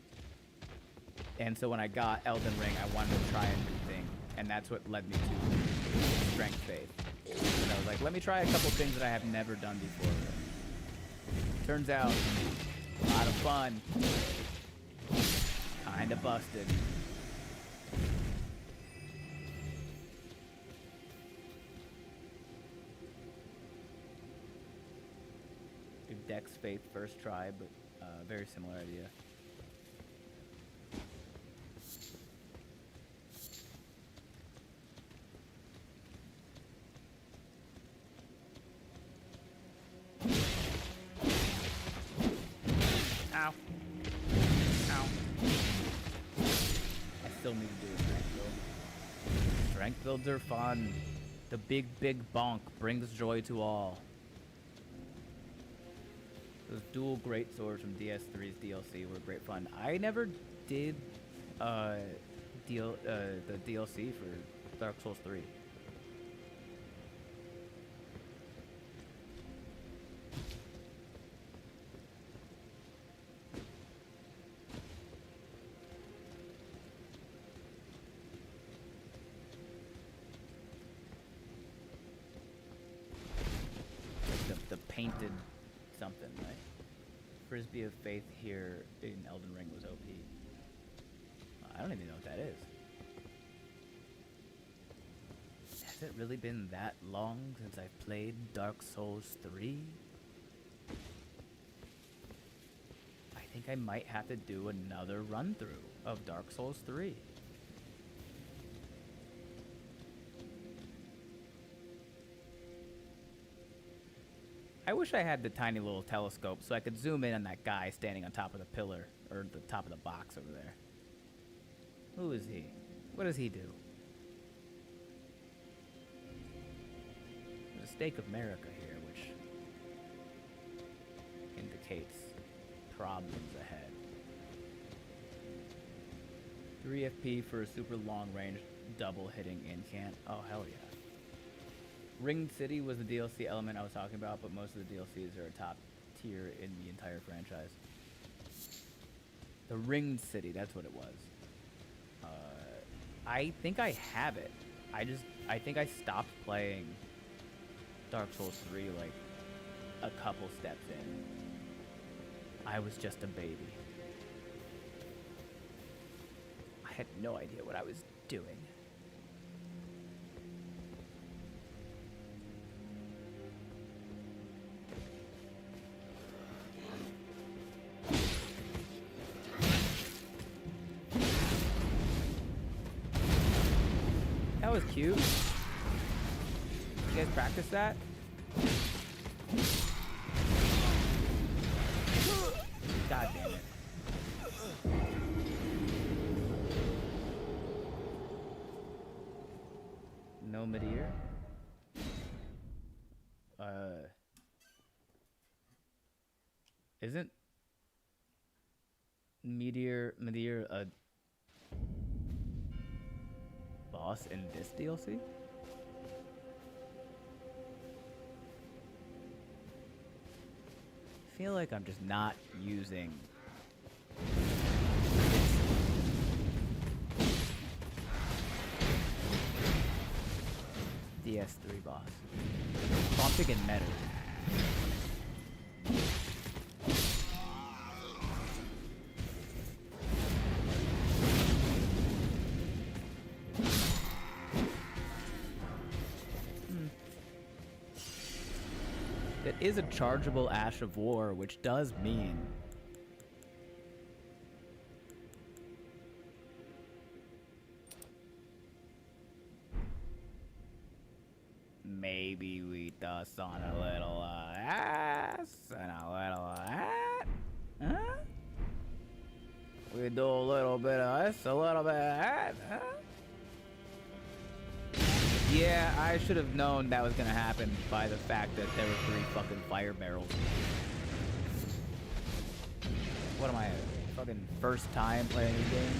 And so when I got Elden Ring, I wanted to try a new thing, and that's what led me to Strength Faith. And I was like, let me try a couple things that I have never done before. Turns out, a lot of fun. Kinda busted. Do Dex Faith first try, but very similar idea. Ow. Ow. I still need to do a strength build. Strength builds are fun. The big bonk brings joy to all. Those dual great swords from DS3's DLC were great fun. I never did the DLC for Dark Souls 3. The painted something, right? Frisbee of Faith here in Elden Ring was OP. I don't even know what that is. Has it really been that long since I've played Dark Souls 3? I think I might have to do another run through of Dark Souls 3. I wish I had the tiny little telescope so I could zoom in on that guy standing on top of the pillar, or the top of the box over there. Who is he? What does he do? There's a stake of America here, which indicates problems ahead. 3 FP for a super long range double hitting incant. Oh, hell yeah. Ringed City was the DLC element I was talking about, but most of the DLCs are top tier in the entire franchise. The Ringed City, that's what it was. I think I have it. I think I stopped playing Dark Souls 3 like a couple steps in. I was just a baby. I had no idea what I was doing. That was cute. You guys practice that? God damn it. No mid-ear? Isn't Meteor a boss in this DLC? I feel like I'm just not using DS3 boss. So I'm thinking Metal. It is a chargeable Ash of War, which does mean maybe we dust on a little ass and a little that. Huh? We do a little bit of this, a little bit of that. Huh? Yeah, I should have known that was gonna happen by the fact that there were 3 fucking fire barrels. What am I, fucking first time playing this game?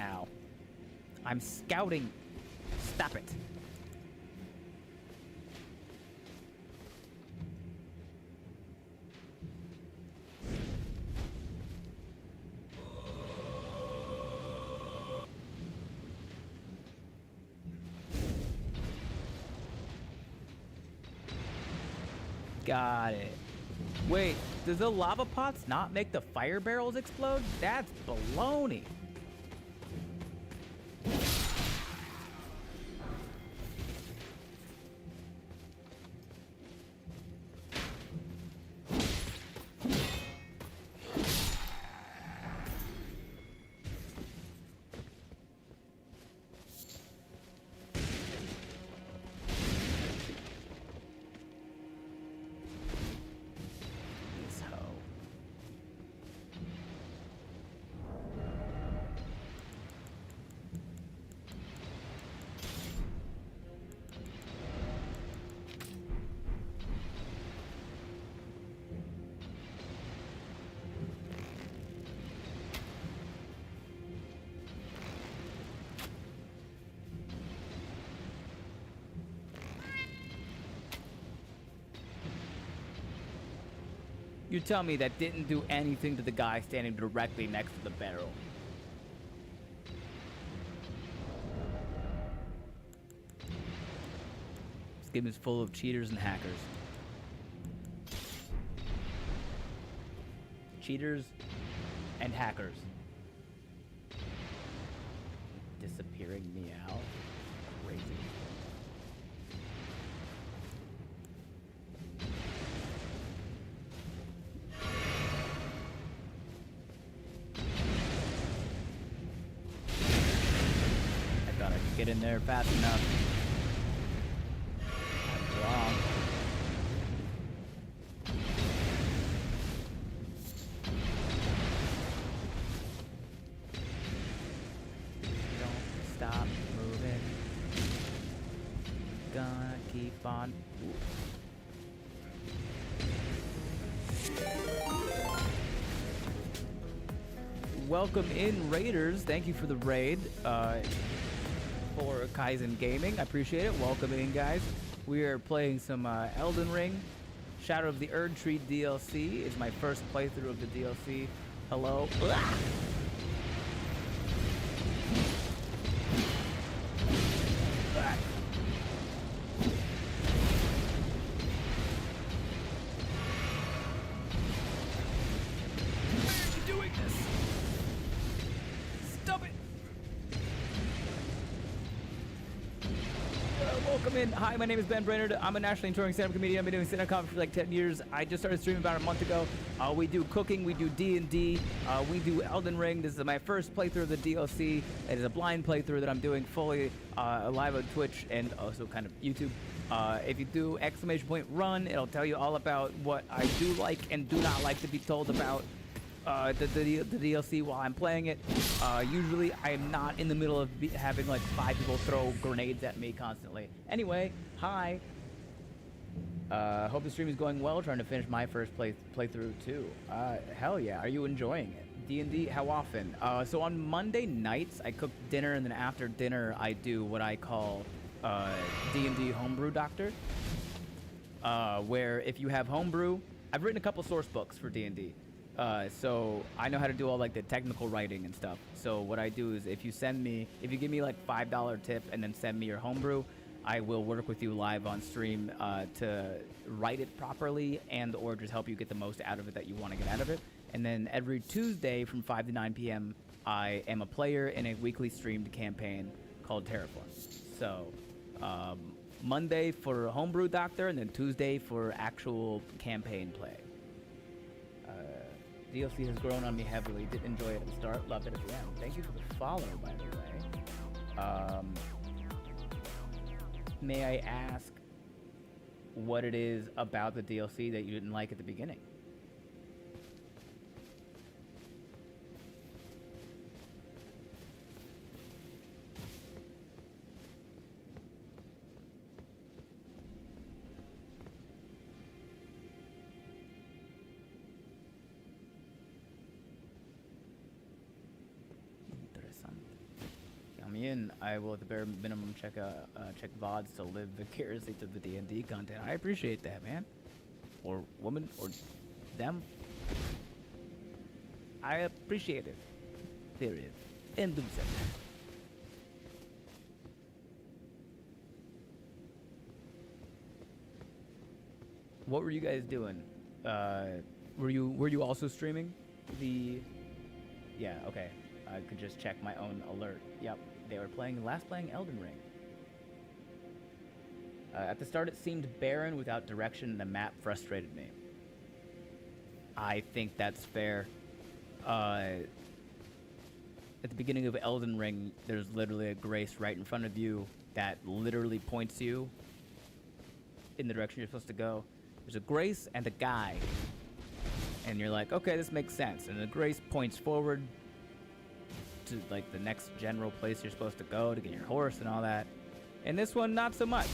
Ow. I'm scouting. Stop it. Got it. Wait, does the lava pots not make the fire barrels explode? That's baloney. You tell me that didn't do anything to the guy standing directly next to the barrel. This game is full of cheaters and hackers. Cheaters and hackers. Disappearing meow. Crazy. Get in there fast enough. I'm wrong. Don't stop moving. Gonna keep on. Welcome in, Raiders. Thank you for the raid. For Kaizen Gaming. I appreciate it. Welcome in, guys. We are playing some Elden Ring. Shadow of the Erdtree DLC is my first playthrough of the DLC. Hello. Ah! Jasmine, hi, my name is Ben Brainerd. I'm a nationally touring stand-up comedian. I've been doing stand-up comedy for like 10 years. I just started streaming about a month ago. We do cooking, we do D&D, we do Elden Ring. This is my first playthrough of the DLC. It is a blind playthrough that I'm doing fully live on Twitch and also kind of YouTube. If you do !run, it'll tell you all about what I do like and do not like to be told about the DLC while I'm playing it. Usually I am not in the middle of having like 5 people throw grenades at me constantly. Anyway, hi. Hope the stream is going well. Trying to finish my first playthrough too. Hell yeah. Are you enjoying it? D&D, how often? So on Monday nights, I cook dinner, and then after dinner, I do what I call D&D Homebrew Doctor. Where if you have homebrew, I've written a couple source books for D&D. So I know how to do all like the technical writing and stuff. So what I do is if you give me like $5 tip and then send me your homebrew, I will work with you live on stream to write it properly and or just help you get the most out of it that you want to get out of it. And then every Tuesday from 5 to 9 p.m. I am a player in a weekly streamed campaign called Terraform. So Monday for Homebrew Doctor and then Tuesday for actual campaign play. DLC has grown on me heavily. Did enjoy it at the start, loved it at the end. Thank you for the follow, by the way. May I ask what it is about the DLC that you didn't like at the beginning? In, I will at the bare minimum check VODs to live vicariously through the D&D content. I appreciate that, man. Or woman, or them. I appreciate it. Period. End of sentence. What were you guys doing? Were you also streaming? Yeah, okay. I could just check my own alert. Yep. They were playing Elden Ring. At the start, it seemed barren without direction, and the map frustrated me. I think that's fair. At the beginning of Elden Ring, there's literally a grace right in front of you that literally points you in the direction you're supposed to go. There's a grace and a guide. And you're like, okay, this makes sense. And the grace points forward to like the next general place you're supposed to go to get your horse and all that. And this one, not so much.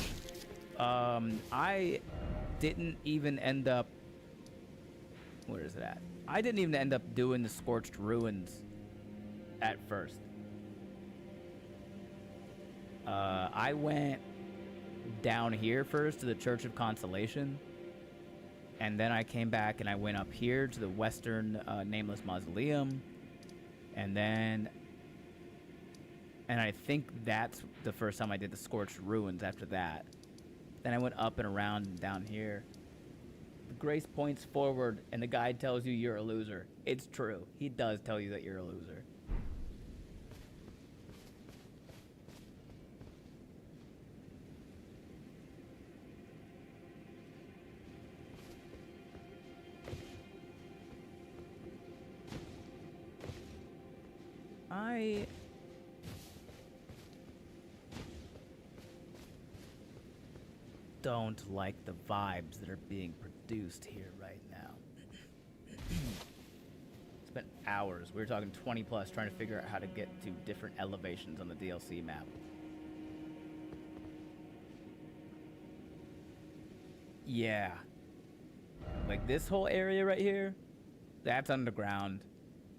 I didn't even end up... Where is it at? I didn't even end up doing the Scorched Ruins at first. I went down here first to the Church of Consolation. And then I came back and I went up here to the Western Nameless Mausoleum. And then... And I think that's the first time I did the Scorched Ruins after that. Then I went up and around and down here. The grace points forward, and the guide tells you you're a loser. It's true. He does tell you that you're a loser. I don't like the vibes that are being produced here right now. Spent hours. We were talking 20 plus trying to figure out how to get to different elevations on the DLC map. Yeah. Like this whole area right here, that's underground.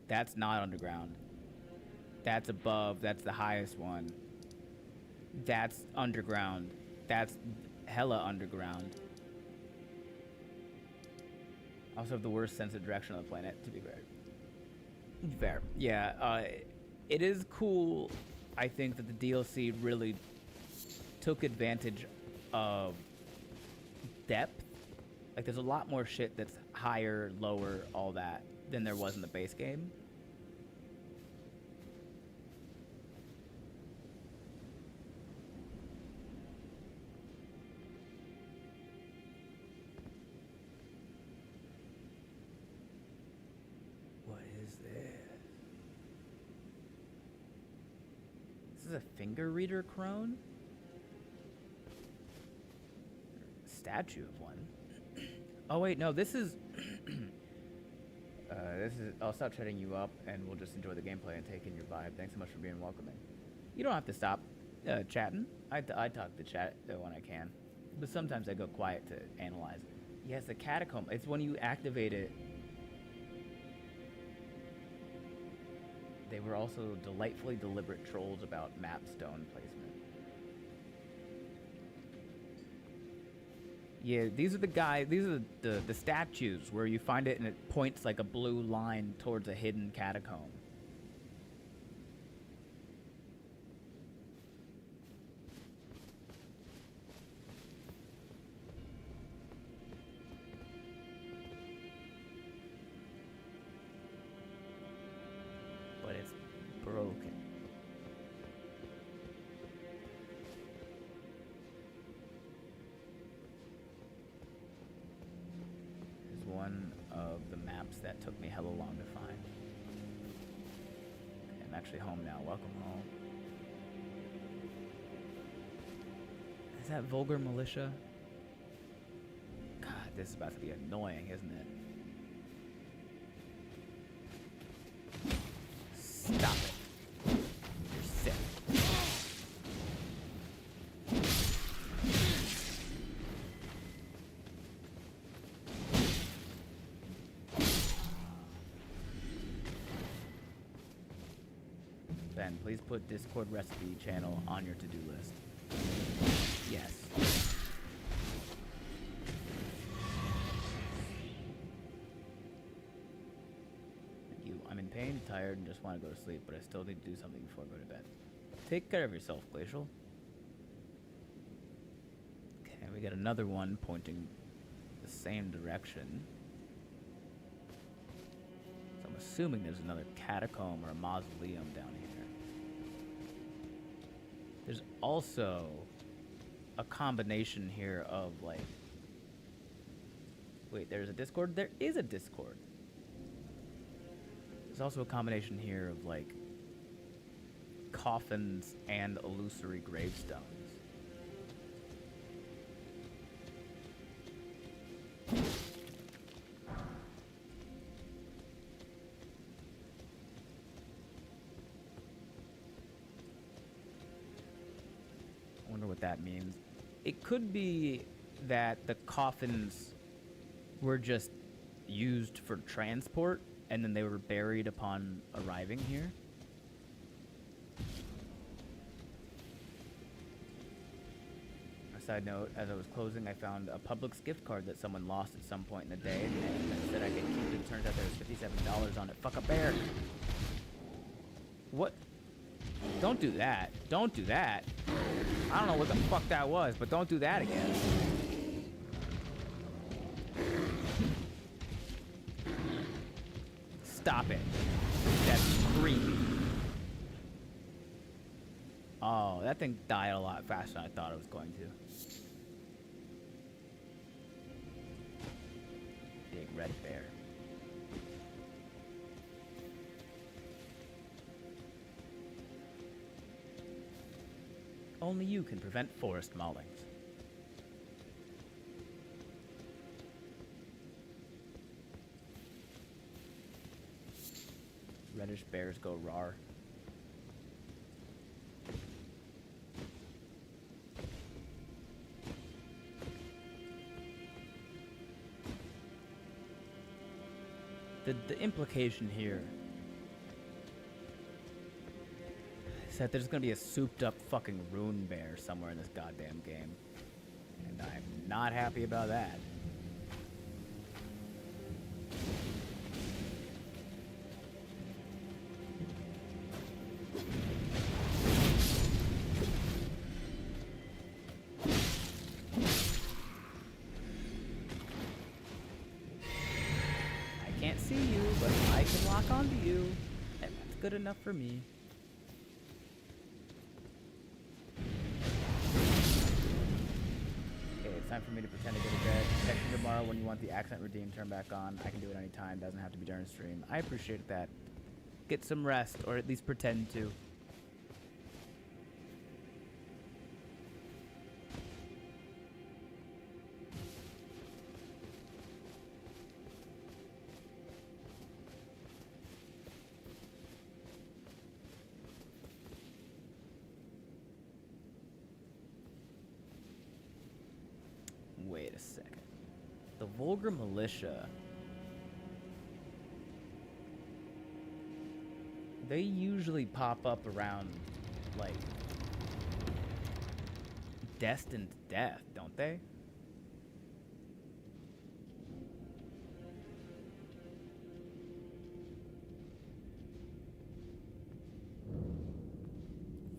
That's not underground. That's above. That's the highest one. That's underground. That's hella underground. Also have the worst sense of direction on the planet, to be fair. Fair. Yeah, it is cool, I think, that the DLC really took advantage of depth. Like, there's a lot more shit that's higher, lower, all that, than there was in the base game. This is a finger reader crone? Statue of one. Oh wait, no, this is I'll stop chatting you up and we'll just enjoy the gameplay and take in your vibe. Thanks so much for being welcoming. You don't have to stop chatting. I talk to chat when I can, but sometimes I go quiet to analyze. Yes, the catacomb. It's when you activate it. They were also delightfully deliberate trolls about map stone placement. Yeah, these are the statues where you find it and it points like a blue line towards a hidden catacomb. But it's broken. One of the maps that took me hella long to find. Okay, I'm actually home now. Welcome home. Is that vulgar militia? God, this is about to be annoying, isn't it? Stop it. You're sick. Ben, please put Discord recipe channel on your to-do list. Yes. Thank you. I'm in pain, tired, and just want to go to sleep, but I still need to do something before I go to bed. Take care of yourself, Glacial. Okay, we got another one pointing the same direction. So I'm assuming there's another catacomb or a mausoleum down here. There's also a combination here of like... Wait, there's a Discord? There is a Discord. There's also a combination here of like coffins and illusory gravestones. I wonder what that means. It could be that the coffins were just used for transport and then they were buried upon arriving here. A side note, as I was closing, I found a Publix gift card that someone lost at some point in the day and said I could keep it. Turns out there was $57 on it. Fuck a bear. What? Don't do that. Don't do that. I don't know what the fuck that was, but don't do that again. Stop it. That's creepy. Oh, that thing died a lot faster than I thought it was going to. Big red bear. Only you can prevent forest maulings. Reddish bears go rawr. The implication here is that there's gonna be a souped up fucking rune bear somewhere in this goddamn game. And I'm not happy about that. I can't see you, but I can lock onto you. And that's good enough for me. It's time for me to pretend to go to bed. Text me tomorrow when you want the accent redeem turned back on. I can do it anytime. Doesn't have to be during stream. I appreciate that. Get some rest, or at least pretend to. Vulgar militia. They usually pop up around, like, destined death, don't they?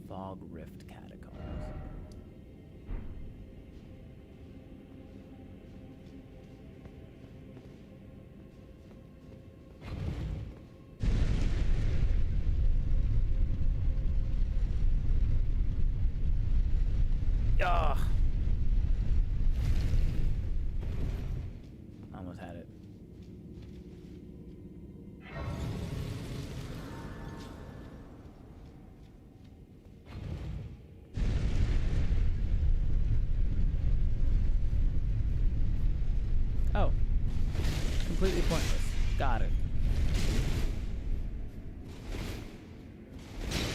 Fog Rift Catacombs. Ugh. Almost had it. Oh. Completely pointless. Got it.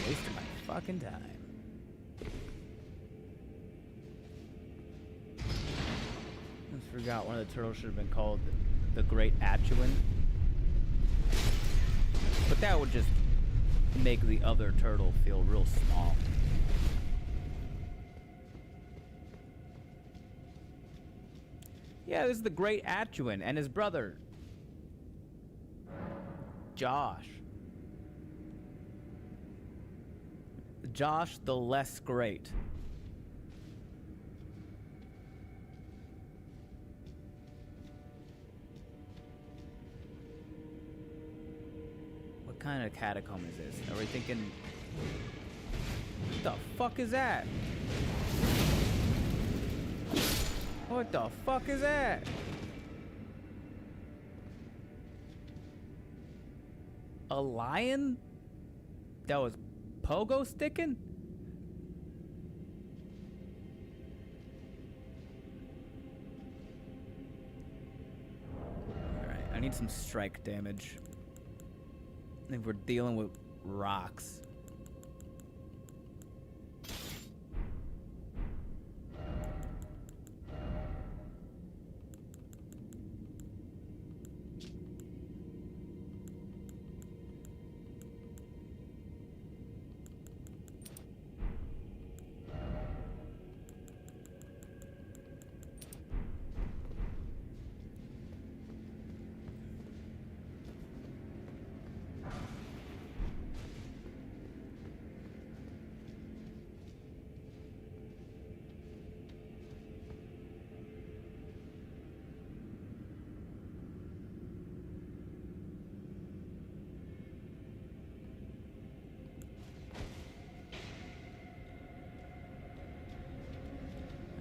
Wasted my fucking time. I forgot one of the turtles should have been called the Great Atuan. But that would just make the other turtle feel real small. Yeah, this is the Great Atuan and his brother, Josh. Josh the Less Great. What kind of catacomb is this? Are we thinking... What the fuck is that? What the fuck is that? A lion? That was pogo sticking? Alright, I need some strike damage. I think we're dealing with rocks.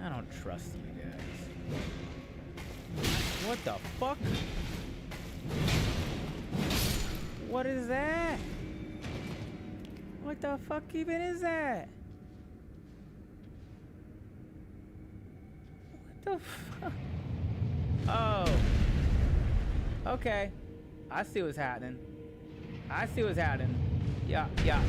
I don't trust you guys. What the fuck? What is that? What the fuck even is that? What the fuck? Oh. Okay. I see what's happening. I see what's happening. Yeah, yeah.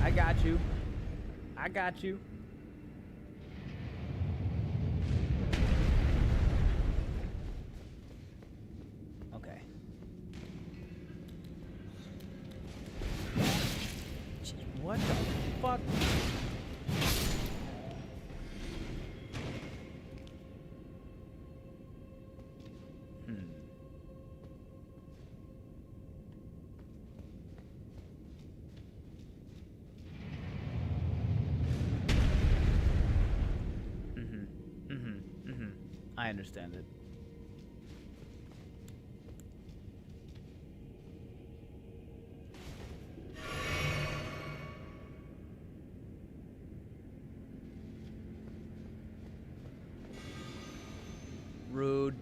I got you. I got you. Okay. What the fuck? I understand it. Rude.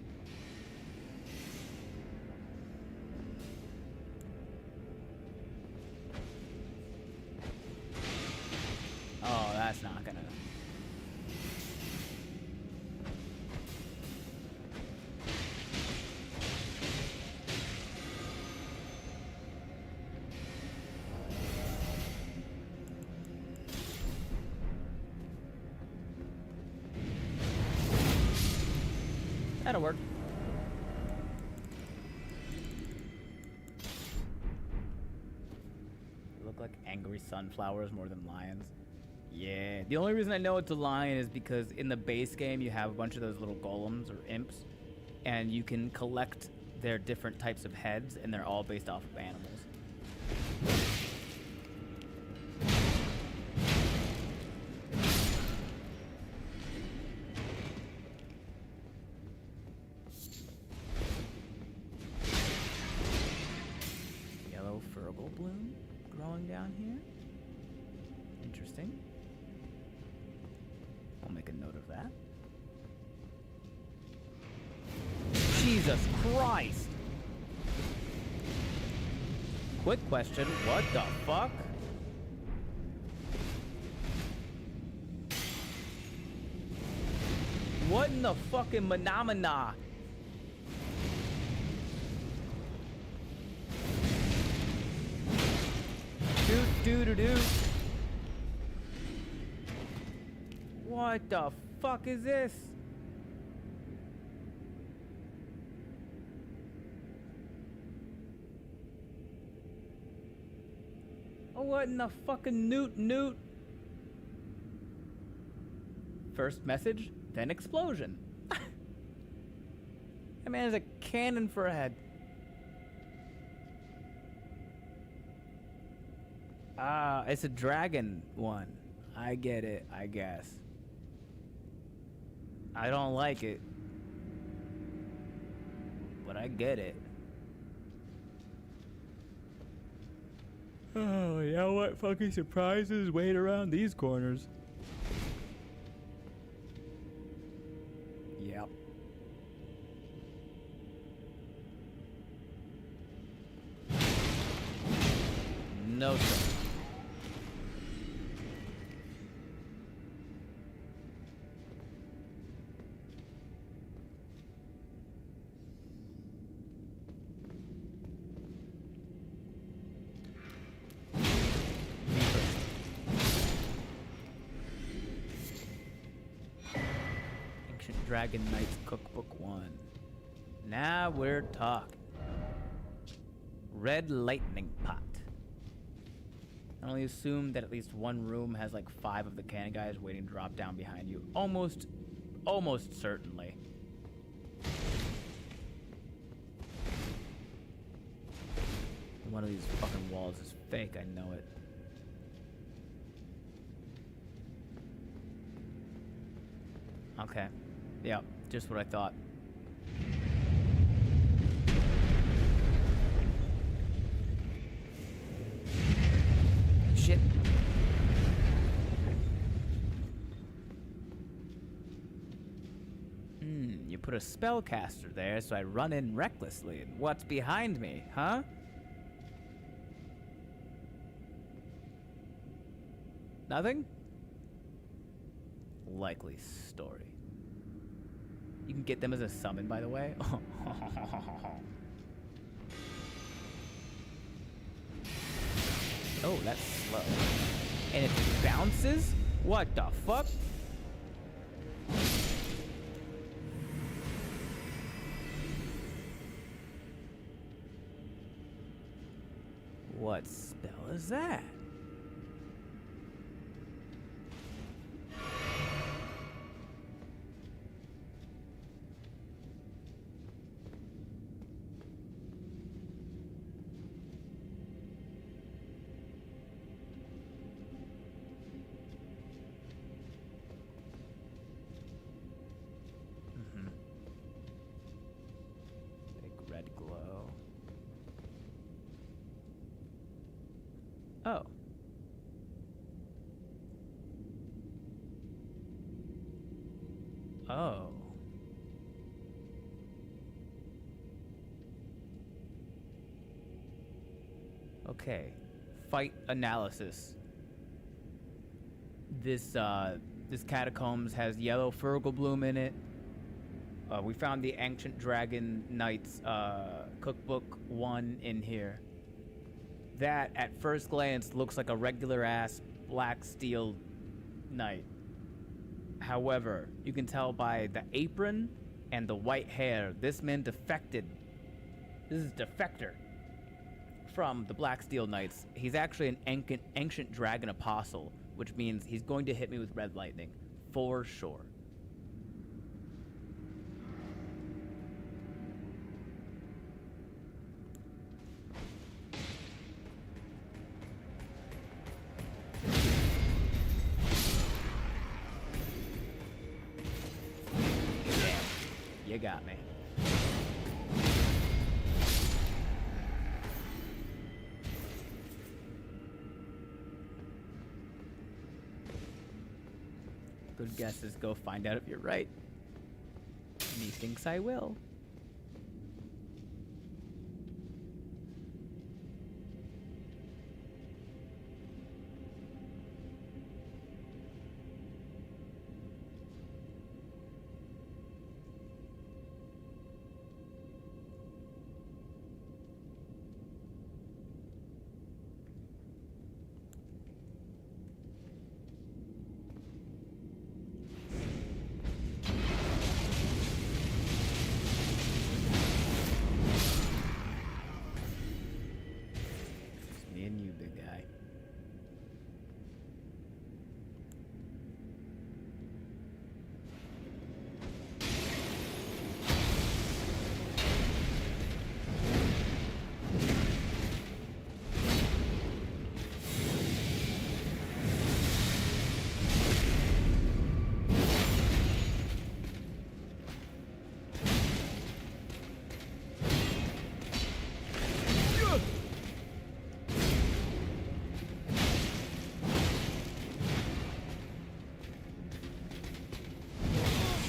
Oh, that's not gonna... That'll work. They look like angry sunflowers more than lions. Yeah, the only reason I know it's a lion is because in the base game you have a bunch of those little golems or imps, and you can collect their different types of heads, and they're all based off of animals. Yellow Fergal bloom growing down here. Interesting. I'll make a note of that. Jesus Christ! Quick question, what the fuck? What in the fucking phenomena? Do. What the fuck is this? Oh, what in the fucking newt? First message, then explosion. That man has a cannon for a head. Ah, it's a dragon one. I get it, I guess. I don't like it, but I get it. Oh, yeah, what fucking surprises wait around these corners? Yep. No, sir. Dragon Knights Cookbook 1. Now we're talking. Red Lightning Pot. I only assume that at least one room has like 5 of the cannon guys waiting to drop down behind you. Almost certainly. One of these fucking walls is fake, I know it. Okay. Yep, just what I thought. Shit. You put a spellcaster there, so I run in recklessly. And what's behind me, huh? Nothing? Likely story. You can get them as a summon, by the way. Oh, that's slow. And it bounces? What the fuck? What spell is that? Oh. Oh. Okay. Fight analysis. This catacombs has yellow Fergal bloom in it. We found the Ancient Dragon Knights Cookbook 1 in here. That, at first glance, looks like a regular-ass black steel knight. However, you can tell by the apron and the white hair. This man defected. This is defector from the Black Steel Knights. He's actually an ancient dragon apostle, which means he's going to hit me with red lightning for sure. You got me. Good guesses. Go find out if you're right. Methinks I will. Me and you, big guy.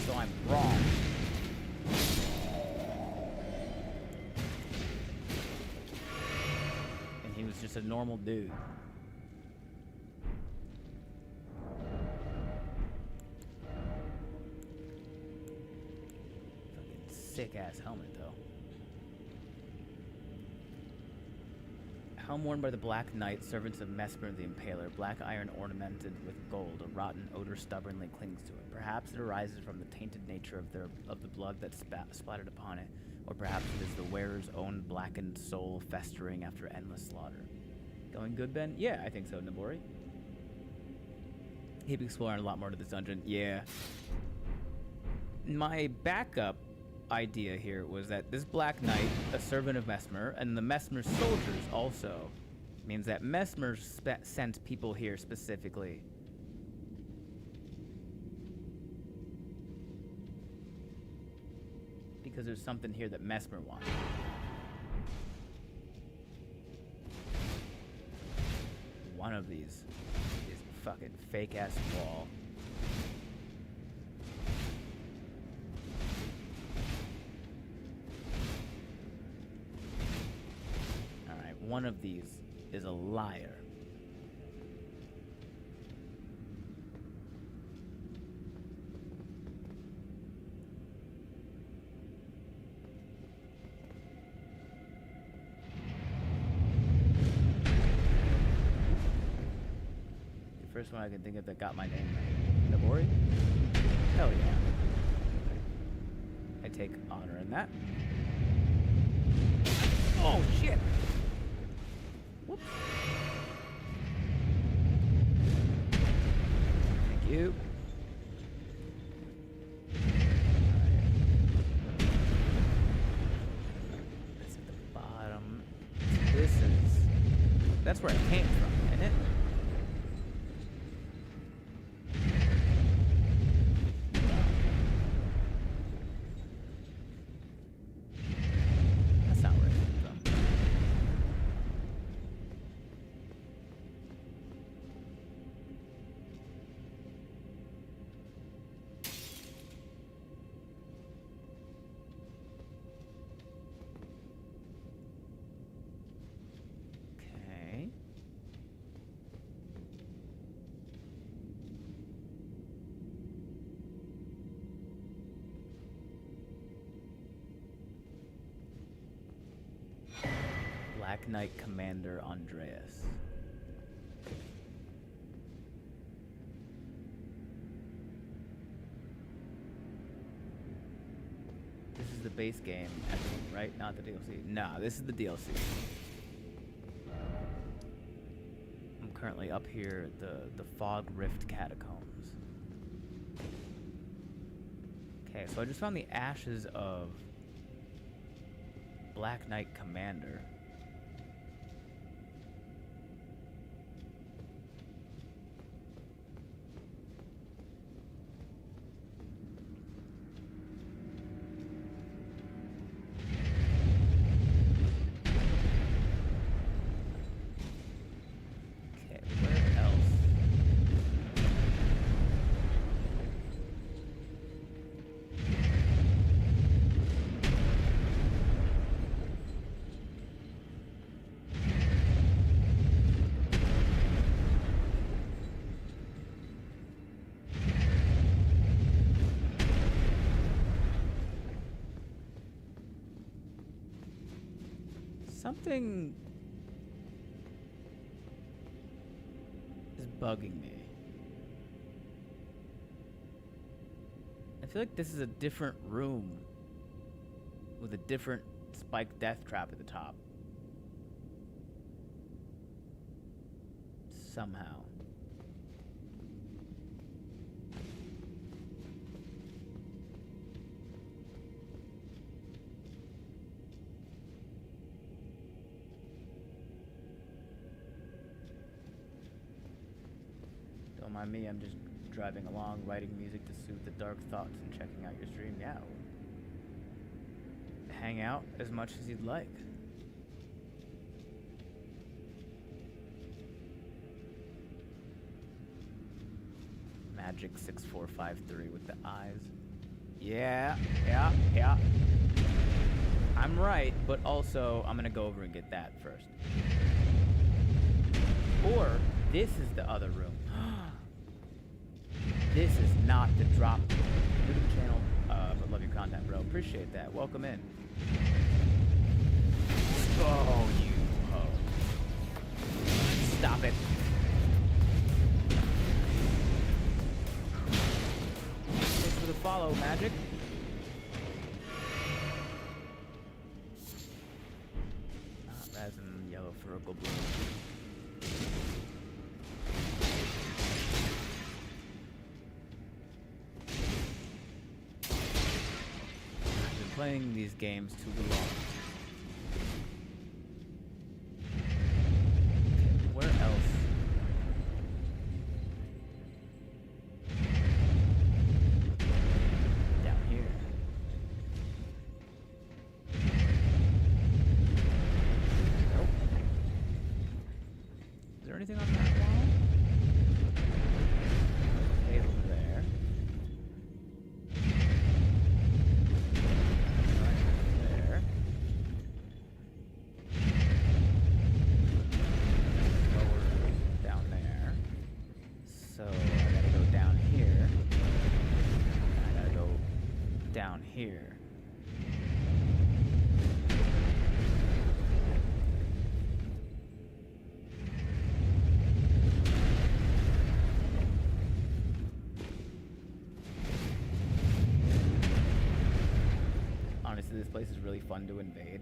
So I'm wrong. And he was just a normal dude. Fucking sick ass helmet though. Helm worn by the Black Knight, servants of Mesmer the Impaler, black iron ornamented with gold, a rotten odor stubbornly clings to it. Perhaps it arises from the tainted nature of the blood that splattered upon it, or perhaps it is the wearer's own blackened soul festering after endless slaughter. Going good, Ben? Yeah, I think so, Nabori. Keep exploring a lot more to this dungeon. Yeah. My backup idea here was that this Black Knight, a servant of Mesmer, and the Mesmer soldiers also, means that Mesmer sent people here specifically. Because there's something here that Mesmer wants. One of these is a fucking fake ass wall. One of these is a liar. The first one I can think of that got my name right. Nabori? Hell yeah. I take honor in that. Oh shit! Whoops. Thank you. That's at the bottom. This is... That's where I came from, isn't it? That's not where I came from. Okay. Black Knight Commander Andreas. This is the base game, right? Not the DLC. Nah, this is the DLC. I'm currently up here at the Fog Rift Catacombs. Okay, so I just found the ashes of Black Knight Commander. Okay, where else? Something is bugging me. I feel like this is a different room with a different spiked death trap at the top. Somehow. Don't mind me, I'm just driving along, writing music to soothe the dark thoughts and checking out your stream. Yeah. Hang out as much as you'd like. Magic 6453 with the eyes. Yeah. I'm right, but also I'm gonna go over and get that first. Or this is the other room. This is not the drop. New to the channel, but love your content, bro. Appreciate that. Welcome in. Oh, you ho. Stop it. Thanks for the follow, Magic. Resin, yellow, ferrical blue. Playing these games too long. Okay, where else? Down here. Nope. Is there anything on that wall? Table there. Here. Honestly, this place is really fun to invade.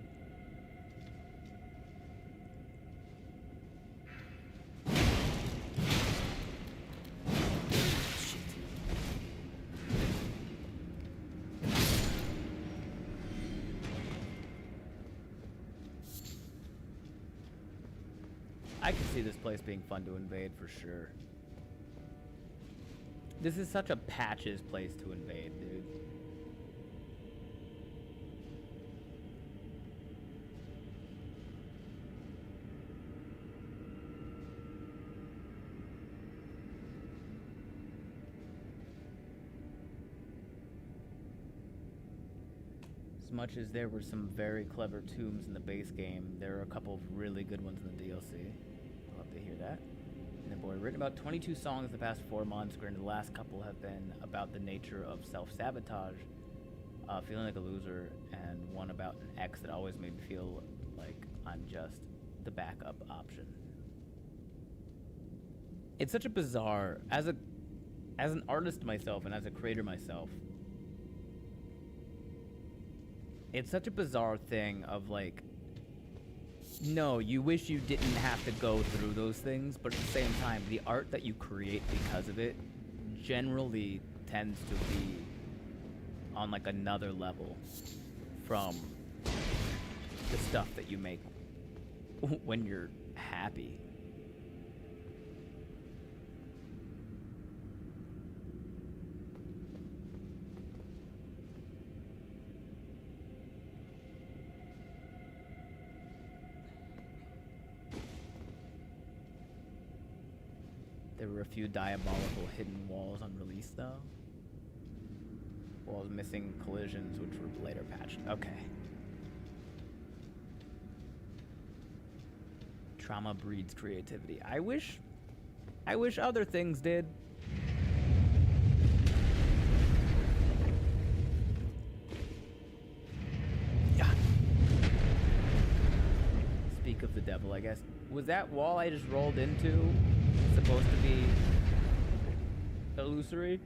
I can see this place being fun to invade for sure. This is such a Patches place to invade, dude. As much as there were some very clever tombs in the base game, there are a couple of really good ones in the DLC. Love to hear that. And then, boy, written about 22 songs the past 4 months. Granted, the last couple have been about the nature of self-sabotage, feeling like a loser, and one about an ex that always made me feel like I'm just the backup option. It's such a bizarre, as an artist myself and as a creator myself, it's such a bizarre thing of like, no, you wish you didn't have to go through those things, but at the same time, the art that you create because of it generally tends to be on like another level from the stuff that you make when you're happy. There were a few diabolical hidden walls on release, though. Walls missing collisions, which were later patched. Okay. Trauma breeds creativity. I wish other things did. Yeah. Speak of the devil, I guess. Was that wall I just rolled into supposed to be illusory?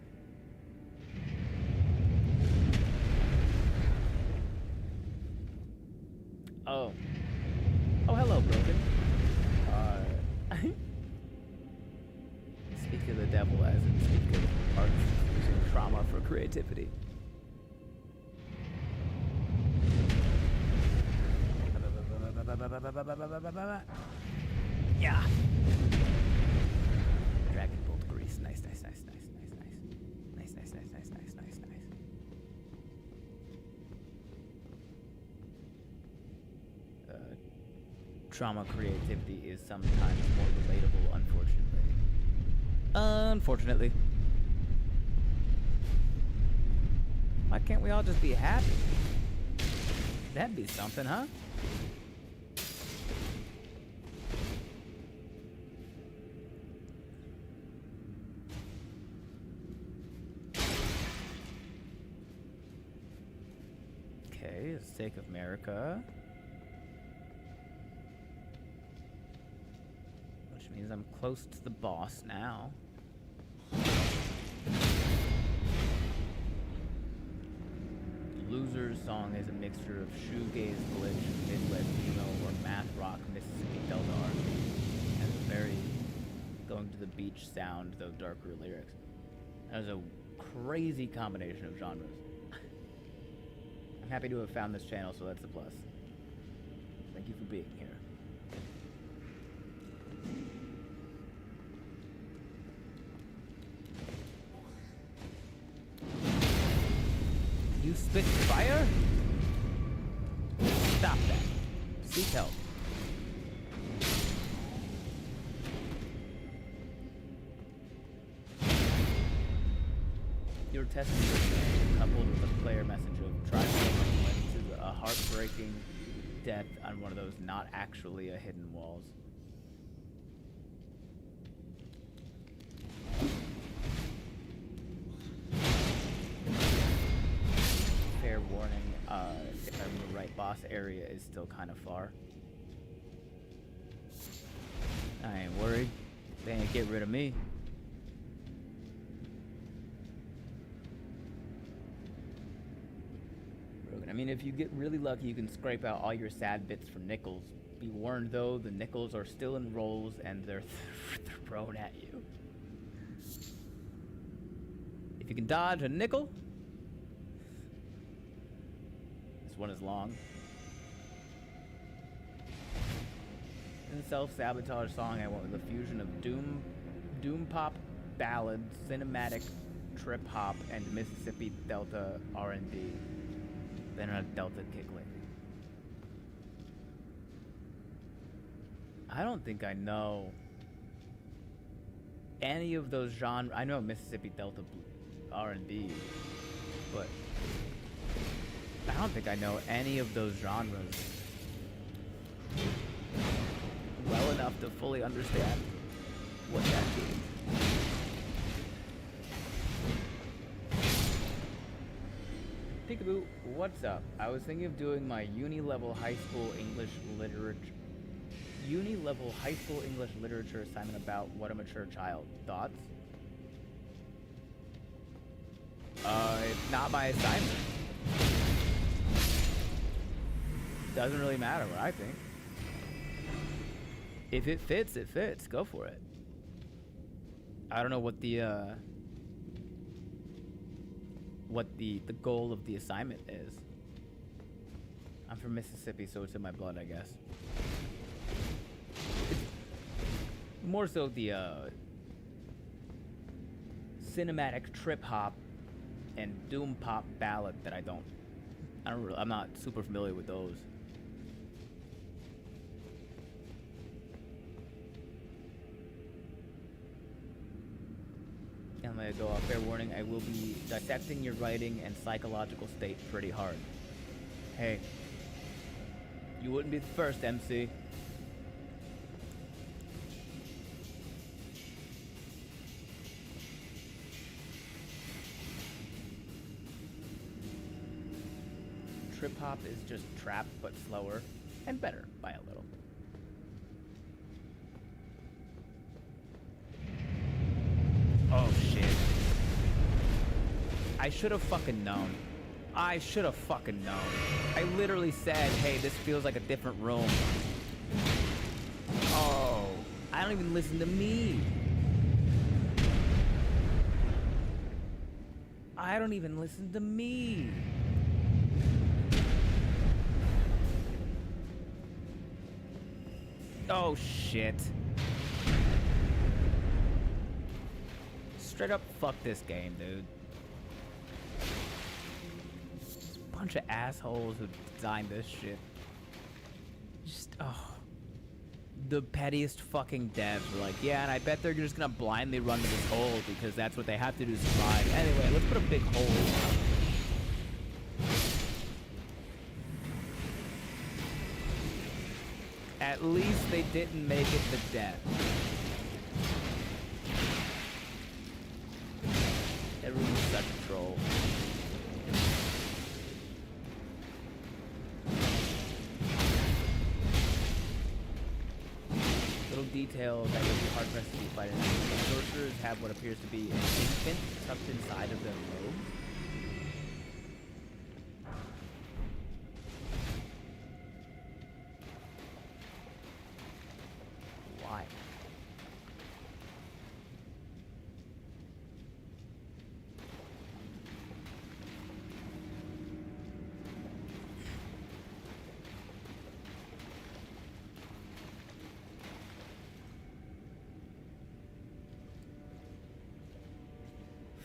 Oh. Oh, hello, Broken. Speak of the devil as in speak of arts using trauma for creativity. Yeah. Dragon bolt grease. Nice. Trauma creativity is sometimes more relatable, unfortunately. Why can't we all just be happy? That'd be something, huh? Okay, the sake of America. Which means I'm close to the boss now. Loser's song is a mixture of shoegaze, glitch, Midwest emo, or math rock Mississippi Delta R&B, and a very going to the beach sound, though darker lyrics. That is a crazy combination of genres. I'm happy to have found this channel, so that's a plus. Thank you for being here. You spit fire? Stop that. Seek help. Your testimony, coupled with a player message of try to a heartbreaking death on one of those not actually a hidden walls. Fair warning, if I'm the right, boss area is still kind of far. I ain't worried. They ain't get rid of me. I mean, if you get really lucky, you can scrape out all your sad bits from nickels. Be warned, though, the nickels are still in rolls and they're thrown at you. If you can dodge a nickel, this one is long. In the self-sabotage song, I went with a fusion of doom pop ballad, cinematic trip hop, and Mississippi Delta R&B. Then a Delta kick lately. I don't think I know any of those genres. I know Mississippi Delta R&B, but I don't think I know any of those genres well enough to fully understand what that means. Peekaboo, what's up? I was thinking of doing my uni-level high school English literature assignment about What a Mature Child. Thoughts? It's not my assignment. doesn't really matter what I think. If it fits, it fits. Go for it. I don't know what the goal of the assignment is. I'm from Mississippi, so it's in my blood, I guess. It's more so the cinematic trip hop and doom pop ballad that I'm not super familiar with those. I'm gonna go off fair warning. I will be dissecting your writing and psychological state pretty hard. Hey, you wouldn't be the first, MC. Trip hop is just trap, but slower and better by a little. Oh shit. I should have fucking known. I should have fucking known. I literally said, hey, this feels like a different room. Oh, I don't even listen to me. I don't even listen to me. Oh shit. Straight up fuck this game, dude. Just a bunch of assholes who designed this shit. Just, oh. The pettiest fucking devs were like, yeah, and I bet they're just gonna blindly run to this hole because that's what they have to do to survive. Anyway, let's put a big hole. At least they didn't make it to death. Everyone's such a troll. Little detail that would be hard pressed to be fighting. The sorcerers have what appears to be an infant tucked inside of their robes. Why?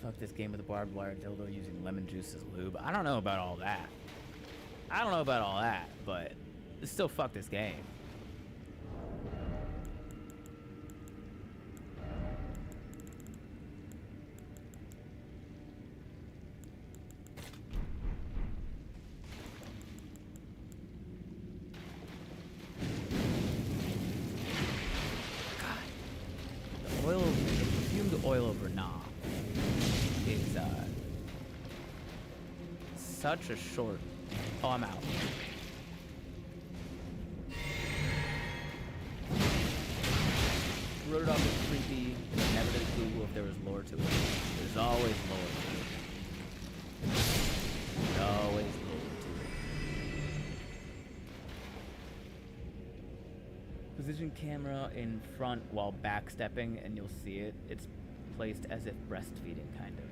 Fuck this game with a barbed wire dildo using lemon juice as lube. I don't know about all that. But still fuck this game. God. The perfumed oil over knob is such a short. Oh, I'm out. Wrote it off as creepy, and I never did Google if there was lore to it. There's always lore to it. There's always lore to it. Position camera in front while backstepping, and you'll see it. It's placed as if breastfeeding, kind of.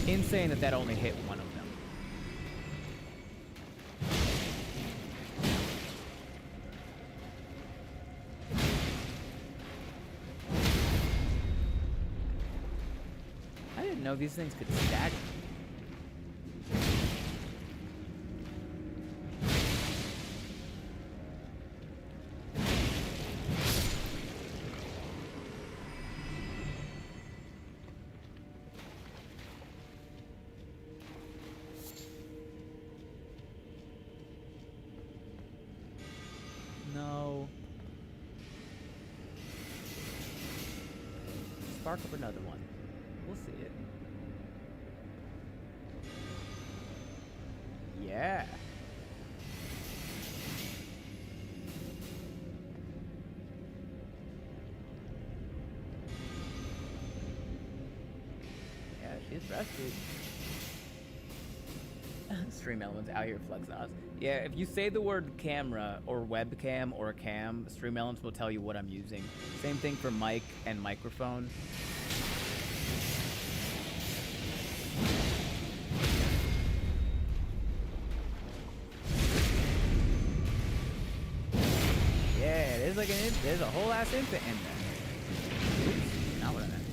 Insane that only hit one of them. I didn't know these things could stagger. No. Spark up another one. We'll see it. Yeah. arrested. Stream Elements out here flex us. Yeah, if you say the word camera or webcam or cam, Stream Elements will tell you what I'm using. Same thing for mic and microphone. Yeah, there's like there's a whole ass infant in there. Oops, not what I meant.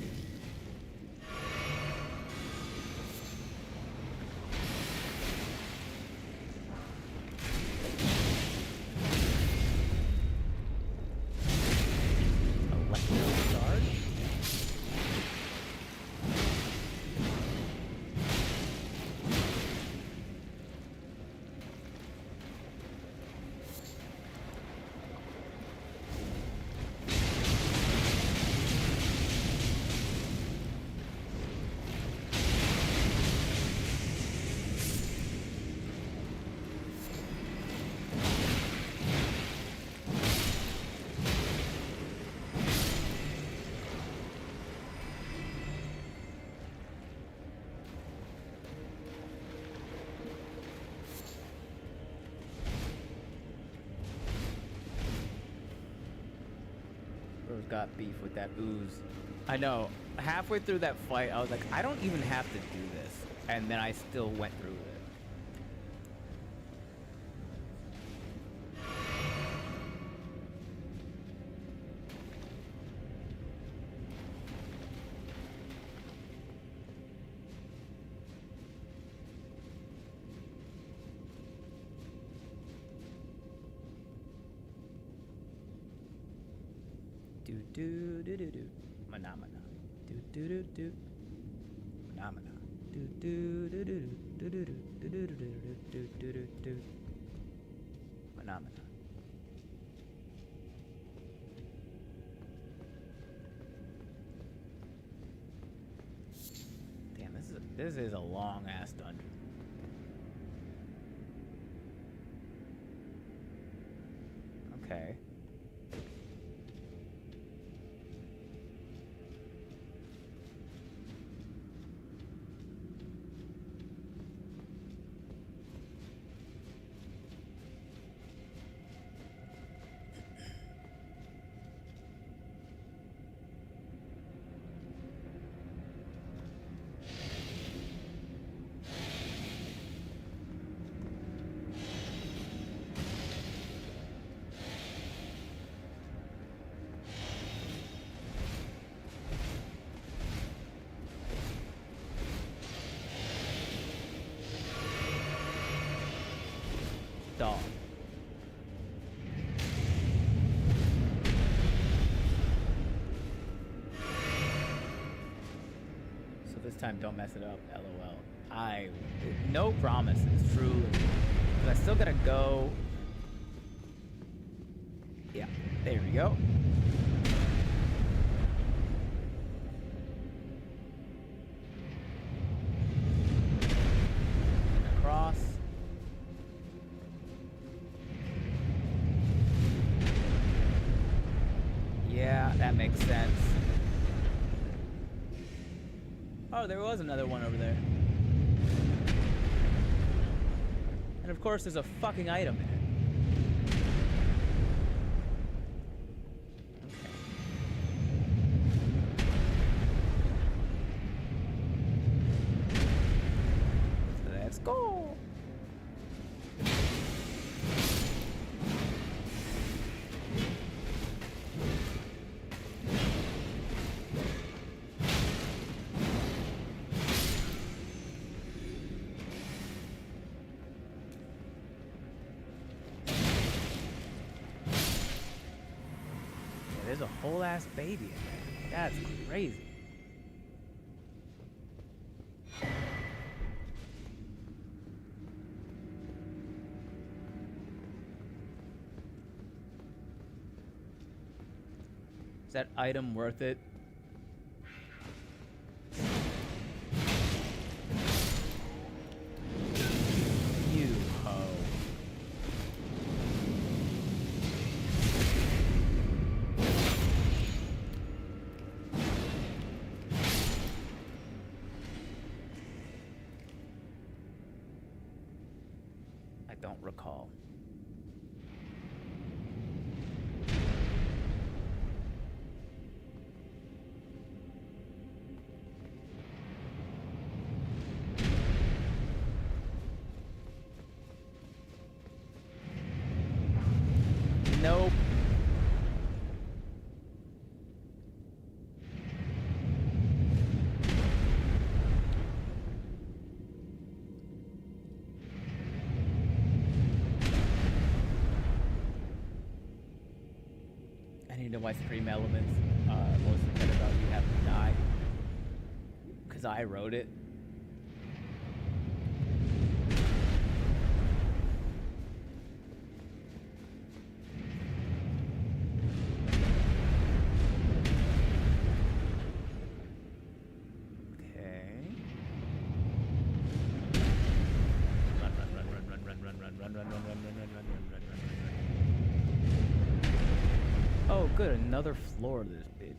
Got beef with that ooze. I know. Halfway through that fight, I was like, I don't even have to do this. And then I still went through with it. Do do do do, manamana. Do do do do, manamana. Do do do do do do do do do do do do do, manamana. Damn, this is a long ass dungeon. Okay. Dog. So this time, don't mess it up. LOL. No promises, truly. But I still gotta go. Yeah, there we go. Across. Yeah, that makes sense. Oh, there was another one over there. And of course, there's a fucking item in it. Okay. Let's go. There's a whole ass baby in there. That's crazy. Is that item worth it? You hoe. don't recall. Nope. I need to know why Stream Elements mostly said about you have to die. Because I wrote it. Oh, good. Another floor of this bitch.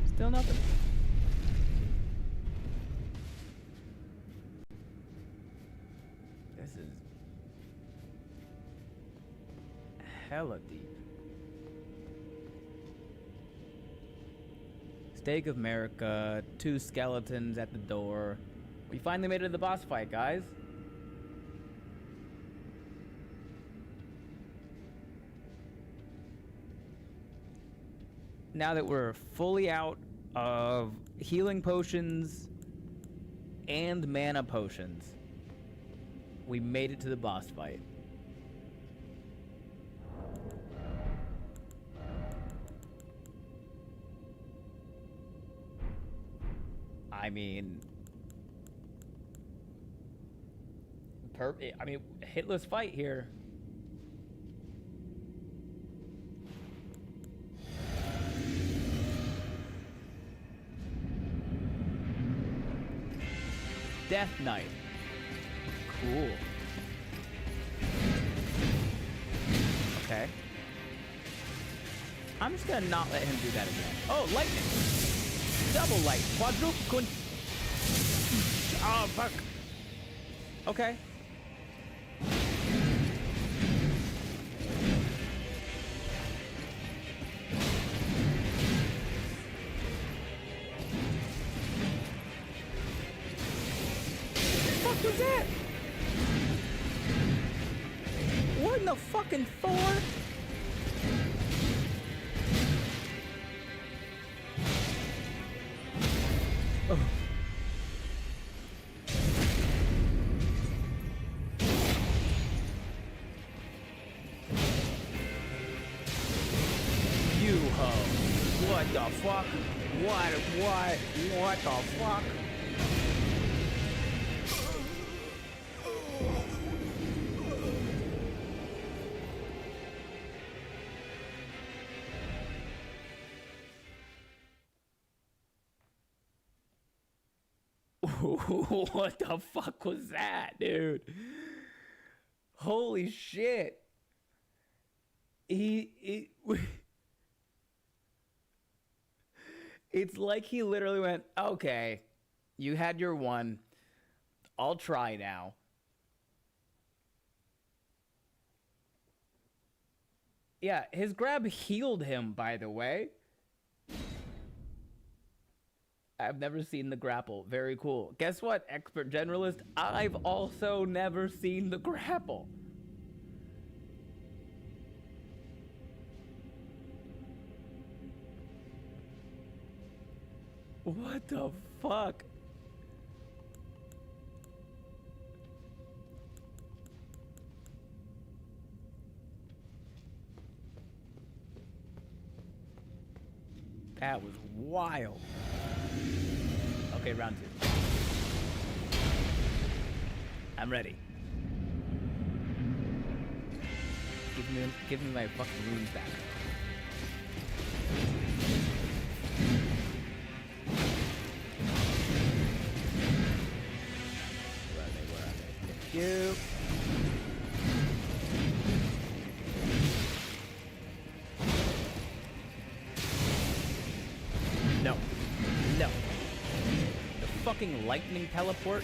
Still nothing. This is hella deep. Stake of America, 2 skeletons at the door. We finally made it to the boss fight, guys. Now that we're fully out of healing potions and mana potions, we made it to the boss fight. I mean, hitless fight here. Death Knight. Cool. Okay. I'm just gonna not let him do that again. Oh, lightning! Double light. Quadruple. Oh, fuck. Okay. What was that? What in the fucking Thor? Oh. You ho. What the fuck? What the fuck? What the fuck was that, dude? Holy shit. It's like he literally went, okay, you had your one. I'll try now. Yeah, his grab healed him, by the way. I've never seen the grapple. Very cool. Guess what, expert generalist? I've also never seen the grapple. What the fuck? That was wild. Okay, round 2. I'm ready. Give me my fucking runes back. Where are they? Thank you. fucking lightning teleport?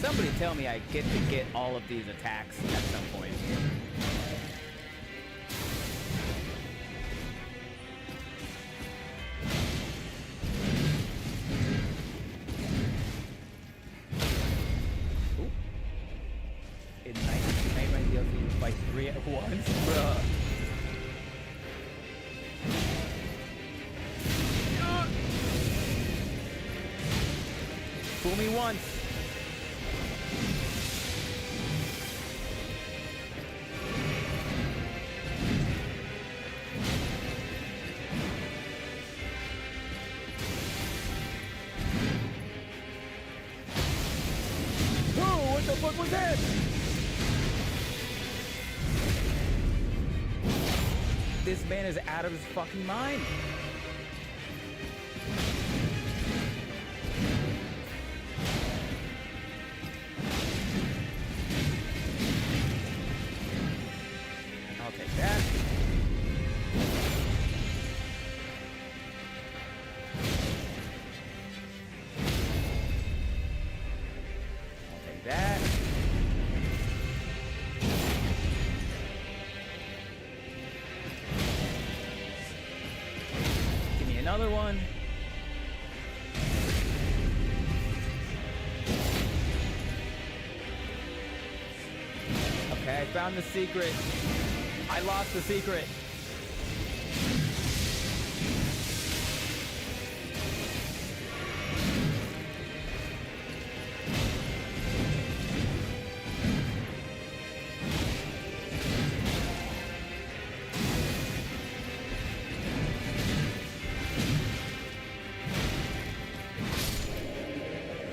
Somebody tell me I get to get all of these attacks at some point. Ooh. In Nightmare DLC, you fight 3 at once, bruh. Fool me once. Whoa, what the fuck was that? This man is out of his fucking mind. I'll take that. I'll take that. Give me another one. Okay, I found the secret. I lost the secret.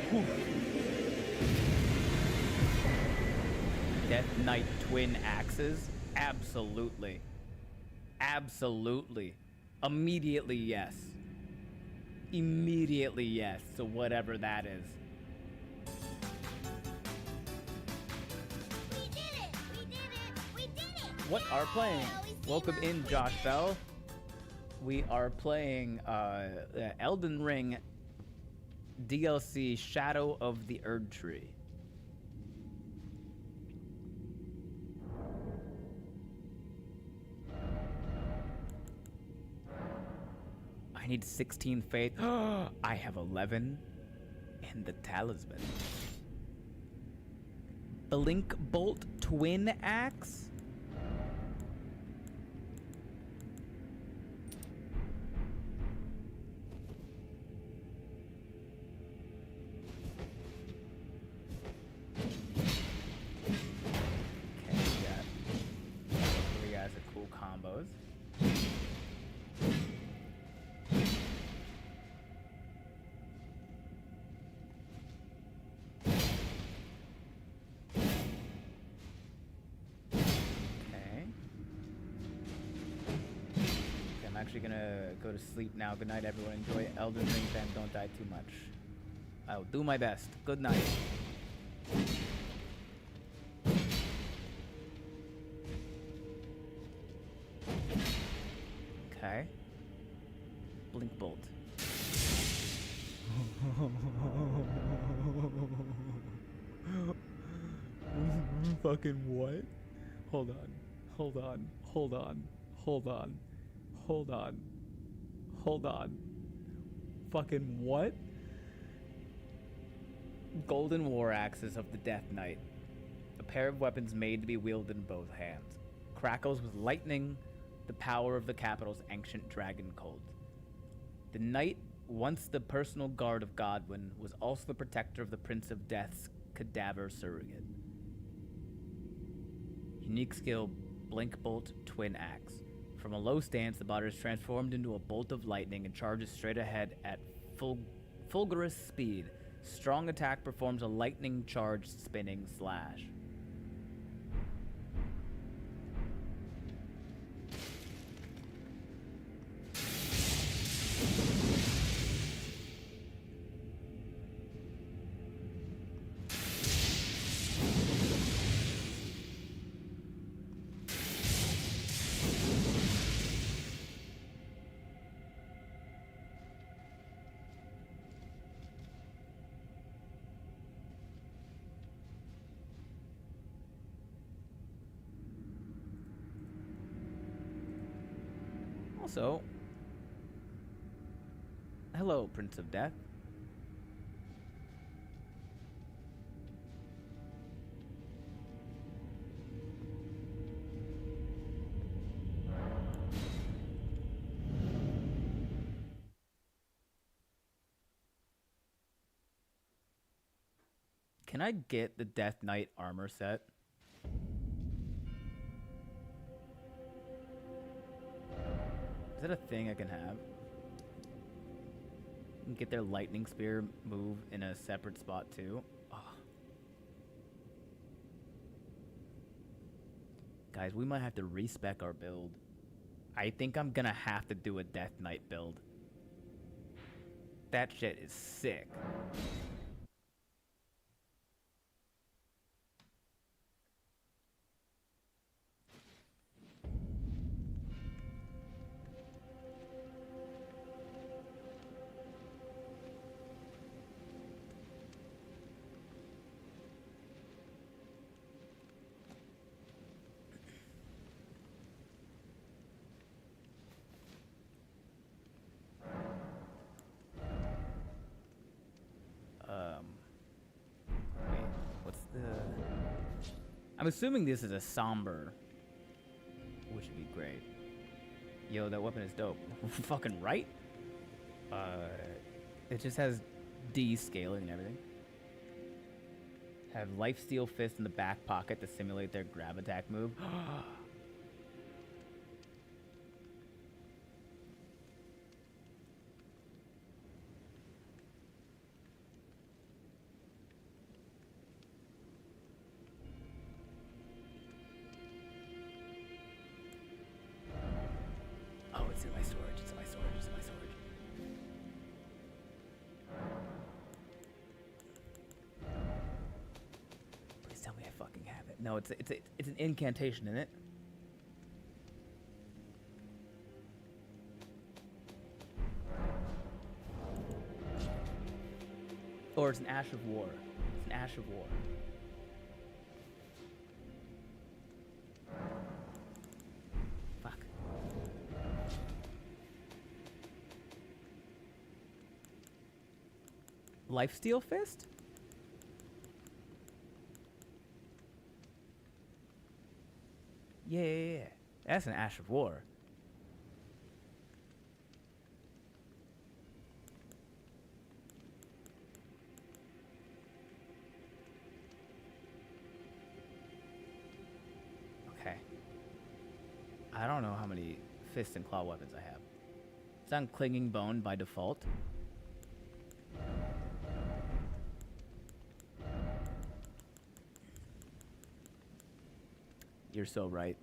Whew. Death Knight twin axes? Absolutely. Absolutely. Immediately yes. Immediately yes to whatever that is. We did it! We did it! We did it! What are playing? Welcome in, Josh Bell. We are playing Elden Ring DLC Shadow of the Erd Tree. I need 16 faith. I have 11 and the talisman. Blink Bolt Twin Axe? Okay, we got some cool combos. I'm actually gonna go to sleep now. Good night, everyone. Enjoy Elden Ring, and don't die too much. I'll do my best. Good night. Okay. Blink Bolt. Fucking what? Hold on. Hold on. Hold on. Hold on. Hold on. Hold on. Fucking what? Golden War Axes of the Death Knight. A pair of weapons made to be wielded in both hands. Crackles with lightning, the power of the capital's ancient dragon cult. The knight, once the personal guard of Godwyn, was also the protector of the Prince of Death's cadaver surrogate. Unique skill, Blink Bolt Twin Axe. From a low stance, the body is transformed into a bolt of lightning and charges straight ahead at fulgurous speed. Strong attack performs a lightning charged spinning slash. Also, hello, Prince of Death. Can I get the Death Knight armor set? Is that a thing I can have? You can get their lightning spear move in a separate spot too. Oh. Guys, we might have to respec our build. I think I'm gonna have to do a Death Knight build. That shit is sick. Wait, what's the... I'm assuming this is a somber, which would be great. Yo, that weapon is dope. Fucking right? It just has D scaling and everything. Have lifesteal fist in the back pocket to simulate their grab attack move. Oh, it's in my storage. It's in my storage. It's in my storage. Please tell me I fucking have it. No, it's an incantation, isn't it? Or it's an Ash of War. It's an Ash of War. Fuck. Lifesteal Fist? Yeah. That's an Ash of War. Okay. I don't know how many fist and claw weapons I have. It's on Clinging Bone by default. You're so right.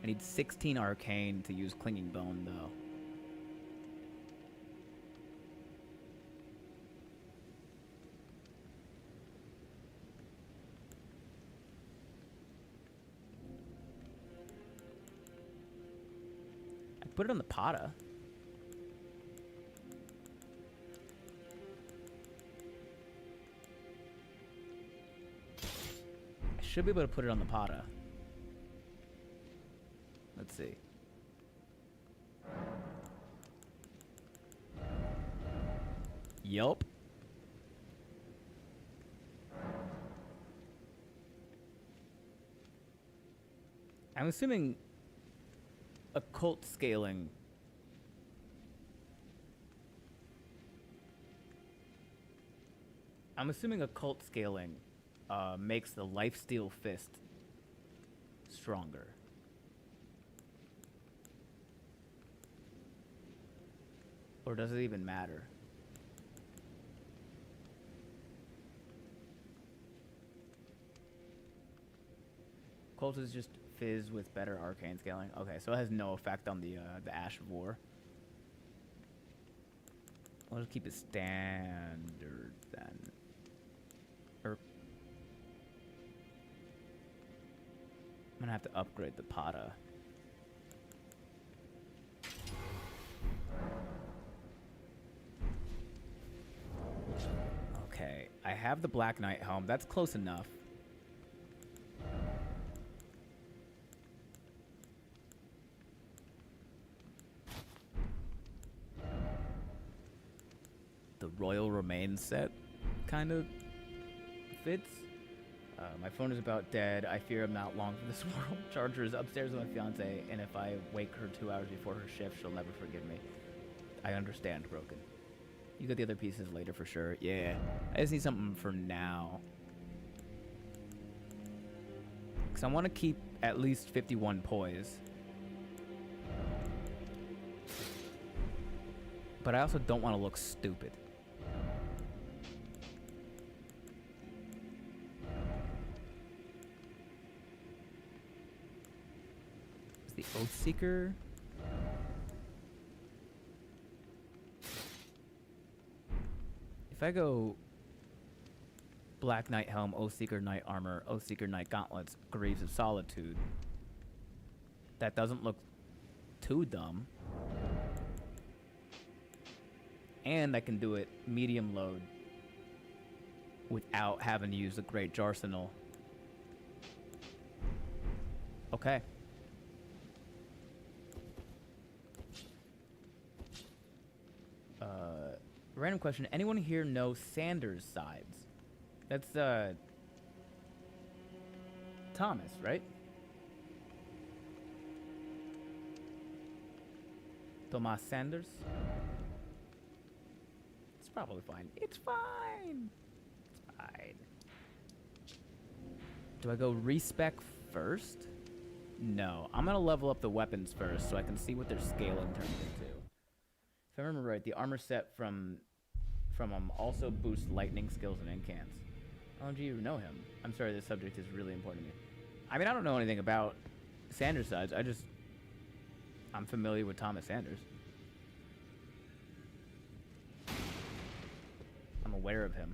I need 16 arcane to use Clinging Bone, though. I put it on the Pata. I should be able to put it on the Pata. Let's see. Yup. I'm assuming occult scaling. I'm assuming occult scaling makes the lifesteal fist stronger. Or does it even matter? Colt is just fizz with better arcane scaling. Okay, so it has no effect on the Ash of War. I'll just keep it standard then. Or I'm gonna have to upgrade the Pata. Okay, I have the Black Knight helm. That's close enough. the Royal Remains set kind of fits. My phone is about dead. I fear I'm not long for this world. Charger is upstairs with my fiance, and if I wake her 2 hours before her shift, she'll never forgive me. I understand, Broken. You get the other pieces later for sure. Yeah. I just need something for now. Because I want to keep at least 51 poise. But I also don't want to look stupid. Is the Oathseeker... If I go Black Knight Helm, Oathseeker Knight Armor, Oathseeker Knight Gauntlets, Greaves of Solitude, that doesn't look too dumb. And I can do it medium load without having to use the Great Jarsenal. Okay. Random question. Anyone here know Sanders' sides? That's, Thomas, right? Thomas Sanders? It's probably fine. It's fine! It's fine. Do I go respec first? No. I'm gonna level up the weapons first so I can see what their scaling turns into. If I remember right, the armor set from also boosts lightning skills and incants. Oh, do you know him? I'm sorry, this subject is really important to me. I mean, I don't know anything about Sanders' sides. I'm familiar with Thomas Sanders. I'm aware of him.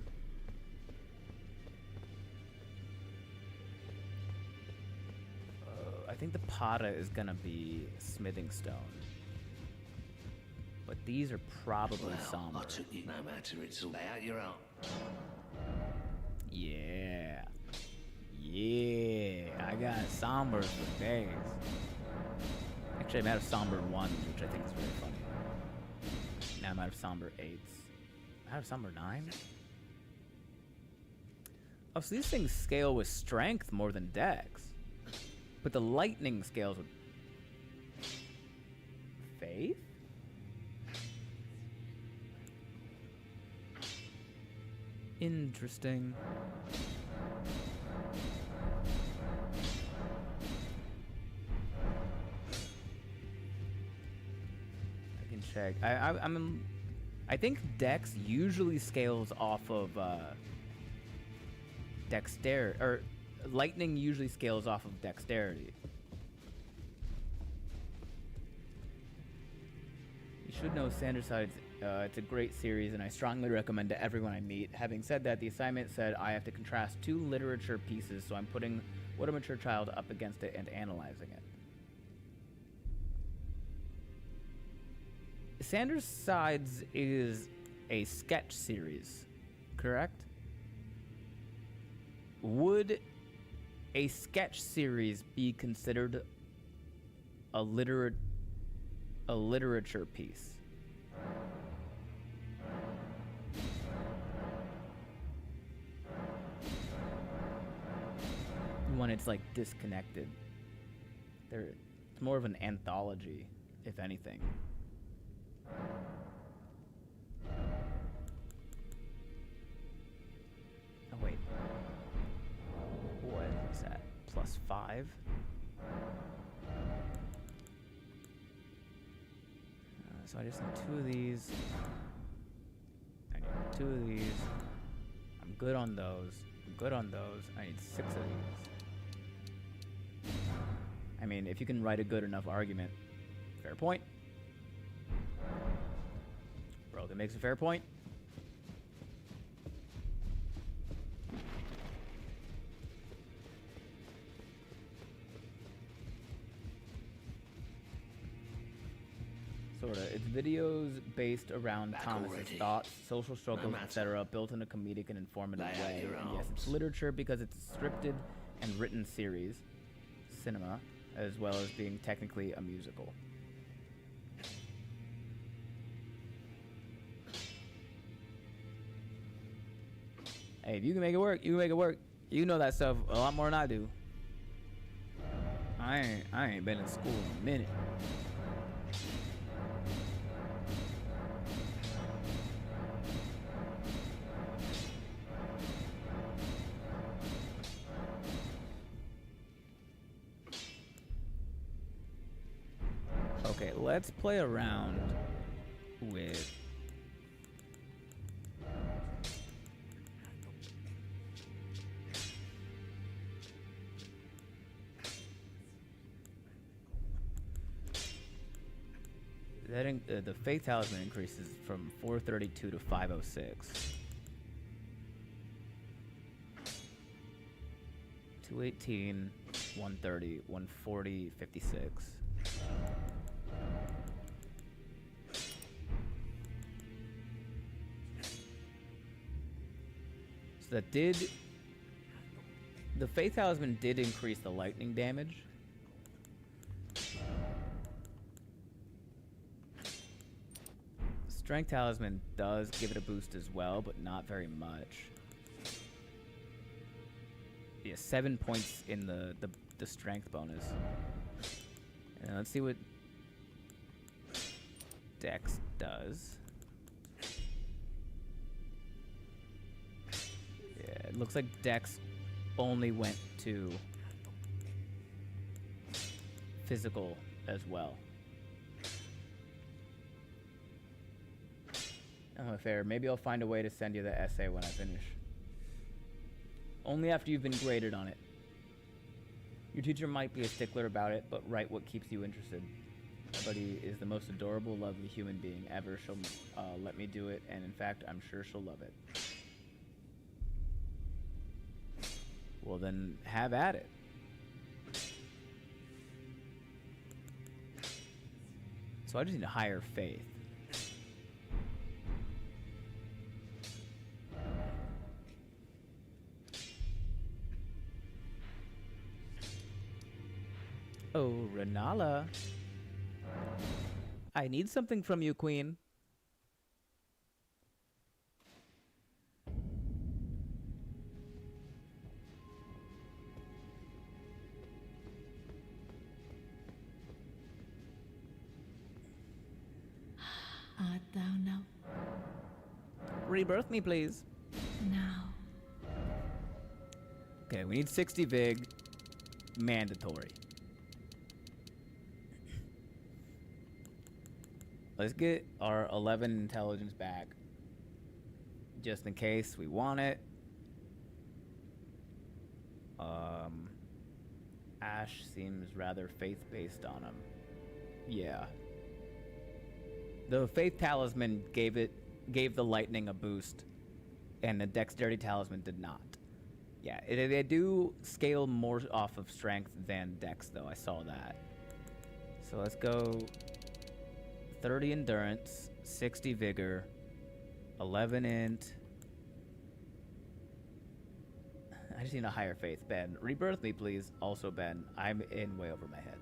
I think the Pata is gonna be Smithing Stone. But these are probably somber. I took you no matter, it's all out, you're out. Yeah. Yeah. I got sombers for days. Actually, I'm out of somber 1, which I think is very funny. Now I'm out of somber 8s. Out of somber 9? Oh, so these things scale with strength more than dex. But the lightning scales with faith? Interesting. I can check. I think Dex usually scales off of dexterity, or lightning usually scales off of dexterity. You should know Sanders Sides. It's a great series, and I strongly recommend to everyone I meet. Having said that, the assignment said I have to contrast 2 literature pieces, so I'm putting What a Mature Child up against it and analyzing it. Sanders Sides is a sketch series, correct? Would a sketch series be considered a literature piece? When it's like disconnected. It's more of an anthology, if anything. Oh wait. What is that? +5? So I just need 2 of these. I need 2 of these. I'm good on those. I'm good on those. I need 6 of these. I mean, if you can write a good enough argument, fair point. Brogan makes a fair point. Sorta. It's videos based around Thomas's thoughts, social struggles, etc., built in a comedic and informative way. And yes, it's literature because it's a scripted and written series, cinema, as well as being technically a musical. Hey, if you can make it work, you can make it work. You know that stuff a lot more than I do. I ain't been in school in a minute. Okay, let's play around with that. The faith talisman increases from 432 to 506. 218, 130, 140, 56. So that did... The faith talisman did increase the lightning damage. Strength talisman does give it a boost as well, but not very much. Yeah, 7 points in the strength bonus. And let's see what Dex does. Yeah, it looks like Dex only went to physical as well. Oh, fair. Maybe I'll find a way to send you the essay when I finish. Only after you've been graded on it. Your teacher might be a stickler about it, but write what keeps you interested. My buddy is the most adorable, lovely human being ever. She'll let me do it, and in fact, I'm sure she'll love it. Well, then, have at it. So I just need a higher faith. Oh, Renala. I need something from you, Queen. Art thou now? Rebirth me, please. Now. Okay, we need 60 Vig. Mandatory. Let's get our 11 intelligence back. Just in case we want it. Ash seems rather faith-based on him. Yeah. The faith talisman gave the lightning a boost, and the dexterity talisman did not. Yeah, they do scale more off of strength than dex, though. I saw that. So let's go 30 endurance, 60 vigor, 11 int. I just need a higher faith. Ben, rebirth me, please. Also, Ben, I'm in way over my head.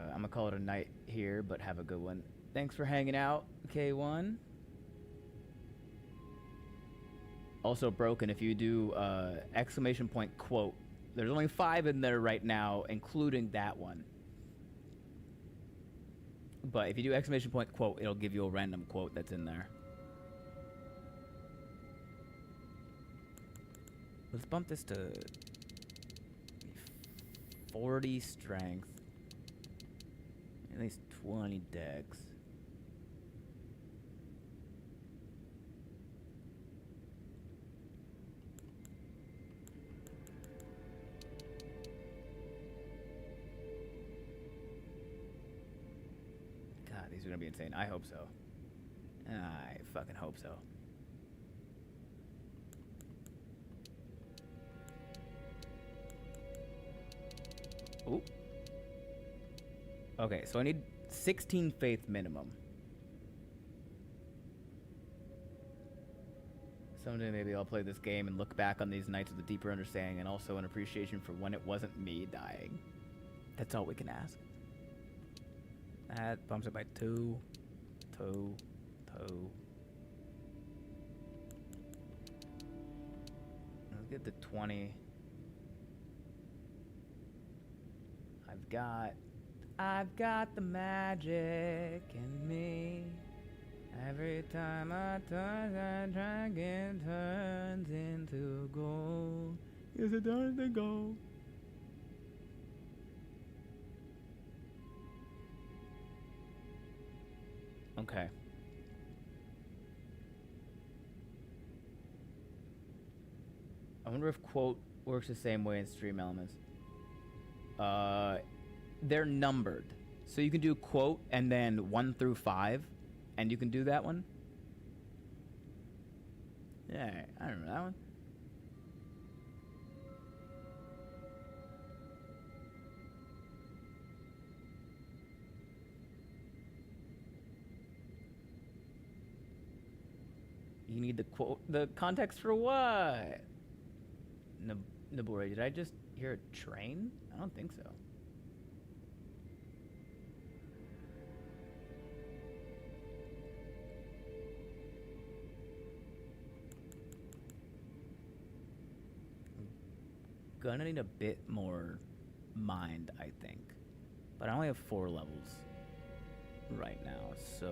I'm gonna call it a night here, but have a good one. Thanks for hanging out, K1. Also broken if you do exclamation point quote. There's only 5 in there right now, including that one. But if you do exclamation point quote, it'll give you a random quote that's in there. Let's bump this to 40 strength. At least 20 dex. is gonna be insane. I hope so. I fucking hope so. Ooh. Okay, so I need 16 faith minimum. Someday maybe I'll play this game and look back on these nights with a deeper understanding and also an appreciation for when it wasn't me dying. That's all we can ask. That bumps it by 2. Let's get to 20. I've got the magic in me. Every time I touch that dragon turns into gold. Yes, it turns to gold. Okay. I wonder if quote works the same way in stream elements. They're numbered. So you can do quote and then 1 through 5. And you can do that one? Yeah, I remember that one. You need the quote, the context for what? Nabore, did I just hear a train? I don't think so. Gonna need a bit more mind, I think. But I only have 4 levels right now, so...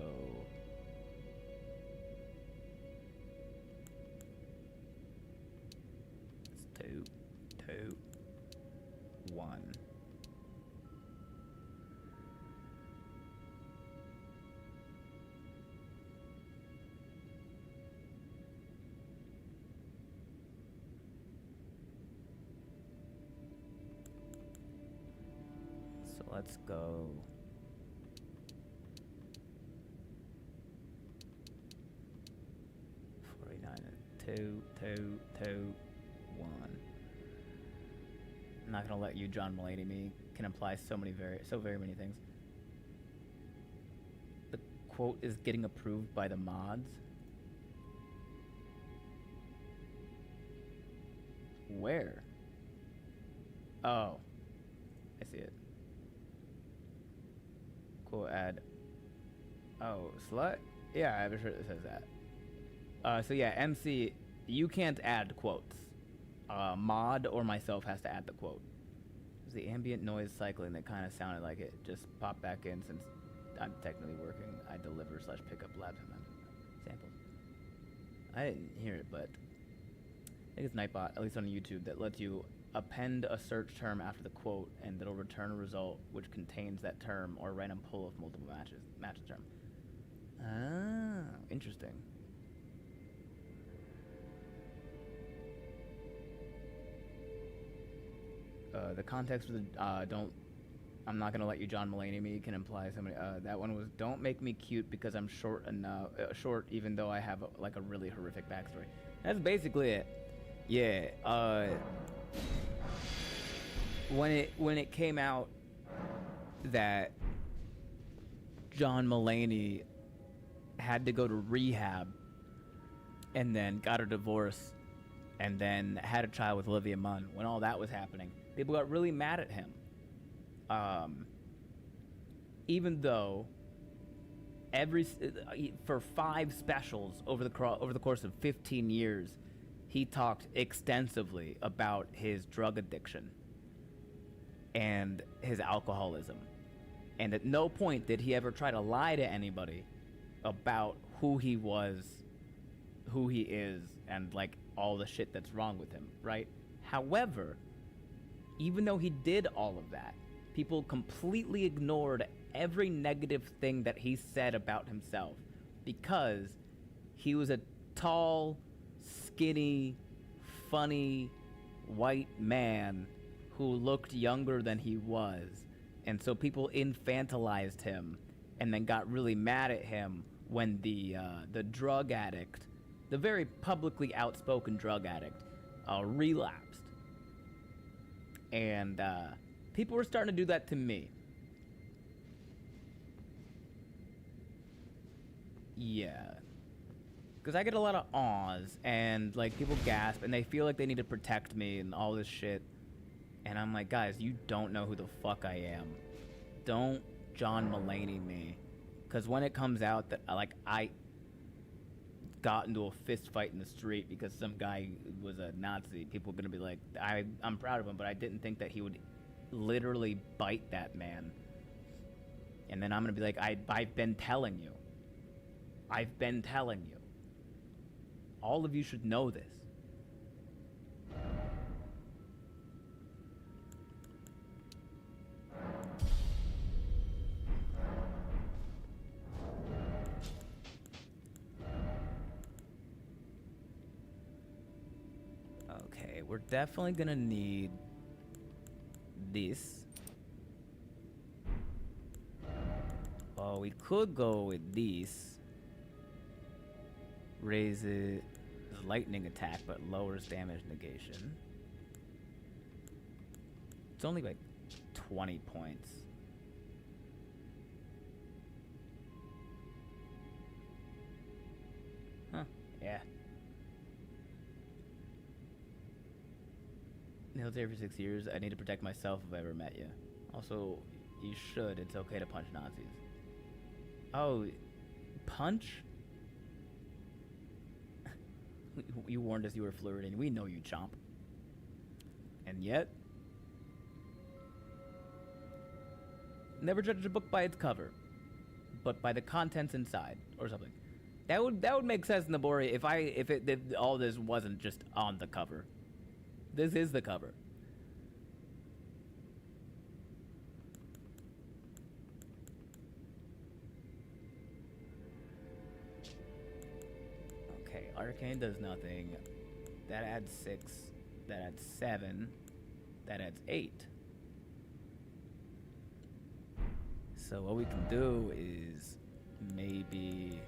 It's 2, 1. So let's go. Two, 1. I'm not gonna let you, John Mulaney. Me can imply so very many things. The quote is getting approved by the mods. Where? Oh, I see it. Quote ad. Oh, slut? Yeah, I'm sure it says that. So yeah, MC, you can't add quotes. Mod or myself has to add the quote. It was the ambient noise cycling that kind of sounded like it just popped back in since I'm technically working. I deliver / pick up labs and samples. I didn't hear it, but I think it's Nightbot, at least on YouTube, that lets you append a search term after the quote, and it'll return a result which contains that term or a random pull of multiple match the term. Ah, interesting. The context of the I'm not gonna let you, John Mulaney. Me can imply somebody. That one was don't make me cute because I'm short enough. Short, even though I have like a really horrific backstory. That's basically it. Yeah. When it came out that John Mulaney had to go to rehab and then got a divorce and then had a child with Olivia Munn, when all that was happening, people got really mad at him. Even though for 5 specials over the course of 15 years, he talked extensively about his drug addiction and his alcoholism. And at no point did he ever try to lie to anybody about who he was, who he is, and like all the shit that's wrong with him, right? However, even though he did all of that, people completely ignored every negative thing that he said about himself because he was a tall, skinny, funny, white man who looked younger than he was. And so people infantilized him and then got really mad at him when the drug addict, the very publicly outspoken drug addict, relapsed. And people were starting to do that to me. Yeah. Because I get a lot of awes, and like people gasp, and they feel like they need to protect me and all this shit. And I'm like, guys, you don't know who the fuck I am. Don't John Mulaney me. Because when it comes out that I got into a fist fight in the street because some guy was a Nazi, people are going to be like, I'm proud of him, but I didn't think that he would literally bite that man. And then I'm going to be like, I've been telling you. I've been telling you. All of you should know this. Okay, we're definitely gonna need this. Oh, we could go with this. Raises lightning attack, but lowers damage negation. It's only like 20 points. Huh, yeah. Military for 6 years. I need to protect myself if I ever met you. Also, you should. It's okay to punch Nazis. Oh, punch? You warned us you were flirting. We know you, chomp. And yet, never judge a book by its cover, but by the contents inside, or something. That would make sense, Nabori, if all this wasn't just on the cover. This is the cover. Okay, Arcane does nothing. That adds 6. That adds 7. That adds 8. So what we can do is maybe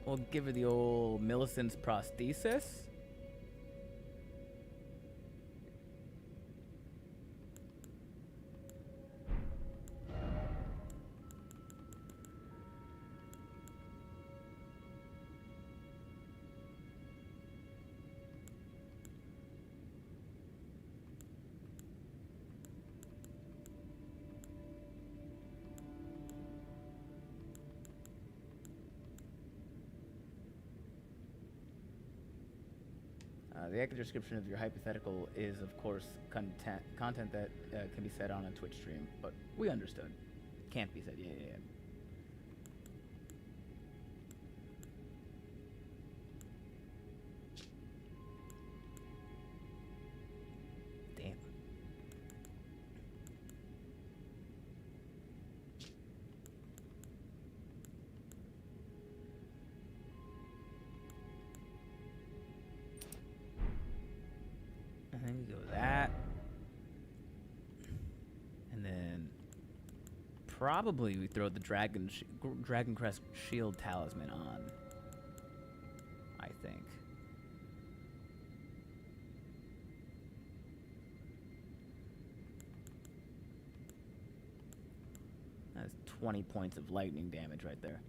we'll give her the old Millicent's prosthesis. The accurate description of your hypothetical is, of course, content that can be said on a Twitch stream, but we understood. Can't be said. Yeah. Damn. And then you go that. And then probably we throw the Dragon Crest Shield Talisman on. I think. That's 20 points of lightning damage right there.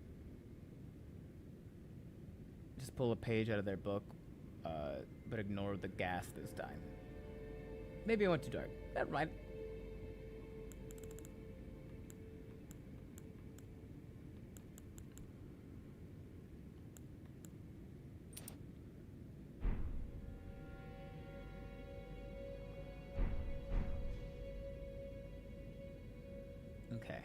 Just pull a page out of their book, but ignore the gas this time. Maybe I went too dark. Never mind. Okay.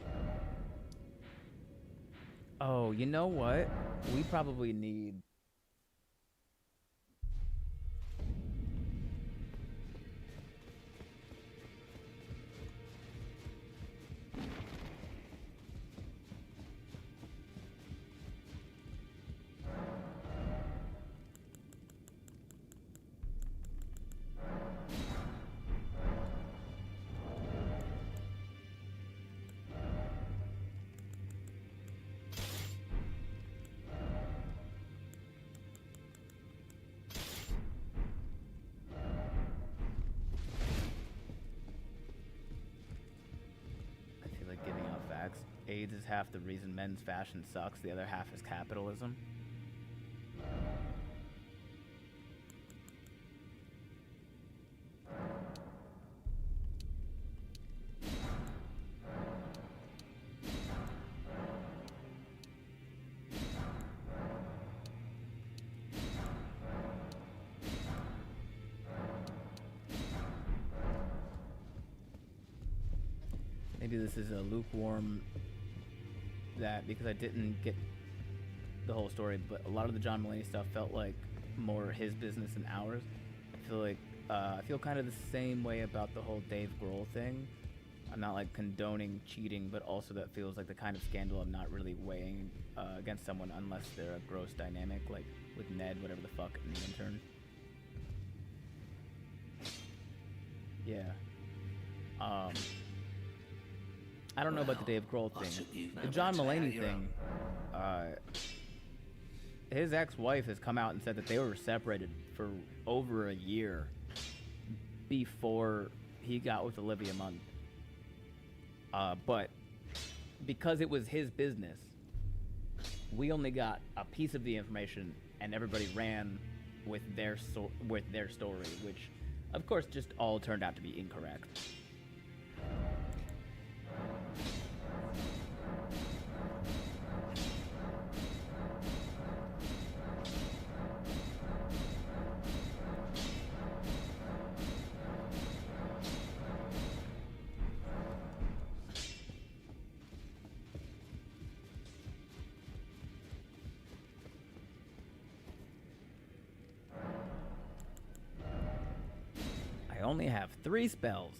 Oh, you know what? We probably need... AIDS is half the reason men's fashion sucks. The other half is capitalism. Maybe this is a lukewarm that because I didn't get the whole story, but a lot of the John Mulaney stuff felt like more his business than ours. I feel kind of the same way about the whole Dave Grohl thing. I'm not like condoning cheating, but also that feels like the kind of scandal I'm not really weighing against someone unless they're a gross dynamic, like with Ned, whatever the fuck, in The Intern. Yeah. I don't know about the Dave Grohl thing. The John Mulaney thing, his ex-wife has come out and said that they were separated for over a year before he got with Olivia Munn. But because it was his business, we only got a piece of the information, and everybody ran with their story, which, of course, just all turned out to be incorrect. I only have 3 spells.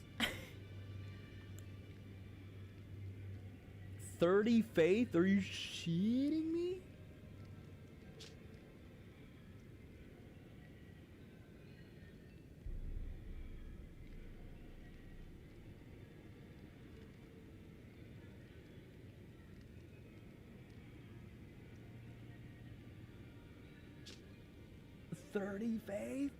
30 faith? Are you shitting me? $30 faith?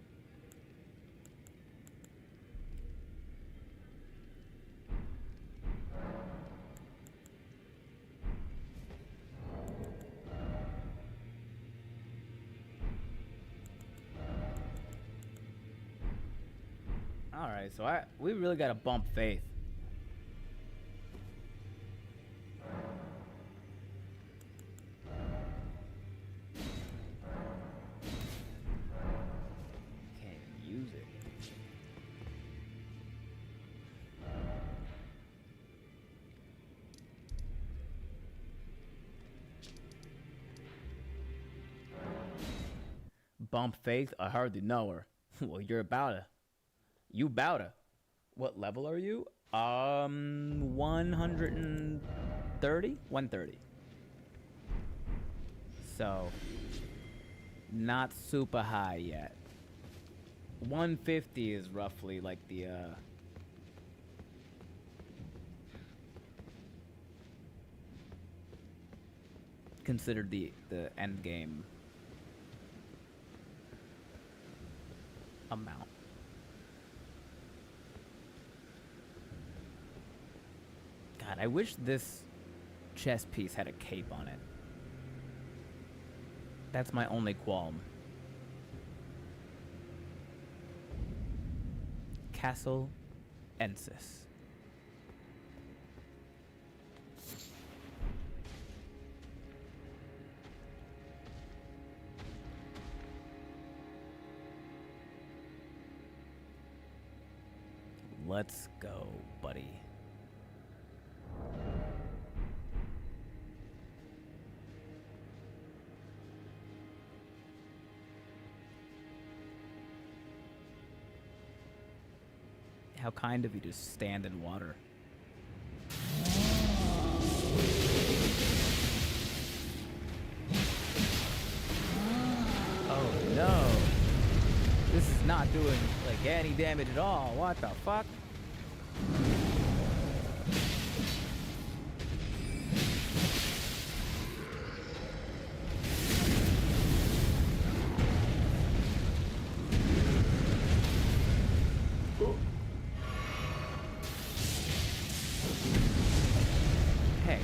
Alright, so we really gotta bump faith. Can't use it. Bump faith? I hardly know her. Well, you're about to. You bowda. What level are you? 130? 130. So, not super high yet. 150 is roughly like the, considered the end game amount. God, I wish this chess piece had a cape on it. That's my only qualm. Castle Ensis. Let's go, buddy. How kind of you to stand in water. Oh no. This is not doing like any damage at all. What the fuck? Hey,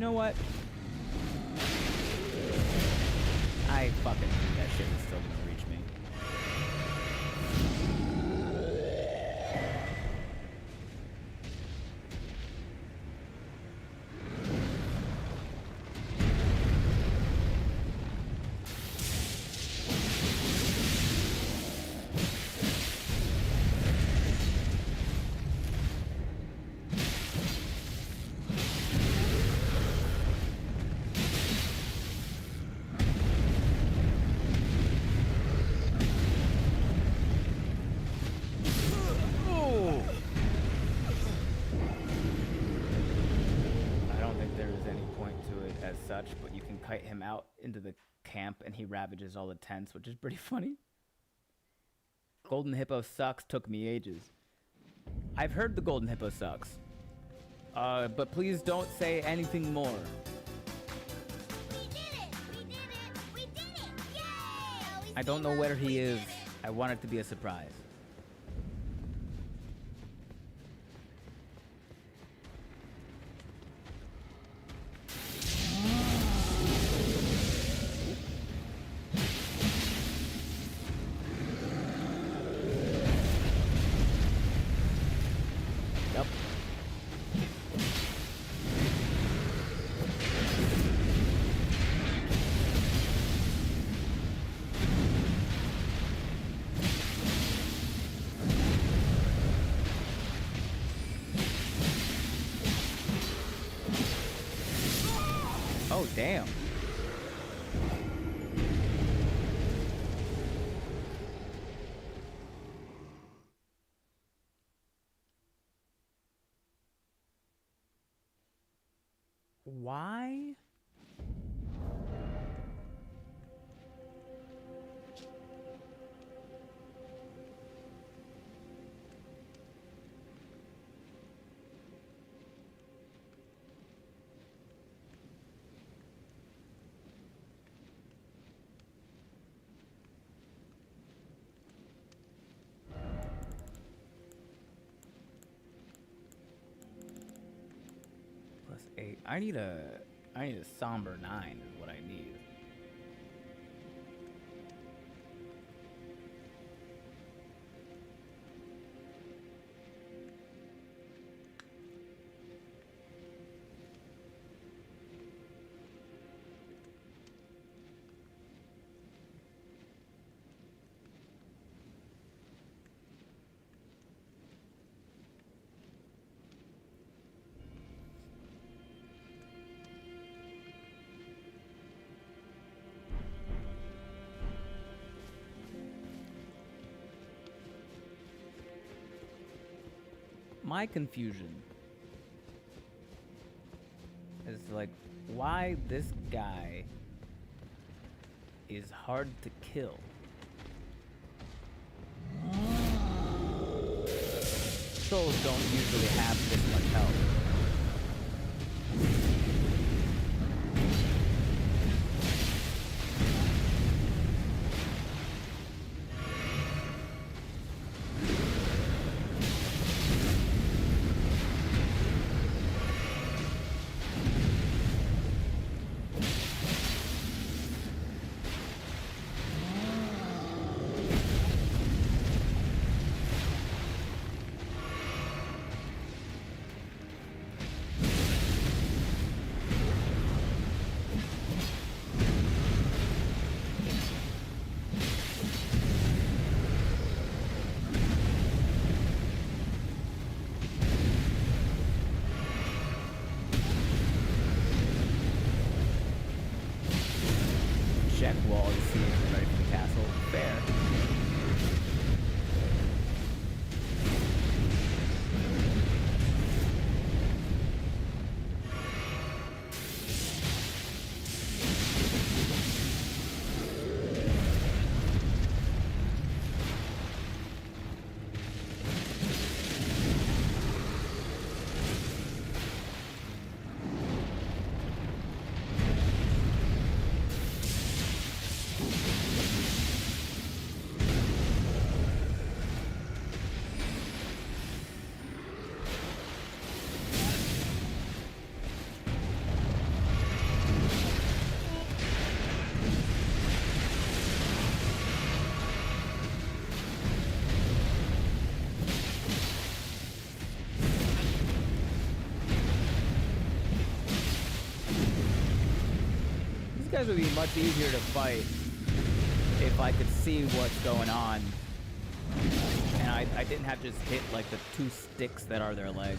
know what? I fucking knew that shit was still gonna reach me. But you can kite him out into the camp and he ravages all the tents, which is pretty funny. Golden Hippo sucks took me ages. I've heard the Golden Hippo sucks. But please don't say anything more. We did it! We did it! We did it! Yay! I don't know where he is. I want it to be a surprise. Oh, damn. Why? Plus 8. I need a somber 9 is what I need. My confusion is like why this guy is hard to kill. Souls don't usually have this much health. Check wall to see if we're ready for the castle. Fair. guys would be much easier to fight if I could see what's going on. And I didn't have to just hit like the 2 sticks that are their legs.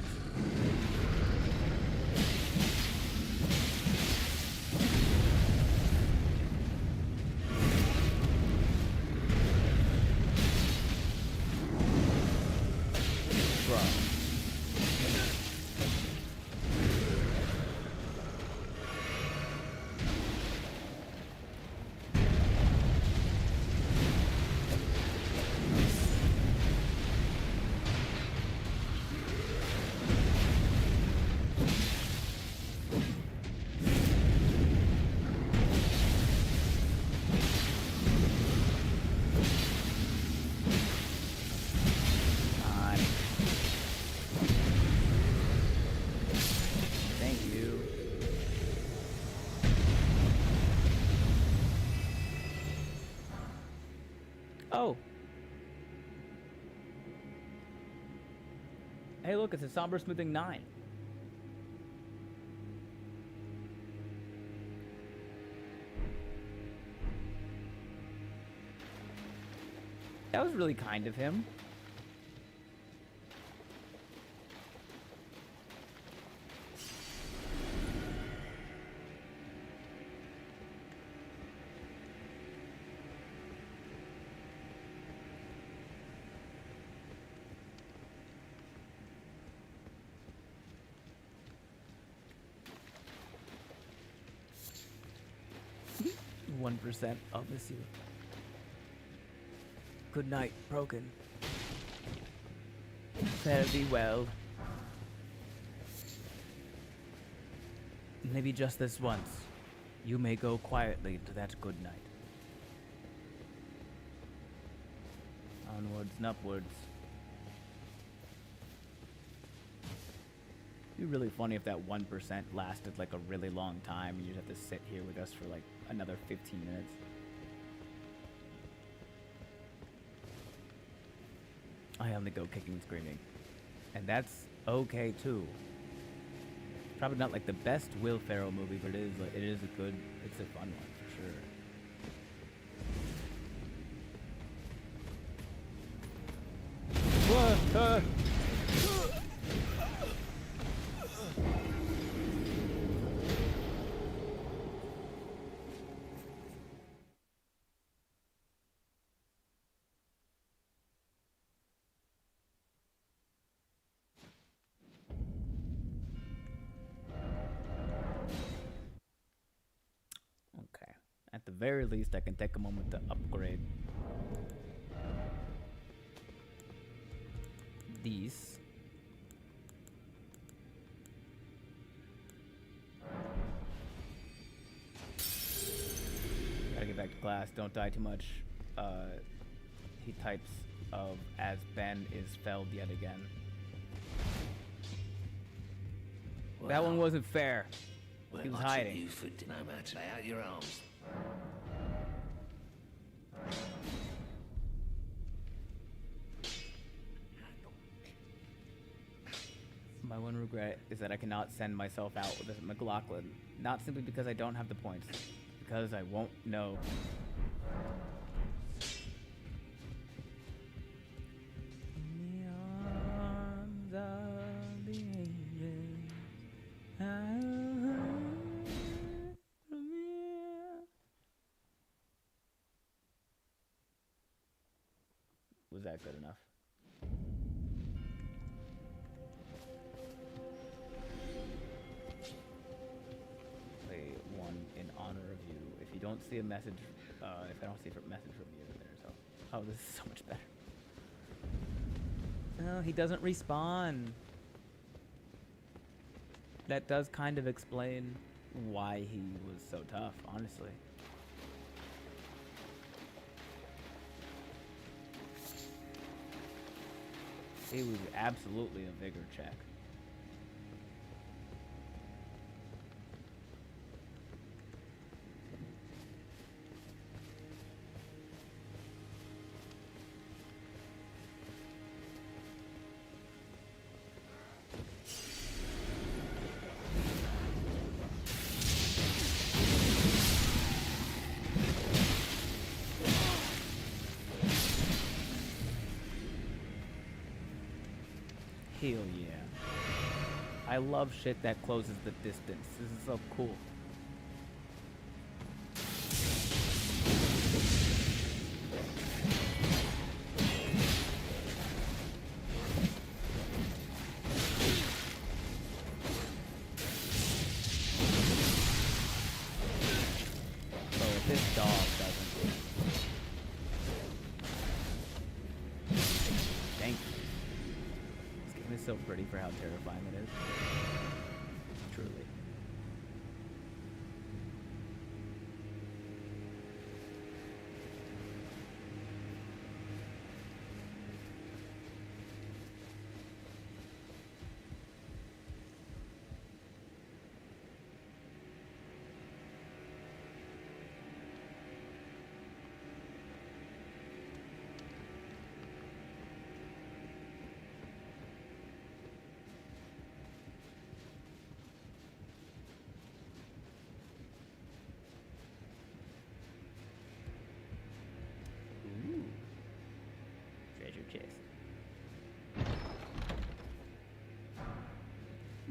Bro. Oh. Hey, look, it's a Somber Smoothing 9. That was really kind of him. %, I'll miss you. Good night, Broken. Fare thee well. Maybe just this once, you may go quietly to that good night. Onwards and upwards. It'd be really funny if that 1% lasted like a really long time and you just have to sit here with us for like another 15 minutes. I only go kicking and screaming. And that's okay too. Probably not like the best Will Ferrell movie, but it is a good, it's a fun one for sure. What? At the very least, I can take a moment to upgrade these. Gotta get back to class. Don't die too much. He types of as Ben is felled yet again. Well, that one wasn't fair. He was hiding. You for no matter. Lay out your arms. My one regret is that I cannot send myself out with this McLaughlin. Not simply because I don't have the points, because I won't know. In the arms of the angels, was that good enough? If you don't see a message, if I don't see a message from you, there's oh, this is so much better. No, he doesn't respawn. That does kind of explain why he was so tough, honestly. It was absolutely a vigor check. Hell yeah. I love shit that closes the distance. This is so cool. So if this dog doesn't... Thank you. This game is so pretty for how terrifying it is. Truly. Ooh. Treasure chest.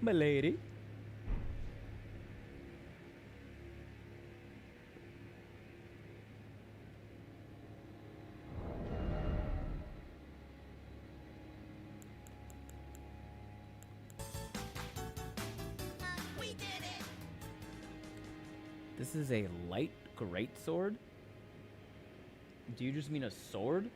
My lady. We did it! This is a light greatsword? Do you just mean a sword?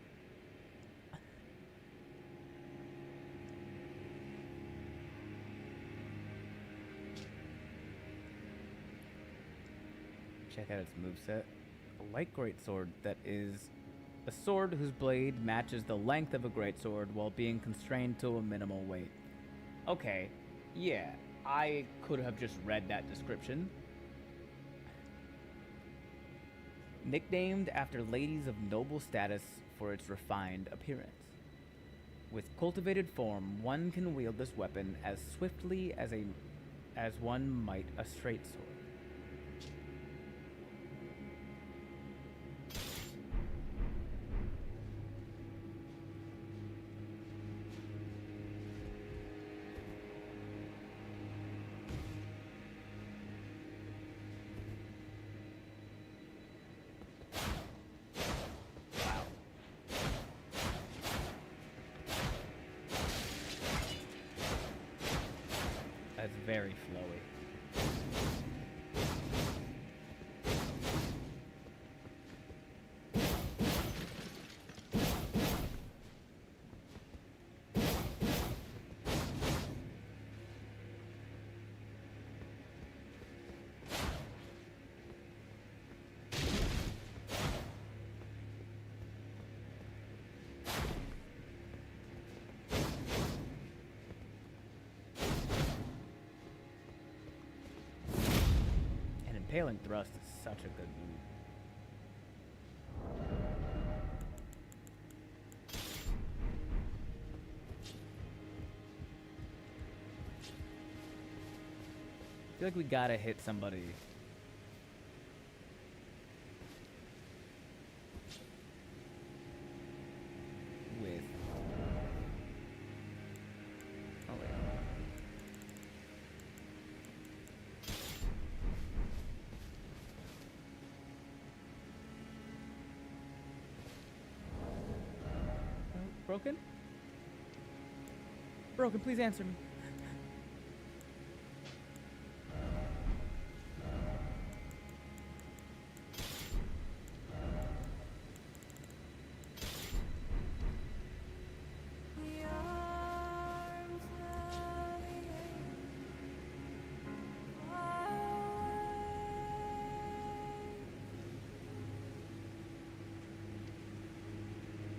Check out its moveset. A light greatsword that is a sword whose blade matches the length of a greatsword while being constrained to a minimal weight. Okay, yeah, I could have just read that description. Nicknamed after ladies of noble status for its refined appearance. With cultivated form, one can wield this weapon as swiftly as one might a straight sword. That's very flowy. An impaling thrust is such a good move. I feel like we gotta hit somebody with... Oh wait. Broken? Broken, please answer me.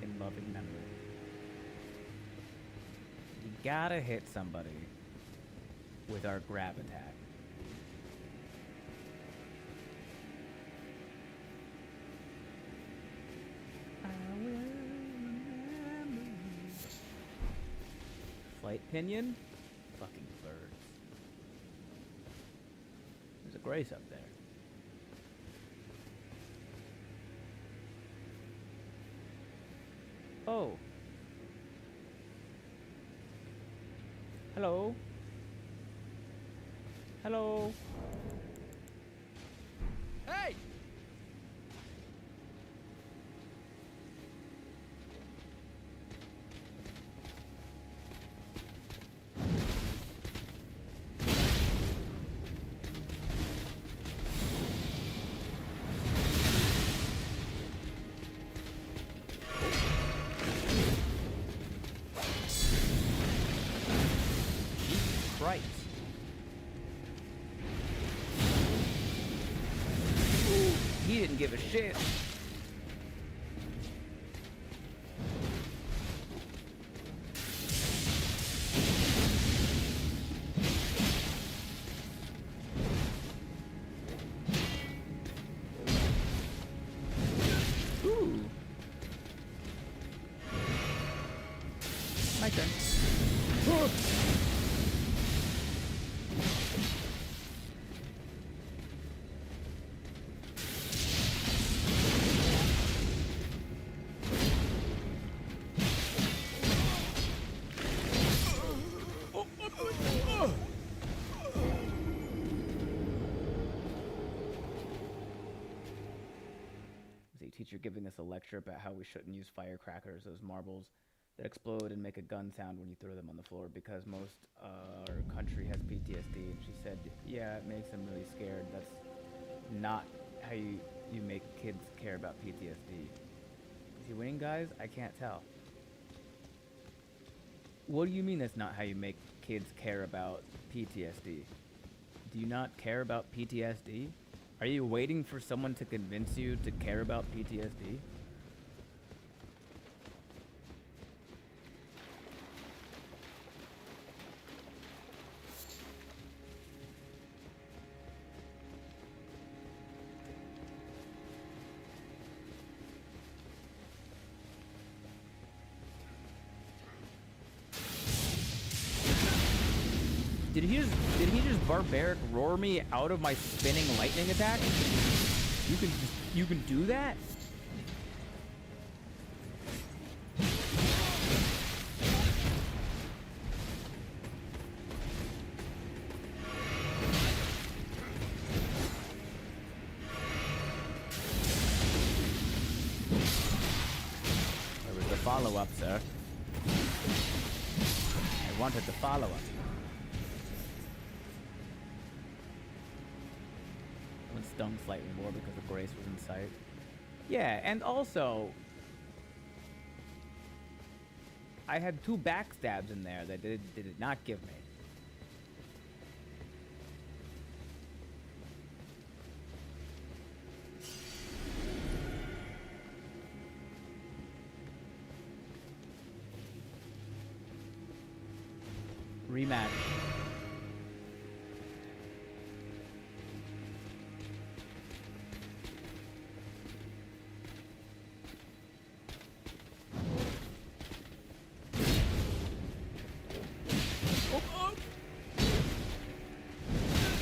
In loving memory. We gotta hit somebody with our grab attack. Flight pinion? Fucking birds. There's a grace up there. Oh. Hello? Hello? Hey! Christ. He didn't give a shit. Ooh. My turn. Was a teacher giving us a lecture about how we shouldn't use firecrackers, those marbles that explode and make a gun sound when you throw them on the floor, because most our country has PTSD. And she said, yeah, it makes them really scared. That's not how you make kids care about PTSD. Is he winning, guys? I can't tell. What do you mean that's not how you make kids care about PTSD? Do you not care about PTSD? Are you waiting for someone to convince you to care about PTSD? Did he just barbaric roar me out of my spinning lightning attack? You can do that? Where was the follow-up, sir? I wanted the follow-up. Stung slightly more because the grace was in sight. Yeah, and also I had 2 backstabs in there that did not give me. Rematch.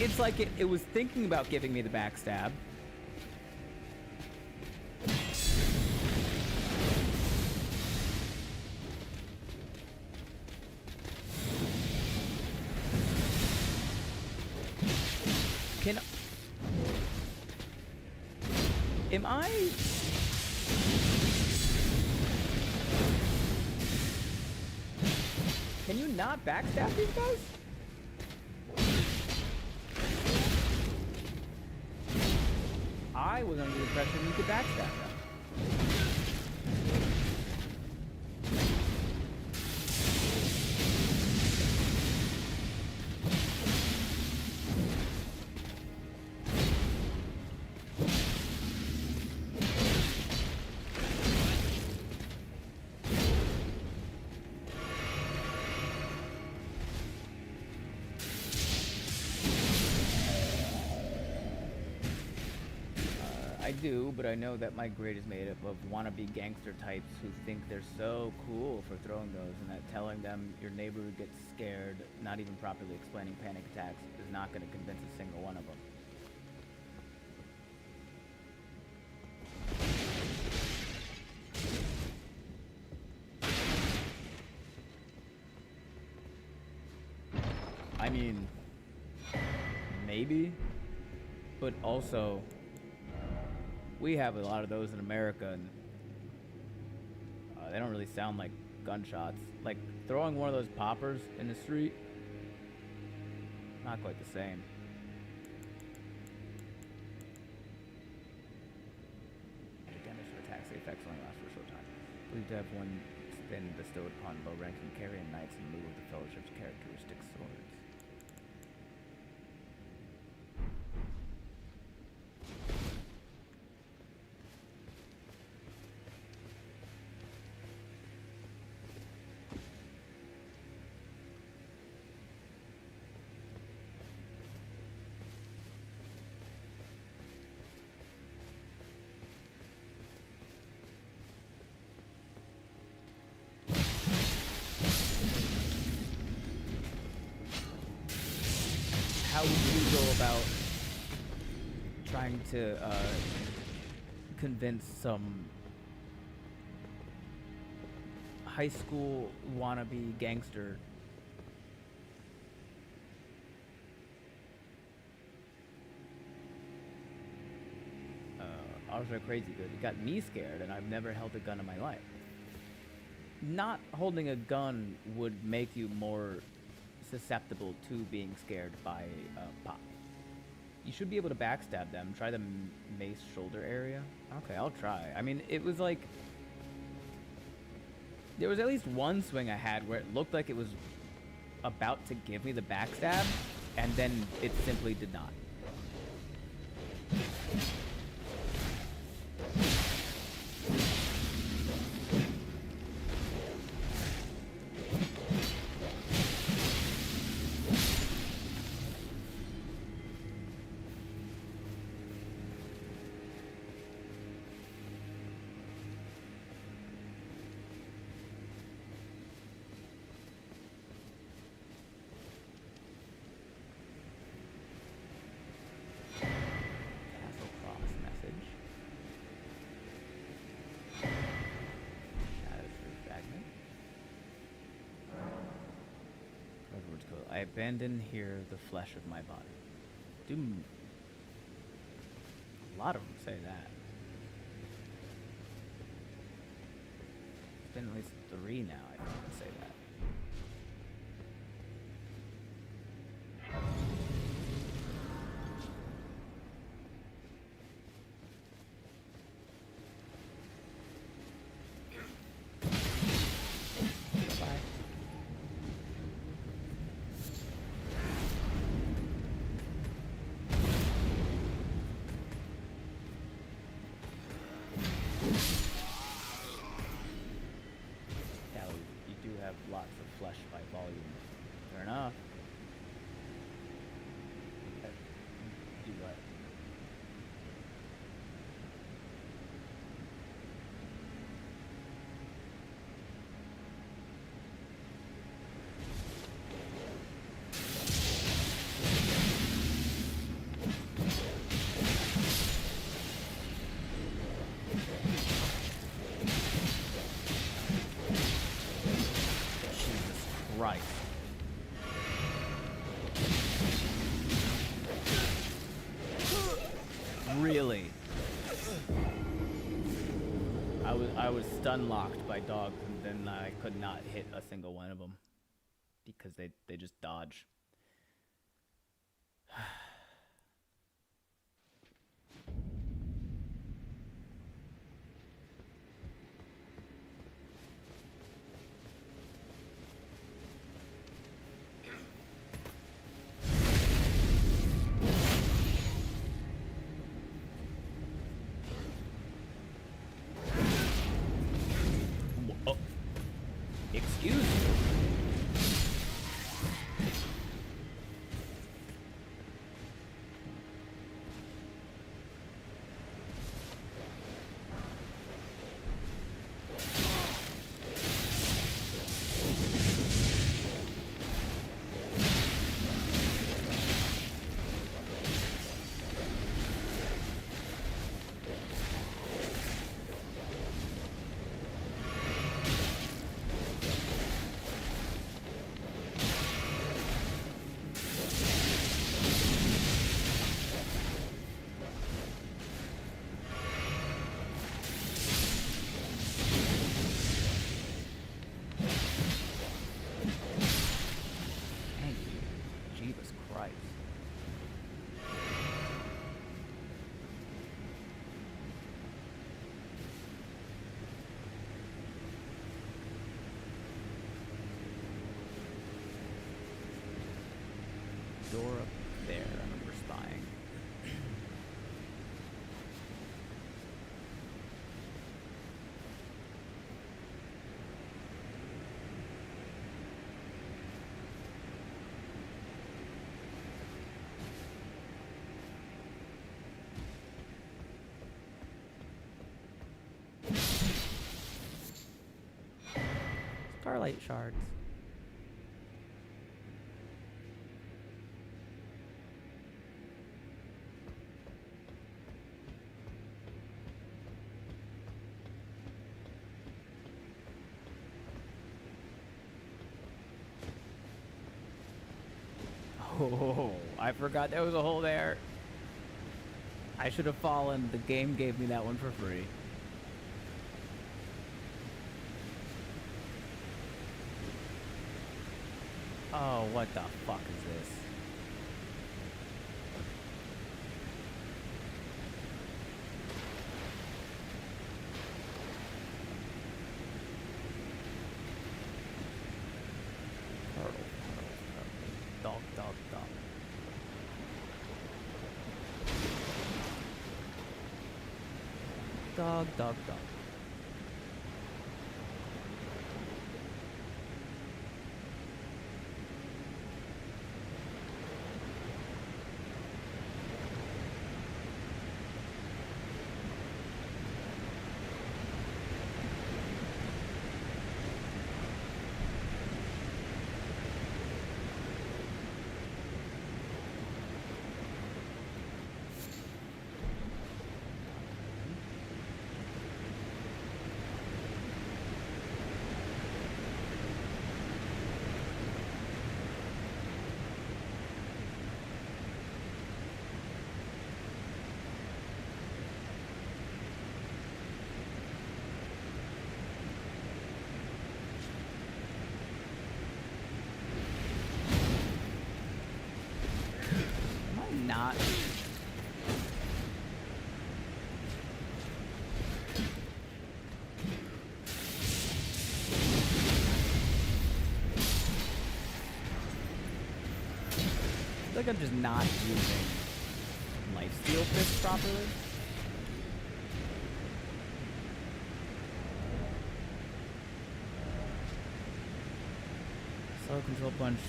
It's like it was thinking about giving me the backstab. Am I... Can you not backstab these guys? I was under the impression you could backstab them. I do, but I know that my grade is made up of wannabe gangster types who think they're so cool for throwing those, and that telling them your neighbor gets scared, not even properly explaining panic attacks, is not going to convince a single one of them. I mean, maybe, but also we have a lot of those in America, and they don't really sound like gunshots. Like throwing one of those poppers in the street, not quite the same. Damage to attacks, the effects only last for a short time. Believed to have one spin bestowed upon low-ranking carrion knights in lieu of the Fellowship's characteristic swords. How would you go about trying to convince some high school wannabe gangster ours are crazy good? It got me scared, and I've never held a gun in my life. Not holding a gun would make you more susceptible to being scared by pop. You should be able to backstab them. Try the mace shoulder area. Okay, I'll try. I mean, it was like there was at least one swing I had where it looked like it was about to give me the backstab, and then it simply did not. I abandon here the flesh of my body. Doom. A lot of them say that. It's been at least 3 now, I think, that say that. Lots of flesh by volume. Fair enough. Do what? Right. Really? I was stun locked by dogs, and then I could not hit a single one of them because they just dodge. Excuse me. starlight shards. Oh, I forgot there was a hole there. I should have fallen. The game gave me that one for free. Oh, what the fuck is this? Turtle, turtle, turtle. Dog, dog, dog. Dog, dog, dog. Not. I feel like I'm just not using lifesteal fist properly. Slow control punch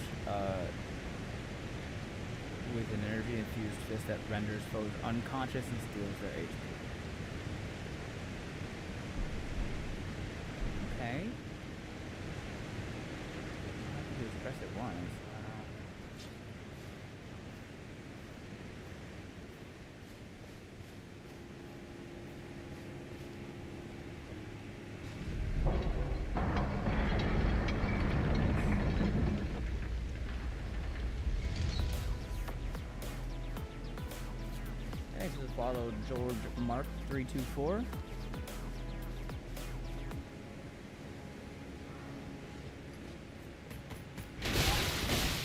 with an energy infused fist that renders foes unconscious and steals their HP. Okay. All I have to do is press it once. Thanks for the follow, George Mark 324.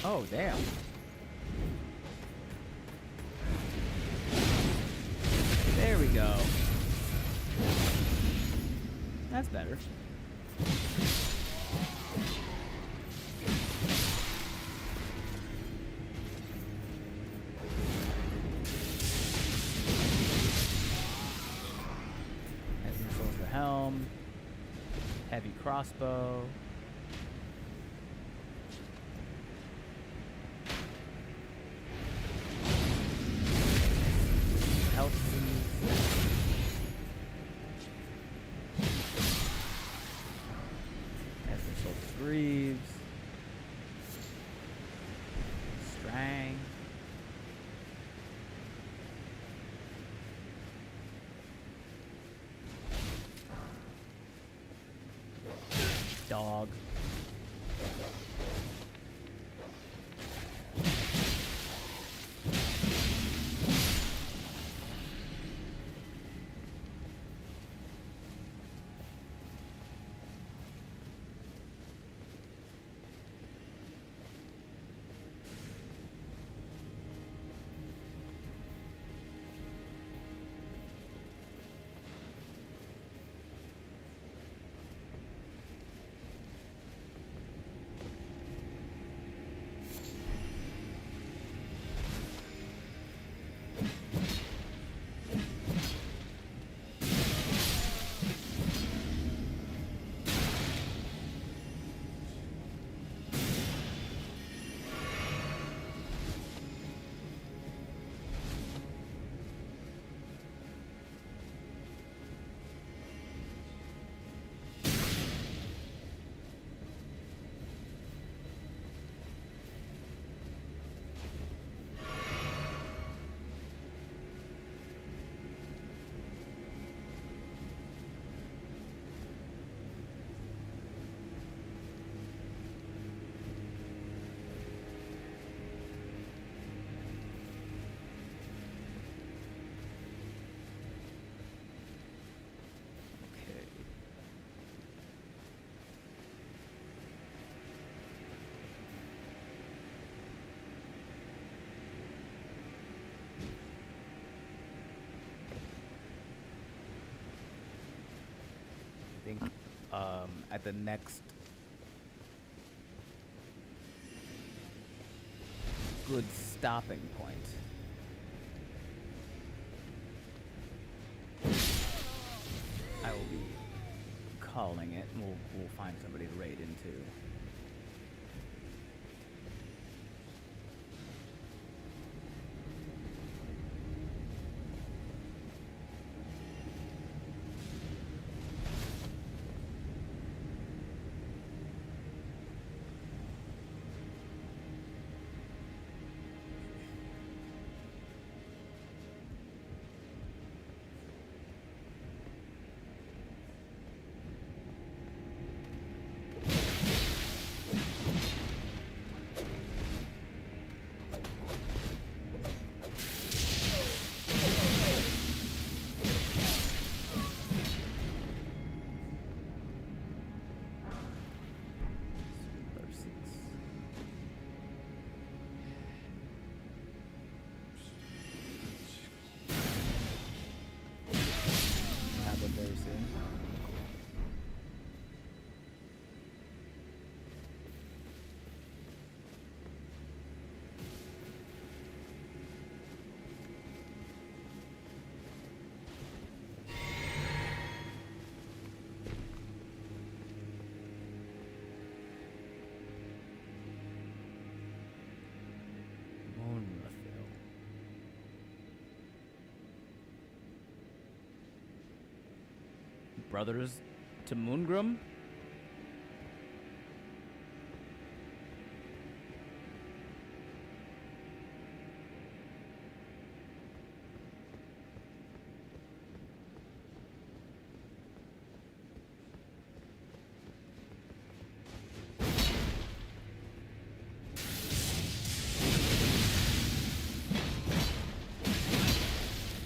Oh, damn. There we go. That's better. As controls the helm. Heavy crossbow. Health sleeves. As controls the greaves. Strang. Dog. think at the next good stopping point. I will be calling it, and we'll find somebody to raid into. Very soon. Brothers to Moongrum?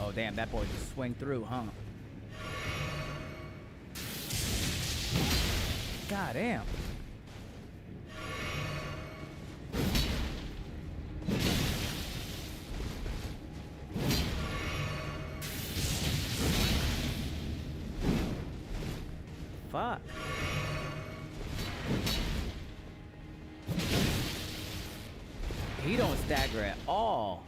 Oh damn, that boy just swing through, huh? God damn. Fuck. He don't stagger at all.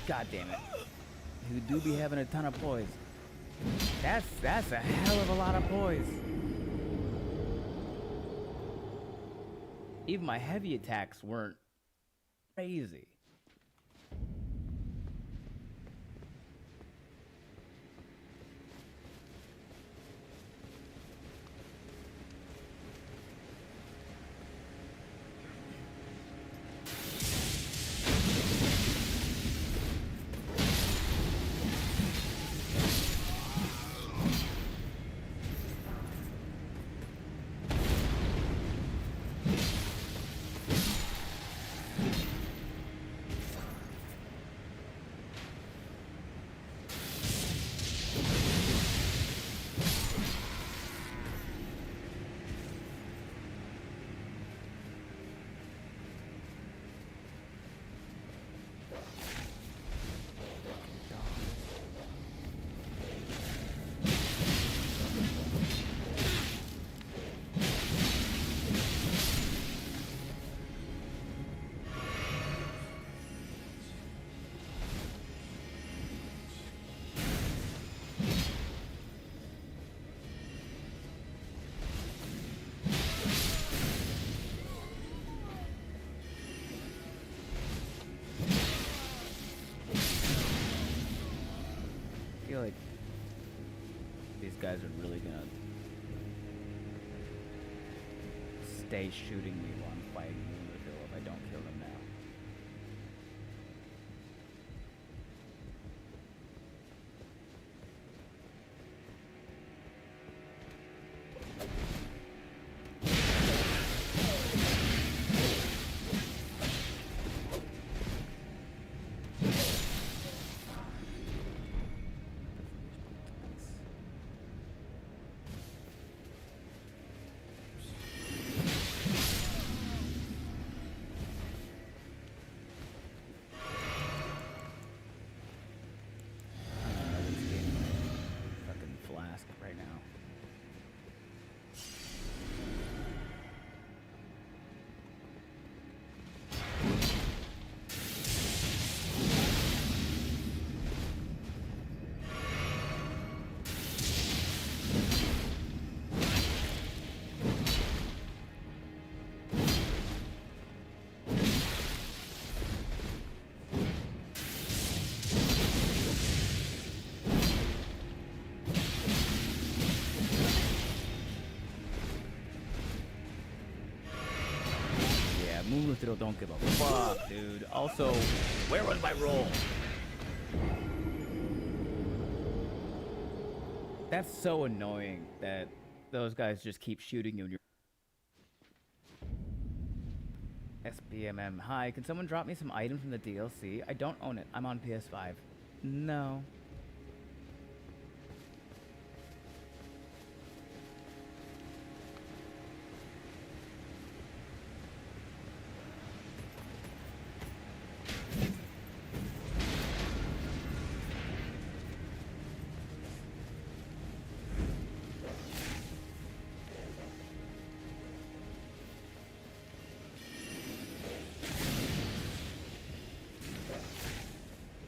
God damn it. You do be having a ton of poise. That's a hell of a lot of poise. Even my heavy attacks weren't crazy. I feel like these guys are really gonna stay shooting me while I'm fighting Moonville if I don't kill them now. literal don't give a fuck, dude. Also, where was my roll? That's so annoying that those guys just keep shooting you. SBMM. Hi, can someone drop me some items from the DLC? I don't own it. I'm on PS5. No.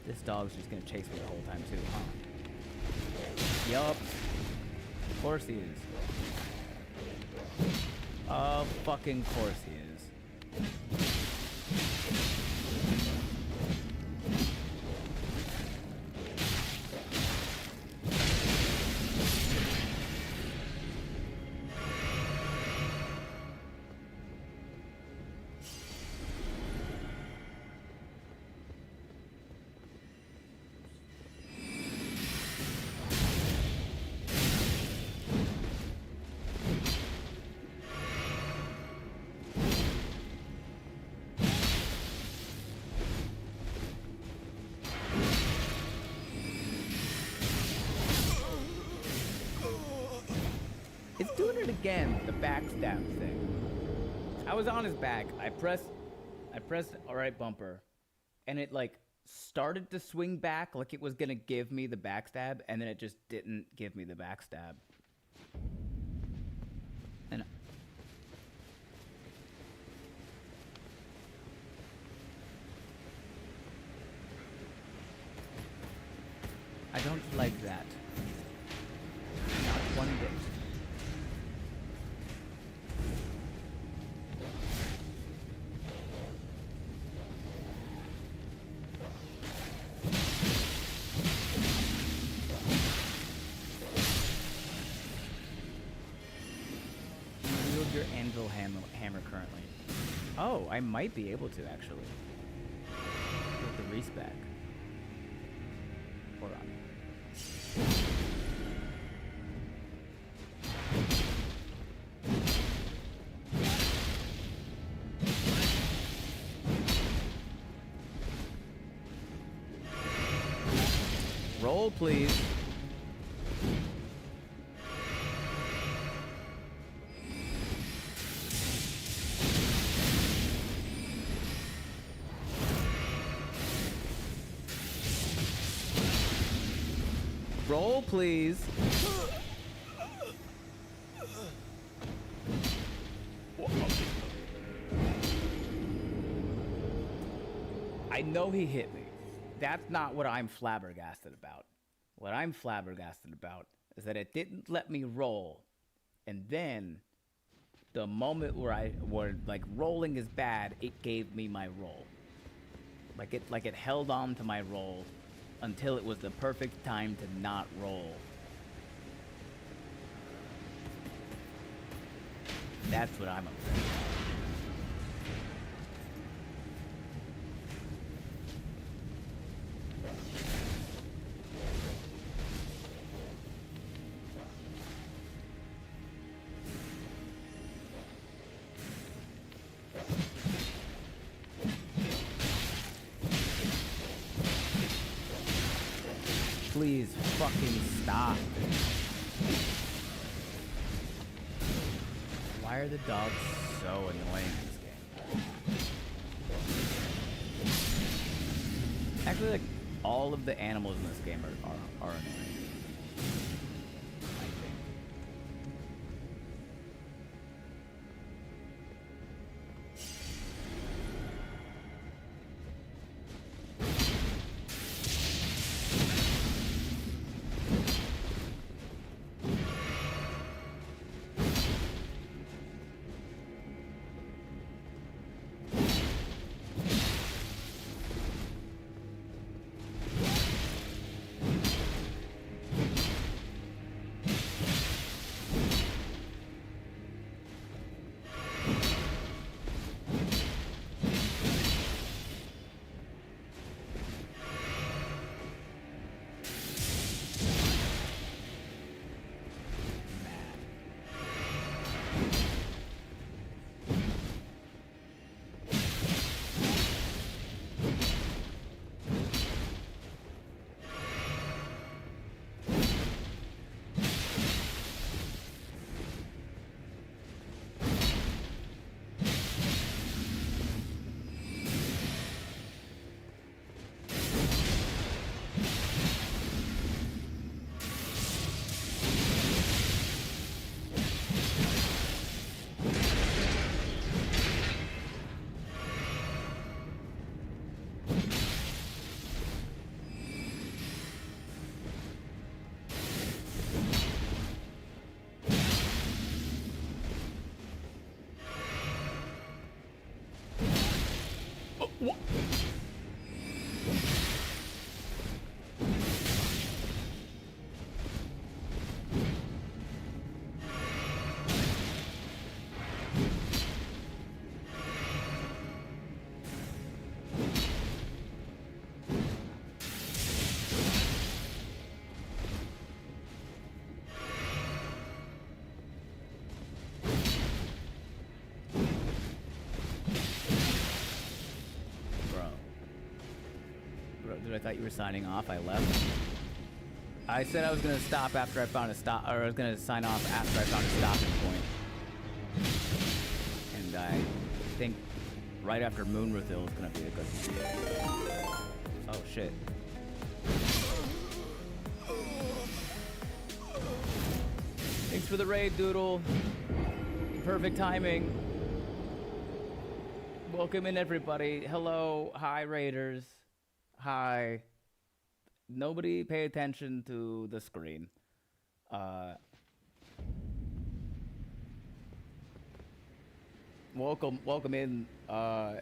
This dog's just gonna chase me the whole time too, huh? Yup. Of course he is. Of fucking course he is. It's doing it again, the backstab thing. I was on his back. I pressed alright bumper, and it like started to swing back like it was gonna give me the backstab, and then it just didn't give me the backstab. And I don't like that. Not one bit. Your anvil hammer currently. Oh, I might be able to actually. With the respec. Hold on. Roll, please. Roll, please. I know he hit me. That's not what I'm flabbergasted about. What I'm flabbergasted about is that it didn't let me roll. And then the moment where like rolling is bad, it gave me my roll. Like it held on to my roll until it was the perfect time to not roll. That's what I'm upset about. Please fucking stop. Why are the dogs so annoying in this game? Actually, like, all of the animals in this game are annoying. I think. Dude, I thought you were signing off. I left. I said I was gonna stop after I found a stop, or I was gonna sign off after I found a stopping point. And I think right after Moonrathil is gonna be a good. Oh shit. Thanks for the raid, Doodle. Perfect timing. Welcome in, everybody. Hello, hi, raiders. Hi. Nobody pay attention to the screen. Welcome in. My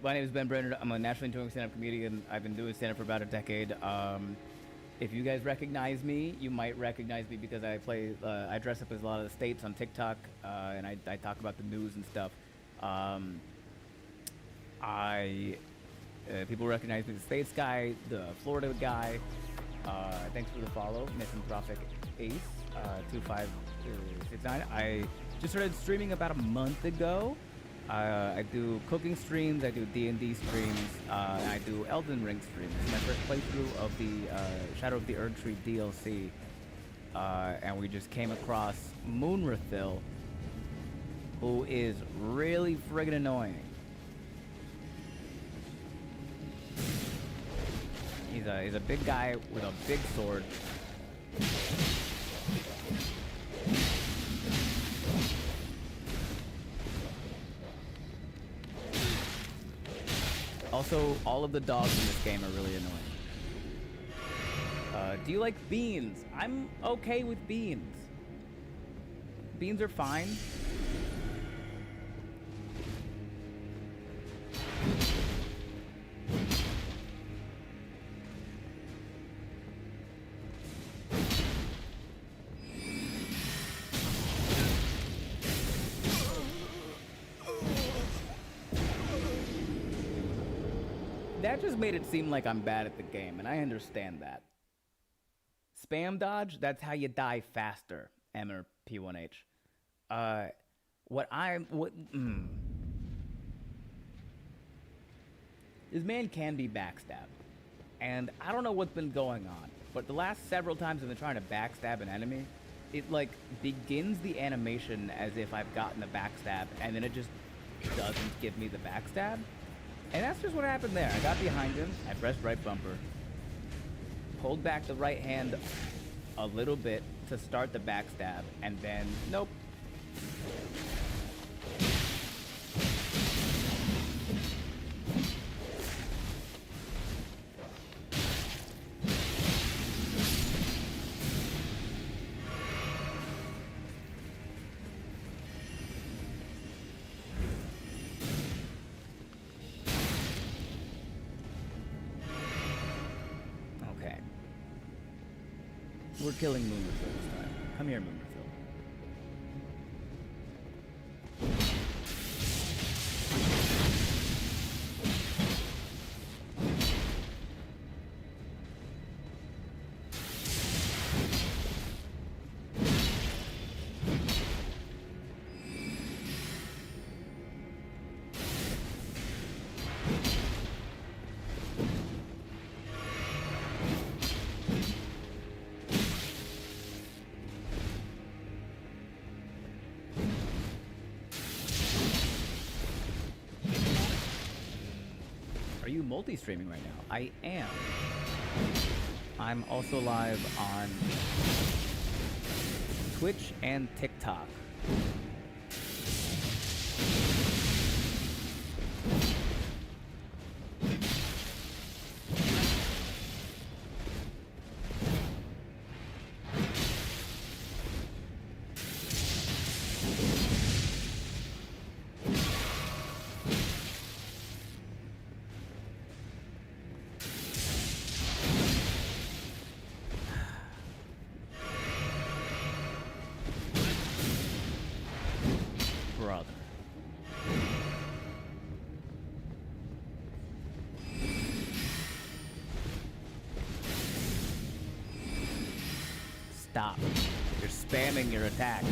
name is Ben Brenner. I'm a nationally touring stand-up comedian. I've been doing stand-up for about a decade. If you guys recognize me, you might recognize me because I dress up as a lot of the states on TikTok, and I talk about the news and stuff. People recognize me as the States guy, the Florida guy. Thanks for the follow, Misanthropic Ace, 2569. I just started streaming about a month ago. I do cooking streams, I do D&D streams, and I do Elden Ring streams. It's my first playthrough of the Shadow of the Erdtree DLC, and we just came across Moonrathil, who is really friggin' annoying. He's a big guy with a big sword. Also, all of the dogs in this game are really annoying. Do you like beans? I'm okay with beans. Beans are fine. That just made it seem like I'm bad at the game, and I understand that. Spam dodge, that's how you die faster, Emmer P1H. This man can be backstabbed, and I don't know what's been going on, but the last several times I've been trying to backstab an enemy, it like begins the animation as if I've gotten the backstab, and then it just doesn't give me the backstab. And that's just what happened there. I got behind him, I pressed right bumper, pulled back the right hand a little bit to start the backstab, and then, nope. We're killing Moonrathil this time. Come here, Moonrathil. Are you multi-streaming right now? I am. I'm also live on Twitch and TikTok. stop. You're spamming your attack.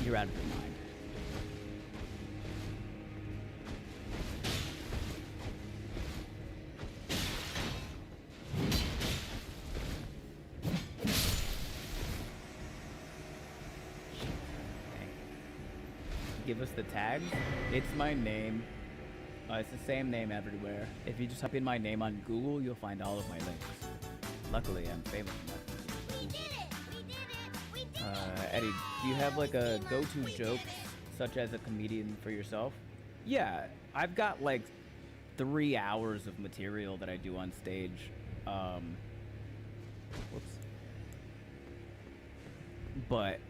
You're out of your mind. Give us the tags. It's my name. It's the same name everywhere. If you just type in my name on Google, you'll find all of my links. Luckily, I'm famous enough. We did it! We did it! We did it! Eddie, do you have like a go-to joke, such as a comedian for yourself? Yeah, I've got like 3 hours of material that I do on stage. Whoops. But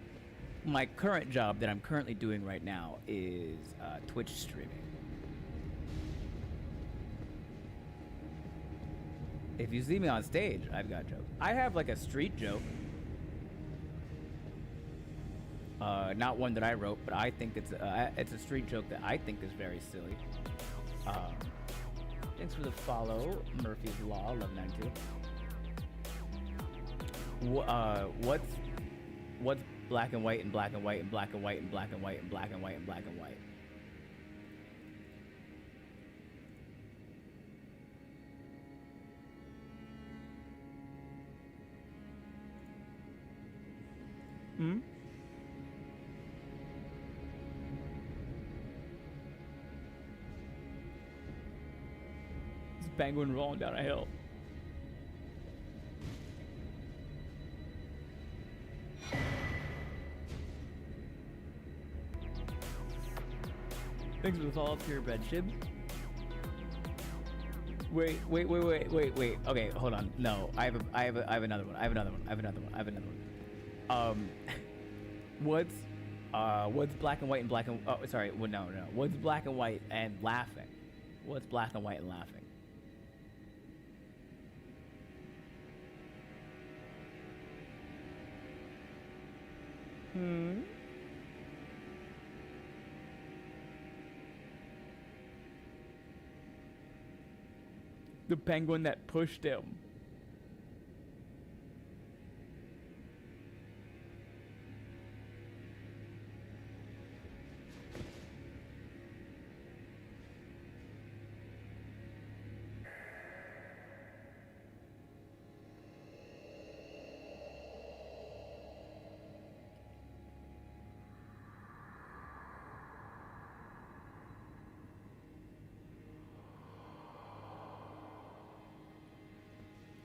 my current job that I'm currently doing right now is Twitch streaming. If you see me on stage, I've got jokes. I have like a street joke. Not one that I wrote, but I think it's a street joke that I think is very silly. Thanks for the follow, Murphy's Law 1192. What's black and white and black and white and black and white and black and white and black and white and black and white? Hmm? This penguin rolling down a hill. Thanks for the follow up here, Red Shib. Wait. Okay, hold on. No, I have another one. I have another one. What's black and white and black and no. What's black and white and laughing? What's black and white and laughing? The penguin that pushed him.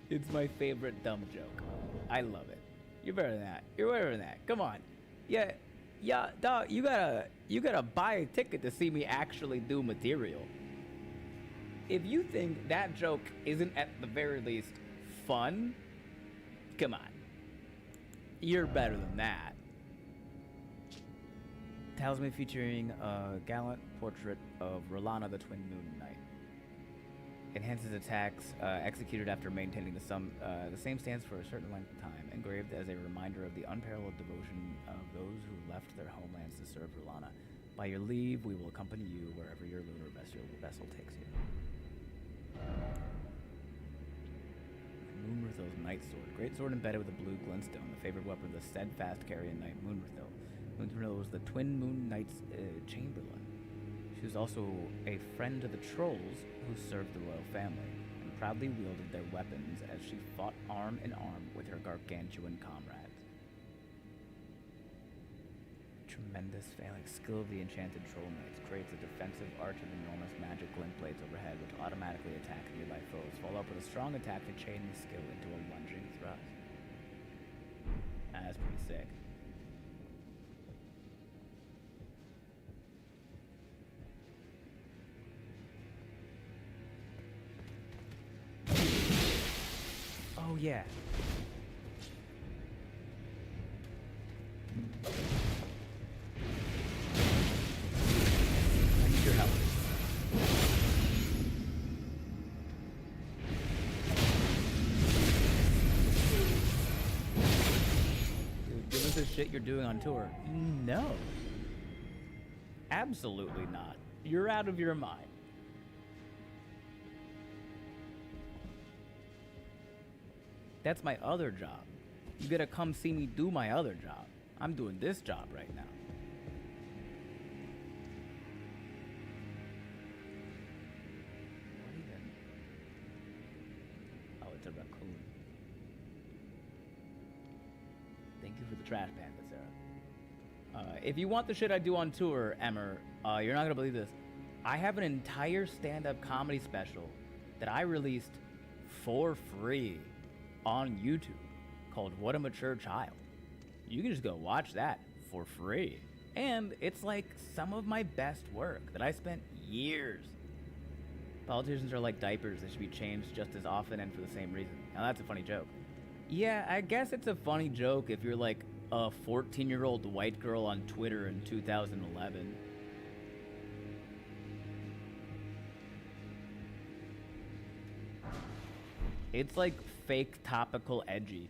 It's my favorite dumb joke. I love it. You're better than that. You're better than that. Come on. Yeah, dog. You gotta buy a ticket to see me actually do material. If you think that joke isn't at the very least fun, come on. You're better than that. Talisman featuring a gallant portrait of Rolana the Twin Moon Knight. Enhances attacks executed after maintaining the same stance for a certain length of time, engraved as a reminder of the unparalleled devotion of those who left their homelands to serve Rolana. By your leave, we will accompany you wherever your lunar vessel takes you. Moonmerthil's Night Sword. Great sword embedded with a blue glintstone, the favorite weapon of the steadfast carrion knight Moonmerthil. Moonmerthil was the Twin Moon Knight's chamberlain. She was also a friend to the trolls who served the royal family, and proudly wielded their weapons as she fought arm in arm with her gargantuan comrades. Tremendous phalanx. Skill of the enchanted troll knights creates a defensive arch of enormous magic glint blades overhead, which automatically attack nearby foes. Follow up with a strong attack to chain the skill into a lunging thrust. That's pretty sick. Oh yeah. I need your help. Dude, give us the shit you're doing on tour. No. Absolutely not. You're out of your mind. That's my other job. You gotta come see me do my other job. I'm doing this job right now. What even? Oh, it's a raccoon. Thank you for the trash panda, Sarah. If you want the shit I do on tour, Emmer, you're not gonna believe this. I have an entire stand-up comedy special that I released for free on YouTube called What a Mature Child. You can just go watch that for free. And it's like some of my best work that I spent years. Politicians are like diapers, they should be changed just as often and for the same reason. Now that's a funny joke. Yeah, I guess it's a funny joke if you're like a 14-year-old white girl on Twitter in 2011. It's like fake topical edgy.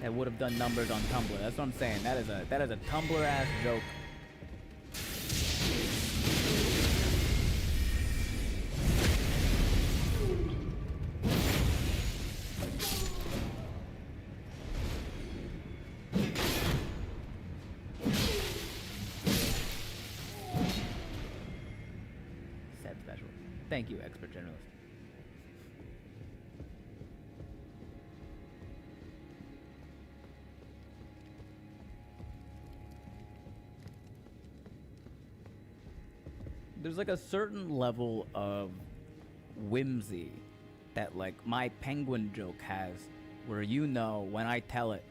That would have done numbers on Tumblr. That's what I'm saying. That is a Tumblr ass joke. Said special. Thank you, expert journalist. There's like a certain level of whimsy that like my penguin joke has, where you know when I tell it,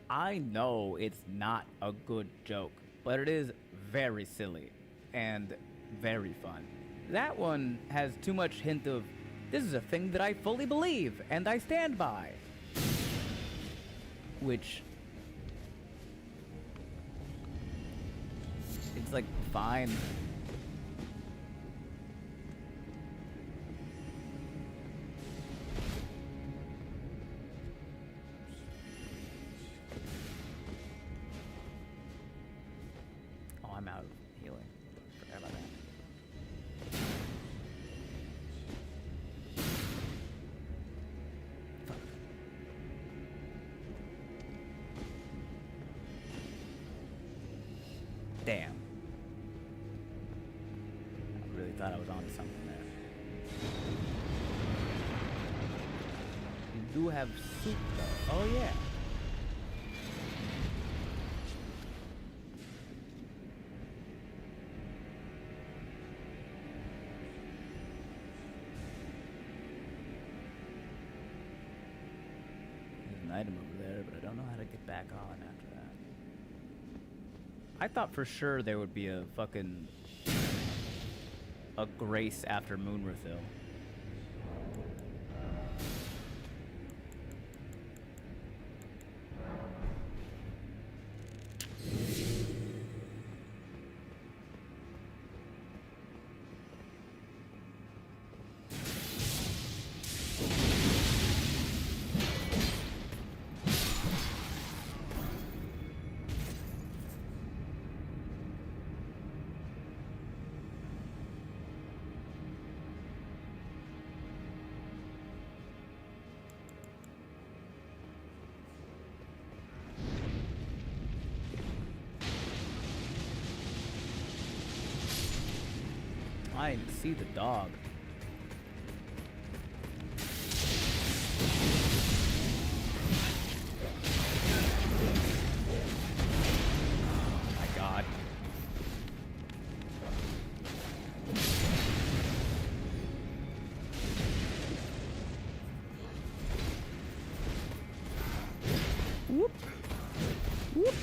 I know it's not a good joke, but it is very silly and very fun. That one has too much hint of, this is a thing that I fully believe and I stand by. Which, it's like fine. I'm out of healing. Forgot about that. Fuck. Damn. I really thought I was onto something there. You do have soup though. Oh yeah. Item over there, but I don't know how to get back on after that. I thought for sure there would be a fucking grace after Moonrathil. I didn't see the dog. Whoop.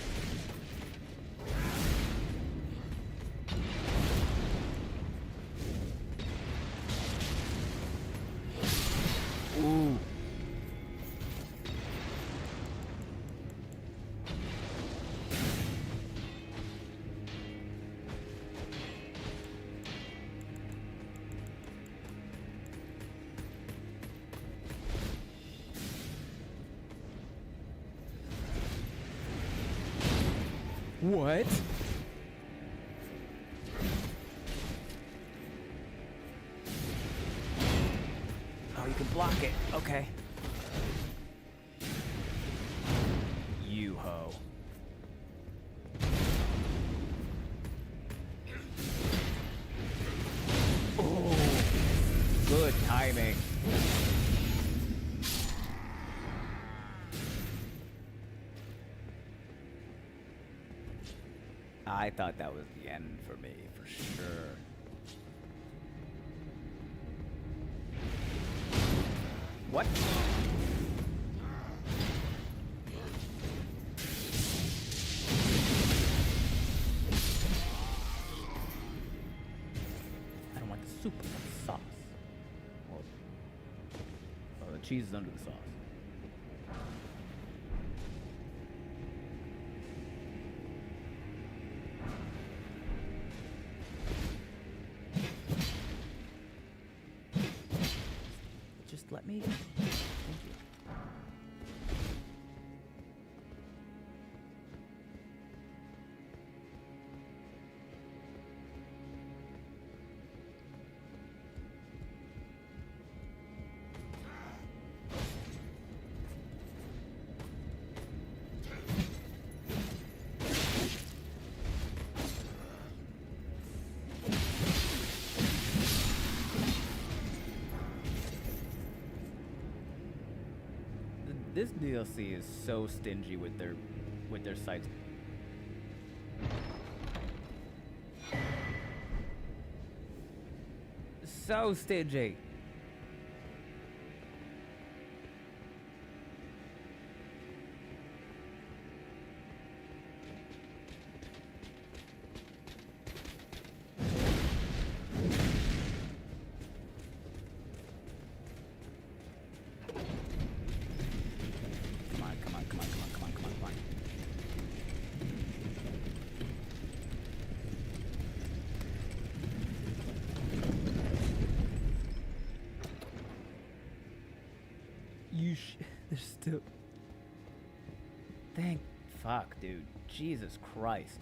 Ooh. What? Oh, you can block it. Okay. You ho. Oh, good timing. I thought that was the end for me, for sure. What? I don't want the soup, I want the sauce. Oh, the cheese is under the sauce. Just let me. Thank you. This DLC is so stingy with their sites. So stingy. Come on. There's still. Thank fuck, dude. Jesus Christ.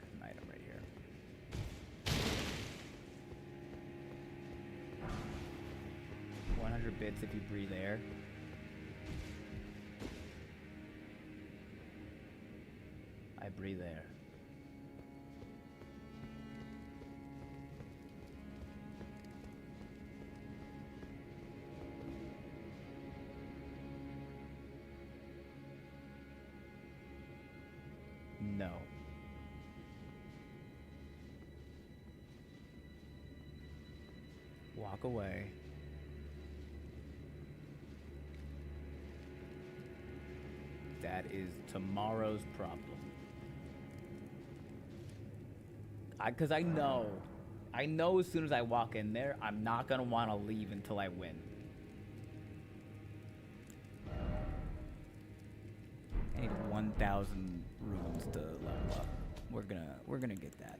An item right here. $100 if you breathe air. I breathe air. No. Walk away. That is tomorrow's problem. Because I know as soon as I walk in there, I'm not going to want to leave until I win. I need 1,000 runes to level up. We're gonna get that.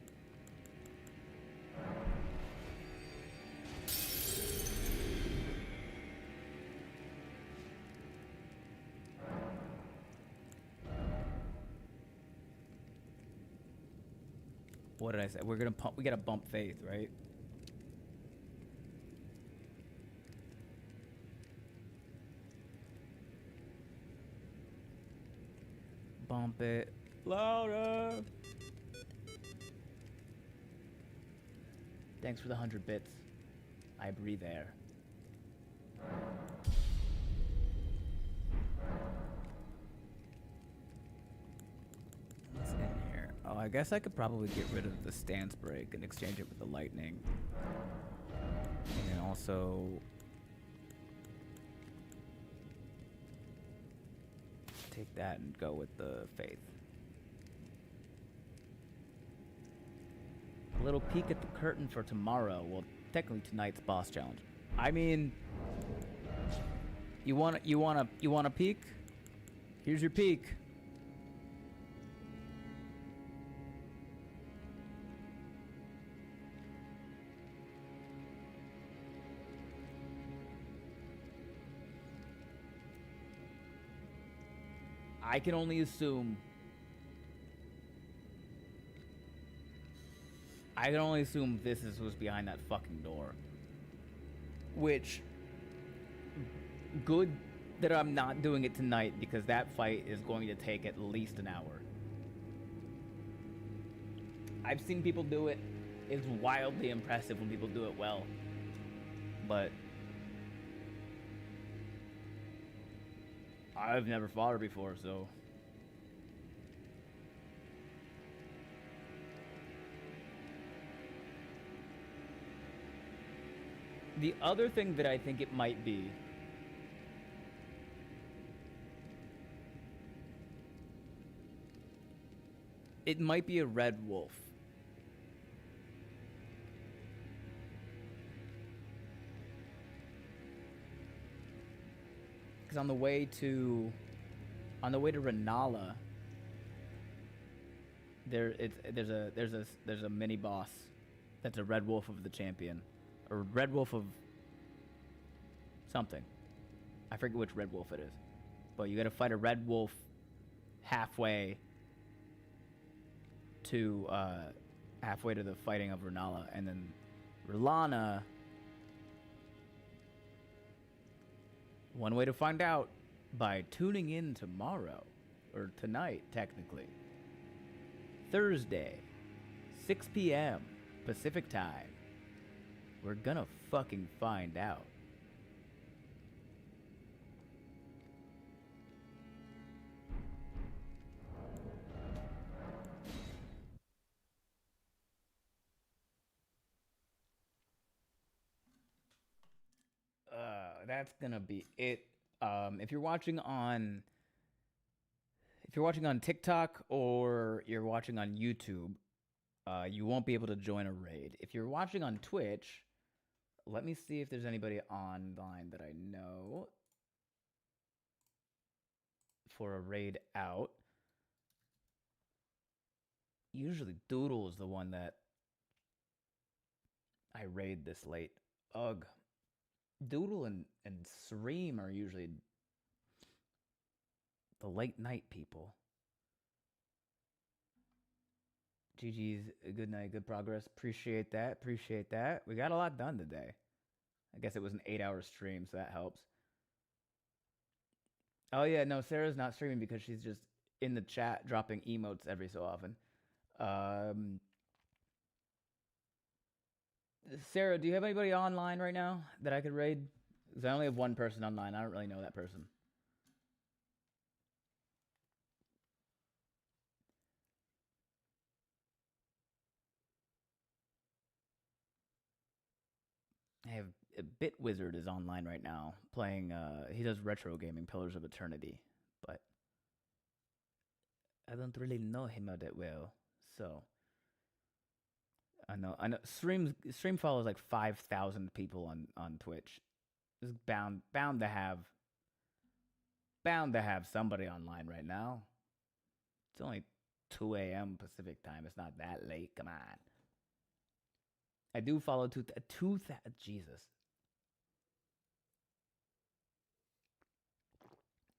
What did I say? We gotta bump faith, right? Bump it louder. Thanks for the 100 bits. I breathe air. I guess I could probably get rid of the stance break and exchange it with the lightning. And then also take that and go with the faith. A little peek at the curtain for tomorrow. Well, technically tonight's boss challenge. I mean, you want a peek? Here's your peek. I can only assume this was behind that fucking door. Which, good that I'm not doing it tonight, because that fight is going to take at least an hour. I've seen people do it. It's wildly impressive when people do it well. But I've never fought her before, so... The other thing that I think it might be a red wolf. Because on the way to Renala, there's a mini boss that's a red wolf of the champion, or red wolf of something. I forget which red wolf it is, but you got to fight a red wolf halfway to the fighting of Renala, and then Rilana. One way to find out, by tuning in tomorrow, or tonight, technically. Thursday, 6 p.m. Pacific time. We're gonna fucking find out. That's gonna be it. If you're watching on TikTok or you're watching on YouTube, you won't be able to join a raid. If you're watching on Twitch, let me see if there's anybody online that I know for a raid out. Usually Doodle is the one that I raid this late. Ugh. Doodle and Sream are usually the late night people. GG's, good night, good progress. Appreciate that. We got a lot done today. I guess it was an 8-hour stream, so that helps. Oh yeah, no, Sarah's not streaming because she's just in the chat dropping emotes every so often. Sarah, do you have anybody online right now that I could raid? Because I only have one person online. I don't really know that person. I have Bit Wizard is online right now playing. He does retro gaming, Pillars of Eternity, but I don't really know him all that well. So I know. Stream follows like 5,000 people on Twitch. It's bound to have somebody online right now. It's only 2 a.m. Pacific time. It's not that late. Come on. I do follow Jesus.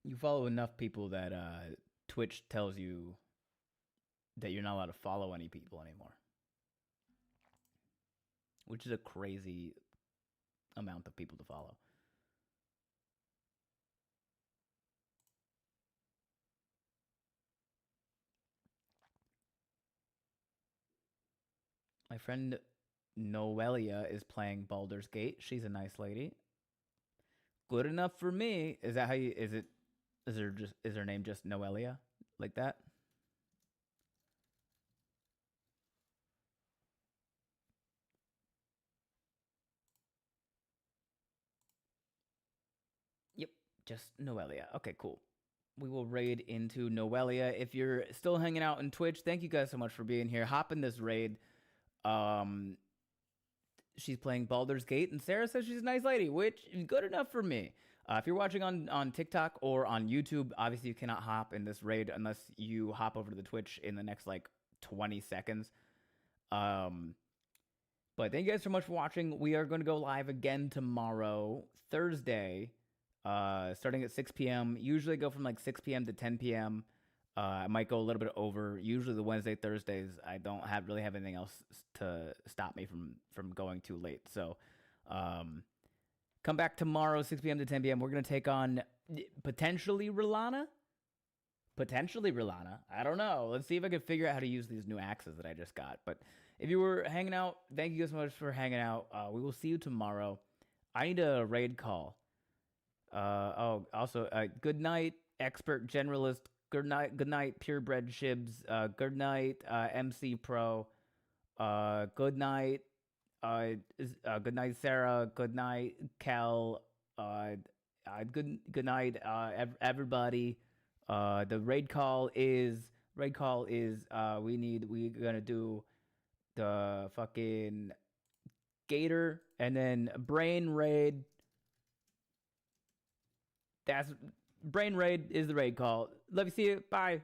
You follow enough people that Twitch tells you that you're not allowed to follow any people anymore. Which is a crazy amount of people to follow. My friend Noelia is playing Baldur's Gate. She's a nice lady. Good enough for me. Is that how you? Is her name just Noelia, like that? Just Noelia. Okay, cool. We will raid into Noelia. If you're still hanging out in Twitch, thank you guys so much for being here. Hop in this raid. She's playing Baldur's Gate, and Sarah says she's a nice lady, which is good enough for me. If you're watching on TikTok or on YouTube, obviously you cannot hop in this raid unless you hop over to the Twitch in the next like 20 seconds. But thank you guys so much for watching. We are going to go live again tomorrow, Thursday, starting at 6 p.m. Usually go from like 6 p.m. to 10 p.m. I might go a little bit over. Usually the Wednesday, Thursdays, I don't really have anything else to stop me from going too late. So come back tomorrow, 6 p.m. to 10 p.m. We're going to take on potentially Rilana. I don't know. Let's see if I can figure out how to use these new axes that I just got. But if you were hanging out, thank you guys so much for hanging out. We will see you tomorrow. I need a raid call. Also, good night, expert generalist. Good night, purebred shibs. Good night, MC Pro. Good night, Sarah. Good night, Kel. Good night, everybody. The raid call is we're gonna do the fucking Gator and then Brain Raid. Brain Raid is the raid call. Love you. See you. Bye.